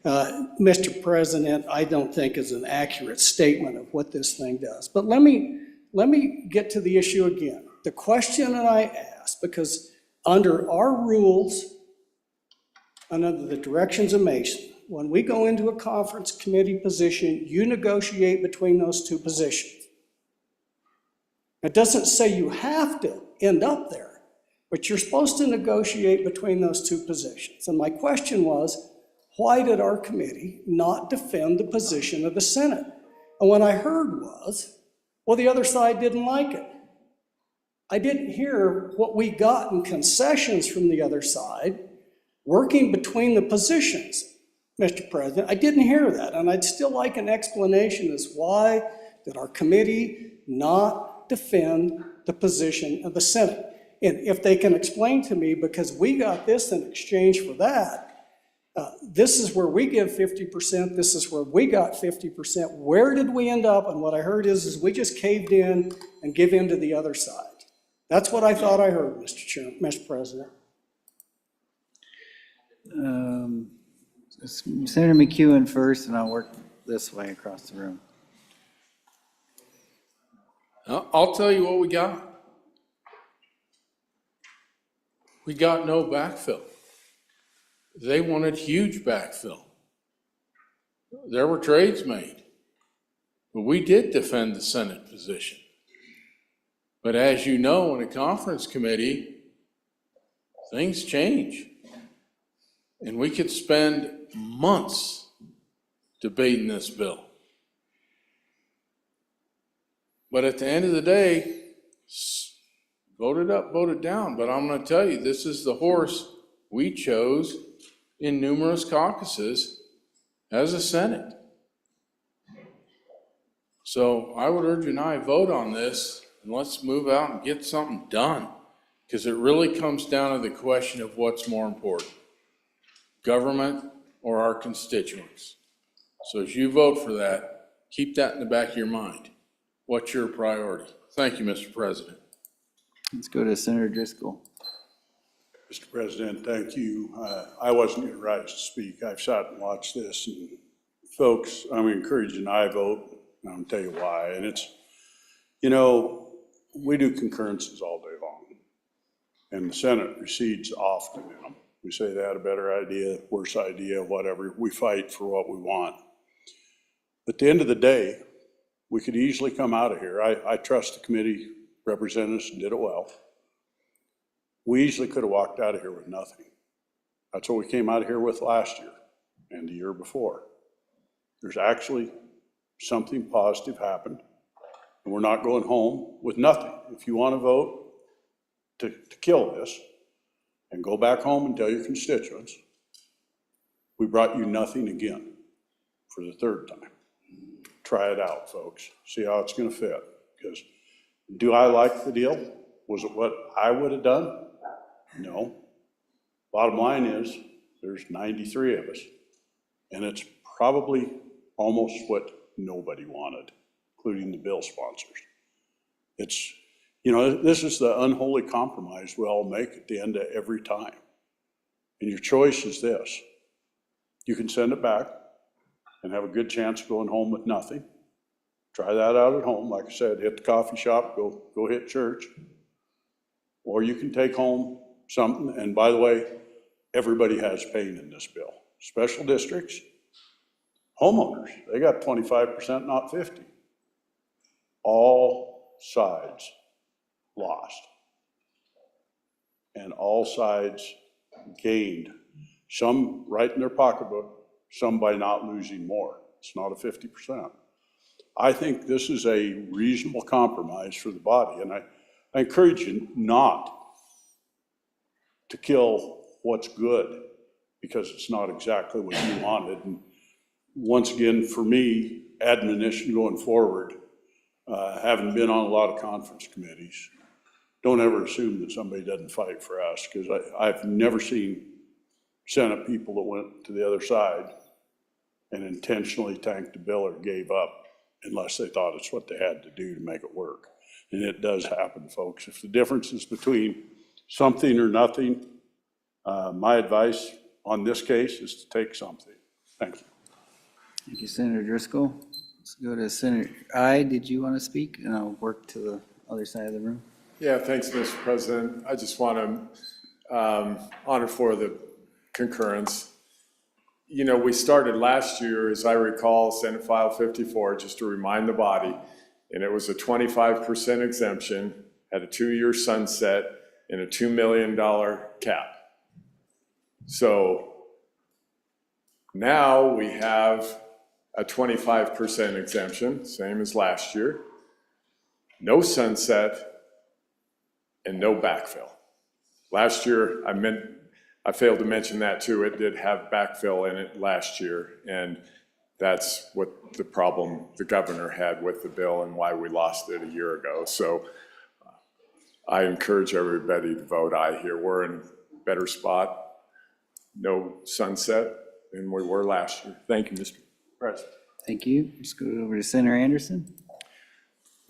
Mr. President, I don't think is an accurate statement of what this thing does. But let me get to the issue again. The question that I asked, because under our rules, and under the directions of Mason, when we go into a conference committee position, you negotiate between those two positions. It doesn't say you have to end up there, but you're supposed to negotiate between those two positions. And my question was, why did our committee not defend the position of the Senate? And what I heard was, well, the other side didn't like it. I didn't hear what we got in concessions from the other side working between the positions, Mr. President. I didn't hear that, and I'd still like an explanation as why did our committee not defend the position of the Senate? And if they can explain to me, because we got this in exchange for that, this is where we give 50%, this is where we got 50%, where did we end up? And what I heard is we just caved in and give in to the other side. That's what I thought I heard, Mr. President. Senator McEwen first, and I'll work this way across the room. I'll tell you what we got. We got no backfill. They wanted huge backfill. There were trades made. But we did defend the Senate position. But as you know, in a conference committee, things change. And we could spend months debating this bill. But at the end of the day, vote it up, vote it down. But I'm going to tell you, this is the horse we chose in numerous caucuses as a Senate. So I would urge you and I vote on this, and let's move out and get something done. Because it really comes down to the question of what's more important, government or our constituents. So as you vote for that, keep that in the back of your mind. What's your priority? Thank you, Mr. President. Let's go to Senator Driscoll. Mr. President, thank you. I wasn't going to rise to speak. I've sat and watched this, and folks, I'm encouraging I vote, and I'll tell you why. And it's, we do concurrences all day long, and the Senate recedes often in them. We say they had a better idea, worse idea, whatever. We fight for what we want. At the end of the day, we could easily come out of here. I trust the committee representatives and did it well. We easily could have walked out of here with nothing. That's what we came out of here with last year and the year before. There's actually something positive happened, and we're not going home with nothing. If you want to vote to kill this and go back home and tell your constituents, we brought you nothing again for the third time. Try it out, folks. See how it's going to fit. Because do I like the deal? Was it what I would have done? No. Bottom line is, there's 93 of us, and it's probably almost what nobody wanted, including the bill sponsors. It's, this is the unholy compromise we all make at the end of every time. And your choice is this. You can send it back and have a good chance of going home with nothing. Try that out at home. Like I said, hit the coffee shop, go hit church. Or you can take home something, and by the way, everybody has pain in this bill. Special districts, homeowners, they got 25%, not 50. All sides lost. And all sides gained. Some right in their pocketbook, some by not losing more. It's not a 50%. I think this is a reasonable compromise for the body, and I encourage you not to kill what's good because it's not exactly what you wanted. And once again, for me, admonition going forward, having been on a lot of conference committees, don't ever assume that somebody doesn't fight for us, because I've never seen Senate people that went to the other side and intentionally tanked a bill or gave up unless they thought it's what they had to do to make it work. And it does happen, folks. If the difference is between something or nothing, my advice on this case is to take something. Thank you. Thank you, Senator Driscoll. Let's go to Senator did you want to speak? And I'll work to the other side of the room. Yeah, thanks, Mr. President. I just want to honor for the concurrence. You know, we started last year, as I recall, Senate File 54, just to remind the body, and it was a 25% exemption, had a 2-year sunset, and a $2 million cap. So now we have a 25% exemption, same as last year, no sunset, and no backfill. Last year, I failed to mention that too. It did have backfill in it last year, and that's what the problem the governor had with the bill and why we lost it a year ago. So I encourage everybody to vote aye here. We're in a better spot, no sunset, than we were last year. Thank you, Mr. President. Thank you. Let's go over to Senator Anderson.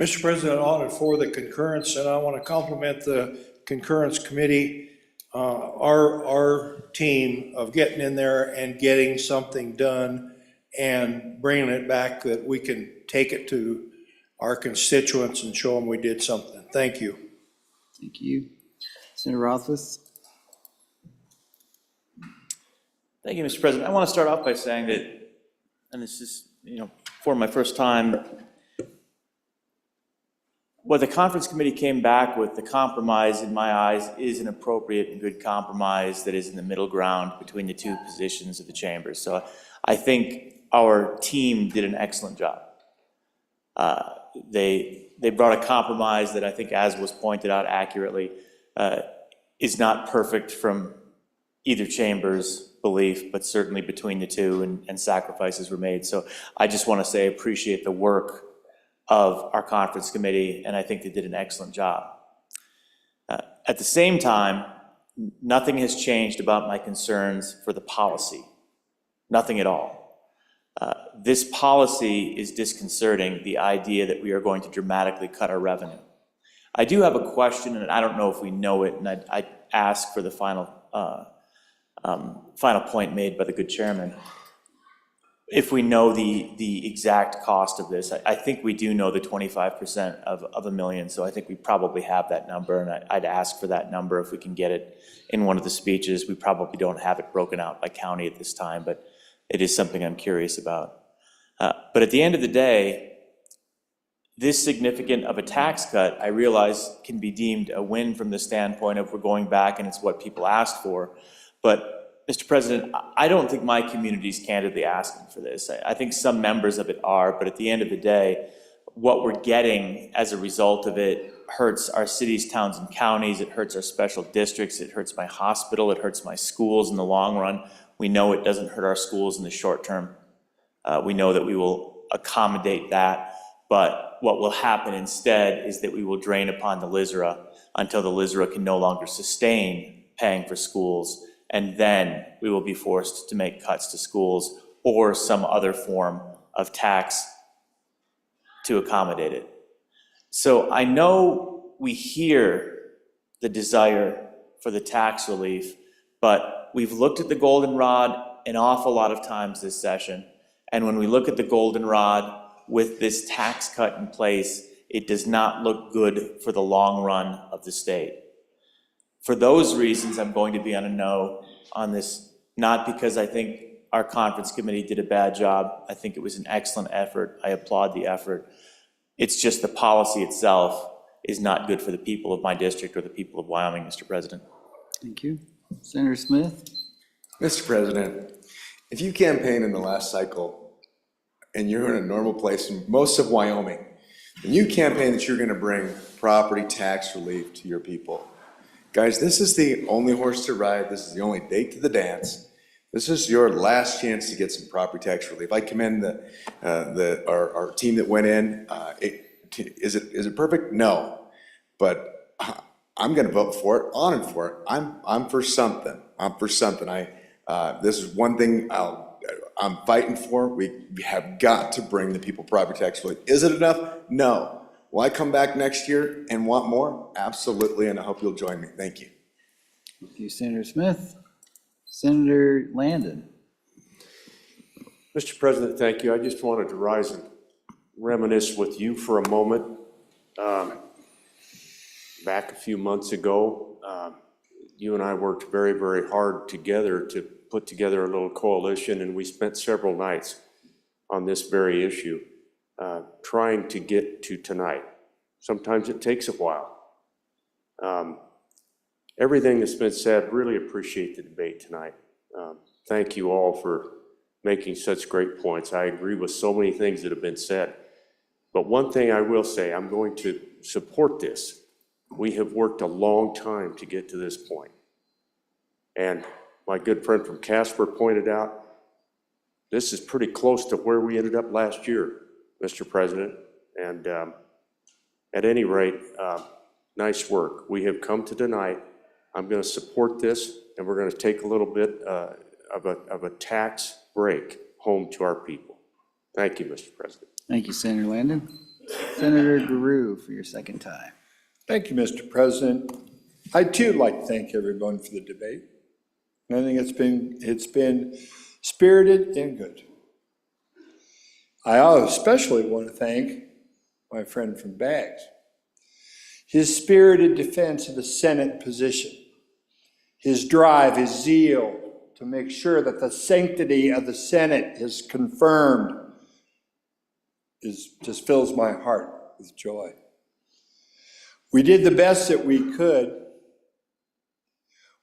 Mr. President, honored for the concurrence, and I want to compliment the concurrence committee, our team of getting in there and getting something done and bringing it back that we can take it to our constituents and show them we did something. Thank you. Thank you. Senator Rothfuss. Thank you, Mr. President. I want to start off by saying that, and this is, for my first time, what the conference committee came back with, the compromise in my eyes is an appropriate and good compromise that is in the middle ground between the two positions of the chambers. So I think our team did an excellent job. They brought a compromise that I think, as was pointed out accurately, is not perfect from either chamber's belief, but certainly between the two, and sacrifices were made. So I just want to say, appreciate the work of our conference committee, and I think they did an excellent job. At the same time, nothing has changed about my concerns for the policy. Nothing at all. This policy is disconcerting, the idea that we are going to dramatically cut our revenue. I do have a question, and I don't know if we know it, and I'd ask for the final point made by the good chairman. If we know the exact cost of this, I think we do know the 25% of $1 million, so I think we probably have that number, and I'd ask for that number if we can get it in one of the speeches. We probably don't have it broken out by county at this time, but it is something I'm curious about. But at the end of the day, this significant of a tax cut, I realize, can be deemed a win from the standpoint of we're going back and it's what people asked for. But Mr. President, I don't think my community is candidly asking for this. I think some members of it are, but at the end of the day, what we're getting as a result of it hurts our cities, towns, and counties. It hurts our special districts. It hurts my hospital. It hurts my schools in the long run. We know it doesn't hurt our schools in the short term. We know that we will accommodate that, but what will happen instead is that we will drain upon the LISRA until the LISRA can no longer sustain paying for schools, and then we will be forced to make cuts to schools or some other form of tax to accommodate it. So I know we hear the desire for the tax relief, but we've looked at the goldenrod an awful lot of times this session, and when we look at the goldenrod with this tax cut in place, it does not look good for the long run of the state. For those reasons, I'm going to be on a no on this, not because I think our conference committee did a bad job. I think it was an excellent effort. I applaud the effort. It's just the policy itself is not good for the people of my district or the people of Wyoming, Mr. President. Thank you. Senator Smith. Mr. President, if you campaigned in the last cycle and you're in a normal place in most of Wyoming, and you campaign that you're gonna bring property tax relief to your people. Guys, this is the only horse to ride. This is the only date to the dance. This is your last chance to get some property tax relief. I commend our team that went in. Is it perfect? No, but I'm gonna vote for it, on and for it. I'm for something. I'm for something. This is one thing I'm fighting for. We have got to bring the people property tax relief. Is it enough? No. Will I come back next year and want more? Absolutely, and I hope you'll join me. Thank you. Thank you, Senator Smith. Senator Landon. Mr. President, thank you. I just wanted to rise and reminisce with you for a moment. Back a few months ago, you and I worked very, very hard together to put together a little coalition, and we spent several nights on this very issue, trying to get to tonight. Sometimes it takes a while. Everything that's been said, really appreciate the debate tonight. Thank you all for making such great points. I agree with so many things that have been said. But one thing I will say, I'm going to support this. We have worked a long time to get to this point. And my good friend from Casper pointed out, this is pretty close to where we ended up last year, Mr. President. And at any rate, nice work. We have come to tonight. I'm going to support this, and we're going to take a little bit of a tax break home to our people. Thank you, Mr. President. Thank you, Senator Landon. Senator Guru for your second time. Thank you, Mr. President. I too like to thank everyone for the debate. I think it's been spirited and good. I especially want to thank my friend from Bags. His spirited defense of the Senate position, his drive, his zeal to make sure that the sanctity of the Senate is confirmed just fills my heart with joy. We did the best that we could.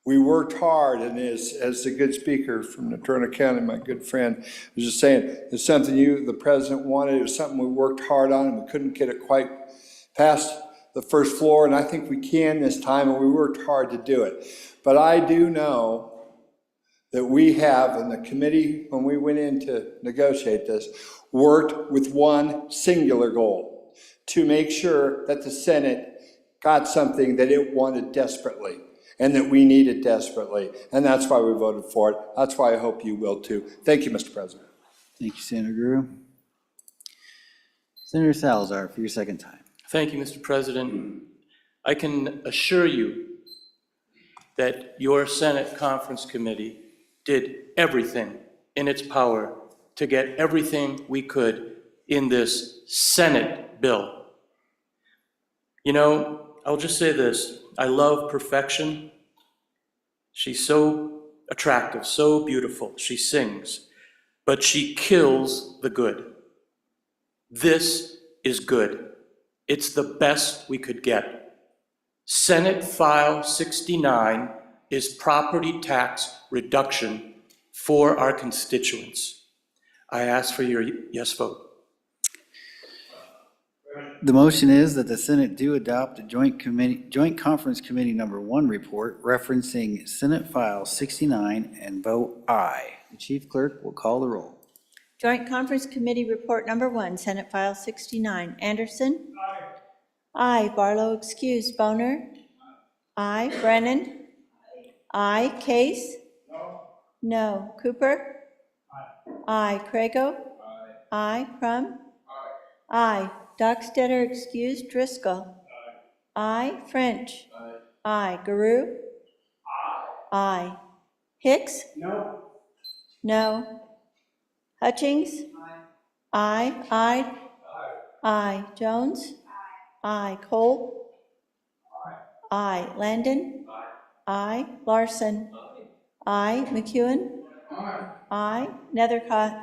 We worked hard, and as the good speaker from Natrona County, my good friend, was just saying, it's something the president wanted. It was something we worked hard on, and we couldn't get it quite past the first floor, and I think we can this time, and we worked hard to do it. But I do know that we have, in the committee, when we went in to negotiate this, worked with one singular goal, to make sure that the Senate got something that it wanted desperately, and that we needed desperately. And that's why we voted for it. That's why I hope you will too. Thank you, Mr. President. Thank you, Senator Guru. Senator Salazar for your second time. Thank you, Mr. President. I can assure you that your Senate Conference Committee did everything in its power to get everything we could in this Senate bill. You know, I'll just say this. I love perfection. She's so attractive, so beautiful. She sings, but she kills the good. This is good. It's the best we could get. Senate File 69 is property tax reduction for our constituents. I ask for your yes vote. The motion is that the Senate do adopt a Joint Conference Committee number 1 report referencing Senate File 69 and vote aye. The Chief Clerk will call the roll. Joint Conference Committee Report Number 1, Senate File 69. Anderson? Aye. Barlow excused. Boner? Aye. Brennan? Aye. Case? No. Cooper? Aye. Crago? Aye. Crum? Aye. Dockstetter excused. Driscoll? Aye. French? Aye. Guru? Aye. Hicks? No. Hutchings? Aye. Aye. Aye. Jones? Aye. Cole? Aye. Landon? Aye. Larson? Aye. McEwen? Aye. Nethercott?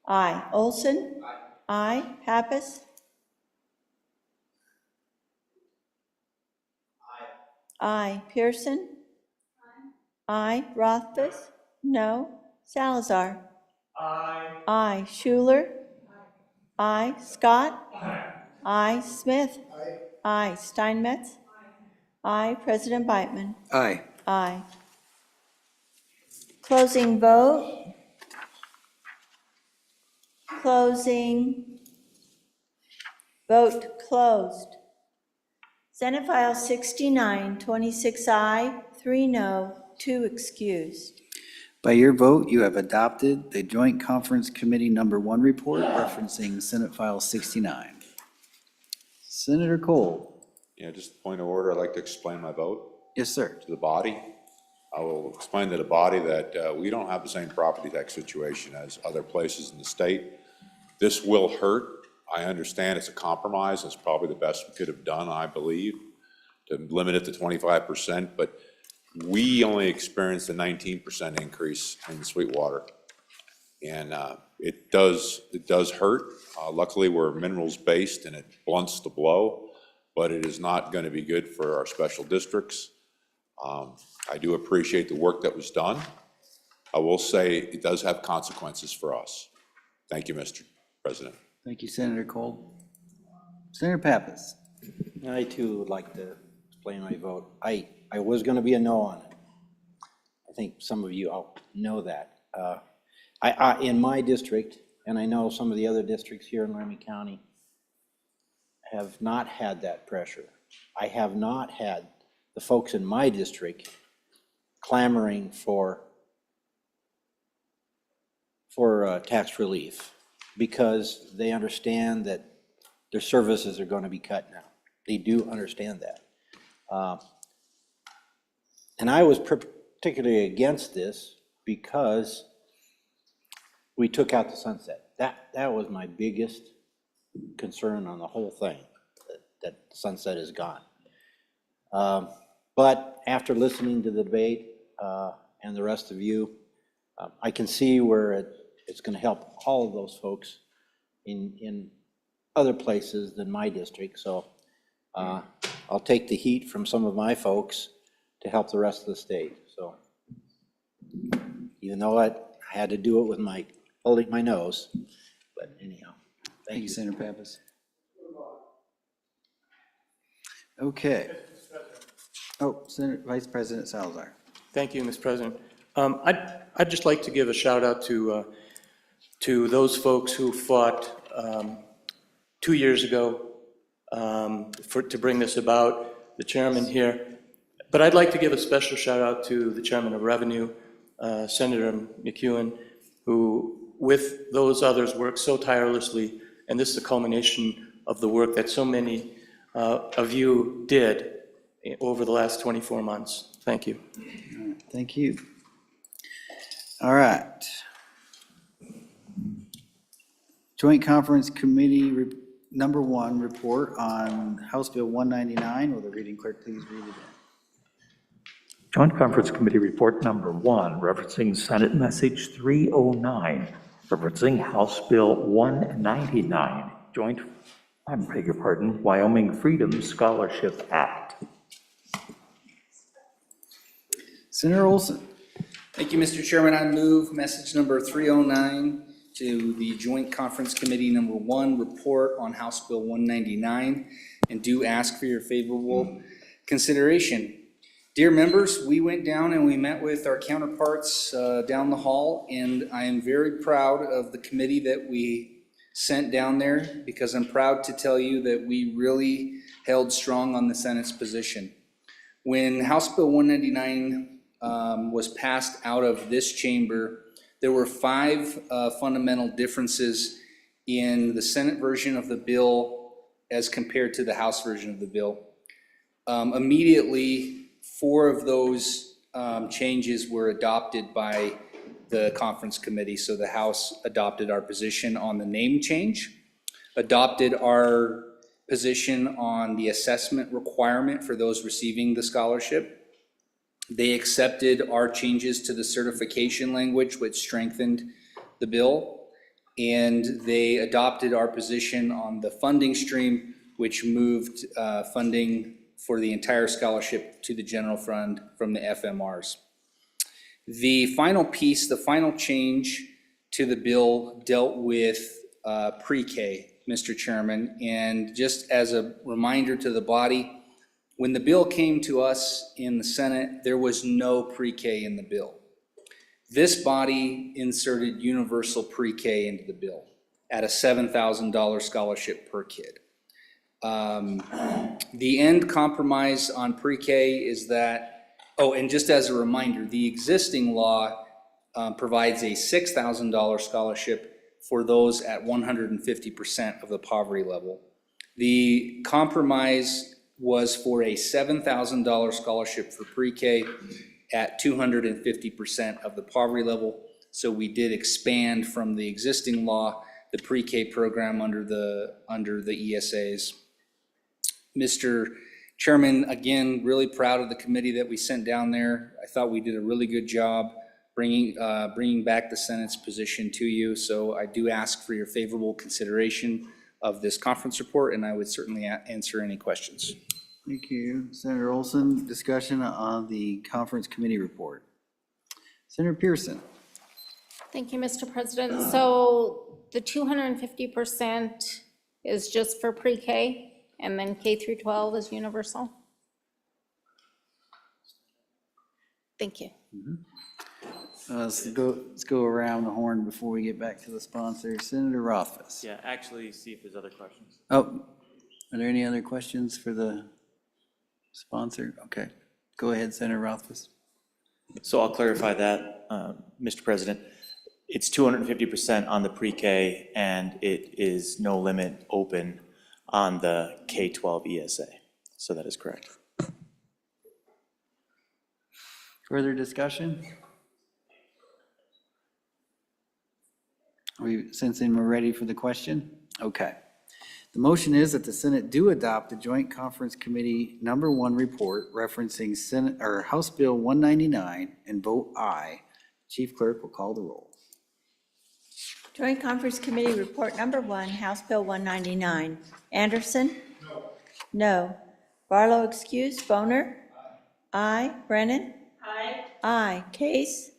Aye. Olson? Aye. Pappas? Aye. Pearson? Aye. Rothfuss? No. Salazar? Aye. Schuler? Aye. Scott? Aye. Smith? Aye. Steinmetz? Aye. President Beitman? Aye. Aye. Closing vote. Closing. Vote closed. Senate File 69, 26 aye, 3 no, 2 excused. By your vote, you have adopted the Joint Conference Committee Number 1 report referencing Senate File 69. Senator Cole. Yeah, just a point of order, I'd like to explain my vote Yes, sir. to the body. I will explain to the body that we don't have the same property tax situation as other places in the state. This will hurt. I understand it's a compromise. It's probably the best we could have done, I believe, to limit it to 25%, but we only experienced a 19% increase in Sweetwater. And it does hurt. Luckily, we're minerals-based and it blunts the blow, but it is not going to be good for our special districts. I do appreciate the work that was done. I will say it does have consequences for us. Thank you, Mr. President. Thank you, Senator Cole. Senator Pappas. I too would like to explain my vote. I was going to be a no on it. I think some of you all know that. In my district, and I know some of the other districts here in Laramie County, have not had that pressure. I have not had the folks in my district clamoring for tax relief because they understand that their services are going to be cut now. They do understand that. And I was particularly against this because we took out the sunset. That was my biggest concern on the whole thing, that sunset is gone. But after listening to the debate and the rest of you, I can see where it's going to help all of those folks in other places than my district. So I'll take the heat from some of my folks to help the rest of the state. So even though I had to do it with holding my nose, but anyhow. Thank you, Senator Pappas. Okay. Oh, Senator Vice President Salazar. Thank you, Mr. President. I'd just like to give a shout out to those folks who fought 2 years ago to bring this about, the chairman here. But I'd like to give a special shout out to the chairman of Revenue, Senator McEwen, who with those others worked so tirelessly, and this is the culmination of the work that so many of you did over the last 24 months. Thank you. Thank you. All right. Joint Conference Committee Number 1 report on House Bill 199. Will the reading clerk please read it in? Joint Conference Committee Report Number 1, referencing Senate Message 309, referencing House Bill 199, Wyoming Freedom Scholarship Act. Senator Olson. Thank you, Mr. Chairman. I move message number 309 to the Joint Conference Committee Number 1 report on House Bill 199 and do ask for your favorable consideration. Dear members, we went down and we met with our counterparts down the hall, and I am very proud of the committee that we sent down there because I'm proud to tell you that we really held strong on the Senate's position. When House Bill 199 was passed out of this chamber, there were 5 fundamental differences in the Senate version of the bill as compared to the House version of the bill. Immediately, 4 of those changes were adopted by the conference committee. So the House adopted our position on the name change, adopted our position on the assessment requirement for those receiving the scholarship. They accepted our changes to the certification language, which strengthened the bill. And they adopted our position on the funding stream, which moved funding for the entire scholarship to the general fund from the FMRs. The final piece, the final change to the bill dealt with pre-K. Mr. Chairman, and just as a reminder to the body, when the bill came to us in the Senate, there was no pre-K in the bill. This body inserted universal pre-K into the bill at a $7,000 scholarship per kid. The end compromise on pre-K is that, oh, and just as a reminder, the existing law provides a $6,000 scholarship for those at 150% of the poverty level. The compromise was for a $7,000 scholarship for pre-K at 250% of the poverty level. So we did expand from the existing law, the pre-K program under the ESAs. Mr. Chairman, again, really proud of the committee that we sent down there. I thought we did a really good job bringing back the Senate's position to you. So I do ask for your favorable consideration of this conference report, and I would certainly answer any questions. Thank you. Senator Olson, discussion on the conference committee report. Senator Pearson. Thank you, Mr. President. So the 250% is just for pre-K, and then K through 12 is universal? Thank you. Let's go around the horn before we get back to the sponsor. Senator Rothfuss. Yeah, actually, see if there's other questions. Oh, are there any other questions for the sponsor? Okay, go ahead, Senator Rothfuss. So I'll clarify that, Mr. President. It's 250% on the pre-K, and it is no limit open on the K-12 ESA. So that is correct. Further discussion? Are we sensing we're ready for the question? Okay. The motion is that the Senate do adopt the Joint Conference Committee number 1 report referencing House Bill 199 and vote aye. Chief Clerk will call the roll. Joint Conference Committee Report Number 1, House Bill 199. Anderson? No. No. Barlow excused. Boner? Aye. Brennan? Aye. Aye. Case?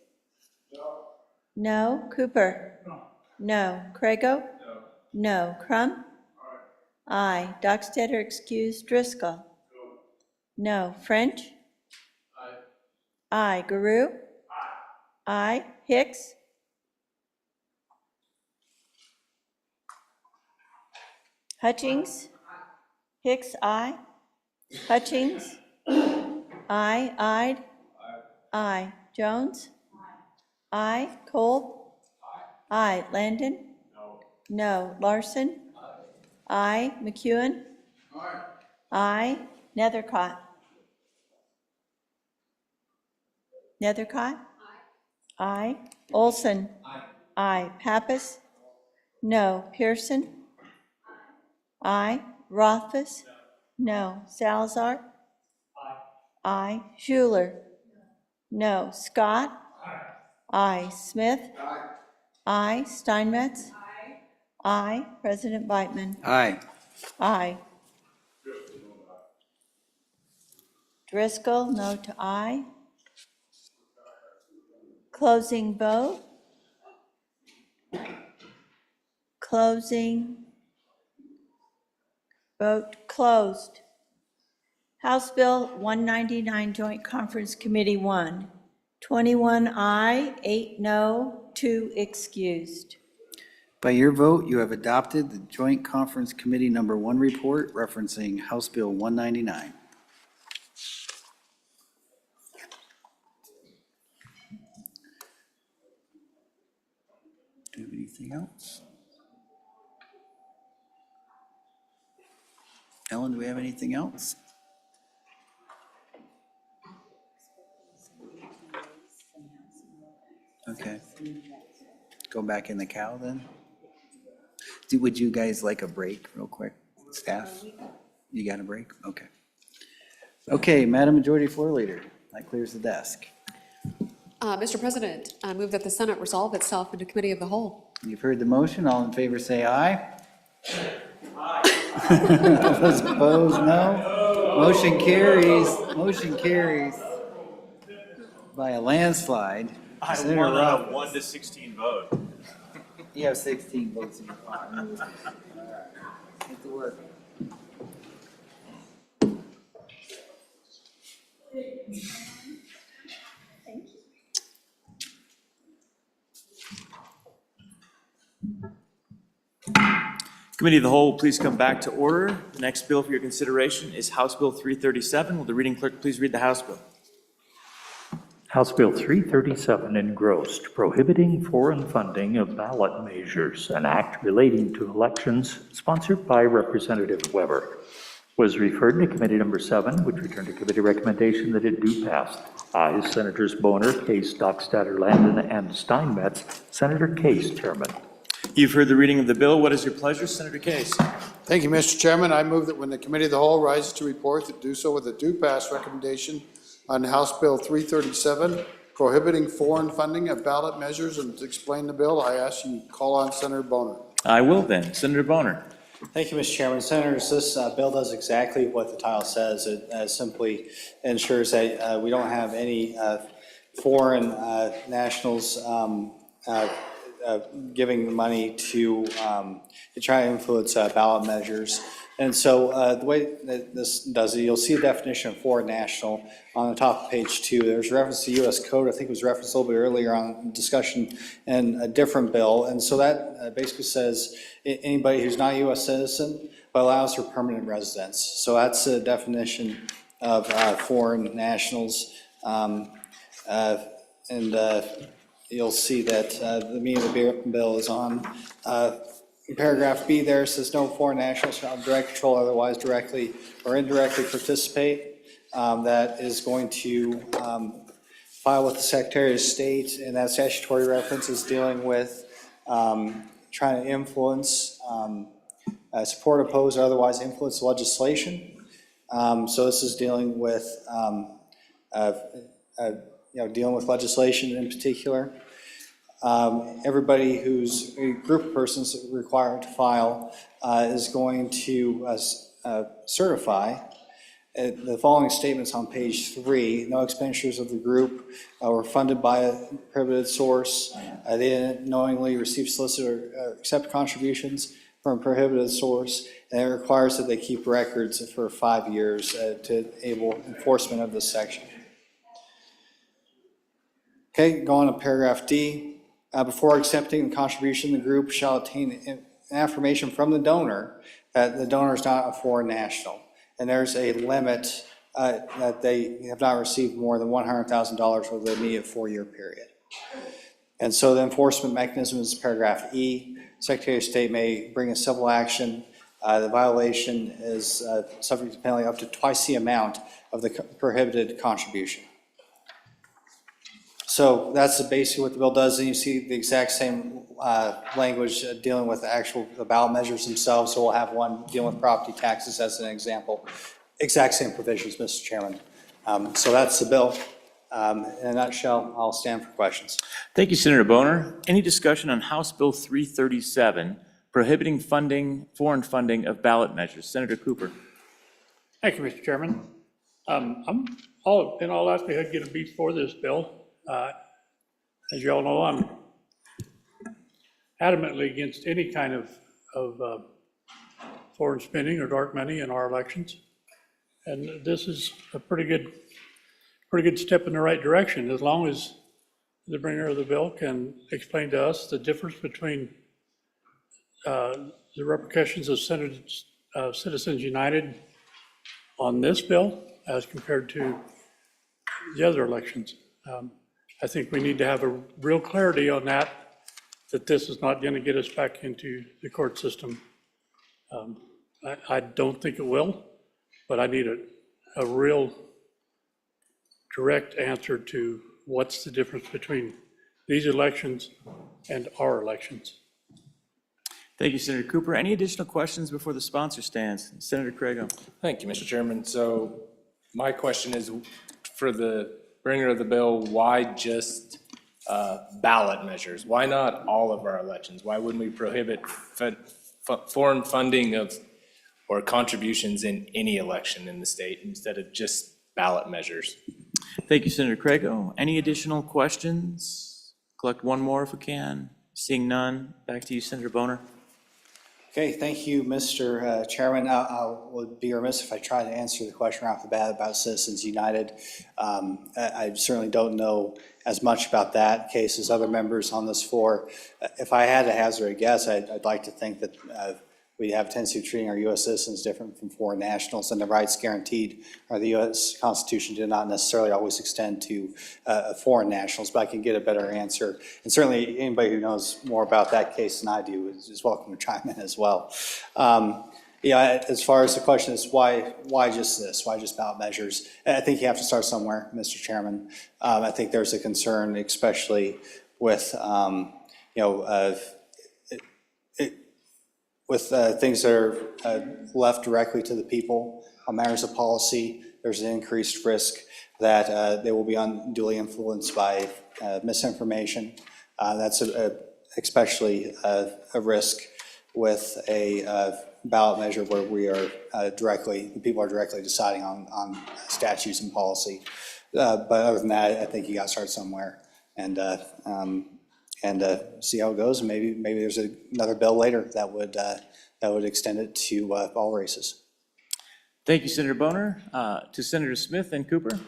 No. No. Cooper? No. No. Crago? No. No. Crum? Aye. Dockstader excused. Driscoll? No. No. French? Aye. Aye. Guru? Aye. Aye. Hicks? Hutchings? Hicks, aye. Hutchings? Aye. Ayed? Aye. Jones? Aye. Cole? Aye. Landon? No. No. Larson? Aye. McEwen? Aye. Nethercott? Nethercott? Aye. Olson? Aye. Pappas? No. Pearson? Aye. Rothfuss? No. Salazar? Aye. Schuler? No. Scott? Aye. Smith? Aye. Steinmetz? Aye. President Beitman? Aye. Aye. Driscoll, no to aye. Closing vote. Closing vote closed. House Bill 199 Joint Conference Committee 1, 21 aye, 8 no, 2 excused. By your vote, you have adopted the Joint Conference Committee number 1 report referencing House Bill 199. Do you have anything else? Ellen, do we have anything else? Okay. Go back in the cow then? Would you guys like a break real quick, staff? You got a break? Okay. Okay, Madam Majority Floor Leader, that clears the desk. Mr. President, I move that the Senate resolve itself into committee of the whole. You've heard the motion. All in favor say aye. Aye. All those opposed, no. Motion carries. Motion carries by a landslide. I Senator won on a Rothfuss. 1 to 16 vote. You have 16 votes in your pocket. Make the work. Committee of the Whole, please come back to order. The next bill for your consideration is House Bill 337. Will the reading clerk please read the House bill? House Bill 337 engrossed, prohibiting foreign funding of ballot measures, an act relating to elections sponsored by Representative Weber. Was referred to Committee Number 7, which returned to committee recommendation that it do pass. Ayes, Senators Boner, Case, Dockstader, Landon, and Steinmetz. Senator Case, Chairman. You've heard the reading of the bill. What is your pleasure, Senator Case? Thank you, Mr. Chairman. I move that when the Committee of the Whole rises to report, that do so with a do pass recommendation on House Bill 337, prohibiting foreign funding of ballot measures. And to explain the bill, I ask you call on Senator Boner. I will then. Senator Boner. Thank you, Mr. Chairman. Senators, this bill does exactly what the title says. It simply ensures that we don't have any foreign nationals giving money to try to influence ballot measures. And so the way that this does it, you'll see a definition of foreign national on the top of page 2. There's reference to U.S. code. I think it was referenced a little bit earlier on discussion in a different bill. And so that basically says anybody who's not a U.S. citizen but allows for permanent residence. So that's the definition of foreign nationals. You'll see that the meaning of the bill is on paragraph B there. Says no foreign nationals shall have direct control, otherwise directly or indirectly participate. That is going to file with the Secretary of State, and that statutory reference is dealing with trying to influence, support, oppose, or otherwise influence legislation. So this is dealing with dealing with legislation in particular. Everybody who's a group of persons required to file is going to certify the following statements on page 3. No expenditures of the group were funded by a prohibited source. They didn't knowingly receive, solicit, or accept contributions from a prohibited source. And it requires that they keep records for 5 years to enable enforcement of this section. Okay, go on to paragraph D. Before accepting the contribution, the group shall obtain affirmation from the donor that the donor is not a foreign national. And there's a limit that they have not received more than $100,000 over the immediate 4-year period. And so the enforcement mechanism is paragraph E. Secretary of State may bring a civil action. The violation is subject to penalty up to twice the amount of the prohibited contribution. So that's basically what the bill does, and you see the exact same language dealing with the ballot measures themselves. So we'll have one dealing with property taxes as an example. Exact same provisions, Mr. Chairman. So that's the bill. In a nutshell, I'll stand for questions. Thank you, Senator Boner. Any discussion on House Bill 337, prohibiting foreign funding of ballot measures? Senator Cooper. Thank you, Mr. Chairman. In all likelihood, going to be for this bill. As you all know, I'm adamantly against any kind of foreign spending or dark money in our elections. And this is a pretty good step in the right direction, as long as the bringer of the bill can explain to us the difference between the repercussions of Citizens United on this bill as compared to the other elections. I think we need to have a real clarity on that this is not going to get us back into the court system. I don't think it will, but I need a real direct answer to what's the difference between these elections and our elections. Thank you, Senator Cooper. Any additional questions before the sponsor stands? Senator Crago. Thank you, Mr. Chairman. So my question is, for the bringer of the bill, why just ballot measures? Why not all of our elections? Why wouldn't we prohibit foreign funding or contributions in any election in the state instead of just ballot measures? Thank you, Senator Crago. Any additional questions? Collect one more if we can. Seeing none, back to you, Senator Boner. Okay, thank you, Mr. Chairman. I would be remiss if I tried to answer the question right off the bat about Citizens United. I certainly don't know as much about that case as other members on this floor. If I had to hazard a guess, I'd like to think that we have a tendency of treating our U.S. citizens different from foreign nationals, and the rights guaranteed by the U.S. Constitution do not necessarily always extend to foreign nationals, but I can get a better answer. And certainly, anybody who knows more about that case than I do is welcome to chime in as well. As far as the question is why just this? Why just ballot measures? I think you have to start somewhere, Mr. Chairman. I think there's a concern, especially with things that are left directly to the people on matters of policy. There's an increased risk that they will be unduly influenced by misinformation. That's especially a risk with a ballot measure where we are the people are directly deciding on statutes and policy. But other than that, I think you got to start somewhere and see how it goes. And maybe there's another bill later that would extend it to all races. Thank you, Senator Boner. To Senator Smith and Cooper.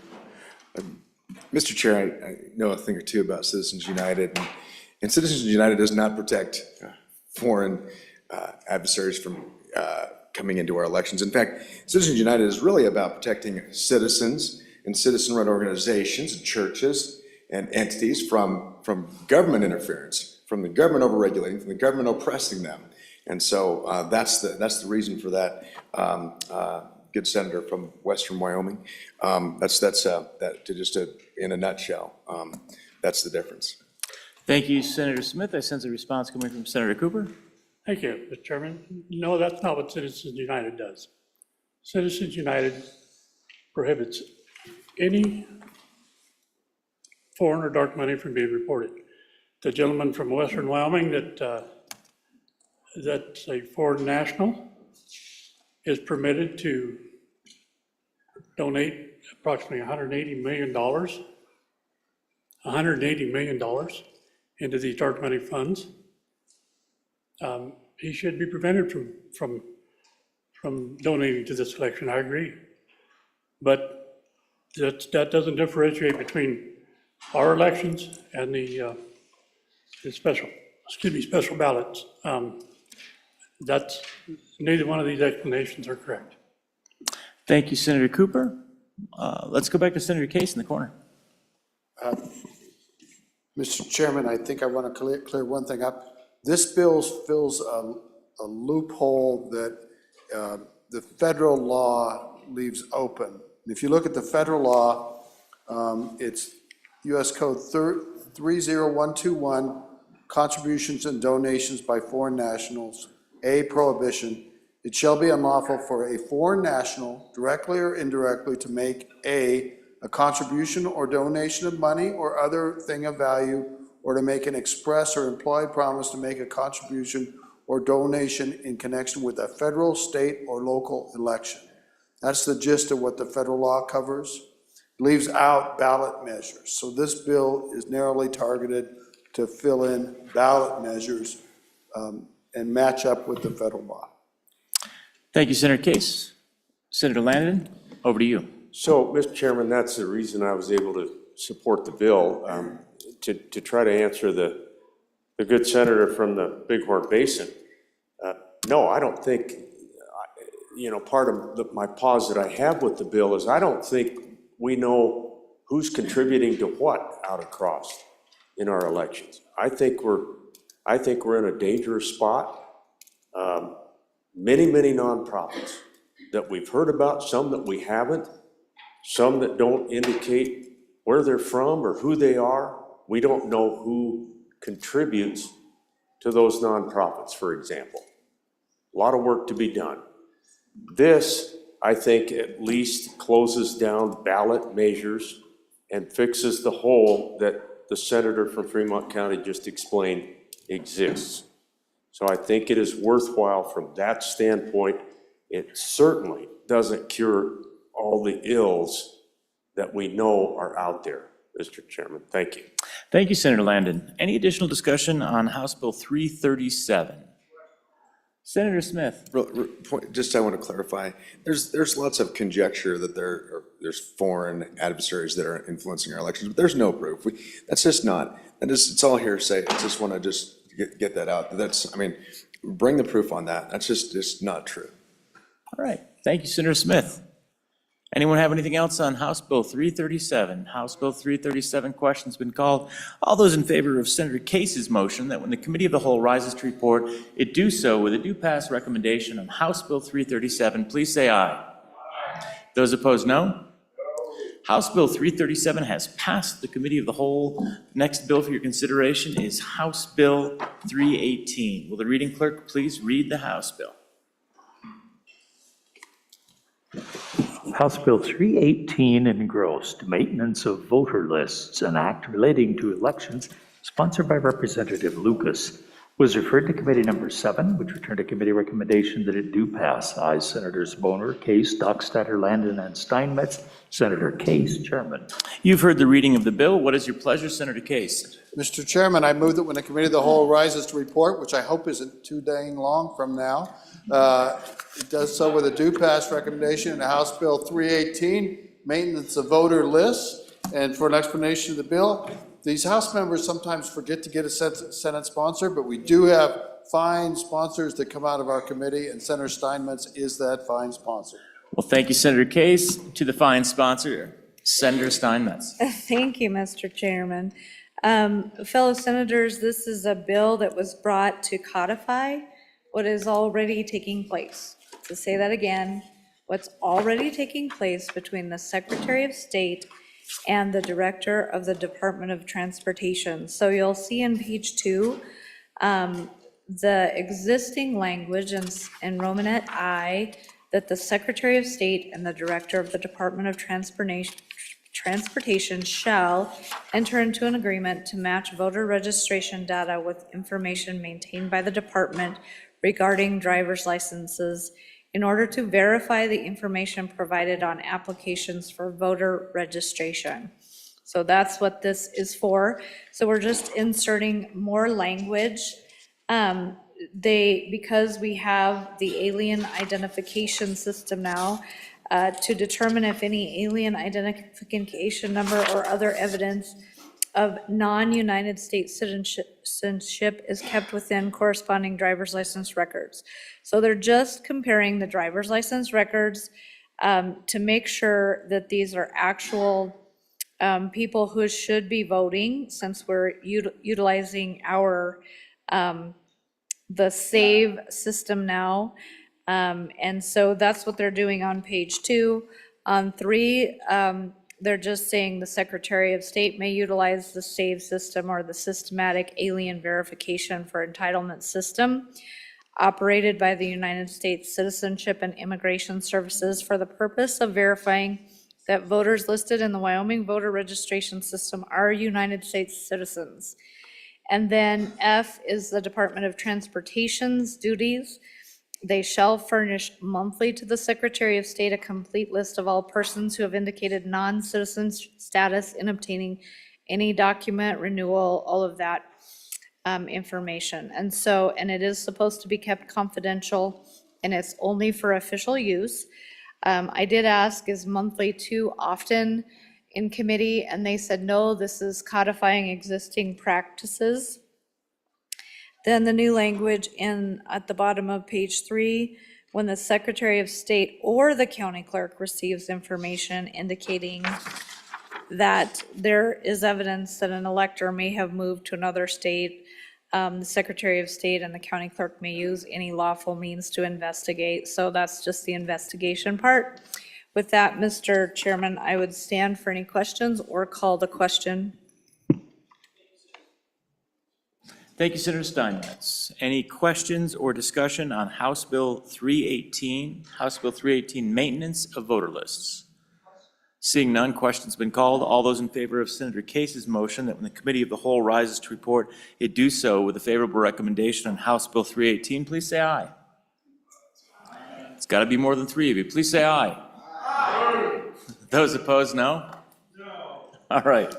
Mr. Chair, I know a thing or two about Citizens United, and Citizens United does not protect foreign adversaries from coming into our elections. In fact, Citizens United is really about protecting citizens and citizen-run organizations and churches and entities from government interference, from the government overregulating, from the government oppressing them. And so that's the reason for that. Good senator from Western Wyoming. In a nutshell, that's the difference. Thank you, Senator Smith. I sense a response coming from Senator Cooper. Thank you, Mr. Chairman. No, that's not what Citizens United does. Citizens United prohibits any foreign or dark money from being reported. The gentleman from Western Wyoming that's a foreign national is permitted to donate approximately $180 million into these dark money funds. He should be prevented from donating to this election, I agree. But that doesn't differentiate between our elections and the special ballots. That's, neither one of these explanations are correct. Thank you, Senator Cooper. Let's go back to Senator Case in the corner. Mr. Chairman, I think I want to clear one thing up. This bill fills a loophole that the federal law leaves open. If you look at the federal law, it's U.S. Code 30121, contributions and donations by foreign nationals, A, prohibition. It shall be unlawful for a foreign national, directly or indirectly, to make a contribution or donation of money or other thing of value, or to make an express or implied promise to make a contribution or donation in connection with a federal, state, or local election. That's the gist of what the federal law covers. It leaves out ballot measures. So this bill is narrowly targeted to fill in ballot measures and match up with the federal law. Thank you, Senator Case. Senator Landon, over to you. So, Mr. Chairman, that's the reason I was able to support the bill, to try to answer the good senator from the Bighorn Basin. No, I don't think, part of my pause that I have with the bill is I don't think we know who's contributing to what out across in our elections. I think we're in a dangerous spot. Many nonprofits that we've heard about, some that we haven't, some that don't indicate where they're from or who they are. We don't know who contributes to those nonprofits, for example. A lot of work to be done. This, I think, at least closes down ballot measures and fixes the hole that the senator from Fremont County just explained exists. So I think it is worthwhile from that standpoint. It certainly doesn't cure all the ills that we know are out there, Mr. Chairman. Thank you. Thank you, Senator Landon. Any additional discussion on House Bill 337? Senator Smith. Just I want to clarify, there's lots of conjecture that there's foreign adversaries that are influencing our elections, but there's no proof. That's just not, it's all hearsay. I just want to just get that out. I mean, bring the proof on that. That's just not true. All right, thank you, Senator Smith. Anyone have anything else on House Bill 337? House Bill 337, question's been called. All those in favor of Senator Case's motion that when the Committee of the Whole rises to report, it do so with a due pass recommendation on House Bill 337, please say aye. Those opposed, no. House Bill 337 has passed the Committee of the Whole. Next bill for your consideration is House Bill 318. Will the reading clerk please read the House bill? House Bill 318 engrossed, Maintenance of Voter Lists, an act relating to elections, sponsored by Representative Lucas, was referred to Committee Number 7, which returned a committee recommendation that it do pass. Ayes Senators Boner, Case, Dockstader, Landon, and Steinmetz. Senator Case, Chairman. You've heard the reading of the bill. What is your pleasure, Senator Case? Mr. Chairman, I move that when the Committee of the Whole rises to report, which I hope isn't too dang long from now, it does so with a due pass recommendation in House Bill 318, Maintenance of Voter Lists. And for an explanation of the bill, these House members sometimes forget to get a Senate sponsor, but we do have fine sponsors that come out of our committee, and Senator Steinmetz is that fine sponsor. Well, thank you, Senator Case. To the fine sponsor, Senator Steinmetz. Thank you, Mr. Chairman. Fellow senators, this is a bill that was brought to codify what is already taking place. To say that again, what's already taking place between the Secretary of State and the Director of the Department of Transportation. So you'll see in page 2, the existing language in Romanet I, that the Secretary of State and the Director of the Department of Transportation shall enter into an agreement to match voter registration data with information maintained by the department regarding driver's licenses in order to verify the information provided on applications for voter registration. So that's what this is for. So we're just inserting more language. Because we have the alien identification system now, to determine if any alien identification number or other evidence of non-United States citizenship is kept within corresponding driver's license records. So they're just comparing the driver's license records to make sure that these are actual people who should be voting, since we're utilizing our the SAVE system now. And so that's what they're doing on page 2. On 3, they're just saying the Secretary of State may utilize the SAVE system or the Systematic Alien Verification for Entitlement System operated by the United States Citizenship and Immigration Services for the purpose of verifying that voters listed in the Wyoming voter registration system are United States citizens. And then F is the Department of Transportation's duties. They shall furnish monthly to the Secretary of State a complete list of all persons who have indicated non-citizen status in obtaining any document, renewal, all of that information. And it is supposed to be kept confidential, and it's only for official use. I did ask, is monthly too often in committee? And they said, no, this is codifying existing practices. Then the new language at the bottom of page 3, when the Secretary of State or the county clerk receives information indicating that there is evidence that an elector may have moved to another state, the Secretary of State and the county clerk may use any lawful means to investigate. So that's just the investigation part. With that, Mr. Chairman, I would stand for any questions or call the question. Thank you, Senator Steinmetz. Any questions or discussion on House Bill 318, House Bill 318, Maintenance of Voter Lists? Seeing none, question's been called. All those in favor of Senator Case's motion that when the Committee of the Whole rises to report, it do so with a favorable recommendation on House Bill 318, please say aye. It's got to be more than 3 of you. Please say aye. Aye. Those opposed, no? No. All right.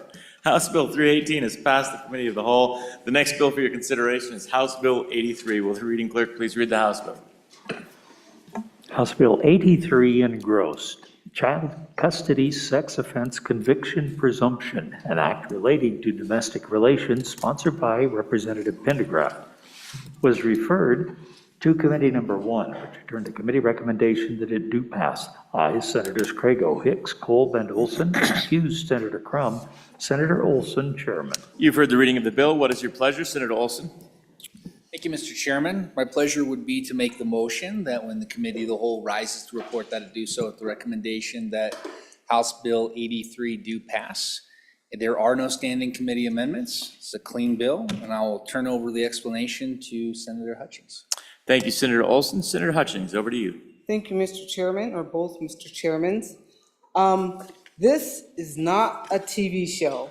House Bill 318 has passed the committee of the whole. The next bill for your consideration is House Bill 83. Will the reading clerk please read the House bill? House Bill 83 engrossed, Child Custody Sex Offense Conviction Presumption, an act relating to domestic relations sponsored by Representative Pendergraft, was referred to Committee Number 1, which returned a committee recommendation that it do pass. Ayes, Senators Crago, Hicks, Kolb, and Olson. Excused, Senator Crum. Senator Olson, Chairman. You've heard the reading of the bill. What is your pleasure, Senator Olson? Thank you, Mr. Chairman. My pleasure would be to make the motion that when the committee of the whole rises to report that it do so at the recommendation that House Bill 83 do pass. There are no standing committee amendments. It's a clean bill, and I will turn over the explanation to Senator Hutchings. Thank you, Senator Olson. Senator Hutchings, over to you. Thank you, Mr. Chairman, or both Mr. Chairmans. This is not a TV show.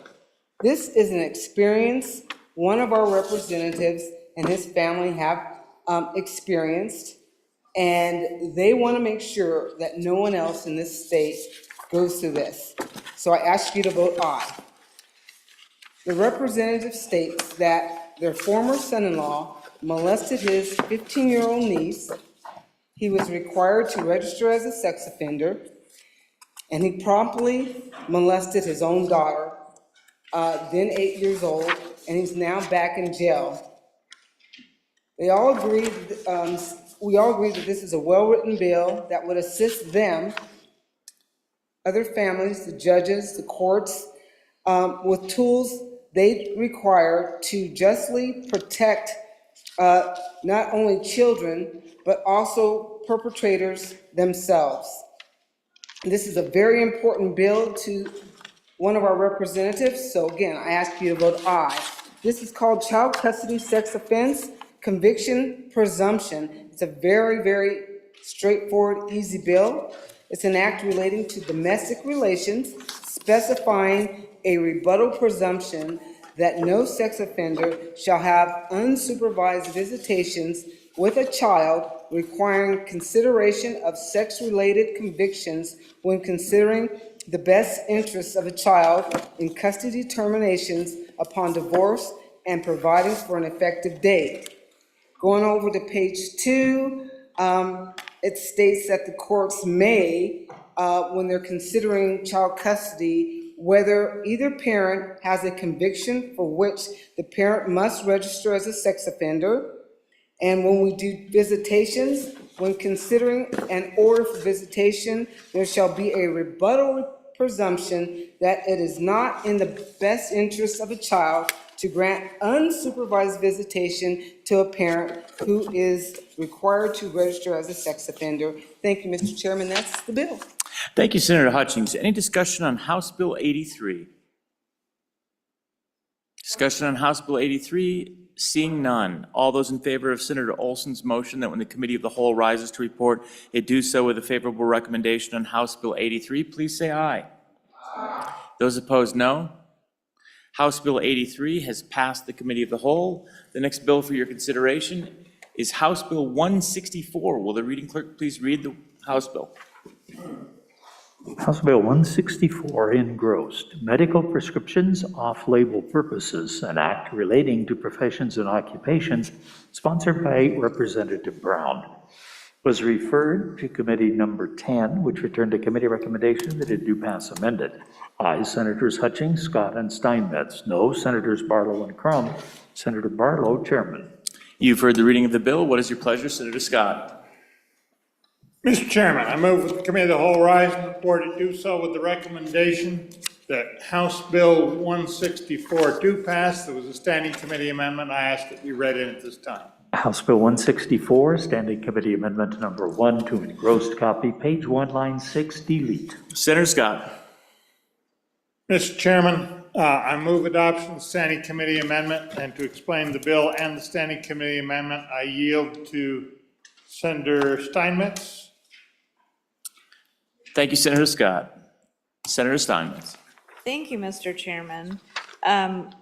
This is an experience one of our representatives and his family have experienced, and they want to make sure that no one else in this state goes through this. So I ask you to vote aye. The representative states that their former son-in-law molested his 15-year-old niece. He was required to register as a sex offender, and he promptly molested his own daughter, then 8 years old, and he's now back in jail. We all agree that this is a well-written bill that would assist them, other families, the judges, the courts, with tools they require to justly protect not only children, but also perpetrators themselves. This is a very important bill to one of our representatives, so again, I ask you to vote aye. This is called Child Custody Sex Offense Conviction Presumption. It's a very, very straightforward, easy bill. It's an act relating to domestic relations, specifying a rebuttal presumption that no sex offender shall have unsupervised visitations with a child, requiring consideration of sex-related convictions when considering the best interests of a child in custody determinations upon divorce and providing for an effective date. Going over to page 2, it states that the courts may, when they're considering child custody, whether either parent has a conviction for which the parent must register as a sex offender. And when we do visitations, when considering an order for visitation, there shall be a rebuttal presumption that it is not in the best interest of a child to grant unsupervised visitation to a parent who is required to register as a sex offender. Thank you, Mr. Chairman. That's the bill. Thank you, Senator Hutchings. Any discussion on House Bill 83? Discussion on House Bill 83? Seeing none. All those in favor of Senator Olson's motion that when the committee of the whole rises to report, it do so with a favorable recommendation on House Bill 83, please say aye. Aye. Those opposed, no. House Bill 83 has passed the committee of the whole. The next bill for your consideration is House Bill 164. Will the reading clerk please read the House bill? House Bill 164 engrossed, Medical Prescriptions Off-Label Purposes, an act relating to professions and occupations, sponsored by Representative Brown, was referred to Committee Number 10, which returned a committee recommendation that it do pass amended. Ayes, Senators Hutchings, Scott, and Steinmetz. No, Senators Barlow and Crum. Senator Barlow, Chairman. You've heard the reading of the bill. What is your pleasure, Senator Scott? Mr. Chairman, I move that the committee of the whole rise and report it do so with the recommendation that House Bill 164 do pass. There was a standing committee amendment. I ask it be read in at this time. House Bill 164, Standing Committee Amendment Number 1 to engrossed copy, page 1, line 6, delete. Senator Scott. Mr. Chairman, I move adoption of the standing committee amendment, and to explain the bill and the standing committee amendment, I yield to Senator Steinmetz. Thank you, Senator Scott. Senator Steinmetz. Thank you, Mr. Chairman.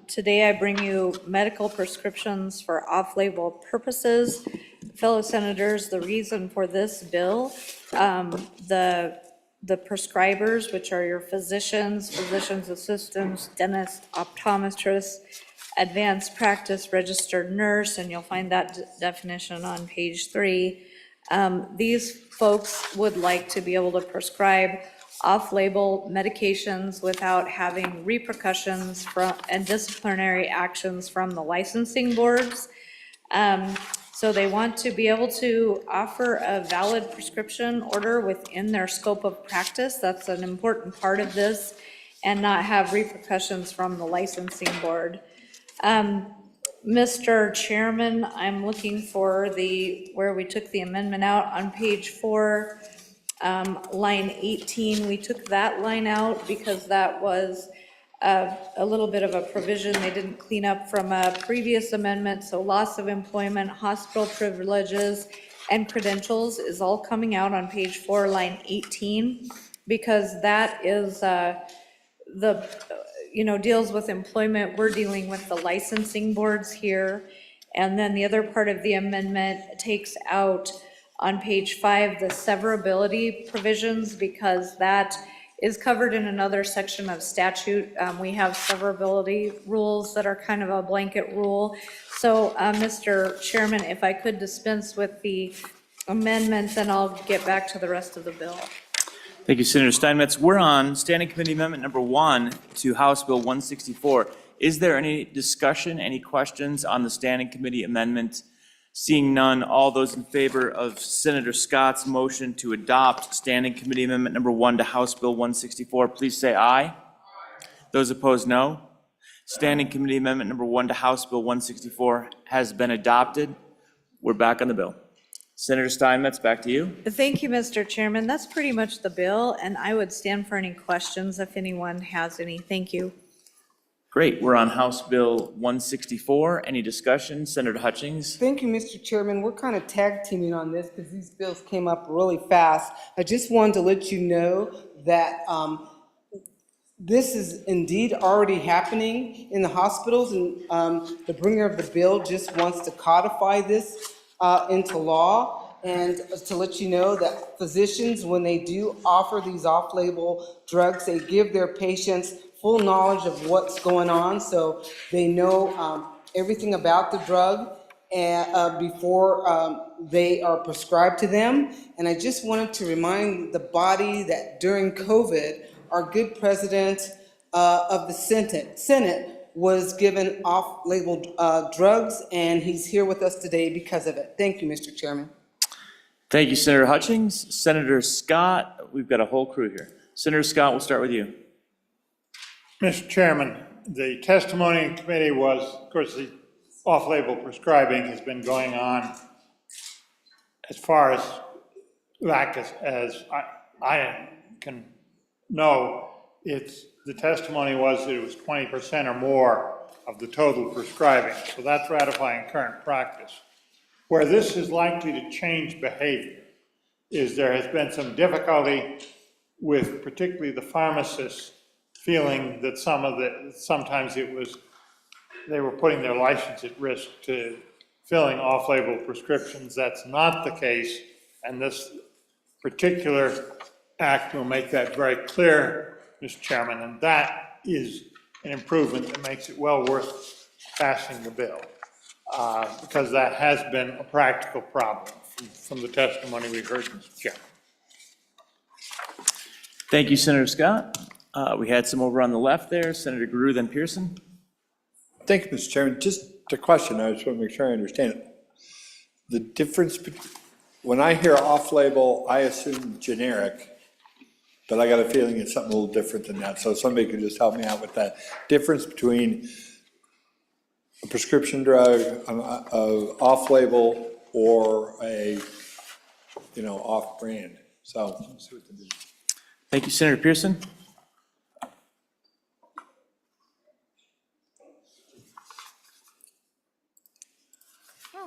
Today I bring you medical prescriptions for off-label purposes. Fellow senators, the reason for this bill, the the prescribers, which are your physicians, physician's assistants, dentists, optometrists, advanced practice registered nurse, and you'll find that definition on page 3. These folks would like to be able to prescribe off-label medications without having repercussions from, and disciplinary actions from the licensing boards. So they want to be able to offer a valid prescription order within their scope of practice. That's an important part of this, and not have repercussions from the licensing board. Mr. Chairman, I'm looking for where we took the amendment out on page 4, line 18. We took that line out because that was a little bit of a provision they didn't clean up from a previous amendment. So loss of employment, hospital privileges, and credentials is all coming out on page 4, line 18, because that is deals with employment. We're dealing with the licensing boards here. And then the other part of the amendment takes out on page 5 the severability provisions, because that is covered in another section of statute. We have severability rules that are kind of a blanket rule. So, Mr. Chairman, if I could dispense with the amendment, then I'll get back to the rest of the bill. Thank you, Senator Steinmetz. We're on Standing Committee Amendment number 1 to House Bill 164. Is there any discussion, any questions on the Standing Committee Amendment? Seeing none, all those in favor of Senator Scott's motion to adopt Standing Committee Amendment number 1 to House Bill 164, please say aye. Those opposed, no. Standing Committee Amendment number 1 to House Bill 164 has been adopted. We're back on the bill. Senator Steinmetz, back to you. Thank you, Mr. Chairman. That's pretty much the bill, and I would stand for any questions if anyone has any. Thank you. Great. We're on House Bill 164. Any discussion? Senator Hutchings. Thank you, Mr. Chairman. We're kind of tag teaming on this because these bills came up really fast. I just wanted to let you know that this is indeed already happening in the hospitals, and the bringer of the bill just wants to codify this into law, and to let you know that physicians, when they do offer these off-label drugs, they give their patients full knowledge of what's going on, so they know everything about the drug and before they are prescribed to them. And I just wanted to remind the body that during COVID, our good president of the Senate was given off-label drugs, and he's here with us today because of it. Thank you, Mr. Chairman. Thank you, Senator Hutchings. Senator Scott, we've got a whole crew here. Senator Scott, we'll start with you. Mr. Chairman, the testimony in committee was, of course, the off-label prescribing has been going on as far as back as I can know. The testimony was that it was 20% or more of the total prescribing. So that's ratifying current practice. Where this is likely to change behavior is there has been some difficulty with particularly the pharmacists feeling that sometimes they were putting their license at risk to filling off-label prescriptions. That's not the case, and this particular act will make that very clear, Mr. Chairman, and that is an improvement that makes it well worth passing the bill, because that has been a practical problem from the testimony we heard, Mr. Chairman. Thank you, Senator Scott. We had some over on the left there. Senator Grew, then Pearson. Thank you, Mr. Chairman. Just a question, I just want to make sure I understand it. The difference, when I hear off-label, I assume generic, but I got a feeling it's something a little different than that. So somebody could just help me out with that. Difference between a prescription drug, off-label, or a, off-brand. So, let's see what they do. Thank you, Senator Pearson.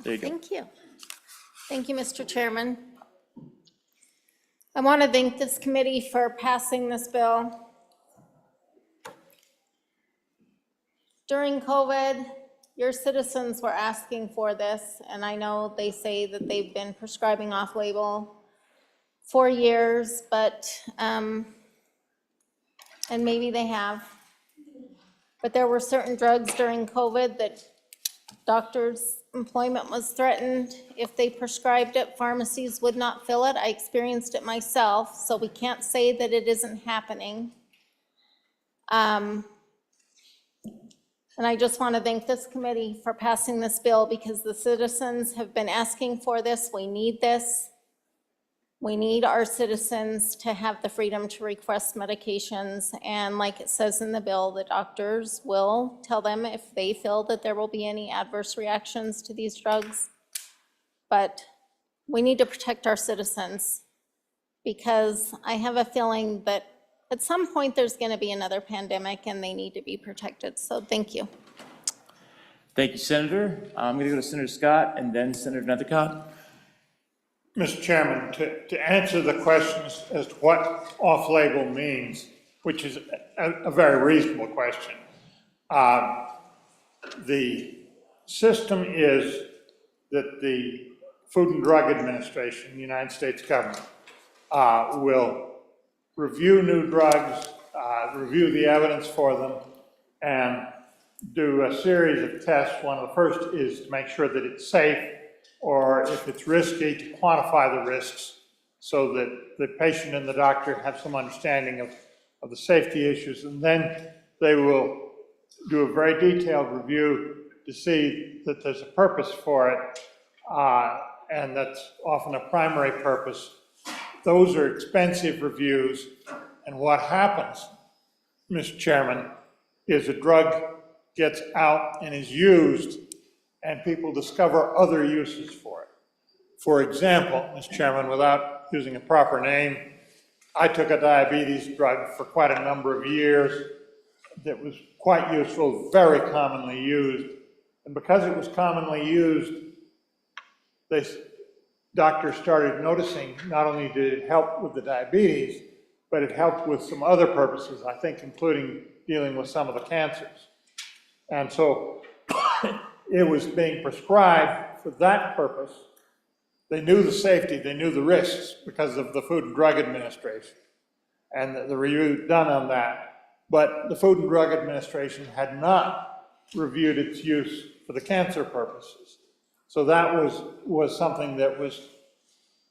There you go. Thank you. Thank you, Mr. Chairman. I want to thank this committee for passing this bill. During COVID, your citizens were asking for this, and I know they say that they've been prescribing off-label 4 years, but, and maybe they have. But there were certain drugs during COVID that doctors' employment was threatened. If they prescribed it, pharmacies would not fill it. I experienced it myself, so we can't say that it isn't happening. And I just want to thank this committee for passing this bill because the citizens have been asking for this. We need this. We need our citizens to have the freedom to request medications. And like it says in the bill, the doctors will tell them if they feel that there will be any adverse reactions to these drugs. But we need to protect our citizens because I have a feeling that at some point there's going to be another pandemic and they need to be protected. So thank you. Thank you, Senator. I'm going to go to Senator Scott and then Senator Nethercott. Mr. Chairman, to answer the questions as to what off-label means, which is a very reasonable question, the system is that the Food and Drug Administration, the United States government, will review new drugs, review the evidence for them, and do a series of tests. One of the first is to make sure that it's safe, or if it's risky, to quantify the risks so that the patient and the doctor have some understanding of the safety issues. And then they will do a very detailed review to see that there's a purpose for it, and that's often a primary purpose. Those are expensive reviews, and what happens, Mr. Chairman, is a drug gets out and is used, and people discover other uses for it. For example, Mr. Chairman, without using a proper name, I took a diabetes drug for quite a number of years that was quite useful, very commonly used. And because it was commonly used, doctors started noticing not only did it help with the diabetes, but it helped with some other purposes, I think, including dealing with some of the cancers. And so it was being prescribed for that purpose. They knew the safety, they knew the risks because of the Food and Drug Administration and the review done on that. But the Food and Drug Administration had not reviewed its use for the cancer purposes. So that was something that was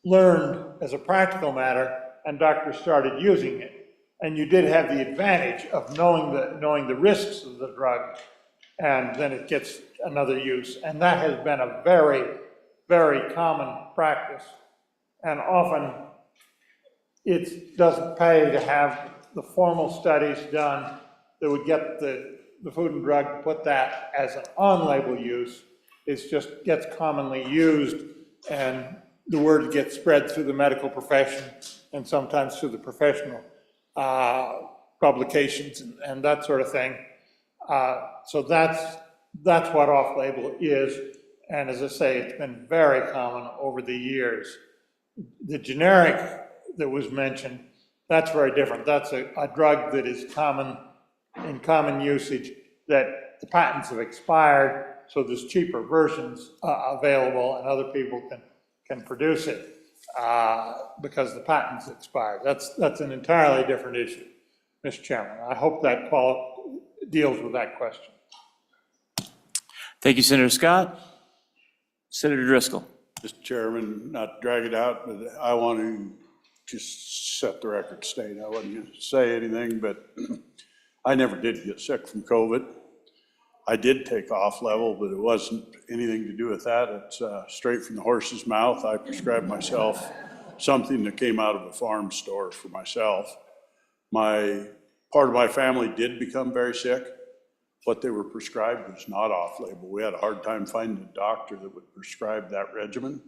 learned as a practical matter, and doctors started using it. And you did have the advantage of knowing the risks of the drug, and then it gets another use. And that has been a very, very common practice. And often it doesn't pay to have the formal studies done that would get the Food and Drug to put that as an on-label use. It just gets commonly used, and the word gets spread through the medical profession and sometimes through the professional publications and that sort of thing. So that's what off-label is. And as I say, it's been very common over the years. The generic that was mentioned, that's very different. That's a drug that is in common usage, that the patents have expired, so there's cheaper versions available, and other people can produce it because the patents expired. That's an entirely different issue, Mr. Chairman. I hope that deals with that question. Thank you, Senator Scott. Senator Driscoll. Mr. Chairman, not to drag it out, but I want to just set the record straight. I wasn't going to say anything, but I never did get sick from COVID. I did take off level, but it wasn't anything to do with that. It's straight from the horse's mouth. I prescribed myself something that came out of a farm store for myself. Part of my family did become very sick. What they were prescribed was not off-label. We had a hard time finding a doctor that would prescribe that regimen.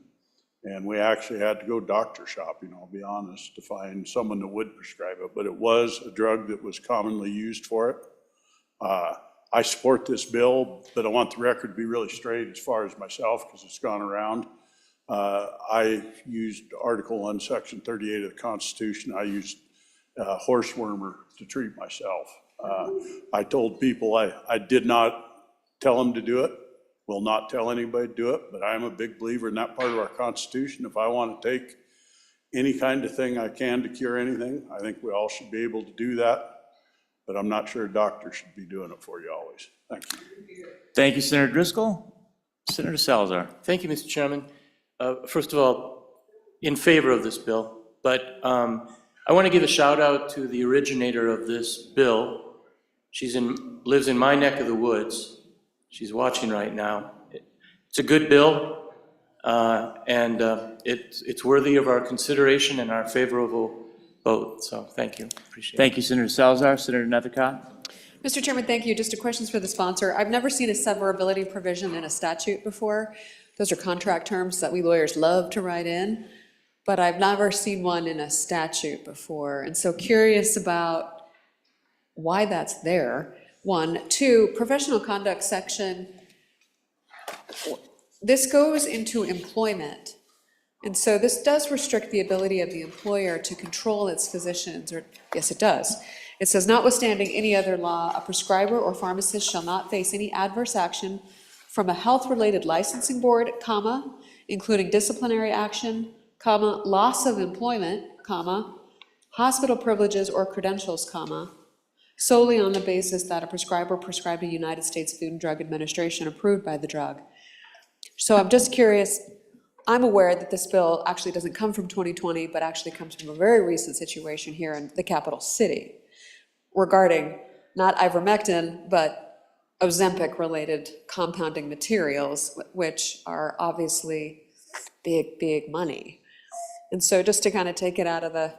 And we actually had to go doctor shopping, I'll be honest, to find someone that would prescribe it. But it was a drug that was commonly used for it. I support this bill, but I want the record to be really straight as far as myself, because it's gone around. I used Article 1, Section 38 of the Constitution. I used horse wormer to treat myself. I told people I did not tell them to do it, will not tell anybody to do it, but I'm a big believer in that part of our Constitution. If I want to take any kind of thing I can to cure anything. I think we all should be able to do that, but I'm not sure a doctor should be doing it for you always. Thank you. Thank you, Senator Driscoll. Senator Salazar. Thank you, Mr. Chairman. First of all, in favor of this bill, but I want to give a shout out to the originator of this bill. Lives in my neck of the woods. She's watching right now. It's a good bill, and it's worthy of our consideration and our favorable vote. So thank you. Appreciate it. Thank you, Senator Salazar. Senator Nethercott. Mr. Chairman, thank you. Just a question for the sponsor. I've never seen a severability provision in a statute before. Those are contract terms that we lawyers love to write in, but I've never seen one in a statute before. And so curious about why that's there, one. Two, professional conduct section, this goes into employment. And so this does restrict the ability of the employer to control its physicians, or yes, it does. It says, notwithstanding any other law, a prescriber or pharmacist shall not face any adverse action from a health-related licensing board, comma, including disciplinary action, comma, loss of employment, comma, hospital privileges or credentials, comma, solely on the basis that a prescriber prescribed a United States Food and Drug Administration approved by the drug. So I'm just curious, I'm aware that this bill actually doesn't come from 2020, but actually comes from a very recent situation here in the capital city regarding not ivermectin, but Ozempic-related compounding materials, which are obviously big, big money. And so just to kind of take it out of the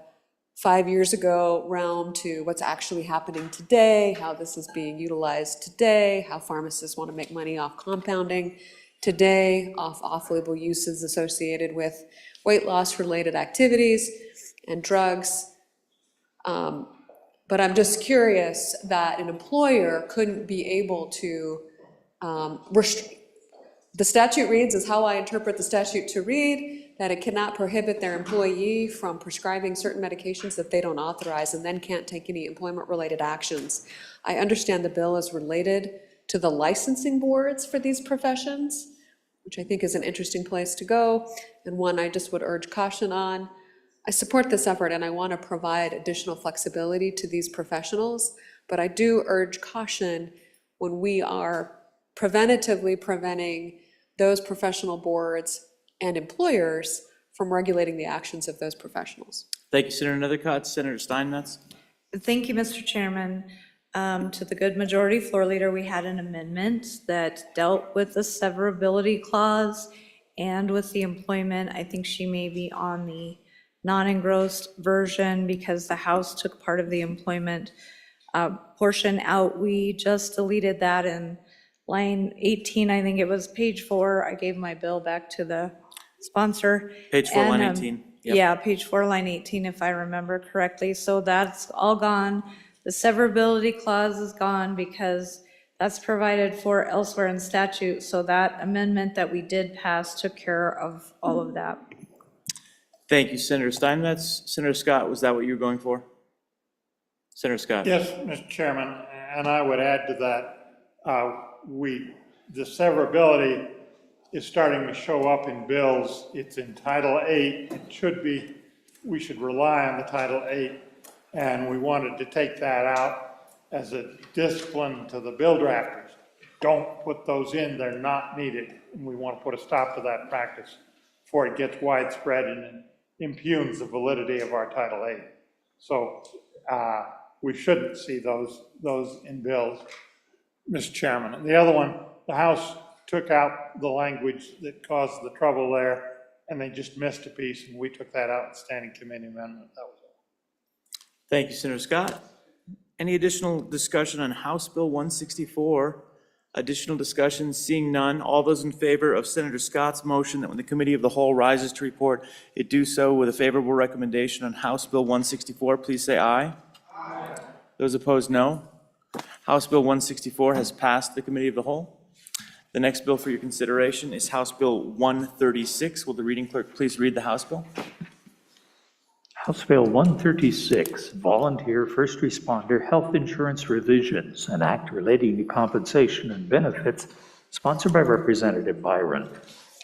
5 years ago realm to what's actually happening today, how this is being utilized today, how pharmacists want to make money off compounding today, off off-label uses associated with weight loss-related activities and drugs. But I'm just curious that an employer couldn't be able to the statute reads, is how I interpret the statute to read, that it cannot prohibit their employee from prescribing certain medications that they don't authorize and then can't take any employment-related actions. I understand the bill is related to the licensing boards for these professions, which I think is an interesting place to go, and one I just would urge caution on. I support this effort and I want to provide additional flexibility to these professionals, but I do urge caution when we are preventatively preventing those professional boards and employers from regulating the actions of those professionals. Thank you, Senator Nethercott. Senator Steinmetz. Thank you, Mr. Chairman. To the good majority floor leader, we had an amendment that dealt with the severability clause and with the employment. I think she may be on the non-engrossed version because the House took part of the employment portion out. We just deleted that in line 18, I think it was page 4. I gave my bill back to the sponsor. Page 4, line 18. Yep. Yeah, page 4, line 18, if I remember correctly. So that's all gone. The severability clause is gone because that's provided for elsewhere in statute. So that amendment that we did pass took care of all of that. Thank you, Senator Steinmetz. Senator Scott, was that what you were going for? Senator Scott. Yes, Mr. Chairman, and I would add to that, the severability is starting to show up in bills. It's in Title 8. It should be, we should rely on the Title 8, and we wanted to take that out as a discipline to the bill drafters. Don't put those in, they're not needed. And we want to put a stop to that practice before it gets widespread and impugns the validity of our Title 8. So we shouldn't see those in bills, Mr. Chairman. And the other one, the House took out the language that caused the trouble there, and they just missed a piece, and we took that out in standing committee amendment. That was all. Thank you, Senator Scott. Any additional discussion on House Bill 164? Additional discussion? Seeing none, all those in favor of Senator Scott's motion that when the Committee of the Whole rises to report, it do so with a favorable recommendation on House Bill 164, please say aye. Aye. Those opposed, no. House Bill 164 has passed the Committee of the Whole. The next bill for your consideration is House Bill 136. Will the reading clerk please read the House bill? House Bill 136, Volunteer First Responder Health Insurance Revisions, an act relating to compensation and benefits, sponsored by Representative Byron.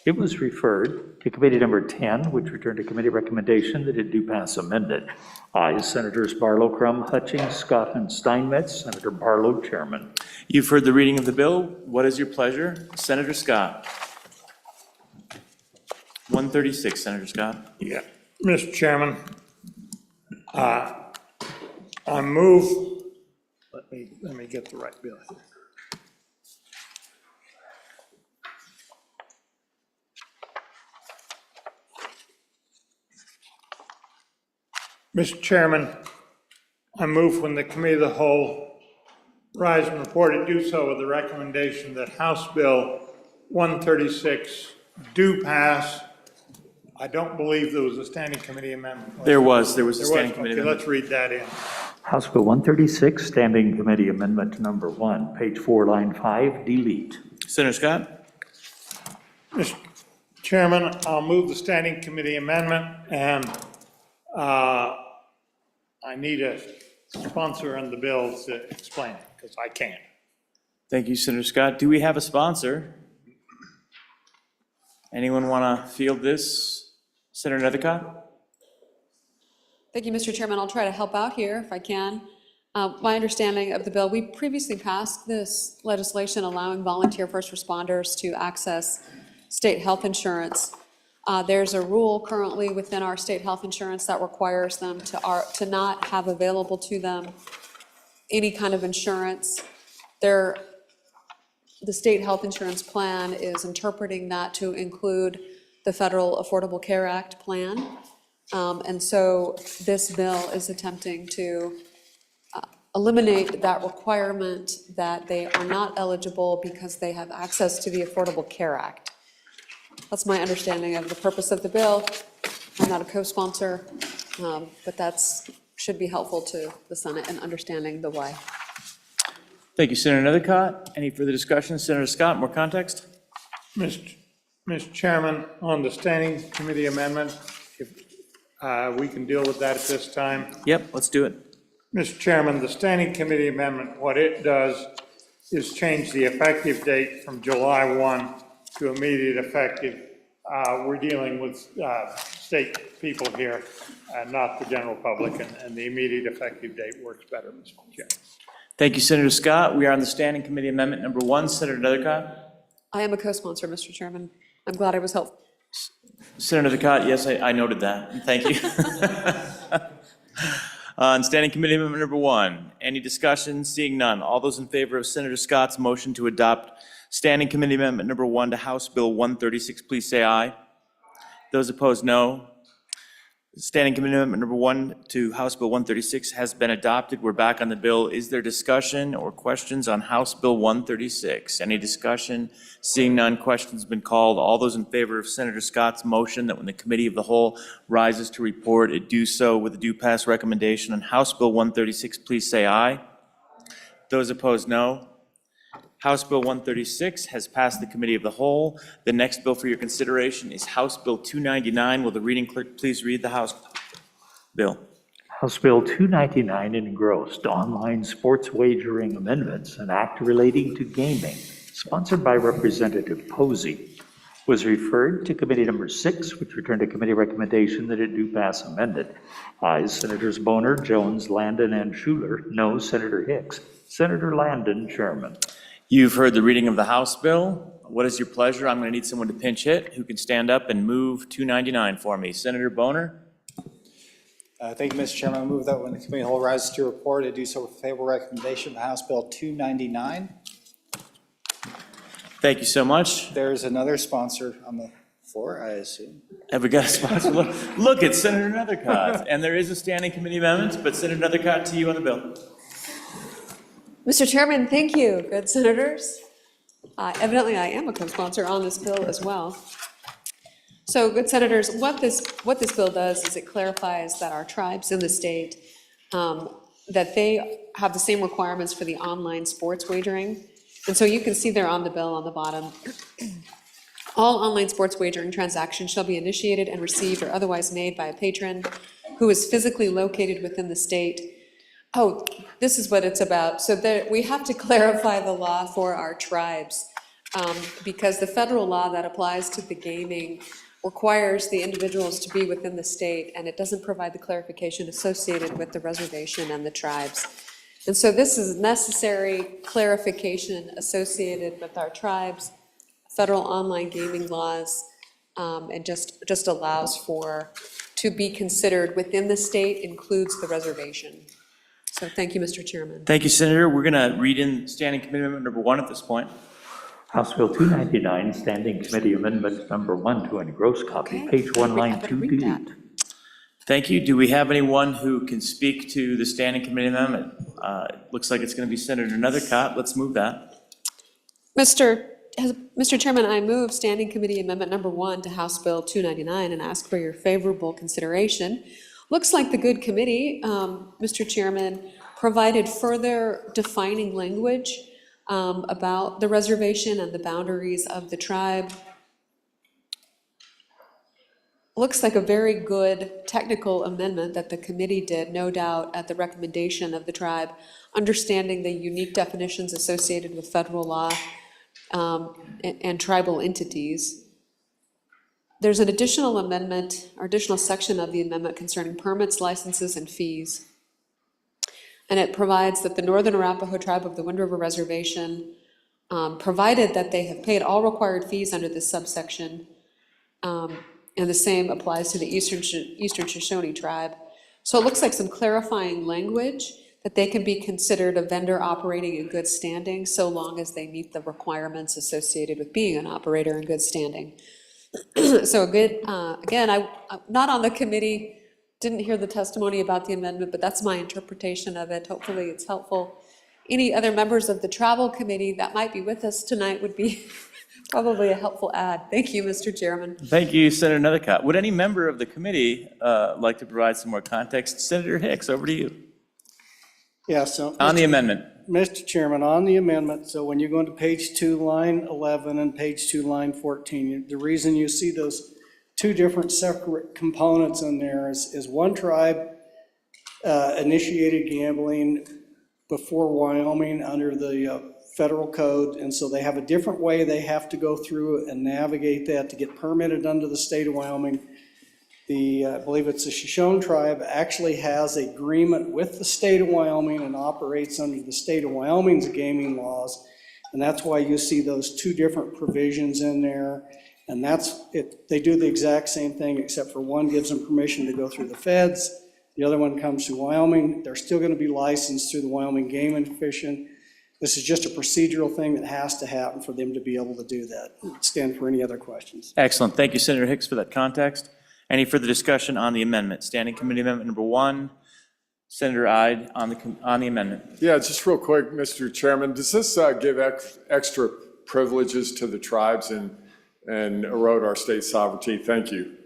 It was referred to committee number 10, which returned to committee recommendation that it do pass amended. Ayes, Senators Barlow, Crum, Hutchings, Scott, and Steinmetz. Senator Barlow, chairman. You've heard the reading of the bill. What is your pleasure? Senator Scott. 136, Senator Scott. Yeah, Mr. Chairman, I move, let me get the right bill here. Mr. Chairman, I move when the Committee of the Whole rise and report it, do so with the recommendation that House Bill 136 do pass. I don't believe there was a standing committee amendment. There was a standing committee amendment. Let's read that in. House Bill 136, Standing Committee Amendment Number 1, page 4, line 5, delete. Senator Scott. Mr. Chairman, I'll move the standing committee amendment, and I need a sponsor on the bill to explain it, because I can't. Thank you, Senator Scott. Do we have a sponsor? Anyone want to field this? Senator Nethercott? Thank you, Mr. Chairman. I'll try to help out here if I can. My understanding of the bill, we previously passed this legislation allowing volunteer first responders to access state health insurance. There's a rule currently within our state health insurance that requires them to not have available to them any kind of insurance. The state health insurance plan is interpreting that to include the Federal Affordable Care Act plan. And so this bill is attempting to eliminate that requirement that they are not eligible because they have access to the Affordable Care Act. That's my understanding of the purpose of the bill. I'm not a co-sponsor, but that's should be helpful to the Senate in understanding the why. Thank you, Senator Nethercott. Any further discussion? Senator Scott, more context? Mr. Chairman, on the standing committee amendment, if we can deal with that at this time. Yep, let's do it. Mr. Chairman, the standing committee amendment, what it does is change the effective date from July 1 to immediate effective. We're dealing with state people here, not the general public, and the immediate effective date works better, Mr. Chairman. Thank you, Senator Scott. We are on the standing committee amendment number 1. Senator Nethercott? I am a co-sponsor, Mr. Chairman. I'm glad I was helpful. Senator Nethercott, yes, I noted that. Thank you. On standing committee amendment number 1, any discussion? Seeing none. All those in favor of Senator Scott's motion to adopt standing committee amendment number 1 to House Bill 136, please say aye. Those opposed, no. Standing committee amendment number 1 to House Bill 136 has been adopted. We're back on the bill. Is there discussion or questions on House Bill 136? Any discussion? Seeing none, questions been called. All those in favor of Senator Scott's motion that when the committee of the whole rises to report, it do so with a due pass recommendation on House Bill 136, please say aye. Those opposed, no. House Bill 136 has passed the committee of the whole. The next bill for your consideration is House Bill 299. Will the reading clerk please read the House bill? House Bill 299 engrossed online sports wagering amendments, an act relating to gaming, sponsored by Representative Posey, was referred to committee number 6, which returned a committee recommendation that it do pass amended. Ayes, Senators Boner, Jones, Landon, and Schuler. No, Senator Hicks. Senator Landon, chairman. You've heard the reading of the House bill. What is your pleasure? I'm going to need someone to pinch hit who can stand up and move 299 for me. Senator Boner? Thank you, Mr. Chairman. I move that when the committee of the whole rises to report, it do so with a favorable recommendation of House Bill 299. Thank you so much. There's another sponsor on the floor, I assume. Have we got a sponsor? Look, it's Senator Nethercott. And there is a standing committee amendment, but Senator Nethercott, to you on the bill. Mr. Chairman, thank you, good senators. Evidently, I am a co-sponsor on this bill as well. So, good senators, what this bill does is it clarifies that our tribes in the state, that they have the same requirements for the online sports wagering. And so you can see there on the bill on the bottom, all online sports wagering transactions shall be initiated and received or otherwise made by a patron who is physically located within the state. Oh, this is what it's about. So that we have to clarify the law for our tribes. because the federal law that applies to the gaming requires the individuals to be within the state, and it doesn't provide the clarification associated with the reservation and the tribes. And so this is necessary clarification associated with our tribes, federal online gaming laws, and just allows for, to be considered within the state includes the reservation. So thank you, Mr. Chairman. Thank you, Senator. We're going to read in Standing Committee Amendment number 1 at this point. House Bill 299, Standing Committee Amendment number 1 to engross copy, page 1, line 2, delete. Thank you. Do we have anyone who can speak to the Standing Committee Amendment? Looks like it's going to be Senator Nethercott. Let's move that. Mr. Chairman, I move Standing Committee Amendment number 1 to House Bill 299 and ask for your favorable consideration. Looks like the good committee, Mr. Chairman, provided further defining language about the reservation and the boundaries of the tribe. Looks like a very good technical amendment that the committee did, no doubt at the recommendation of the tribe, understanding the unique definitions associated with federal law and tribal entities. There's an additional amendment, or additional section of the amendment concerning permits, licenses, and fees. And it provides that the Northern Arapaho Tribe of the Wind River Reservation, provided that they have paid all required fees under this subsection, and the same applies to the Eastern Shoshone Tribe. So it looks like some clarifying language that they can be considered a vendor operating in good standing so long as they meet the requirements associated with being an operator in good standing. So good, again, I'm not on the committee, didn't hear the testimony about the amendment, but that's my interpretation of it. Hopefully it's helpful. Any other members of the travel committee that might be with us tonight would be probably a helpful add. Thank you, Mr. Chairman. Thank you, Senator Nethercott. Would any member of the committee like to provide some more context? Senator Hicks, over to you. Yeah, so. On the amendment. Mr. Chairman, on the amendment, so when you go into page 2, line 11, and page 2, line 14, the reason you see those two different separate components in there is one tribe initiated gambling before Wyoming under the federal code, and so they have a different way they have to go through and navigate that to get permitted under the state of Wyoming. I believe it's the Shoshone tribe actually has an agreement with the state of Wyoming and operates under the state of Wyoming's gaming laws. And that's why you see those two different provisions in there. And that's it. They do the exact same thing, except for one gives them permission to go through the feds. The other one comes through Wyoming. They're still going to be licensed through the Wyoming Game and Fishing. This is just a procedural thing that has to happen for them to be able to do that. Stand for any other questions. Excellent. Thank you, Senator Hicks, for that context. Any further discussion on the amendment? Standing Committee Amendment number 1, Senator Ide on the amendment. Yeah, just real quick, Mr. Chairman, does this give extra privileges to the tribes and erode our state sovereignty? Thank you.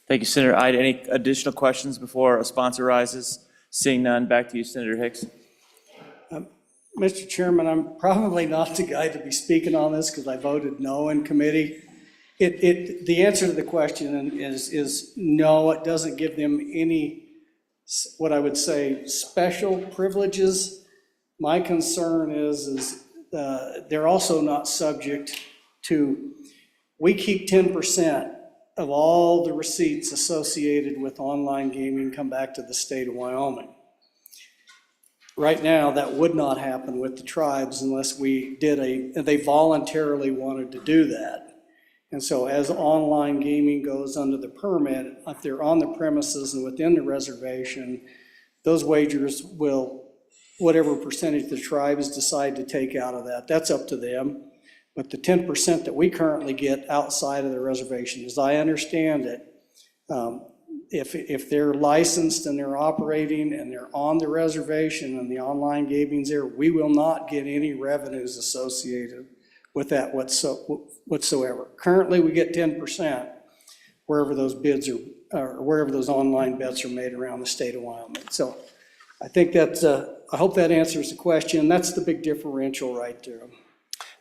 Thank you, Senator Ide. Any additional questions before a sponsor rises? Seeing none, back to you, Senator Hicks. Mr. Chairman, I'm probably not the guy to be speaking on this because I voted no in committee. The answer to the question is no, it doesn't give them any, what I would say, special privileges. My concern is they're also not subject to, we keep 10% of all the receipts associated with online gaming come back to the state of Wyoming. Right now, that would not happen with the tribes unless we they voluntarily wanted to do that. And so as online gaming goes under the permit, if they're on the premises and within the reservation, those wagers will, whatever percentage the tribes decide to take out of that, that's up to them. But the 10% that we currently get outside of the reservation, as I understand it, if they're licensed and they're operating and they're on the reservation and the online gaming's there, we will not get any revenues associated with that whatsoever. Currently, we get 10% wherever those bids are, or wherever those online bets are made around the state of Wyoming. So I think that's, I hope that answers the question. That's the big differential right there.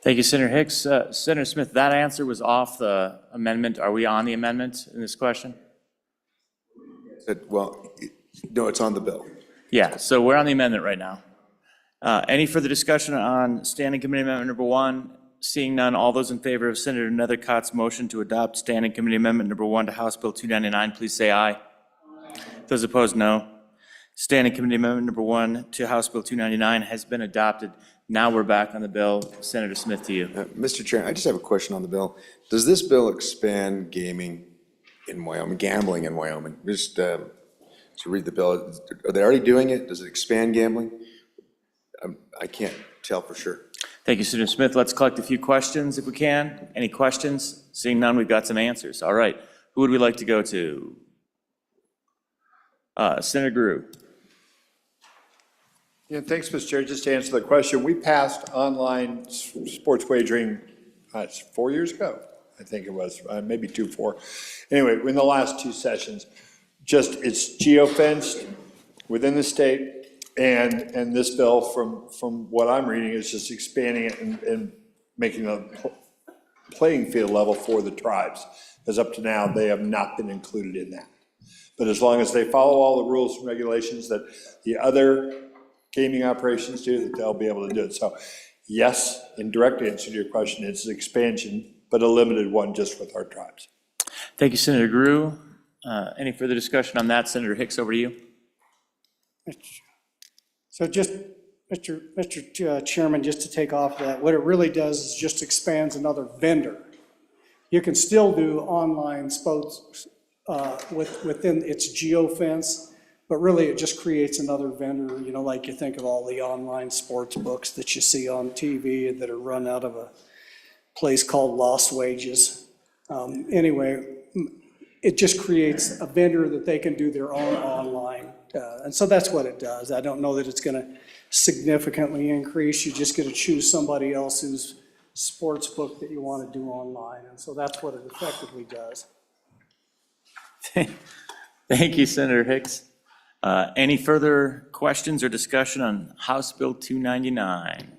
Thank you, Senator Hicks. Senator Smith, that answer was off the amendment. Are we on the amendment in this question? Well, no, it's on the bill. Yeah, so we're on the amendment right now. Any further discussion on Standing Committee Amendment number 1 Seeing none, all those in favor of Senator Nethercott's motion to adopt Standing Committee Amendment Number 1 to House Bill 299, please say aye. Those opposed, no. Standing Committee Amendment Number 1 to House Bill 299 has been adopted. Now we're back on the bill. Senator Smith, to you. Mr. Chair, I just have a question on the bill. Does this bill expand gaming in Wyoming, gambling in Wyoming? Just to read the bill, are they already doing it? Does it expand gambling? I can't tell for sure. Thank you, Senator Smith. Let's collect a few questions if we can. Any questions? Seeing none, we've got some answers. All right. Who would we like to go to? Senator Grew. Yeah, thanks, Mr. Chair. Just to answer the question, we passed online sports wagering 4 years ago. I think it was, maybe 4. Anyway, in the last 2 sessions, it's geo-fenced within the state. And this bill, from what I'm reading, is just expanding it and making a playing field level for the tribes. Because up to now, they have not been included in that. But as long as they follow all the rules and regulations that the other gaming operations do, that they'll be able to do it. So yes, in direct answer to your question, it's an expansion, but a limited one just with our tribes. Thank you, Senator Grew. Any further discussion on that? Senator Hicks, over to you. So just, Mr. Chairman, just to take off that, what it really does is just expands another vendor. You can still do online sports within its geo-fence, but really it just creates another vendor, you know, like you think of all the online sports books that you see on TV that are run out of a place called Lost Wages. Anyway, it just creates a vendor that they can do their own online. And so that's what it does. I don't know that it's going to significantly increase. You're just going to choose somebody else's sports book that you want to do online. And so that's what it effectively does. Thank you, Senator Hicks. Any further questions or discussion on House Bill 299?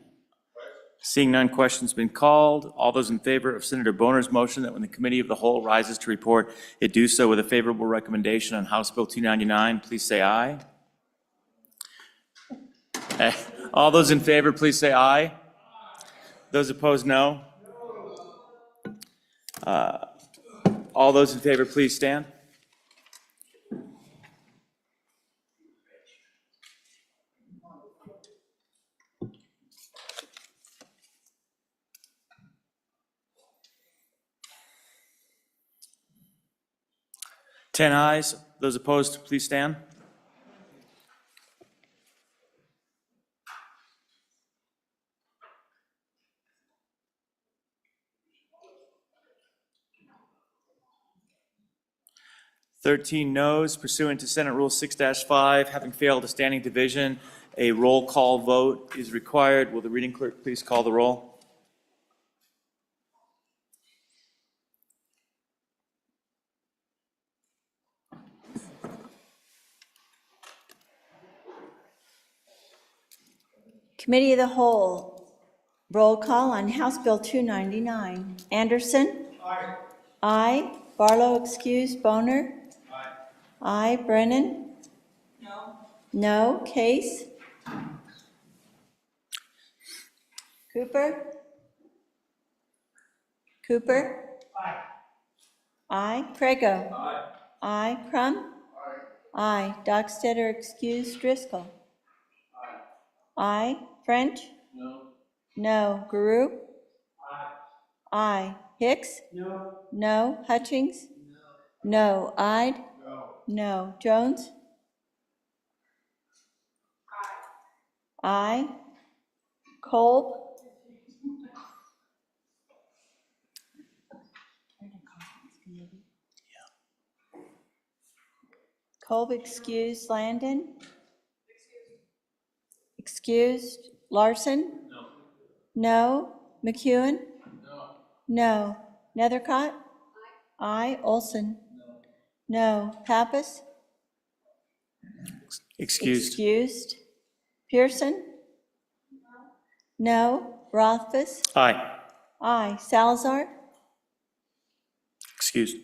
Seeing none, questions been called. All those in favor of Senator Boner's motion that when the Committee of the Whole rises to report, it do so with a favorable recommendation on House Bill 299, please say aye. All those in favor, please say aye. Those opposed, no. All those in favor, please stand. Ten ayes. Those opposed, please stand. Thirteen noes pursuant to Senate Rule 6-5. Having failed a standing division, a roll call vote is required. Will the reading clerk please call the roll? Committee of the Whole, roll call on House Bill 299. Anderson? Aye. Aye. Barlow excused. Boner? Aye. Aye. Brennan? No. No. Case? Cooper? Cooper? Aye. Aye. Prego? Aye. Aye. Crum? Aye. Aye. Dockstetter excused. Driscoll? Aye. French? No. No. Guru? Aye. Aye. Hicks? No. No. Hutchings? No. No. Ide? No. No. Jones? Aye. Aye. Kolb? Kolb excused. Landon? Excused. Larson? No. No. McEwen? No. No. Nethercott? Aye. Olson? No. Pappas? Excused. Excused. Pearson? No. Rothfuss? Aye. Aye. Salazar? Excused.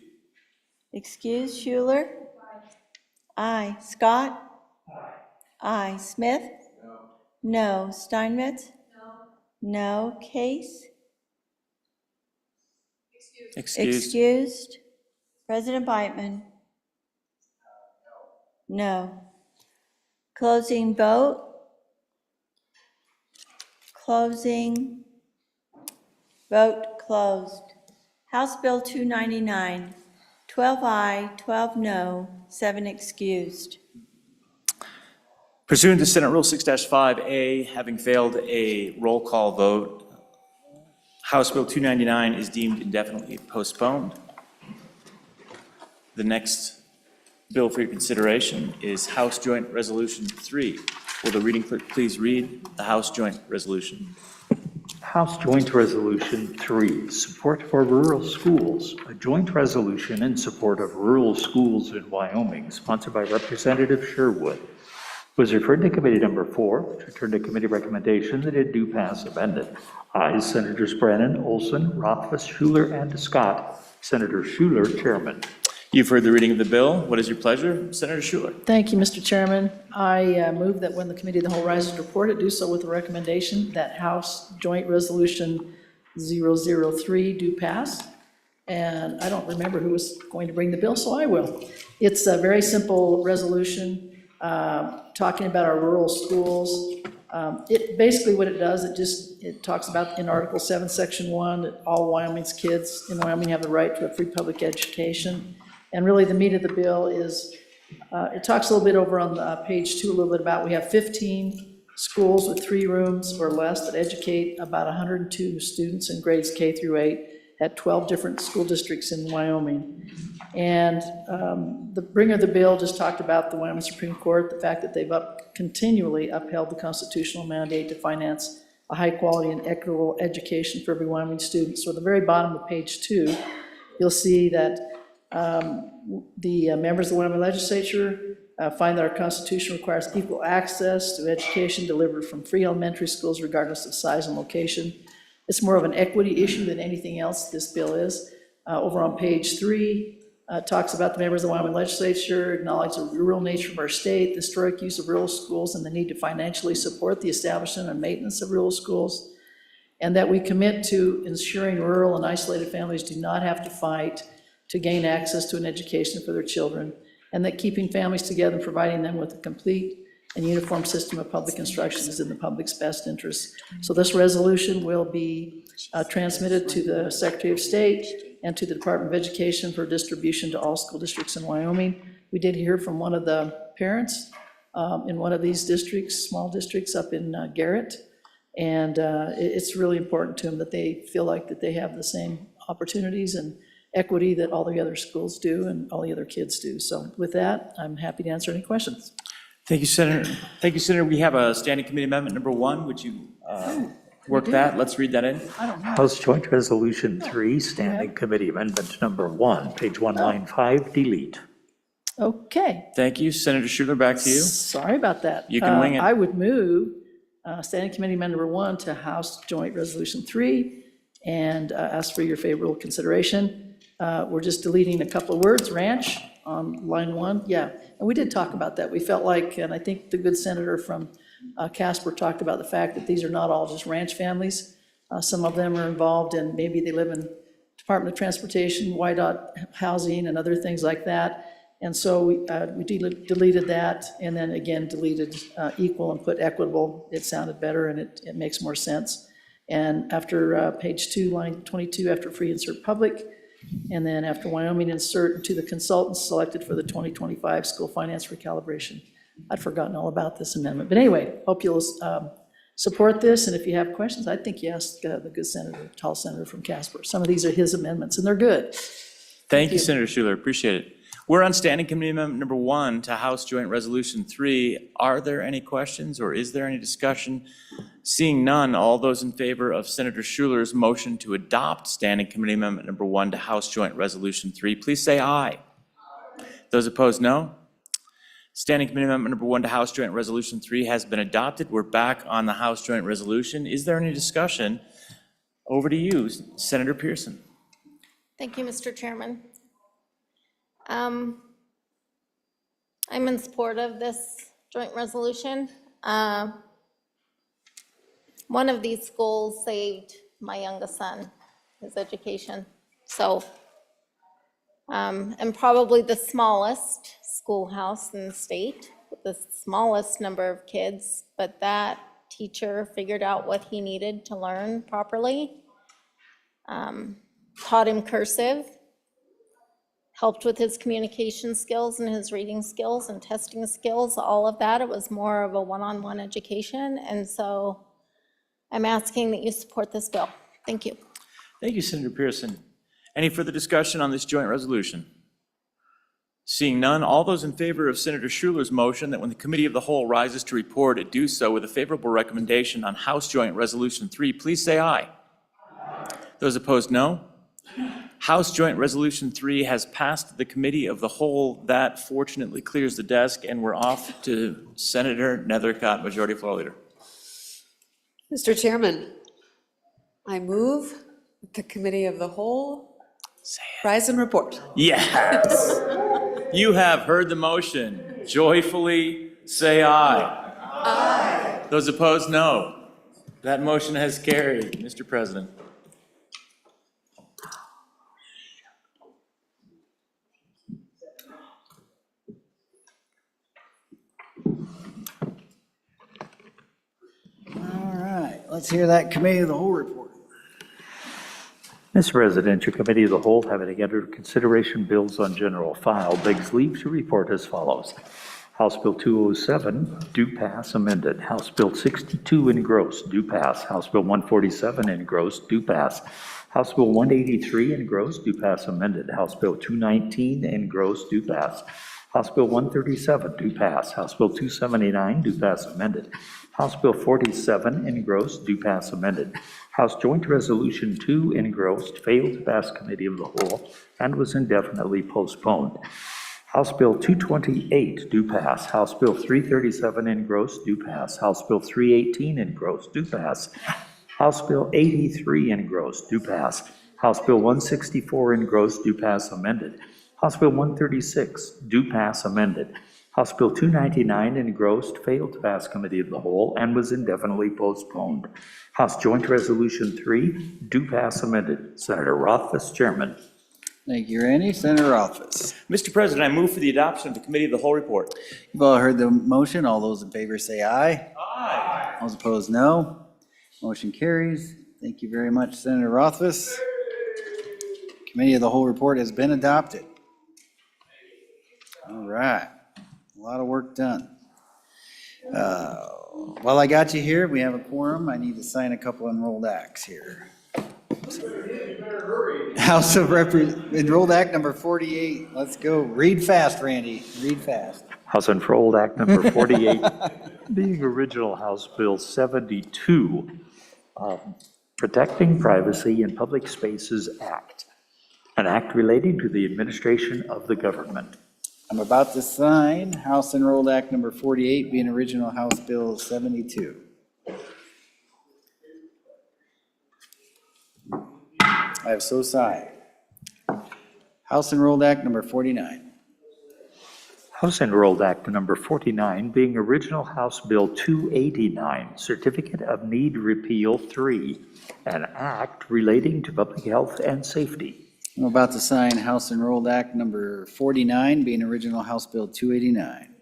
Excused. Schuler? Aye. Scott? Aye. Smith? No. Steinmetz? No. Case? Excused. President Beitman? No. Closing vote? Closing. Vote closed. House Bill 299, 12 aye, 12 no, 7 excused. Pursuant to Senate Rule 6-5A, having failed a roll call vote, House Bill 299 is deemed indefinitely postponed. The next bill for your consideration is House Joint Resolution 3. Will the reading clerk please read the House Joint Resolution? House Joint Resolution 3, Support for Rural Schools, a joint resolution in support of rural schools in Wyoming, sponsored by Representative Sherwood, was referred to Committee Number 4, which returned to committee recommendation that it do pass amended. Ayes, Senators Brennan, Olson, Rothfuss, Schuler, and Scott. Senator Schuler, Chairman. You've heard the reading of the bill. What is your pleasure? Senator Schuler. Thank you, Mr. Chairman. I move that when the Committee of the Whole rises report, it do so with the recommendation that House Joint Resolution 003 do pass. And I don't remember who was going to bring the bill, so I will. It's a very simple resolution talking about our rural schools. Basically what it does, it talks about in Article 7, Section 1, that all Wyoming's kids in Wyoming have the right to a free public education. And really the meat of the bill is, it talks a little bit over on page 2 a little bit about, we have 15 schools with 3 rooms or less that educate about 102 students in grades K through 8 at 12 different school districts in Wyoming. And the bringer of the bill just talked about the Wyoming Supreme Court, the fact that they've continually upheld the constitutional mandate to finance a high quality and equitable education for every Wyoming student. So at the very bottom of page 2, you'll see that the members of the Wyoming legislature find that our Constitution requires equal access to education delivered from free elementary schools regardless of size and location. It's more of an equity issue than anything else this bill is. Over on page 3, talks about the members of the Wyoming legislature acknowledge the rural nature of our state, the historic use of rural schools, and the need to financially support the establishment and maintenance of rural schools, and that we commit to ensuring rural and isolated families do not have to fight to gain access to an education for their children, and that keeping families together and providing them with a complete and uniform system of public instruction is in the public's best interest. So this resolution will be transmitted to the Secretary of State and to the Department of Education for distribution to all school districts in Wyoming. We did hear from one of the parents in one of these districts, small districts up in Garrett, and it's really important to them that they feel like that they have the same opportunities and equity that all the other schools do and all the other kids do. So with that, I'm happy to answer any questions. Thank you, Senator. Thank you, Senator. We have a standing committee amendment number 1. Would you work that? Let's read that in. House Joint Resolution 3, Standing Committee Amendment Number 1, page 1, line 5, delete. Okay. Thank you. Senator Schuler, back to you. Sorry about that. You can wing it. I would move Standing Committee Amendment number 1 to House Joint Resolution 3 and ask for your favorable consideration. We're just deleting a couple of words, ranch, on line 1. Yeah, and we did talk about that. We felt like, and I think the good senator from Casper talked about the fact that these are not all just ranch families. Some of them are involved in, maybe they live in Department of Transportation, YDOT housing, and other things like that. And so we deleted that, and then again deleted equal and put equitable. It sounded better and it makes more sense. And after page 2, line 22, after free insert public, and then after Wyoming, insert to the consultants selected for the 2025 school finance recalibration. I'd forgotten all about this amendment. But anyway, hope you'll support this. And if you have questions, I think you ask the good senator, tall senator from Casper. Some of these are his amendments, and they're good. Thank you, Senator Schuler. Appreciate it. We're on standing committee amendment number 1 to House Joint Resolution 3. Are there any questions or is there any discussion? Seeing none, all those in favor of Senator Schuler's motion to adopt standing committee amendment number 1 to House Joint Resolution 3, please say aye. Those opposed, no. Standing committee amendment number 1 to House Joint Resolution 3 has been adopted. We're back on the House Joint Resolution. Is there any discussion? Over to you, Senator Pearson. Thank you, Mr. Chairman. I'm in support of this joint resolution. One of these schools saved my youngest son, his education. So, and probably the smallest schoolhouse in the state, with the smallest number of kids, but that teacher figured out what he needed to learn properly. Taught him cursive, helped with his communication skills and his reading skills and testing skills, all of that. It was more of a one-on-one education, and so I'm asking that you support this bill. Thank you. Thank you, Senator Pearson. Any further discussion on this joint resolution? Seeing none, all those in favor of Senator Schuler's motion that when the Committee of the Whole rises to report, it do so with a favorable recommendation on House Joint Resolution 3, please say aye. Those opposed, no. House Joint Resolution 3 has passed the Committee of the Whole. That fortunately clears the desk, and we're off to Senator Nethercott, Majority Floor Leader. Mr. Chairman, I move the Committee of the Whole rise and report. Yes. You have heard the motion. Joyfully say aye. Aye. Those opposed, no. That motion has carried, Mr. President. All right, let's hear that Committee of the Whole report. Mr. President, your Committee of the Whole, having under consideration bills on general file, begs leave to report as follows. House Bill 207, do pass, amended. House Bill 62, engrossed, do pass. House Bill 147, engrossed, do pass. House Bill 183, engrossed, do pass, amended. House Bill 219, engrossed, do pass. House Bill 137, do pass. House Bill 279, do pass, amended. House Bill 47, engrossed, do pass, amended. House Joint Resolution 2, engrossed, failed to pass Committee of the Whole and was indefinitely postponed. House Bill 228, do pass. House Bill 337, engrossed, do pass. House Bill 318, engrossed, do pass. House Bill 83, engrossed, do pass. House Bill 164, engrossed, do pass, amended. House Bill 136, do pass, amended. House Bill 299, engrossed, failed to pass Committee of the Whole and was indefinitely postponed. House Joint Resolution 3, do pass, amended. Senator Rothfuss, Chairman. Thank you, Randy. Senator Rothfuss. Mr. President, I move for the adoption of the Committee of the Whole report. You've all heard the motion. All those in favor say aye. Aye. Those opposed, no. Motion carries. Thank you very much, Senator Rothfuss. Committee of the Whole report has been adopted. All right. A lot of work done. While I got you here, we have a quorum. I need to sign a couple enrolled acts here. House of Enrolled Act number 48. Let's go. Read fast, Randy. Read fast. House Enrolled Act number 48, being original House Bill 72, Protecting Privacy in Public Spaces Act, an act relating to the administration of the government. I'm about to sign House Enrolled Act number 48, being original House Bill 72. I have so signed. House Enrolled Act number 49. House Enrolled Act number 49, being original House Bill 289, Certificate of Need Repeal 3, an act relating to public health and safety. I'm about to sign House Enrolled Act number 49, being original House Bill 289.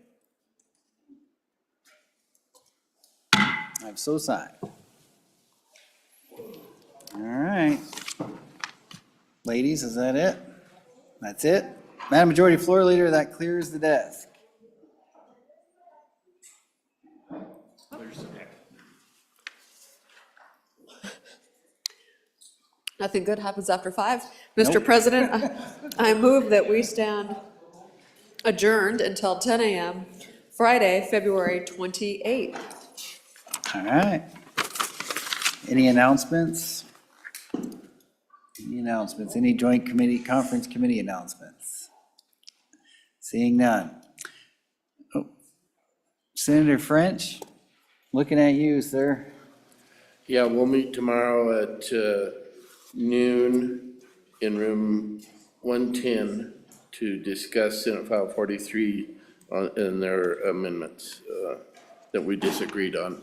I have so signed. All right. Ladies, is that it? That's it? Madam Majority Floor Leader, that clears the desk. Nothing good happens after 5. Mr. President, I move that we stand adjourned until 10 a.m. Friday, February 28th. All right. Any announcements? Any announcements? Any joint committee, conference committee announcements? Seeing none. Oh. Senator French, looking at you, sir. Yeah, we'll meet tomorrow at noon in room 110 to discuss Senate File 43 and their amendments that we disagreed on.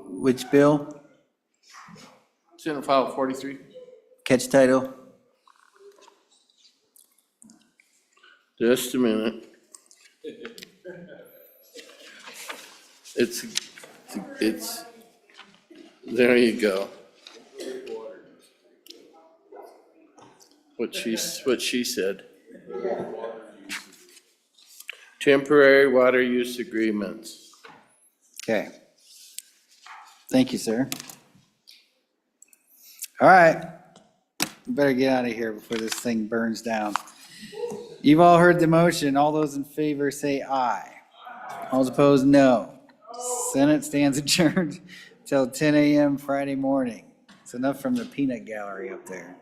Which bill? Senate File 43. Catch title. Just a minute. It's, there you go. What she said. Temporary water use agreements. Okay. Thank you, sir. All right. We better get out of here before this thing burns down. You've all heard the motion. All those in favor say aye. All those opposed, no. Senate stands adjourned till 10 a.m. Friday morning. It's enough from the peanut gallery up there.